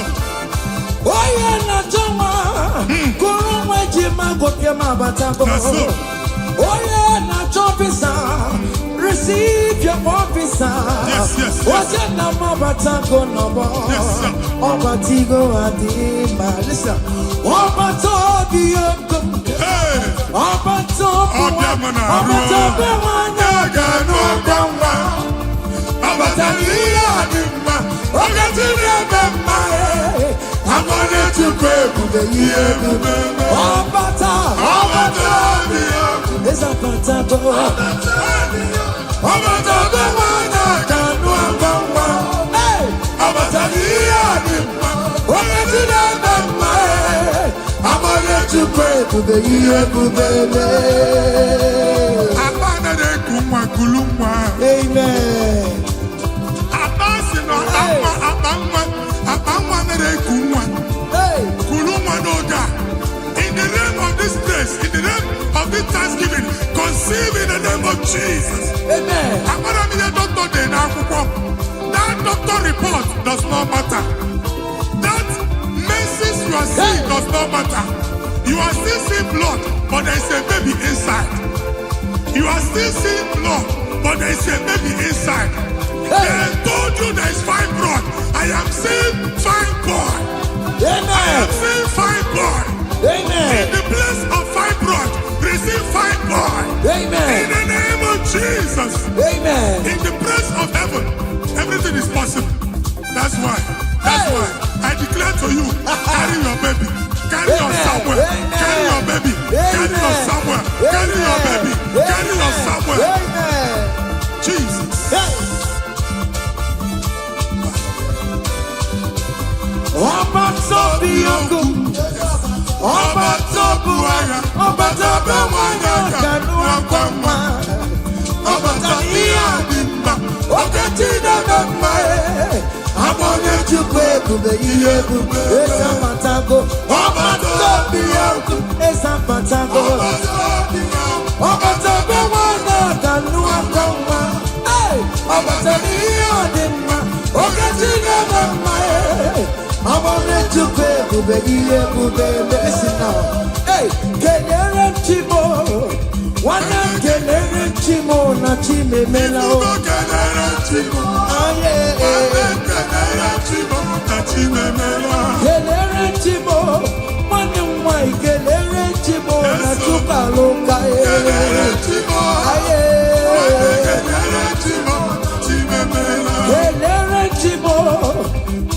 That's so. Receive your officer. Yes. Yes, listen. Hey. In the name of this place, in the name of this Thanksgiving, conceive in the name of Jesus. Amen. That doctor report does not matter. That menses you are seeing does not matter. You are still seeing blood, but there is a baby inside. You are still seeing blood, but there is a baby inside. They told you there is fibroid. I am seeing fibroid. Amen. I am seeing fibroid. Amen. In the place of fibroid, receive fibroid. Amen. In the name of Jesus. Amen. In the place of heaven, everything is possible. That's why. I declare to you, carry your baby. Carry your somewhere. Carry your baby. Carry your somewhere. Carry your baby. Carry your somewhere. Amen. Jesus. Listen now. Hey, kelere chimo, wana kelere chimo na chime melao. Kelere chimo, wana mwai kelere chimo na chuka loka. Kelere chimo,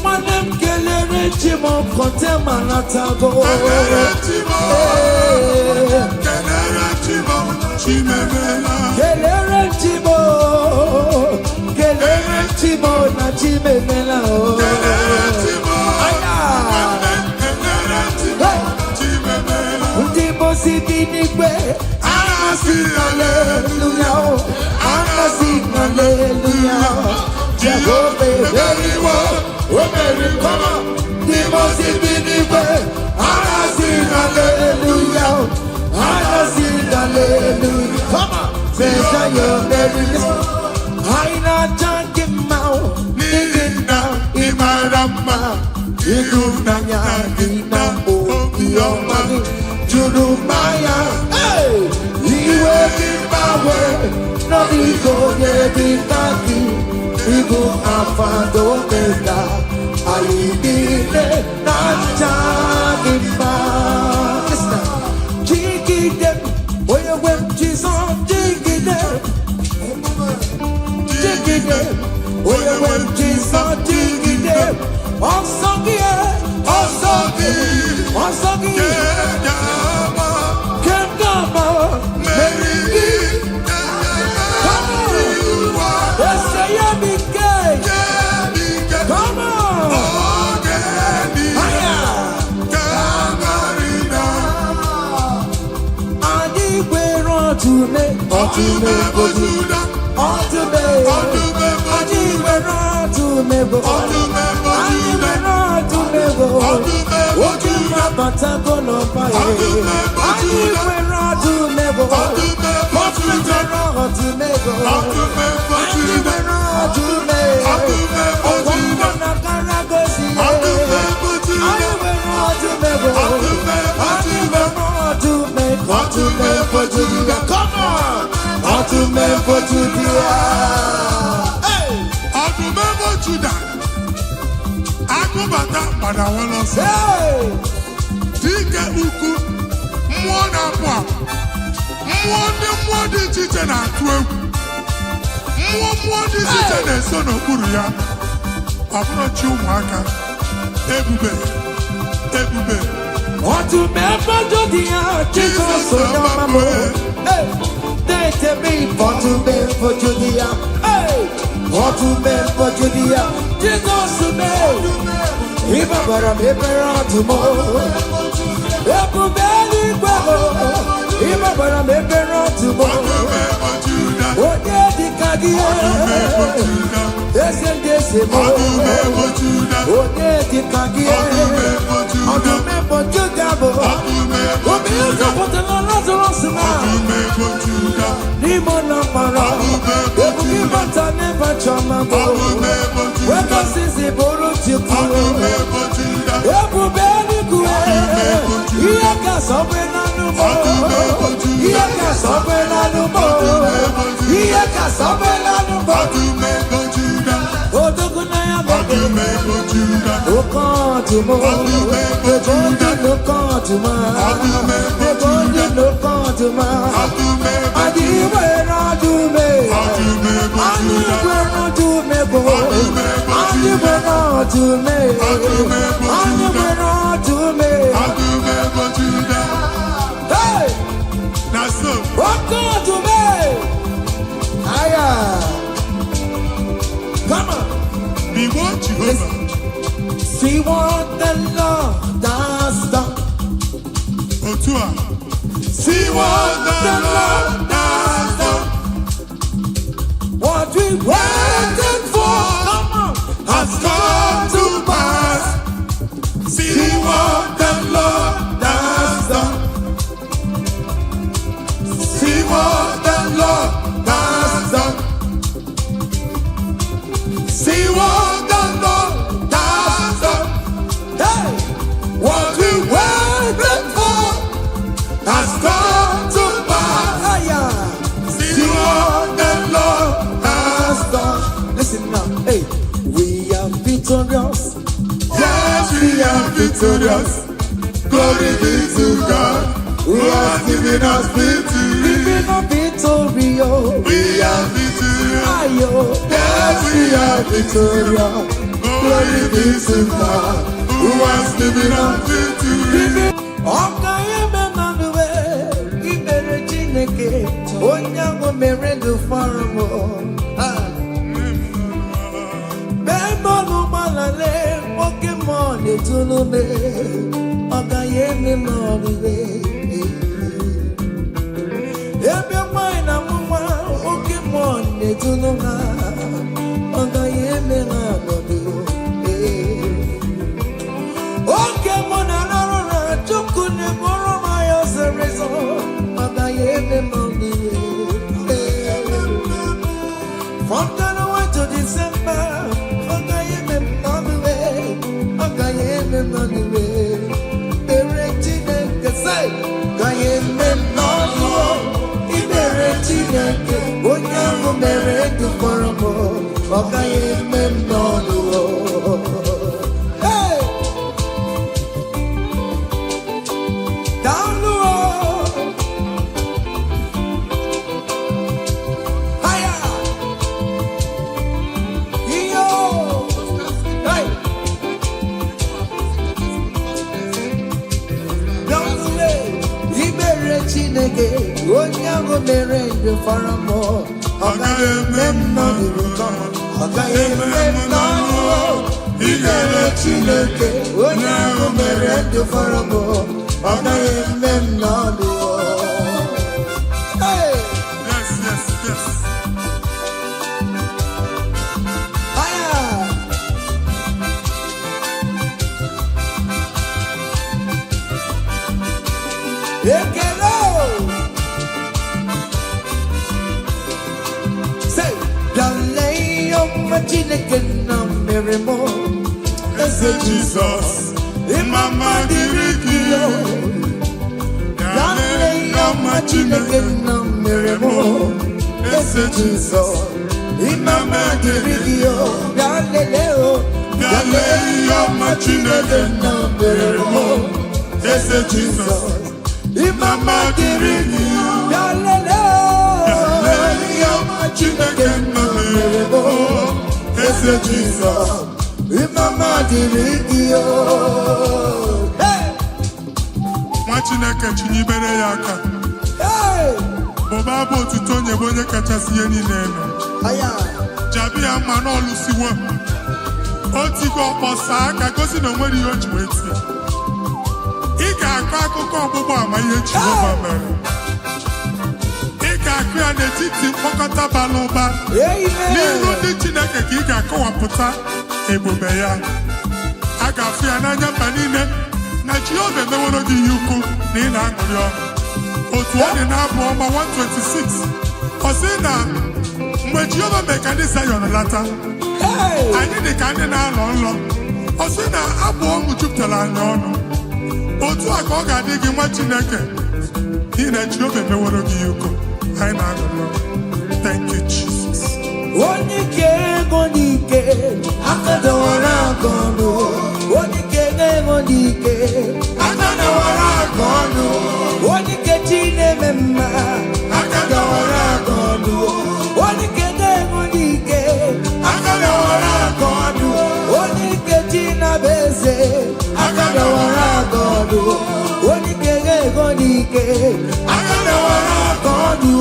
wana kelere chimo kote manatago. Kelere chimo na chime melao. Hallelujah, hallelujah. Jehovah, very well, very come. The most hallelujah, hallelujah. Come on, say your very. I not junk him out, living down in my rama. You na o your money, Judumaya. Hey, you will be my way. No, you go get it back. You go afando beta. I need it, not junk back. Listen, jiggy them, where you went, Jesus, jiggy them. Jiggy them, where you went, Jesus, jiggy them. Osagi, Kengama, Mary, come on, let's say I'm big gay. Come ọdụme ọdụme bụ Juda ọdụme anyị nwere ọdụme bụ anyị nwere ọdụme bụ oge nnabatago n'ọba ya anyị nwere ọdụme bụ ọdụme nwere ọdụme bụ anyị nwere ọdụme ọgwọ mbọ na kara gozi ya anyị nwere ọdụme bụ anyị nwere ọdụme bụ Juda come on ọdụme bụ Juda ọdụme bụ Juda akụbata gbada nwere ọsọ dike ukwu mmụọ na-apụ apụ mmụọ dị iche iche na-atụ egwu mmụọ dị iche iche na-eso n'okpuru ya ọ bụrụ chi ụmụaka ebube ọdụme bụ Juda Jizọs onye ọma m na-etebe ọdụme bụ Juda ọdụme bụ Juda Jizọs ịbabara m ebere ọdụm ebube eluigwe ịbabara m ebere ọdụm onye dịka gị eze ndị eze m onye dịka gị ọdụm bụ Juda bụ obi ụzọpụtara Lazarus na n'ime ụlọ mkpọrọ ebube ịbata n'ebe chọma bụ wekọsizi bụrụ Chukwu ebube eluigwe ihe ga-asọgbe n'anụmọ ihe ga-asọgbe n'anụmọ ihe ga-asọgbe n'anụmọ odogo na ya bụ oke ọdụm ebe onye n'oke ọdụm ebe onye n'oke ọdụm anyị nwere ọdụme anyị nwere ọdụme bụ anyị nwere ọdụme anyị nwere ọdụme oke ọdụme aya come on see what the Lord has done see what the Lord has done what we waited for come on has come to pass See what the Lord has done. See what the Lord has done. See what the Lord has done. hey What we waited for has come to pass. aya See what the Lord has done. listen now hey we are victorious Yes, we are victorious. Glory be to God who has given us victory. living a victory oh We are victorious. ayo Yes, we are victorious. Glory be to God who has given us victory. ọka eme mmanụwe ikpere Chineke onye ahụ mere ndụ fọrọ m bemọnụ gbalale oke mmụọ na-etulume ọ gaghị eme m ọrịre ebe nwanyị na nwa oke mmụọ na-etulu ha ọ gaghị eme ha ọnọdụ oke mụ na narụ na Chukwu na-eburu m ya ọzọrịzọ ọ gaghị eme m ọrịre from January to December ọ gaghị eme m ọrịre ọ gaghị eme m ọrịre ikpere Chineke say gaghị eme m n'ọnụ ikpere Chineke onye ahụ mere ndụ fọrọ m ọ gaghị eme m n'ọnụ hey down the road higher yo hey down the way ikpere Chineke onye ahụ mere ndụ fọrọ m ọ gaghị eme m n'ọnụ ọ gaghị eme m n'ọnụ ikpere Chineke onye ahụ mere ndụ fọrọ m ọ gaghị eme m n'ọnụ hey ọma Chineke na mere m eze Jizọs ịmama dịrị gị dale ọma Chineke na mere m eze Jizọs ịmama dịrị gị dale ọma Chineke na mere m eze Jizọs ịmama dịrị gị dale ọma Chineke na mere m eze Jizọs ịmama dịrị gị nwa Chineke chinyibere ya aka bụba bụ otuto onye bụ onye kachasị ihe niile elu jabi ya mma n'ọlụsiwo otigo ọkpọsa aka gosi na onwere ihe o ji wee tie ị ga-akọ akụkọ ọgbụgbọ ama ihe Jehova mere ị ga-akụ ya n'etiti mkpọkọta bara ụba n'iru ndị Chineke ka ị ga-akọwapụta ebube ya a ga-afụ ya n'anya mba niile na Jehova emeworo gị ihe ukwu na ị na-aṅụrị ọṅụ otu ọ dị n'abụ ọma 126 ọ sị na mgbe Jehova mee ka ndị Zayọn lata anyị dị ka ndị na-alọ nlọ ọ sị na abụ ọṅụ jupụtara anyị ọnụ otu a ka ọ ga-adị gị nwa Chineke n'ihi na Jehova emeworo gị ihe ukwu anyị na-aṅụrị ọṅụ. Thank you, Jesus. Onye ike ego n'ike aka dọwara aka ọnụ onye ike ego n'ike aka dọwara aka ọnụ onye ike chi na-eme mma aka dọwara aka ọnụ onye ike ego n'ike aka dọwara aka ọnụ onye ike chi na-abụ eze aka dọwara aka ọnụ onye ike ego n'ike aka dọwara aka ọnụ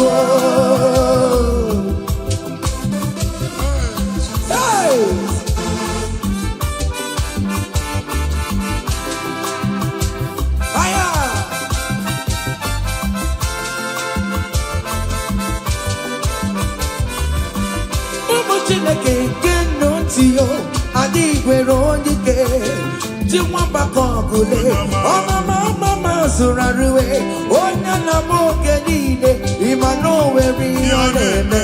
Chineke nke nnọtio adịghị nwere onye ike ji nwambakọ ọgụle ọmama zụrụ arụwe onye na-ama oge niile ịma na o nwere ihe ọ na-eme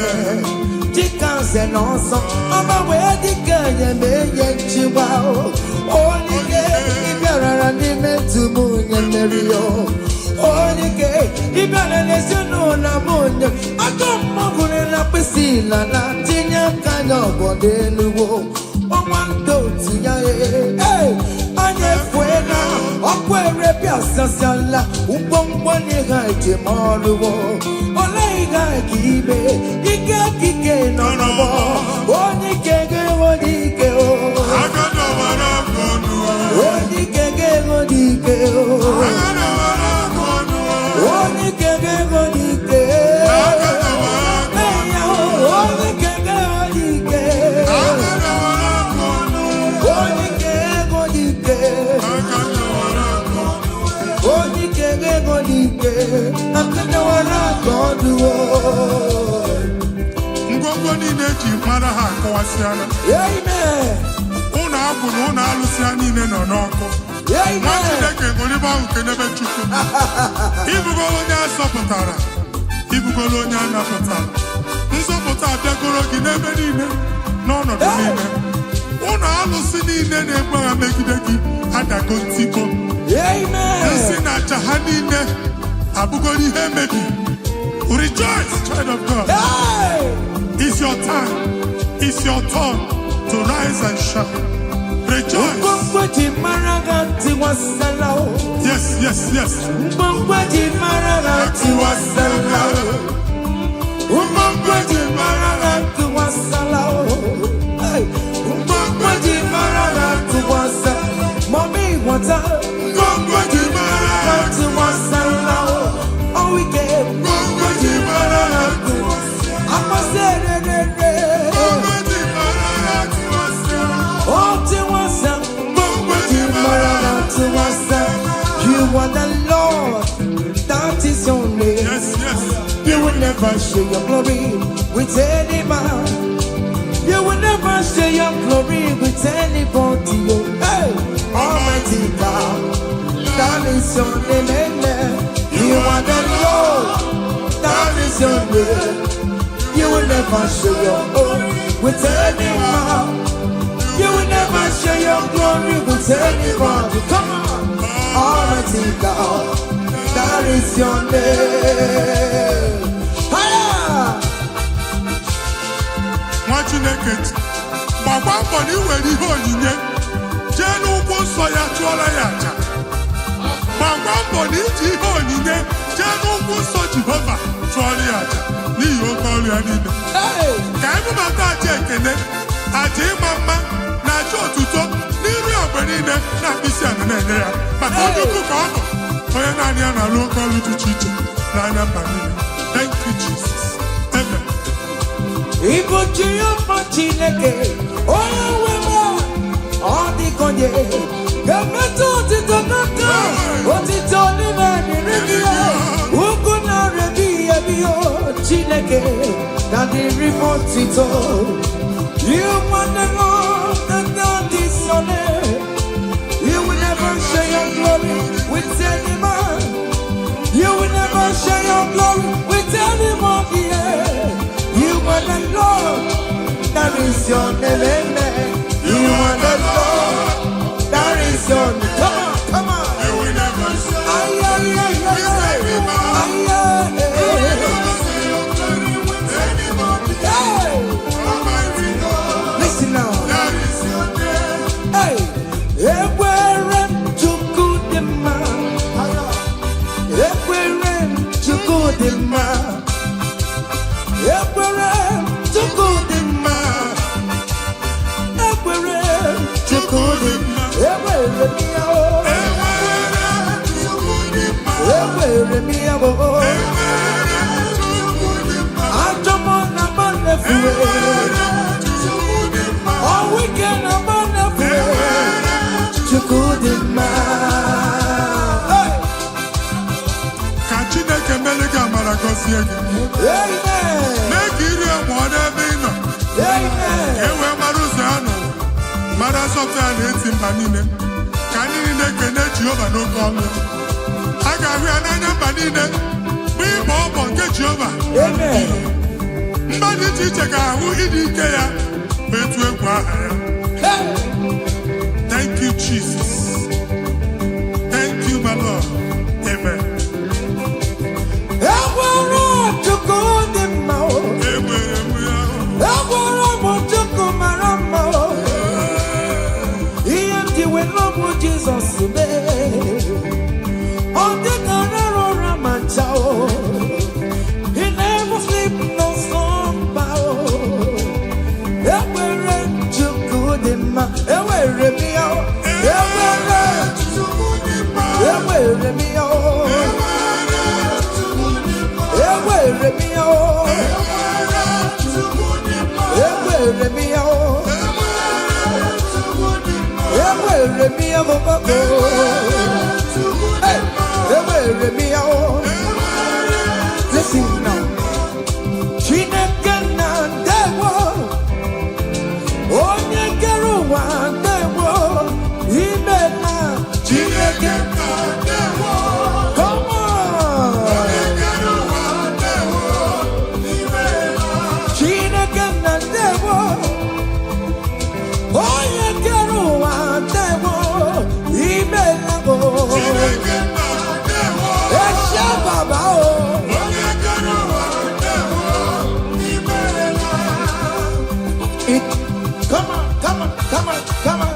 dịka nze na ọsọ ọma wee dịka enye nchịgba onye ike ịbịarara n'ime tumu onye mmeri ya onye ike ịbịara n'ezinụlọ m onye aka mmọgụrụ na mkpịsị ila na tinye aka ya ọbọdọ eluwo ọnwa ndị otu ya anya efue na ọkụ erepịa sasiala ngwongwo n'ihe ejem ọrụwo ole ihe ka ime ike kike nọ n'ọgbọ onye ike ga-enwe n'ike onye ike ga-enwe n'ike onye ike ga-enwe n'ike ngwongwo niile eji mara ha akọwasịala ụlọ abụ na ụlọ alụsị ha niile nọ n'ọkụ nwa Chineke ngolibe ahụ kenebe Chukwu ibugolo onye azọpụtara ibugolo onye a napụtara nzọpụta abịagoro gị n'ebe niile n'ọnọdụ niile ụlọ alụsị niile na-egbu agha megide gị adago ntikpo nsị na aja ha niile abụgoro ihe emebi. Rejoice, child of God. It's your time. It's your turn to rise and shine. Rejoice. Yes, yes, yes. Mommy, what's up? Oh, we get you are the Lord, that is your name. Yes, yes. You will never share your glory with any man. You will never share your glory with anybody. Hey, Almighty God, that is your name. You are the Lord, that is your name. You will never share your glory with anyone. You will never share your glory with anyone. Come on, Almighty God, that is your name. Chineke gbakwa mbọ na iwere ihe onyinye jee n'ụkwụ nsọ ya chụọrọ ya aja. Gbakwa mbọ na iji ihe onyinye jee n'ụkwụ nsọ Jehova chụọrọ ya aja n'ihi oke ọrụ ya niile. Ka anyị bụbata aja ekele, aja ịma mma na aja otuto n'iri ogbe niile na mkpịsị ala na-enye ya maka onye ukwu ka ọ bụ onye naanị ya na-alụ oke ọrụ dị iche iche n'anya mba niile. Thank you, Jesus. Amen. Ibochi ọma Chineke onye nwe m ọ dịkonye ga-emetụ otito n'aka otito n'ime dịrị gị ya ugwu na rebi ebi Chineke na dịrị m otito. You want the Lord that God is your name. You will never share your glory with any man. You will never share your glory with any man. You are the Lord, that is your name, amen. You are the Lord, that is your name. Come on, come on. You will never share. Ay, ay, ay, ay, ay, ay, ay. Listen now. That is your name. Hey, everywhere to good the man. Everywhere to good the man. Everywhere to good the man. Everywhere to good the man. Everywhere me oh. Everywhere me oh. I jump on a man everywhere. All weekend a man everywhere. To good the man. Ka Chineke mere gị amara gọzie gị. Amen. Mee ka iri amụọ n'ebe ị nọ. Amen. Ka e wee mara ụzọ ya nọ. Mara nsọpụrụ ya na-eti mba niile. Ka anyị niile kene Jehova n'oke ọnụ. A ga-ahụ ya n'anya mba niile. Mgbe ịbọ ọbọ nke Jehova. Amen. Mba dị iche iche ga-ahụ ịdị ike ya ma etu egwu aha ya. Hey. Thank you, Jesus. Thank you, my Lord. Amen. Everywhere to good the man. Enwere m ya. Everywhere to good marama. Ihe ndị we love Jesus today. On the Canaro Manchao. He never sleep no slumber. Everywhere to good the man. Everywhere me out. Everywhere to good the man. Everywhere me out. Everywhere me out. Everywhere me out. Everywhere me out. Hey, everywhere me out. Listen now. Chineke na ndewo. Onye kere ụwa ndewo. Ime na Chineke na ndewo. Come on. Chineke na ndewo. Onye kere ụwa ndewo. Ime na o. Eshe baba o. Come on, come on, come on, come on.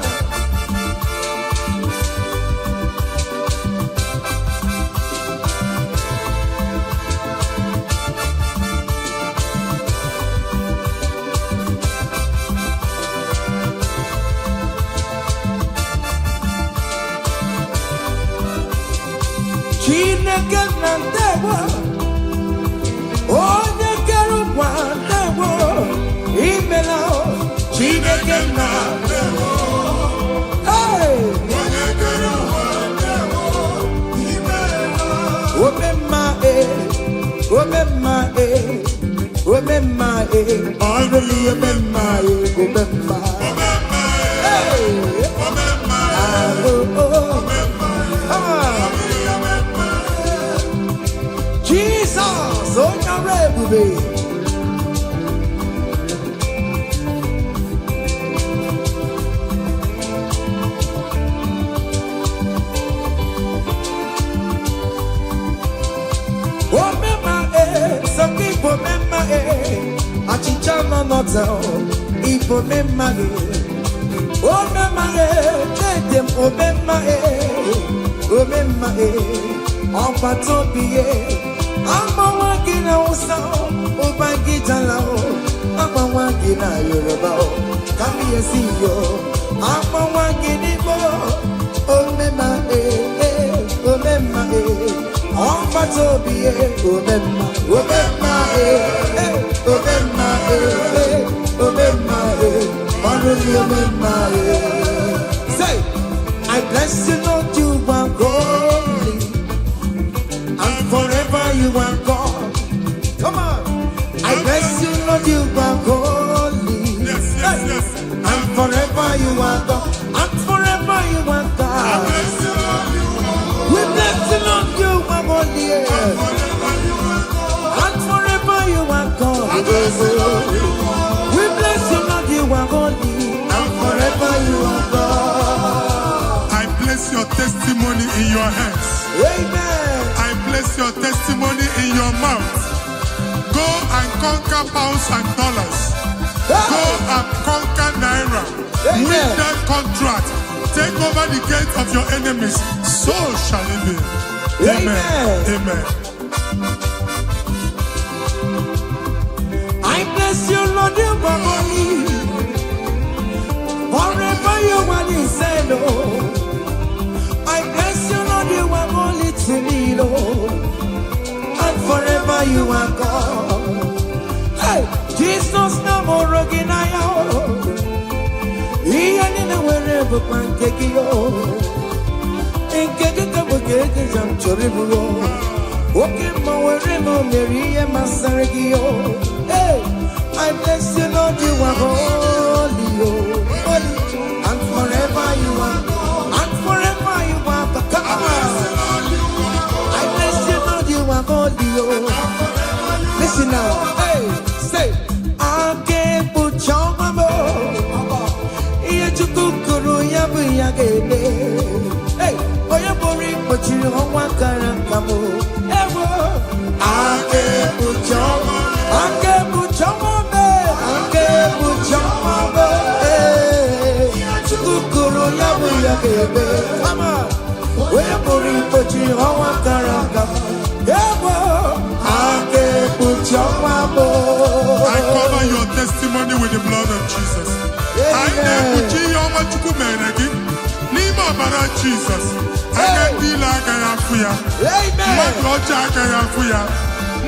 Chineke na ndewo. Onye kere ụwa ndewo. Imela o. Chineke na ndewo. Hey! Omemma omemma omemma ọlụlụ omemma omemma. Hey! Jesus, onye ọrụ ebube. nota ipo me mage o me mage dem o me mage on pato biye amawa gina usa o bangita lao amawa gina yoruba o kami esiyo amawa gini bo o me mage on pato biye o me mage say, I bless you, Lord, you are holy, and forever you are God. Come on, I bless you, Lord, you are holy, Yes. and forever you are God, and forever you are God. We bless you, Lord, you are holy, and forever you are God. We bless you, Lord, you are holy, and forever you are God. I place your testimony in your hands. Amen. I place your testimony in your mouth. Go and conquer pounds and dollars. Go and conquer naira. Amen. Win that contract. Take over the gates of your enemies. So shall it be. Amen. I bless you, Lord, you are holy. Forever you are the same, Lord. I bless you, Lord, you are holy to me, Lord. And forever you are God. Hey, Jesus, no more Roginaya. He ain't in the wherever pancake yo. In Kekabugate, I'm Choribu. Walking my way, no Mary and Masarigio. Hey, I bless you, Lord, you are holy, holy, and forever you are, and forever you are. Come on, I bless you, Lord, you are holy, listen now, hey, say, I can't put your mama. Yachukuru yabu yagebe. Hey, oyabori but you don't want karankamu. Ewo, I can't put your mama. I can't put your mama. I can't put your mama. Hey, Yachukuru yabu yagebe. Come on, oyabori but you don't want karankamu. Ewo, I can't put your mama. I cover your testimony with the blood of Jesus. I never see your Machukumenegi. Nima Bara Jesus. I can be like I am for ya. Amen. Roger Fuya.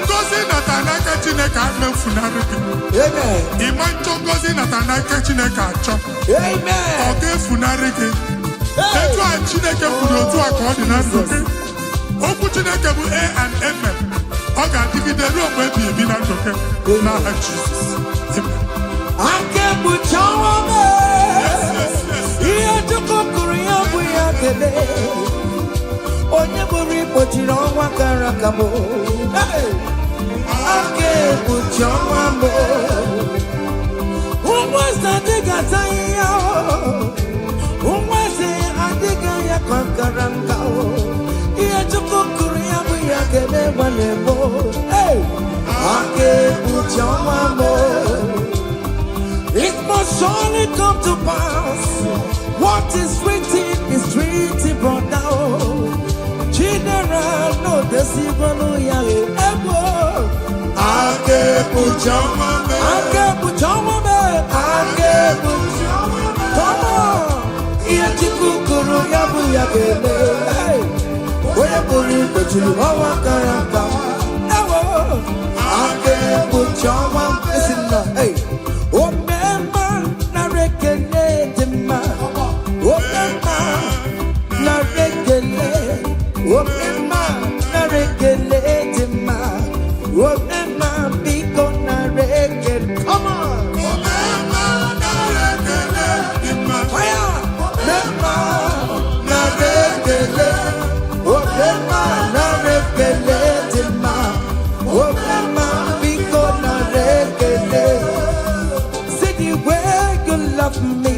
Ngozi Natanaka Chineka Funariki. Amen. Imancho Ngozi Natanaka Chineka Chop. Amen. Okay, Funariki. Etu a Chineke Furotu according to Oku Chineke bu A and M. Oga dividend room where be Binandoke. Now Jesus. Amen. I can't put your woman. Here to Korea, we are today. Only put you on Wakarakamo. I can't put your woman. Who was that Digataya? Who was it? I think I am Kankaranga. Here to Korea, we are today. Hey, I can't put your woman. It must surely come to pass. What is written is written, brought down. General, no deceiver, yale. I can't put your man. I can't put your man. I can't put your man. Come on. Iachikukuru yabu yagele. Where you put you over Karaka. I can't put your man. Listen now, hey. Come on! See the way you love me.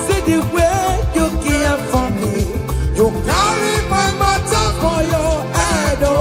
See the way you care for me. You carry my matter for your head, oh.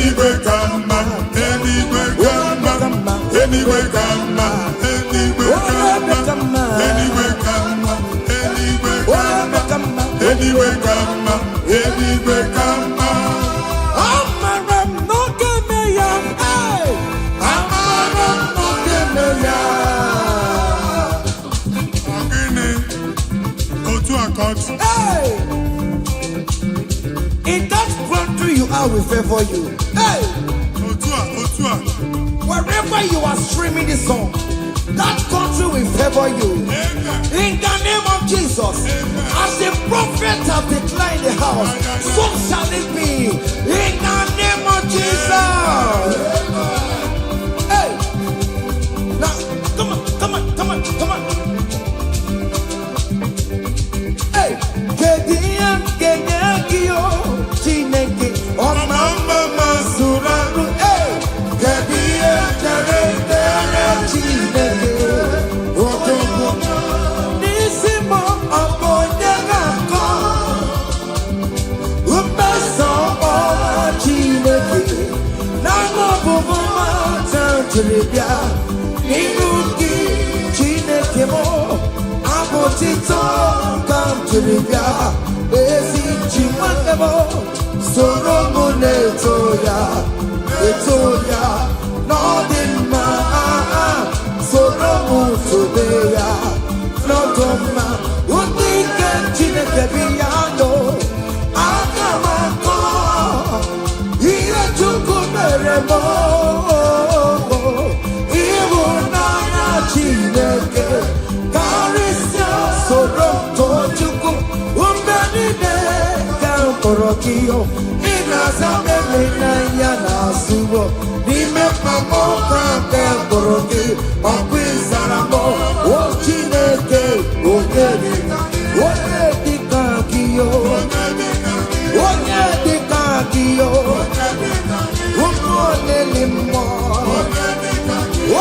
anyway come, anyway come, anyway come, anyway come, anyway come, anyway come, anyway come, anyway come. Amaram no kemeya, hey. Amaram no kemeya. Go to a court. Hey. In that country you are, we favor you. Hey. Otua. Wherever you are streaming this song, that country will favor you. In the name of Jesus, as the prophet have declared in the house, so shall it be. In the name of Jesus. Hey, now come on. Hey, Kediyo, Chineke, Mama Suraru. Hey, Kediyo, Chineke, Otomo, Nisimo, Abonyagako, Upeso, Chineke, Namo Buma, Tantribia, Inuki, Chineke mo, Abotito, Tantribia, Esi Chimanemo, Soromone Etoya, Nodima, Soromu Todeya, Nodoma, Udike Chineke Biyando, Akamako, Ira Chukumeremo, Ibunaya Chineke, Karisya Sorom Tochuku, Umbenide, Kamporokio, Inazame Naya Subo, Nime Pamoka, Kamporokio, Okwizaramo, O Chineke, Onyedikakio, Umonelimo,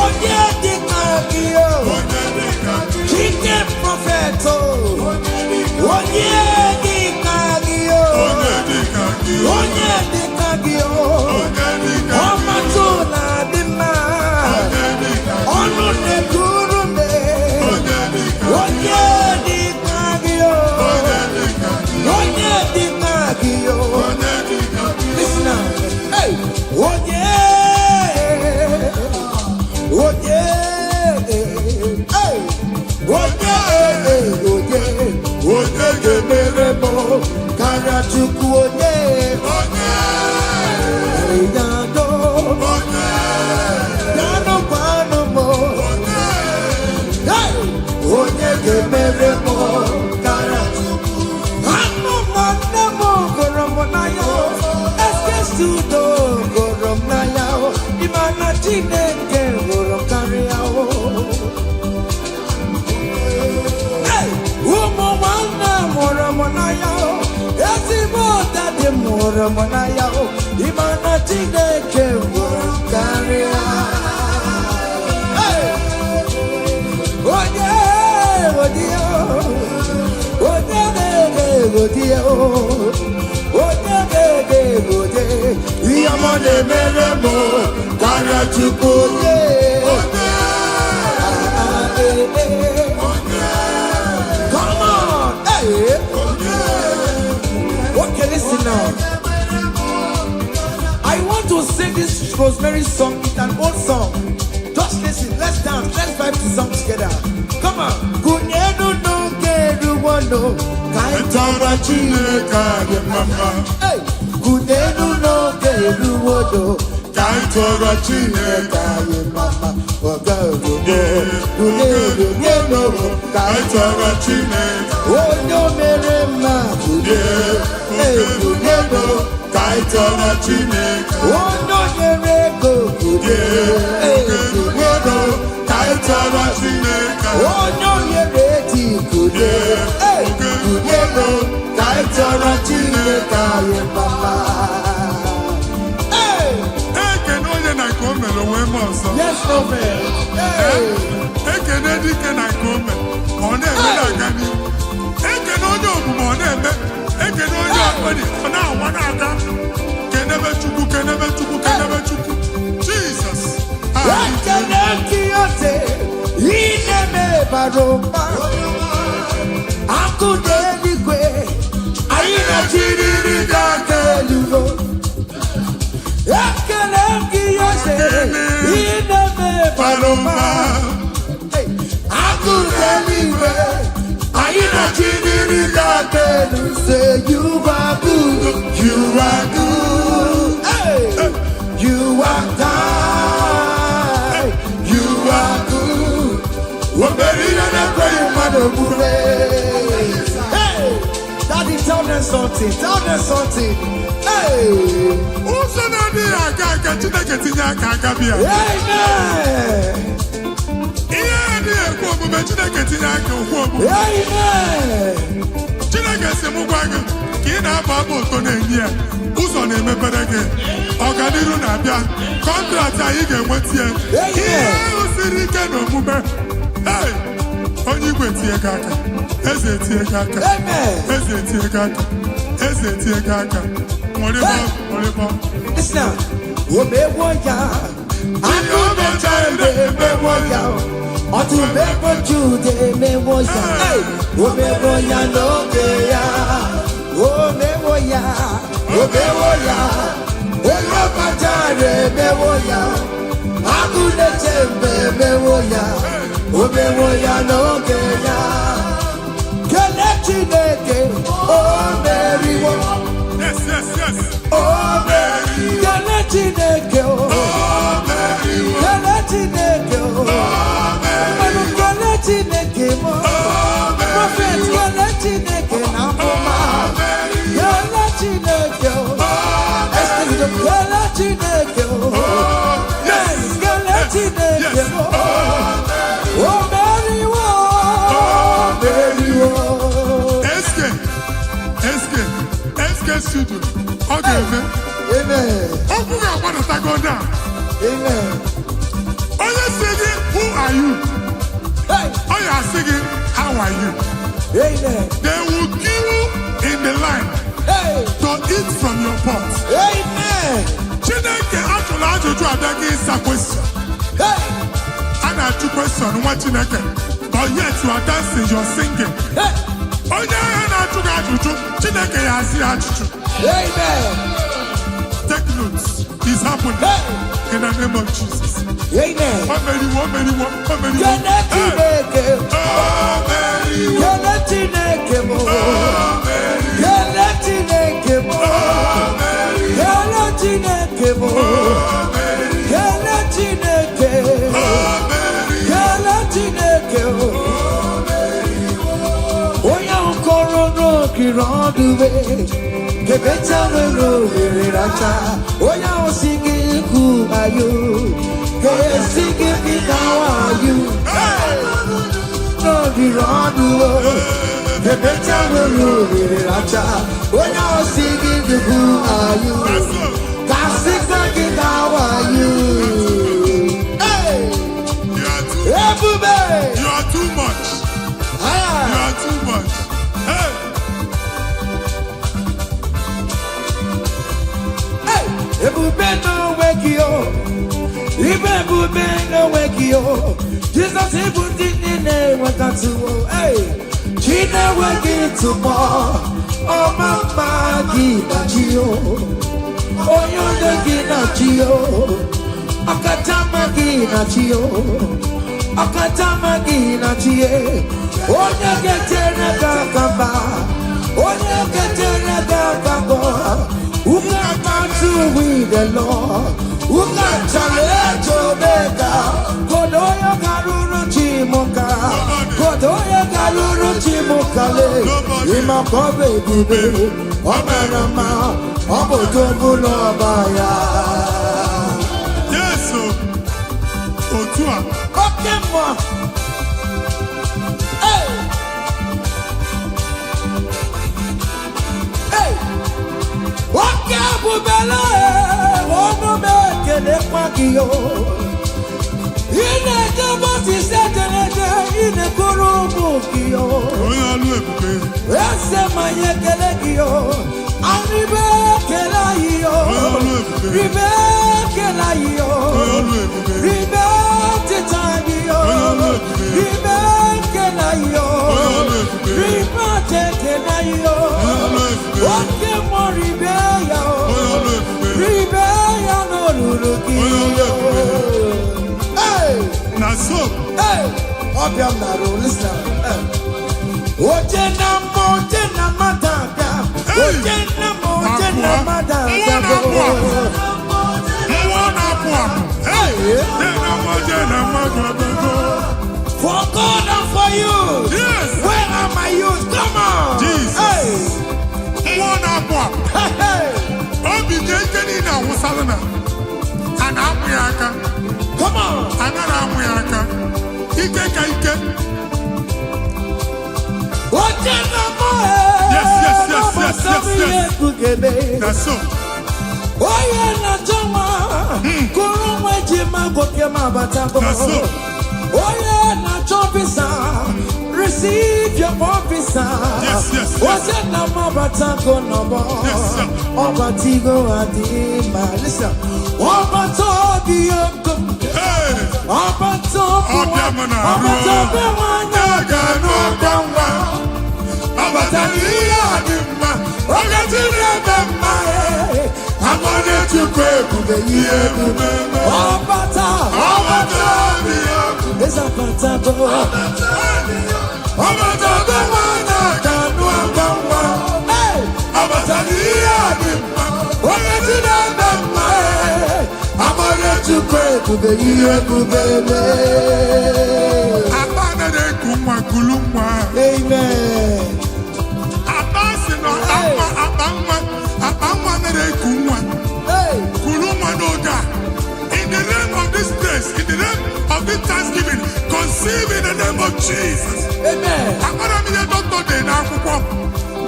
Onyedikakio, Chicken Propheto, Onyedikakio, Omatuna Dima, Onunegurume, Onyedikakio. Listen now, hey, Meremo, Karachuku, Yado, Yano Panomo, Meremo, Karachuku, Hano Manamo, Goromonayo, Eskestudo, Goromonayo, Imana Chineke, Gorokariao. Moramonaya, Yasibo Dadi Moramonaya, Imana Chineke Karia. Yamane Meremo, Karachukoye. Come on, hey. Okay, listen now. I want to sing this Rosemary song. It's an old song. Just listen. Let's dance. Let's vibe the song together. Come on. Kunyenu no keru wano kaitara chineka ye mama. Hey. Kunyenu no keru wano kaitara chineka ye mama. Kunyenu no kaitara chineka. Onyo merema kunyenu kaitara chineka. Onyo yerego kunyenu kaitara chineka. Onyo yereti kunyenu kaitara chineka ye mama. Hey! Hey, can only na come and we must. Yes, no man. Hey! Hey, can any can I come on there? Hey, can only open on there. Hey, can only open it. Now, one other. Can Jesus. Say you are good, you are good, hey. You are kind, you are good. Hey, Daddy, tell them something, Hey, who's an idea? I can't get in your cacabia. Amen. Amen. Chineke mugwaga kina babo to na-enye ụzọ na-emepere gị ọganiru na-abịa kọntraktị anyị ga-enwetie ihe siri ike n'omume onye igwe tie gị aka eze tie gị aka eze tie gị aka eze tie gị aka nwere listen omewo ya akụmecha emewo ya ọtụmegbo jude emewo ya omewo ya n'oge ya omewo ya onye ọbajara emewo ya akụmecha emewo ya omewo ya n'oge ya kele Chineke o meriwo o meriwo kele Chineke o meriwo kele Chineke o Chineke mo prophet kele Chineke na mama kele Chineke o kele Chineke o kele Chineke o meriwo SK studio okay amen open your mouth and go down amen onye singing who are you oh, you are singing, how are you? Amen. They will queue in the line to eat from your pot. Amen. Chineke actually ajụjụ abịaghị ịsa question. A na-ajụ question nwa Chineke, but yet you are dancing, you are singing. Onye ahụ na-ajụ gị ajụjụ, Chineke ya asị ajụjụ. Amen. Take notes. It's happening in the name of Jesus. Amen. Who are you? How are you? No, the wrong the better will rule when you're singing the who are you? How are you? Hey! You are too much. You are too much. Hey! Hey! No wake you. Even no wake you. Jesus even didn't wake up to. Hey! China wake tomorrow. Oh mama gina chio. Oh yonder gina chio. Akatama gina chio. Akatama gina chie. Onya getena kakamba. Onya getena kakamba. Ukama to with the Lord. Ukachale Jobeka. Kodoya garuru chimoka. Kodoya garuru chimokale. Ima kobe bibe. Omerama. Obotobulo baya. Yes, Otua. Okay, moi. Hey. Hey. Okay, bubele. Ono meke ne kwakio. Ine jabo si setenete. Ine kurubu Kio. Ese manye kele Kio. Aribe kela yo. Ribe kela yo. Ribe titani yo. Ribe kela yo. Ribe kela yo. Oke mo ribe yo. Ribe ya no luluki yo. Hey. Naso. Hey. Obiam na ro listen. Oje na matanga. Oje na matanga. For God and for you. Yes. Where are my youth? Come on. Jesus. Hey. Hey. Come on. Yes. That's so. Oye na jama, kuruma jima goke mabatango. Oye na jobisa, receive your officer. Yes. Oye na mabatango nobo. Obatigo adima. Listen, obatobi yoko. Obatobi wanya gano gamba. Obatani adima. Ogatire bema. I'm gonna to pray for the year. Obata, it's a fantastic. Obata, the one I can do. Hey, Obata, I'm gonna to pray for the year. Amen. In the name of this place, in the name of this Thanksgiving, conceive in the name of Jesus. Amen.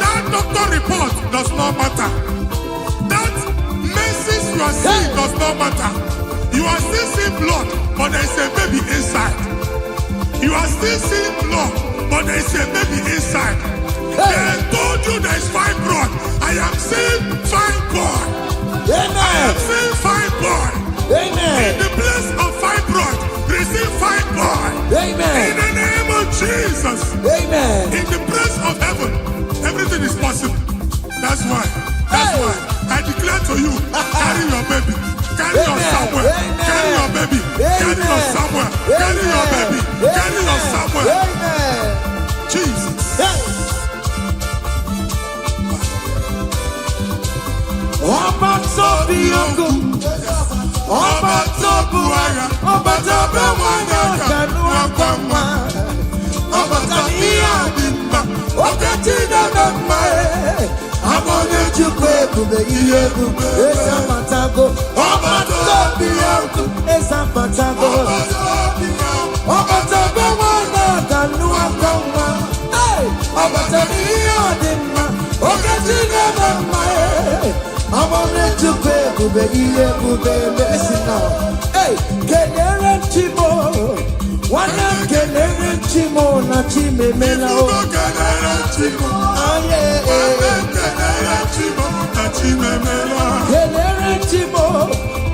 That doctor report does not matter. That message you are seeing does not matter. You are still seeing blood, but there is a baby inside. You are still seeing blood, but there is a baby inside. They told you there is fibroid. I am seeing fibroid. Amen. I am seeing fibroid. Amen. In the place of fibroid, receive fibroid. Amen. In the name of Jesus. Amen. In the place of heaven, everything is possible. That's why I declare to you, carry your baby. Carry your somewhere. Carry your baby. Carry your somewhere. Carry your baby. Carry your somewhere. Amen. Jesus. Ọba tó bí ogun, ọba tó bu ara, ọba tó bẹ wọnyọ kanu akwamwa, ọba tó iya di mma, oke ti dada mma e, abonye chukwu ebube ihe ebube, esa patago, ọba tó bí ogun, esa patago, ọba tó bẹ wọnyọ kanu akwamwa, ọba tó iya di mma, oke ti dada mma e. I'm on to pay to be here to be missing now. Hey, Kenere Chimo, one of Kenere Chimo, not Chime Melo. Kenere Chimo, Kenere Chimo,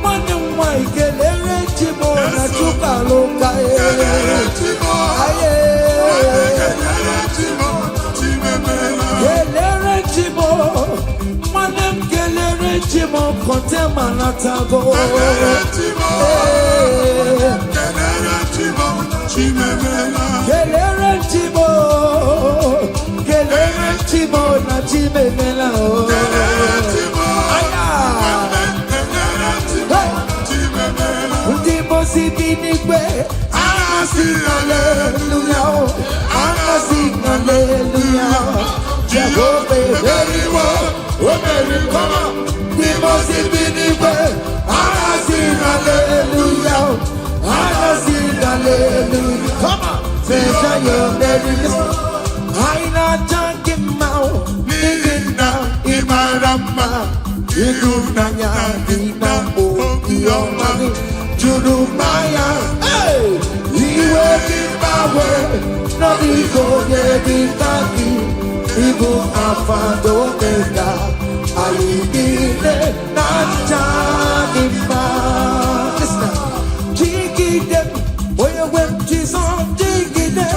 one of my Kenere Chimo, not Chukaloka. Kenere Chimo, Chimo kontema natago. Kenere Chimo, Kenere Chimo na chimemela. Ndimo sibinigwe, anasi hallelujah, anasi hallelujah. Jehovah very well, very come. Ndimo sibinigwe, anasi hallelujah, anasi hallelujah. Come on, say you're very listen. Aina jangimao, nigina imarama, igunanya dinamo iyomani, jurumaya. Hey, iwe kibawe, no ego Editaki, Ibu Afando Omega, Ayidile Nanjadima. Listen, Jigide, where you went, Jesus, Jigide.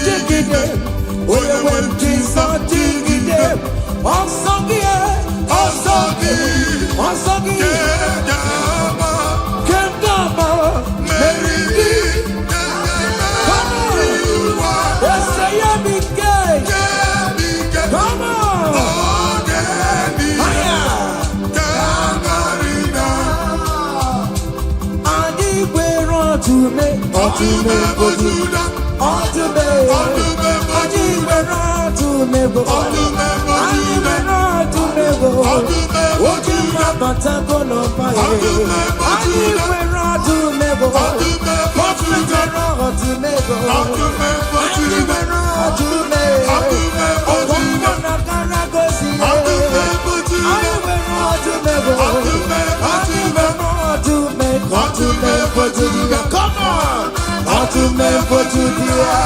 Jigide, where you went, Jesus, Jigide. Osagi, Kendama, Meridi. Come on, let's say come on. Come on, Atumebo Judah.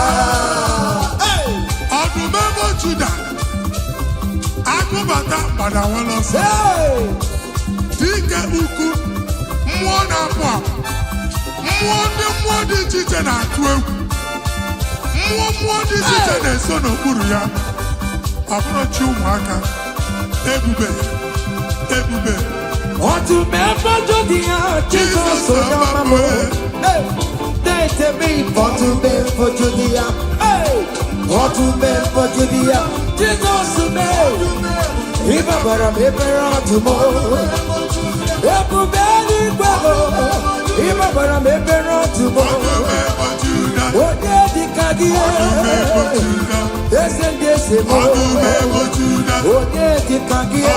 Hey, Atumebo Judah. Akubata Badawala. Hey, Dike Uku. Mwana Pwa. Mwadi Chiche na Atwe. Mwadi Chiche na Sono Kuruya. Approach you, Waka. Ebube. Atumebo Judah. Jesus, so Yamamo. Hey. To me, for to be for Judea, hey, for to be for Judea, Jesus to me, if I were a paper tomorrow, if I were a paper tomorrow, what did the Kadia? Yes, and yes, what did the Kadia?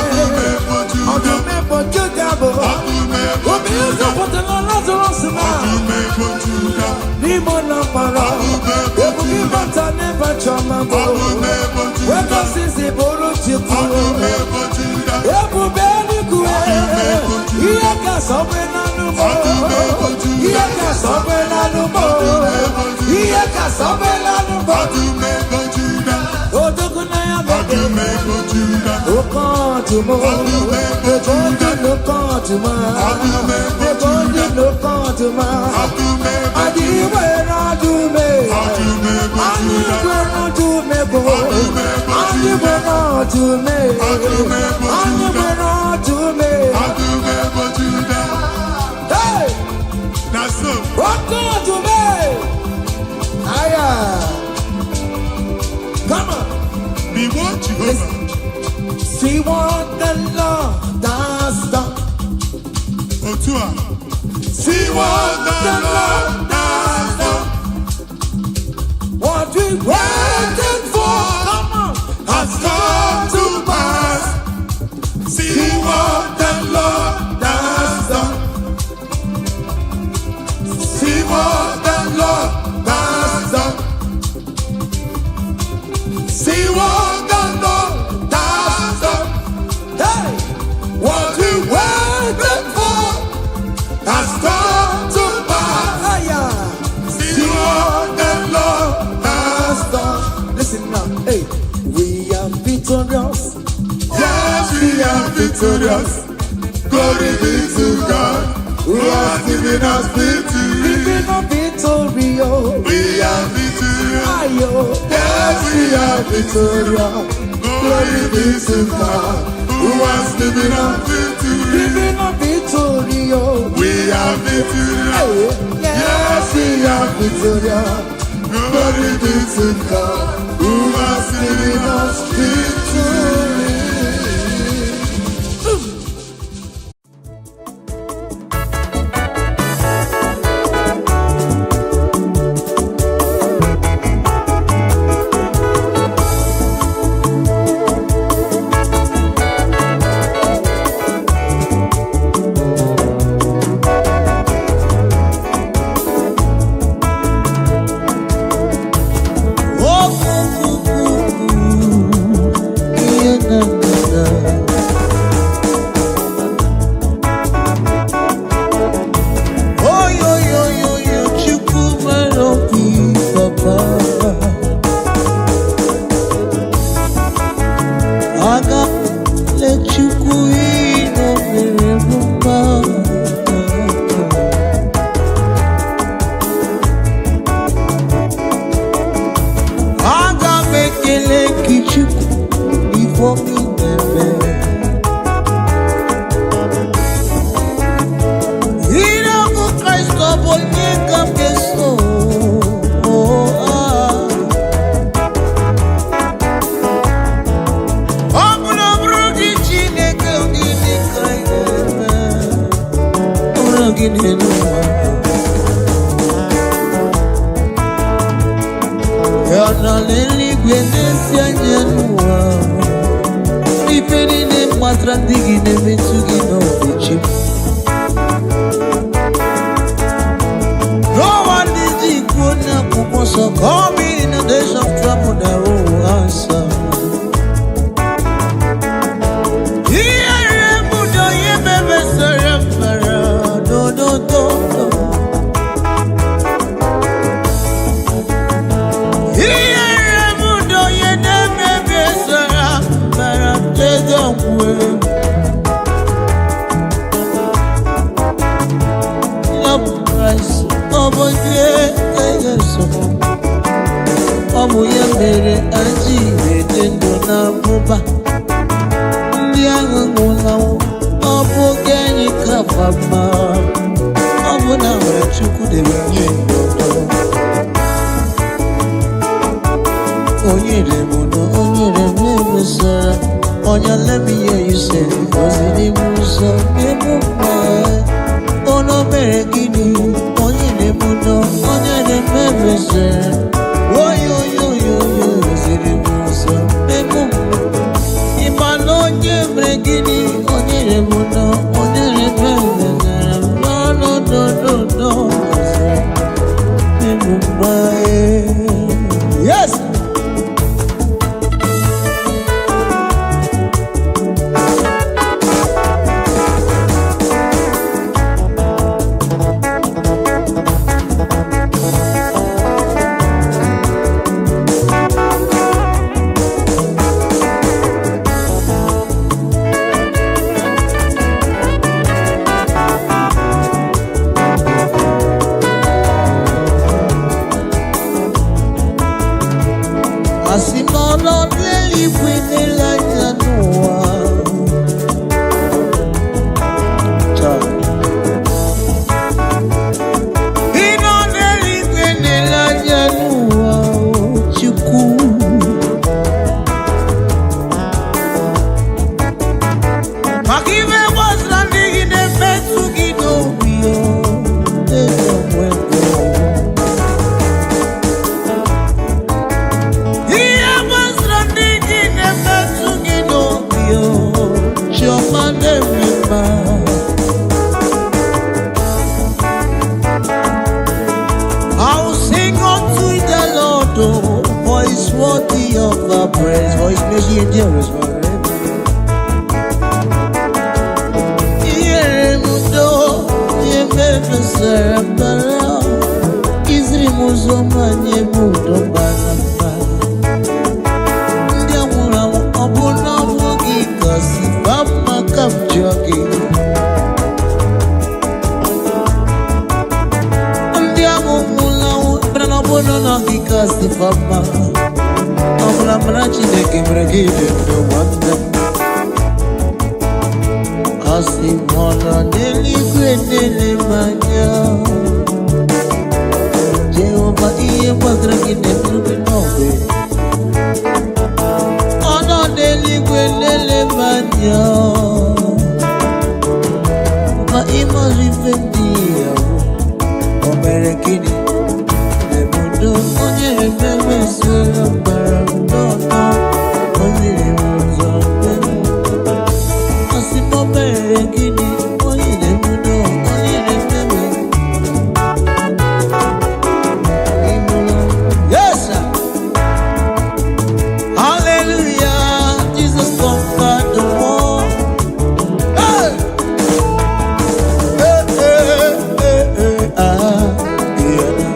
On the map of Judah, what is the Lazarus? Nimona para, ebuki bata never chama go. Weka sisi boro chiku, ebu beni kue. Iyaka sobe na numo, iyaka sobe na numo, iyaka sobe na numo. Odoku na ya bebe, okantumo, ebondi lokantuma, ebondi lokantuma. Come on. Be what Jehovah. See what the Lord has done. Otua. See what the Lord has done. What we waited for, come on, has come to pass. See what the Lord has done. See what the Lord has done. See what the Lord has done. Hey, what we waited for has come to pass. See what the Lord has done. Listen now, hey, we are victorious. Yes, we are victorious. Glory be to God, who has given us victory. Living a victory, We are victorious. yes, we are victorious. Glory be to God, who has given us victory. Living a victory, We are victorious. yes, we are victorious. Glory be to God, who has given us victory. gị n'elu ụwa. Ya nọ n'eluigwe na-esi anya n'ụwa. Ife niile gbasara ndị gị na-emetụ gị n'obi chi. No one is equal na akwụkwọ nsọ. Call me in the days of trouble, the whole answer. Ihere mụ do ye bebe sere mbara do do do do. Ihere mụ do ye de bebe sere mbara de do kwe. Love Christ. Ọbụ ihe eyeso ọ bụ ya mere aji ede ndụ na abụba ndị ahụ nwụlanwụ. Ọ bụ oge anyị kafa mma. Ọ bụ na nwere Chukwu dere nye ndụdọ. Onyere m na onyere m emesara onye lemiye ise gọziri m ụzọ ebe mma. Ono mere gịnị onye na-ebudo onye na-emebeze oyoyoyoyo ziri m ụzọ ebe ịma na onye mere gịnị onye na-ebudo onye na-emebeze n'ọnọdụdodo ebe mgbe. Yes. Asị m ọnọdụ eluigwe n'ele anya n'ụwa. Ị nọ n'eluigwe n'ele anya n'ụwa Chukwu. Maka ife gbasara ndị gị na-emetụ gị n'obi worthy of our praise, for his mercy endures forever. Yeremudo, yemebe serapara, izri muzoma nyemudo banamba. Ndiamura obuna wogi kasi bama kamjogi. Ndiamura obuna wogi kasi bama. Amra mrachi de kimregide do wanda. Asi mona neligwe nele manya. Jehovah iye madragi de trubi nobe. Ono neligwe nele manya. Ma ima rifendia. Omerekini. Nebudo onye rememe sura bara. Yes, sir. Hallelujah, Jesus conquered the war. Hey! Hey, hey, hey, hey, yeah.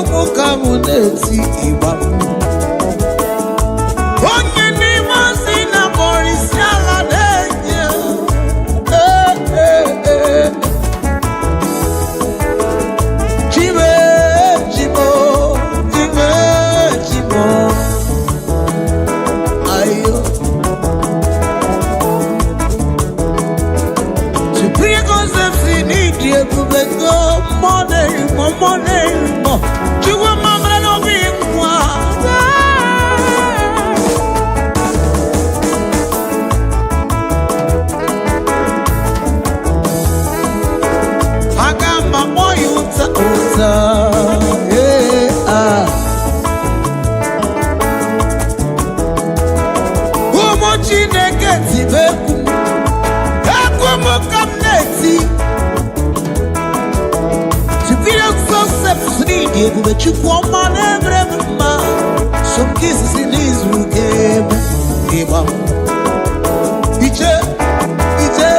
Kamuneti Iba. Onye n'ime si na Morisi ala na-enye. Chime, chimo, chime, chimo. Ayo. Supreme concepts in India, Kubeko, money. Some kisses in Israel game. Ije, ije,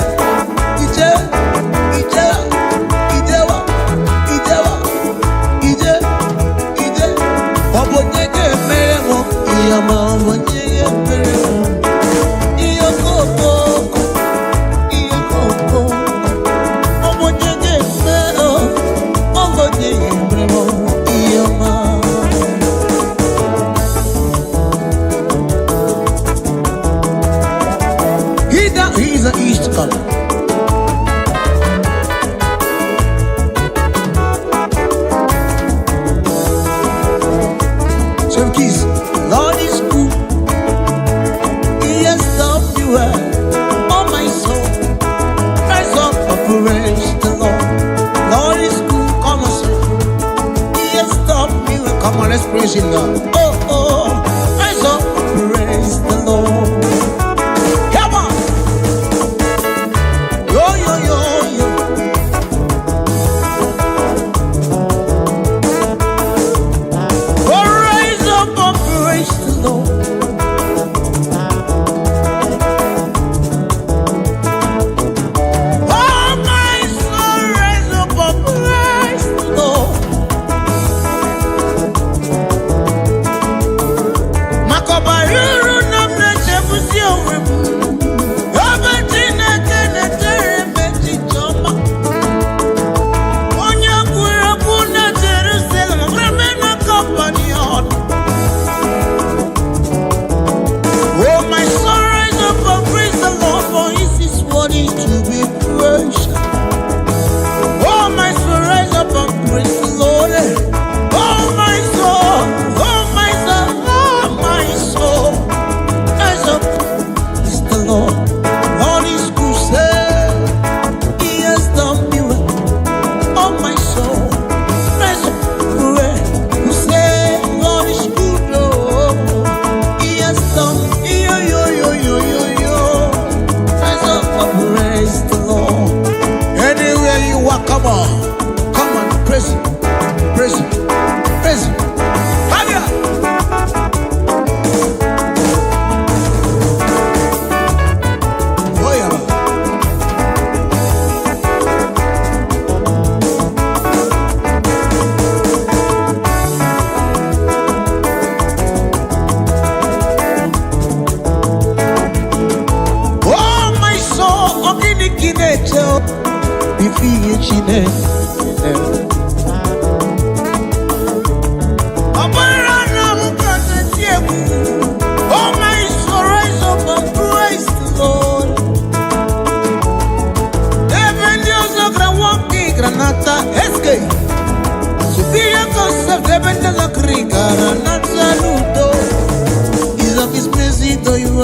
ije, ije, ijewa, ijewa, ije, ije. Obonyege meremo, iyama obonyege meremo. Iyokoko, iyokoko. Obonyege meremo, obonyege meremo. He's an East color. So keys, Lord is good. He has done me well. Oh my soul, rise up and praise the Lord. Lord is good, come on, sir. He has done me well. Come on, let's praise him now. Oh, oh, rise up and praise the Lord.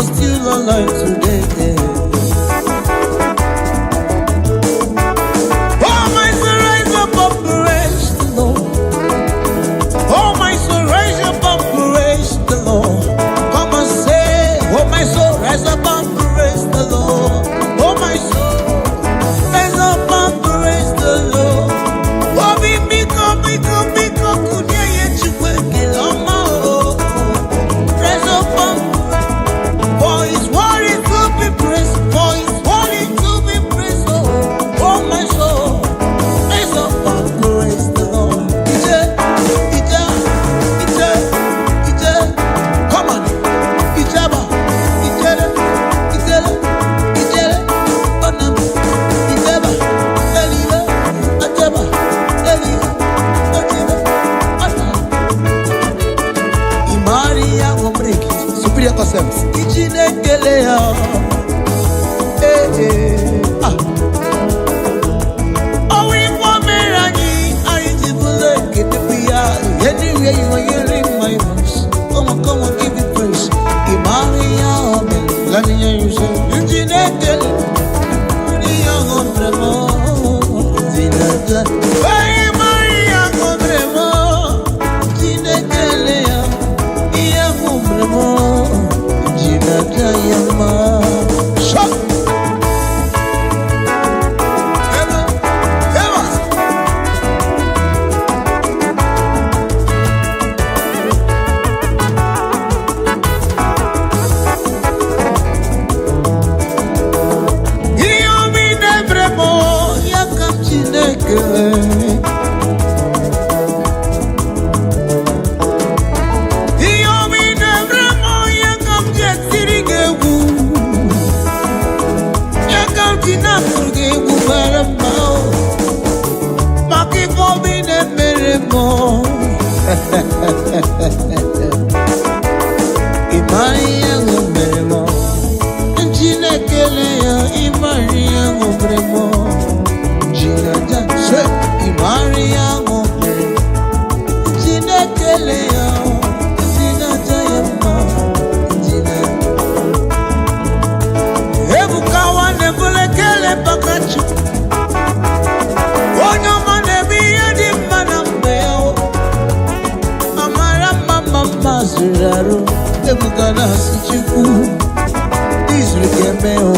Still alive today. Oh my soul, rise up and praise the Lord. Oh my soul, rise up and praise the Lord. Come and say, oh my soul, rise up and praise the Lord. Oh my soul, rise up and praise the Lord. Oh biko, kunye yechukwe kilama. Rise up and for his word is good. concept. Ichinekele ah. Oh, we for me, I did get the PR. Anyway, you are hearing my voice. Come on, give it praise. Imaria, let me hear you say, Ichinekele, young on the moon. Hey, Maria, on the moon. Ichinekele, young on the moon. Jinatayama. Shut. Imaria ngobremo, Nchinekele ya Imaria ngobremo, Jinaja se Imaria ngobremo, Nchinekele ya Jinaja yama, Jinaja. Ebukawa nebulekele pakachu, Onyoma nebiya di manambeo. Mazuraro, Ebukana Sichiku, Israel,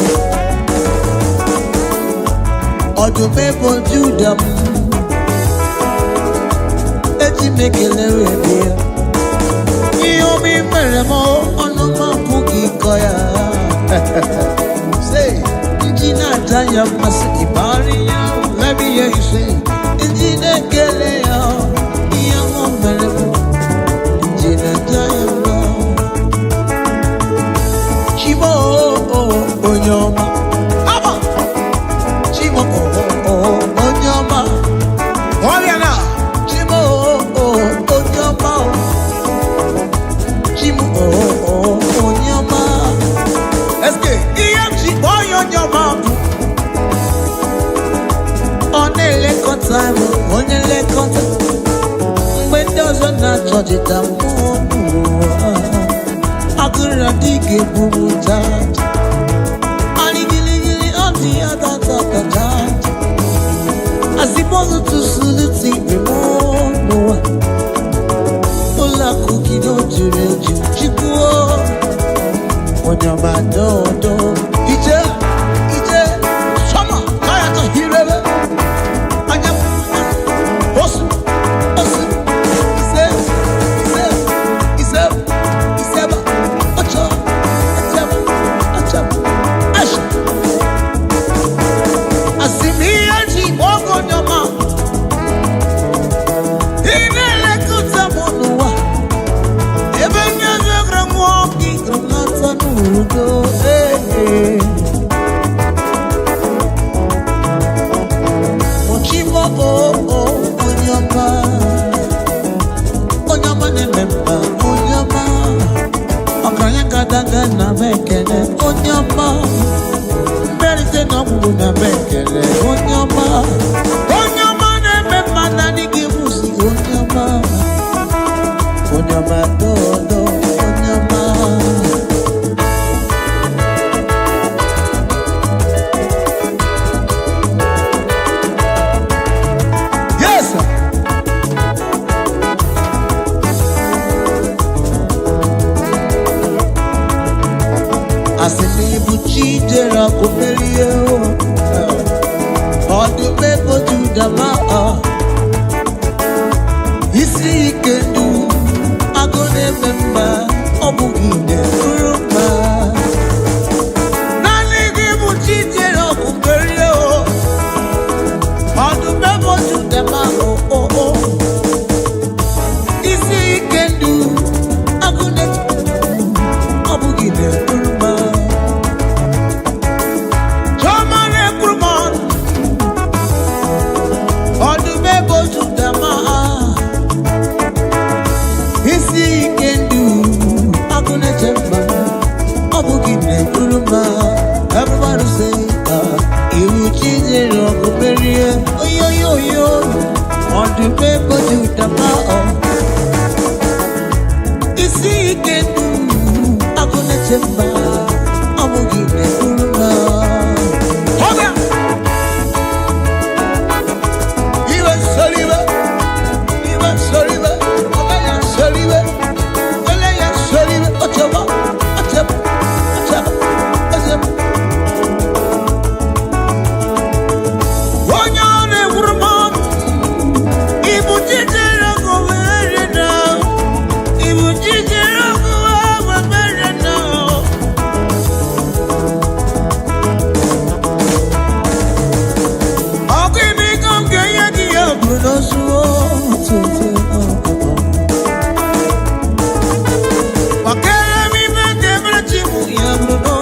Odumebo Judam, Etimekele, Yomi Meremo, Onoma Puki Koya. Say, Injina Taya Masi Maria, let me hear you say, Injina Kelea, Yamo Meremo. Chibo Onyoma Aba Chibo Onyoma Oriana Chibo Onyoma Chibo Onyoma Eske EMG boy Onyoma Onele kontamo Onele kontamo doesn't not touch it down. I couldn't dig it, boo. I gilly on the other time. I suppose to salute the more. Ola cookie don't you read you? Chico on your man, do. Ije, summer, I have to hear it. I am awesome. Na bekele onyama berite no na bekele onyama ne mema na nigimusi onyama do onyama. Yes sir. Asemi buchi dera kumerio, odume boju dama. Isi ikendu, agone memba, obugide kuruma. Nani di buchi dera kumerio, odume boju dama. Isi ikendu, agone obugide kuruma. dama isi kenu akuna chemba amugine kuruma hoga iwe soliba oya soliba ochaba wanyane kuruma ibujijira governa ibujijira governa akimi kamge yagiya bruno suo wakere mi mete brachimu ya bruno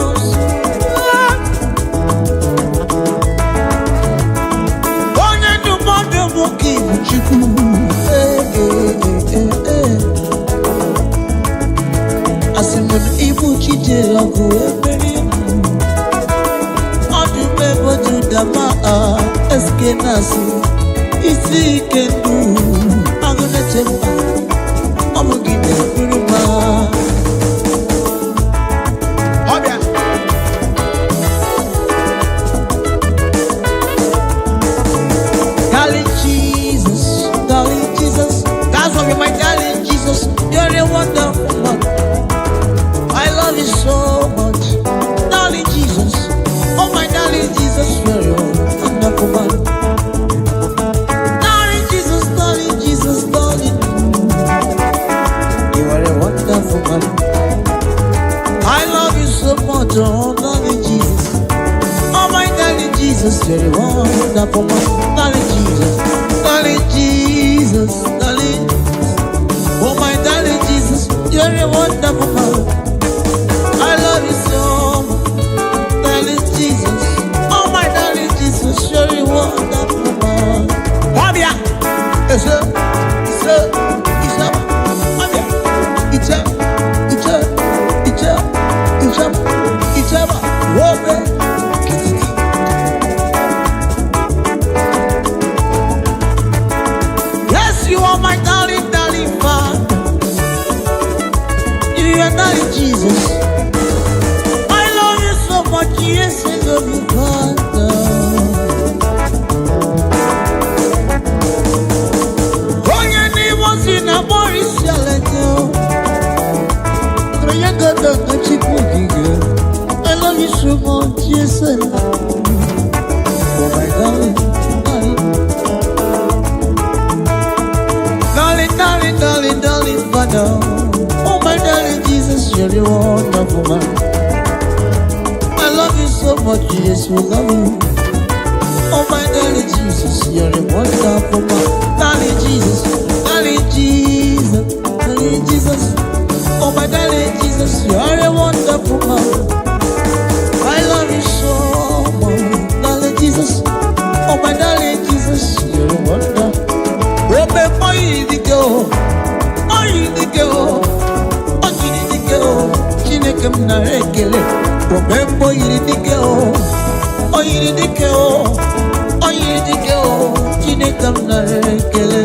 onye ndụmọdụ nwoke ibu chukwu asimon ibu chijere ọgụ emeri ọdụm eboju dama eske nasi isi ike ndu agụ na-eche mba ọmụ gị na-eburu ma ọbịa darling Jesus, that's why my darling Jesus, you're a wonderful man. I love you so much, darling Jesus. Oh my darling Jesus, you're a wonderful man. Darling Jesus, darling, you are a wonderful man. I love you so much, oh darling Jesus. Oh my darling Jesus, you're a wonderful man. Darling Jesus, darling. Oh my darling Jesus, you're a wonderful man. I love you so much, darling Jesus. Oh my darling Jesus, you're a wonderful man. Wabia, Wabia, yes, you are my darling Father. You are darling Jesus. I love you so much. Yes, I love you, Father. Oh, your name was in a Boris Yalato. I love you so much. Yes, I love you. Oh, my darling. Darling, Father. Oh my darling Jesus, you're a wonderful man. I love you so much, yes, we love you. Oh my darling Jesus, you're a wonderful man. Darling Jesus. Oh my darling Jesus, you're a wonderful man. I love you so much, darling Jesus. Oh my darling Jesus, you're a wonderful man. Oh before you go. Chineke m na ekele omembo yiri dike o yiri dike o Chineke m na ekele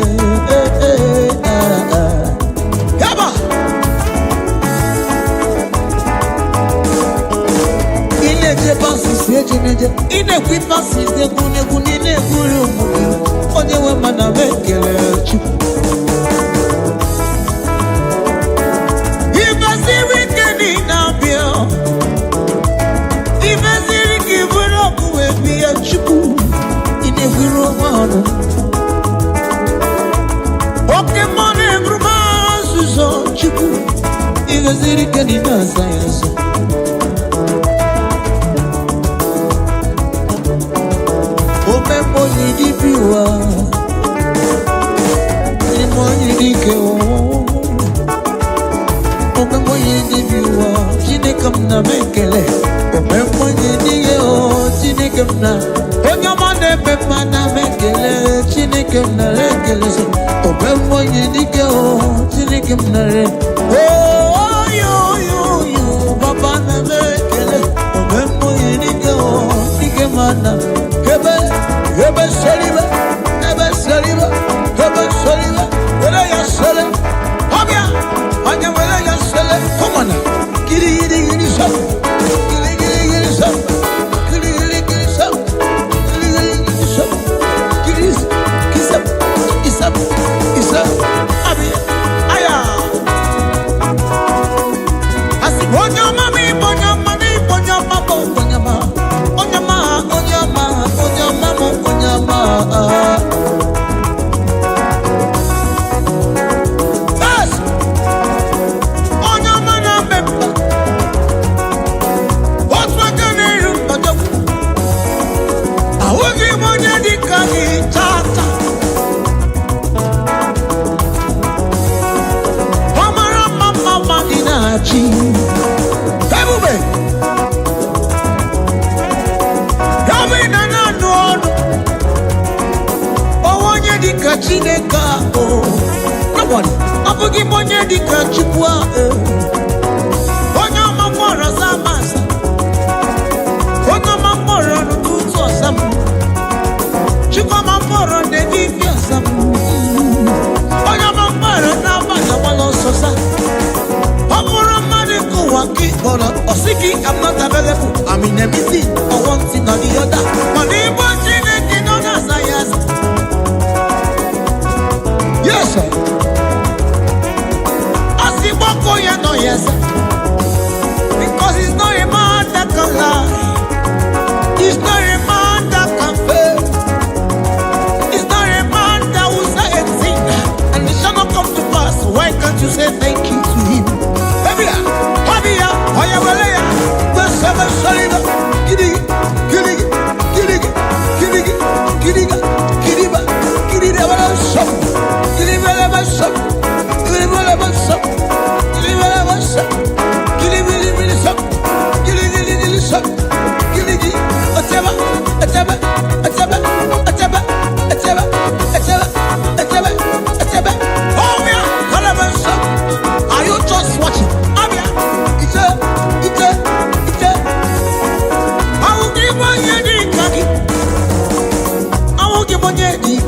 yaba ine je pasi sejeneje ine kwi pasi de kune ne kuru onye we mana ekele Chukwu Chukwu ine huru mano oke mone bruma suzo Chukwu igaziri kanina science omembo yidibiwa imo yidike omembo yidibiwa Chineke m na mekele omembo yidike Chineke m na onye ọma na-eme mma na mekele Chineke m nara ekele omembo yidike Chineke m nara yo baba na mekele omembo yidike dike mana ebe soliba ọma dị na-achị ebube yabe na na-anụ ọnụ onye dịka Chineke ahụ nobody ọ bụghị onye dịka Chukwu ahụ onye ọma mkpọrọ zamasa onye ọma mkpọrọ n'ụtụtụ ọzọ m Chukwu ọma mkpọrọ n'ehihie ọzọ m onye ọma mkpọrọ n'abalị agbala ọsọ sa ọ bụrụ mmadụ nke ụwa nke kpọrọ ọsị gị I'm not available I'm in a meeting or one thing or the other mana ịbụ Chineke nọ na-aza ya aza. Yes sir. Ọsị gbakọ ya nọ ya aza because he's not a man that can lie. He's not a man that can fail. He's not a man that will say a thing and it shall not come to pass. Why can't you say thank you to him? Habia, Oya Walea, the seven solid, Giddy, are you just watching? Abia, it's I will give one year the I will give one year the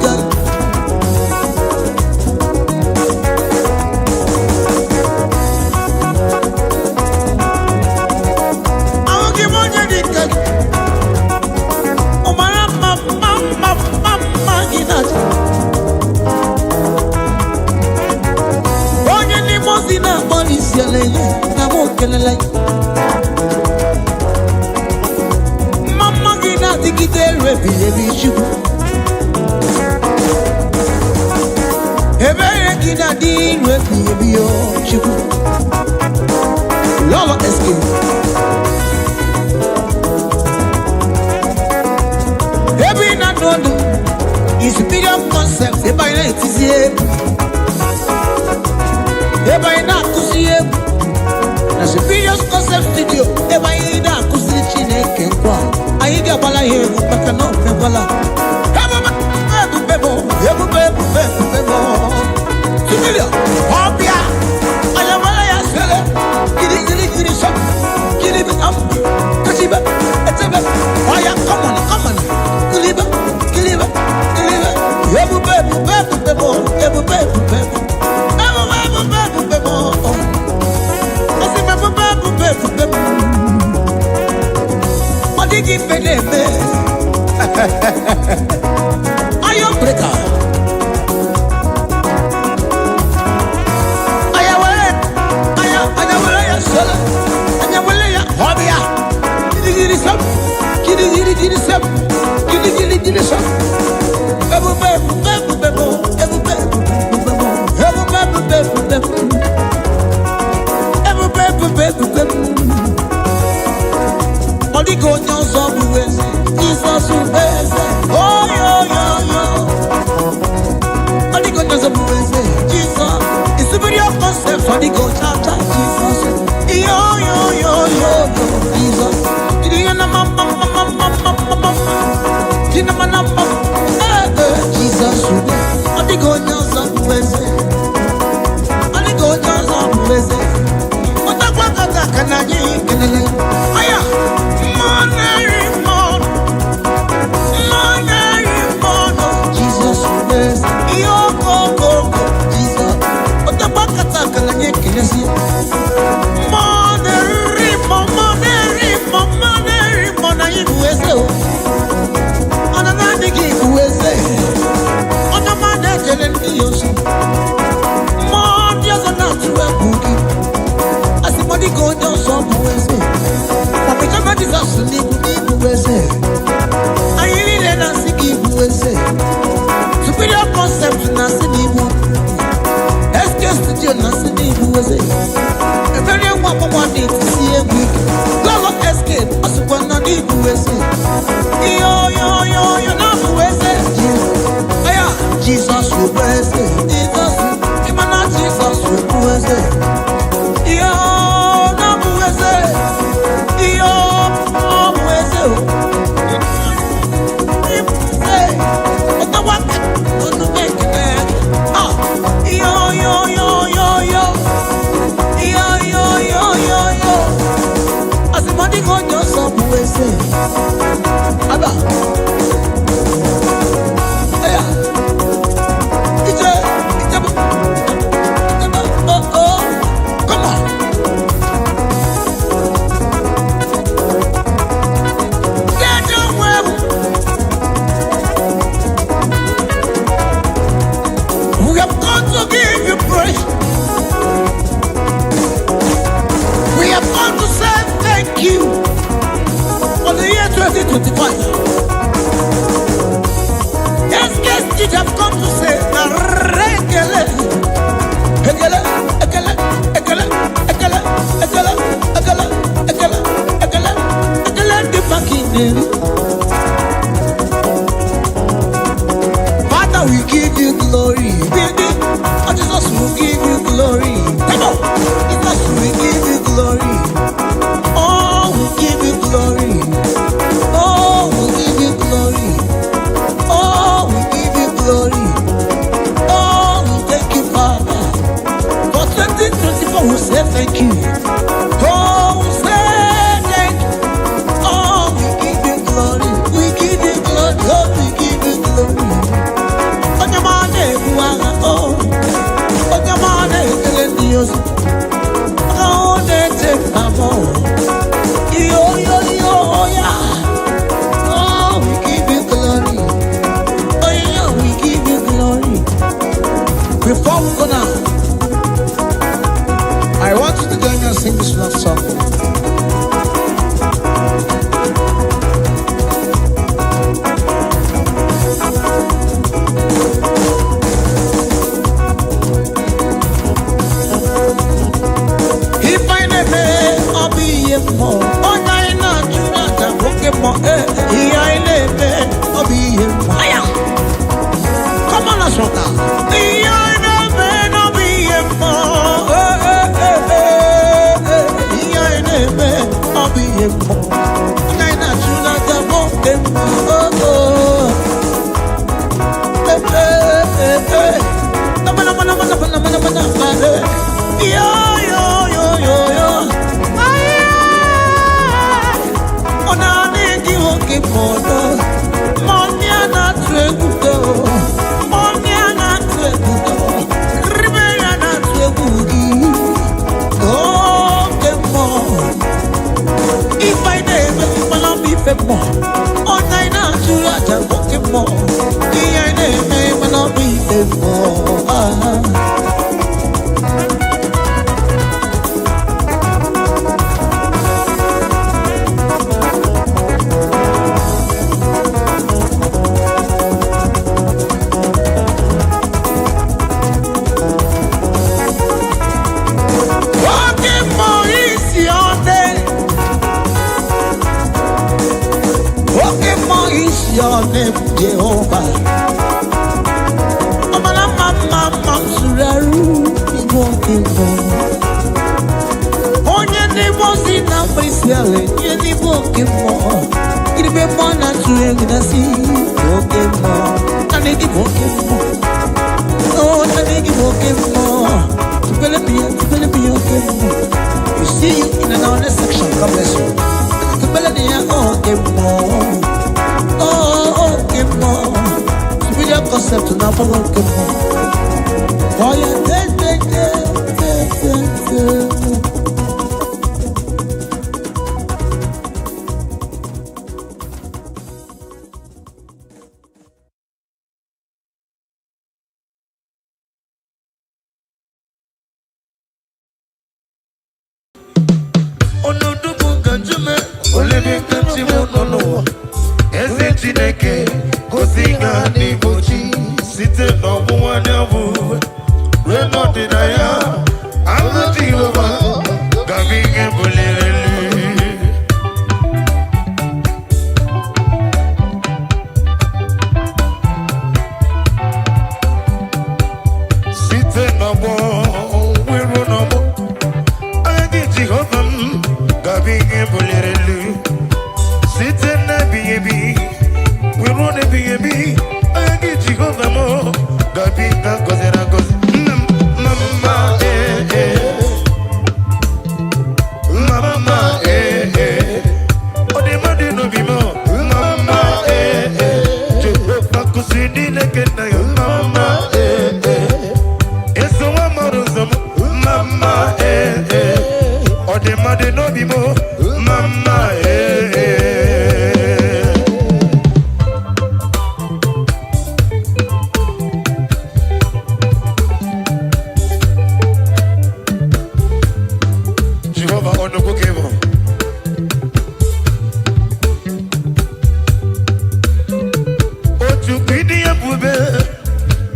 Mama gina digide rebi chubu Ebere gina di rebi o chubu Lolo eske Ebi na dodo is superior concept Eba ina itizie Eba ina kusiye na superior concept studio eba ida kusiri Chineke kwa ayi ga bala he maka no me bala bebo superior obia aya wala ya sele gidi shop gidi be am katiba etebe aya come on giliba Iron breaker. thank you. Oh, say thank you. Oh, we give you glory. We give you glory. Oh, we give you glory. On your money, oh, on your money, Dios. Oh, they take my more. Yo, yo, yo, yeah. Oh, we give you glory. Oh, yeah, we give you glory. Before we go now, I want you to join me and sing this love song. If I never, I'll be here more. Oh, I not you not a broken more. If I never, I'll be here more. Come on, let's rock now. If I never, I'll be here more. If I never, I'll be here more. I not you not a broken more. Yo, yo, yo, yo, yo. On a negi woke mono. Moniana twegudo. Moniana twegudo. Ribeana twegudi. Oh, demo. If I never, I'll be femo. On I not to let a woke mo. I never, I'll be femo. Your name, Jehovah. Mama, mama, suraru, walking for. On your name was in number selling, you need walking more. It be more than to see, walking more. I need to walking more. Oh, I need to walking more. To be walking more. You see in another section, God bless you. To be walking more. Oh, okay, more. We just concept to now follow okay, more. Oh, yeah, Oh, no, do Ganjume, Olivia Ganjume, no. Eze Chineke gosinga n'ibochi site n'ọgbụ nwanne bụ ruo n'ọdịnaya anụ Jehova gabi ihe buliri elu site n'ọgbụ wiru n'ọgbụ agha Jehova m gabi ihe buliri elu site n'ebighị ebi wiru n'ebighị ebi agha Jehova m gabi ka gọziri agọzi nne m mama mama ọ dị mmadụ n'obi m mama Jehova kụzi niile ke nna ya mama eso nwa mmadụ ụzọ m mama ọ dị mmadụ n'obi m mama Jehovah on the book Otu bidi ya bube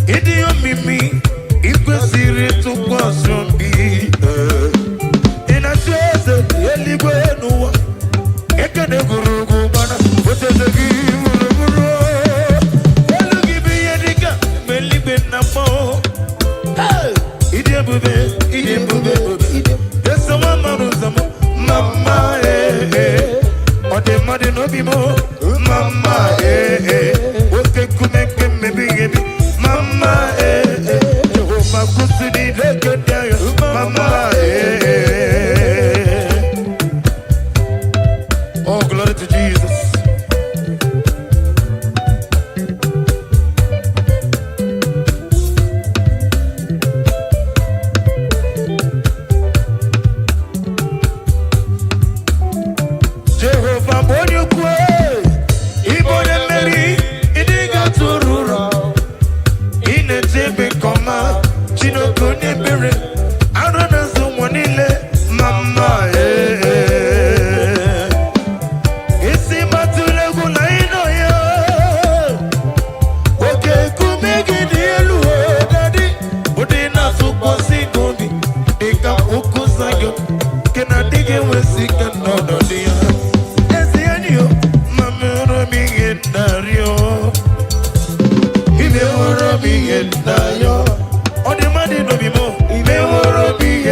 idi yo mimi ikwesiri tụkwasị obi ịna-achọeze eluigwe n'ụwa ekene gụrụgụ mana oteze gị gburugburu elu gị bụ ihe dịka mgbe eluigwe na mmụọ ịdị ebube eso nwa mmadụ ụzọ m mama ọ dị mmadụ n'obi m mama oke nkume nke mmebighị ebi mama Jehova kwụsị niile ke ndị agha mama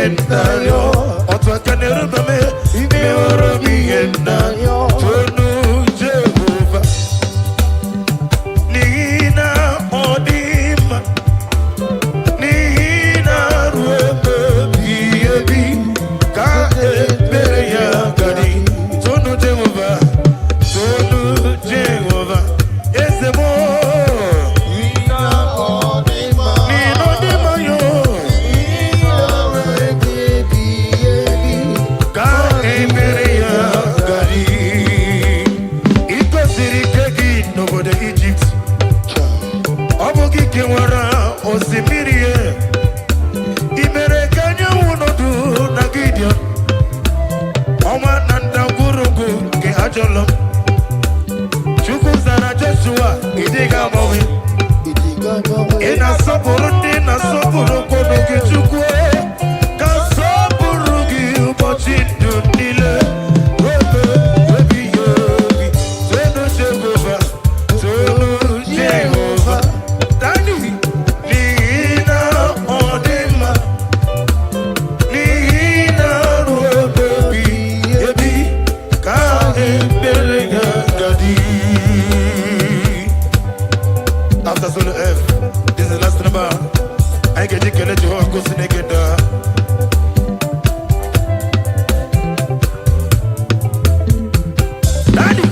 yendayo otwakane rubame imehoro mi yendayo tonu Jehovah nina odima nina ruebe biebi ka ebere ya gadi tonu Jehovah ezebo ina saburu kono kichukwe ka saburu gi ubochindo nile webi yogi tonu Jehovah dani nina odema nina webi yebi ka ebere gadi. After solo F, this is the last number. I get you can let you go snake Daddy,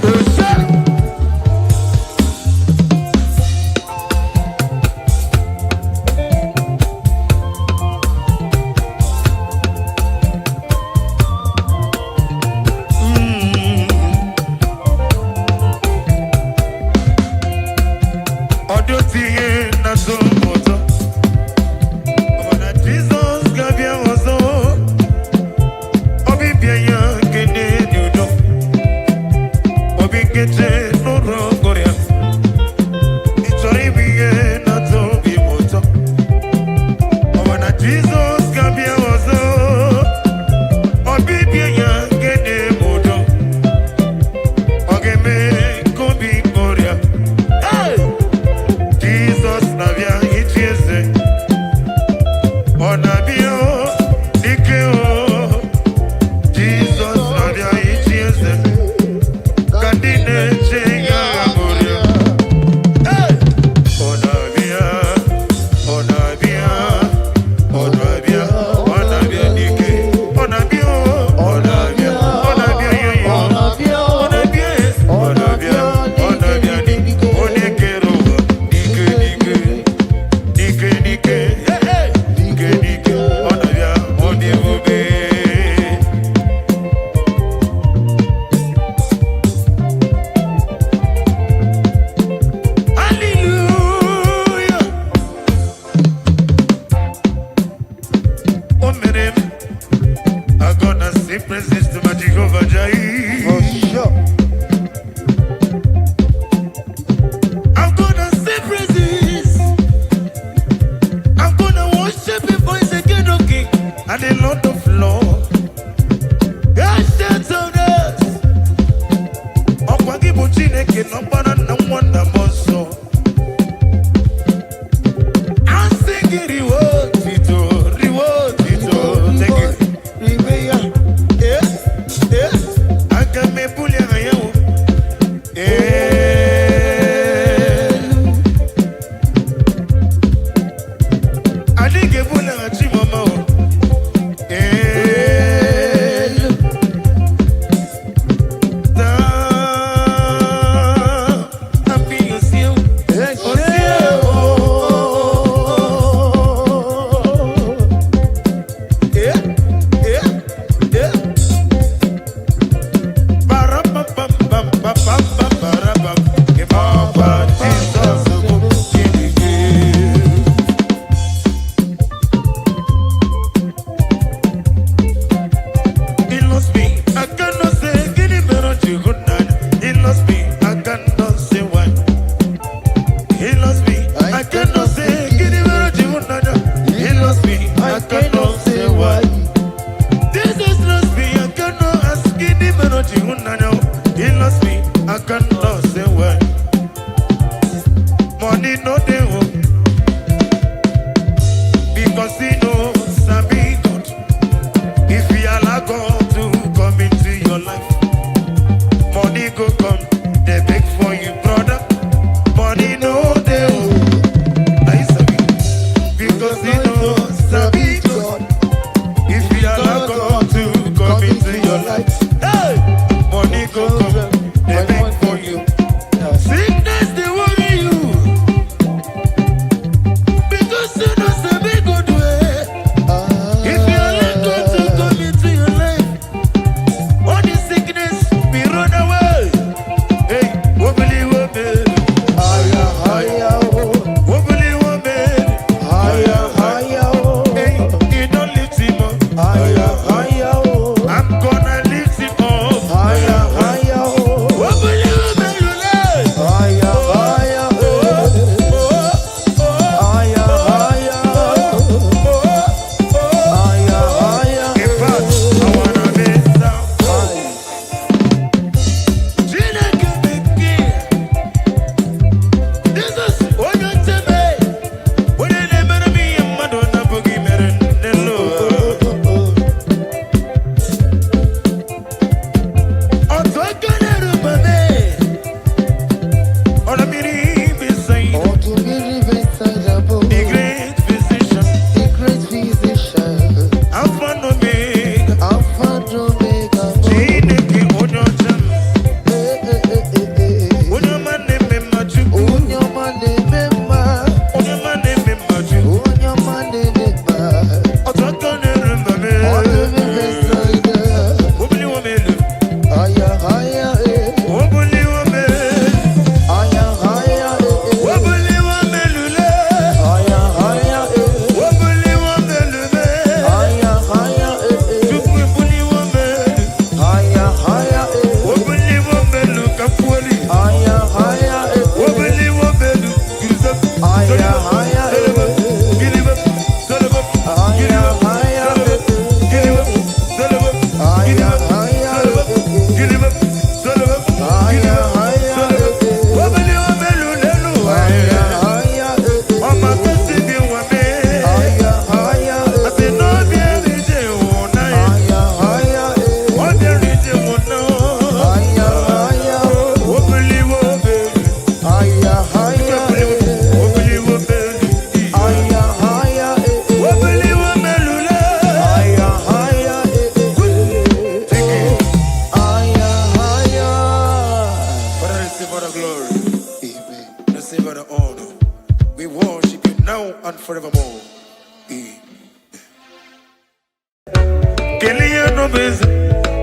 Kelia no busy,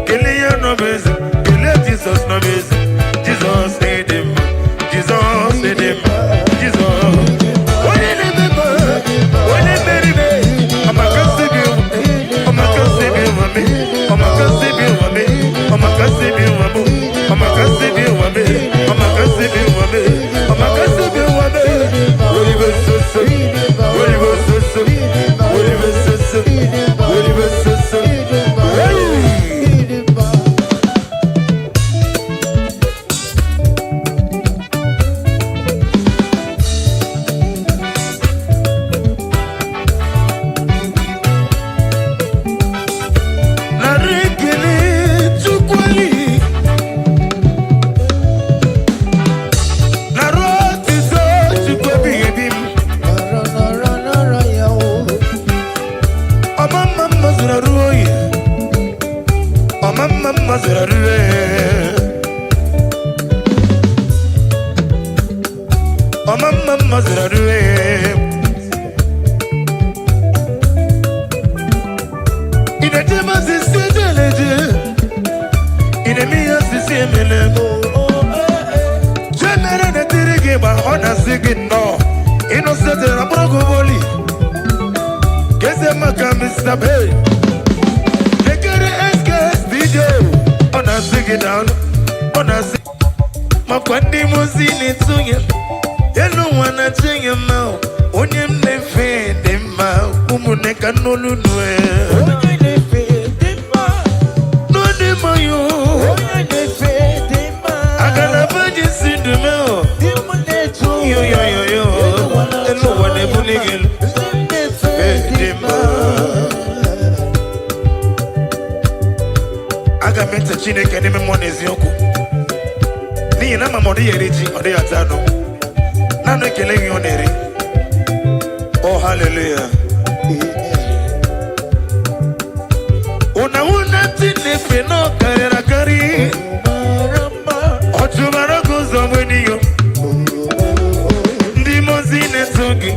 Kelia no busy, Kelia Jesus no busy. Jesus made him, Jesus made him, Jesus. When he remember, when he married me, I'm a conceiving woman, I'm a conceiving woman, I'm a conceiving woman, I'm a conceiving woman, I'm a conceiving woman, I'm a conceiving woman, I'm a conceiving woman. What he was so so, what he was so so, what he was so so, what he was so so. Oh, hallelujah. Una tine no carrera cari. Ocho maracuzo buenillo. Dimosine sugi.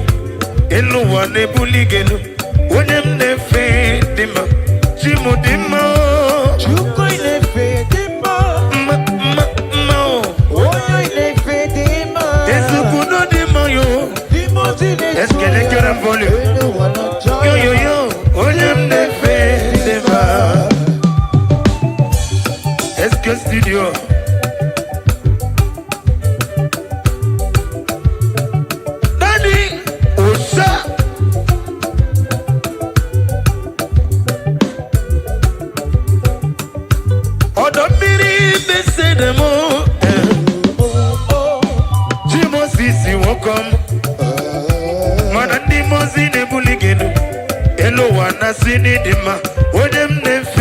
Elu wane buligelu. Unem ne fe dima. Chimu dima. Chuko ile fe dima. Oyo ile fe dima. Esukuno dima yo. Est-ce qu'elle est que l'envolée? Yo yo yo, on aime les faits des bas. Est-ce que studio? Dani, Osa. Odomiri bese de mo. Jimo sisi wokom. Manandi mozine buligenu. Elo wana sini dima. Onem nefe.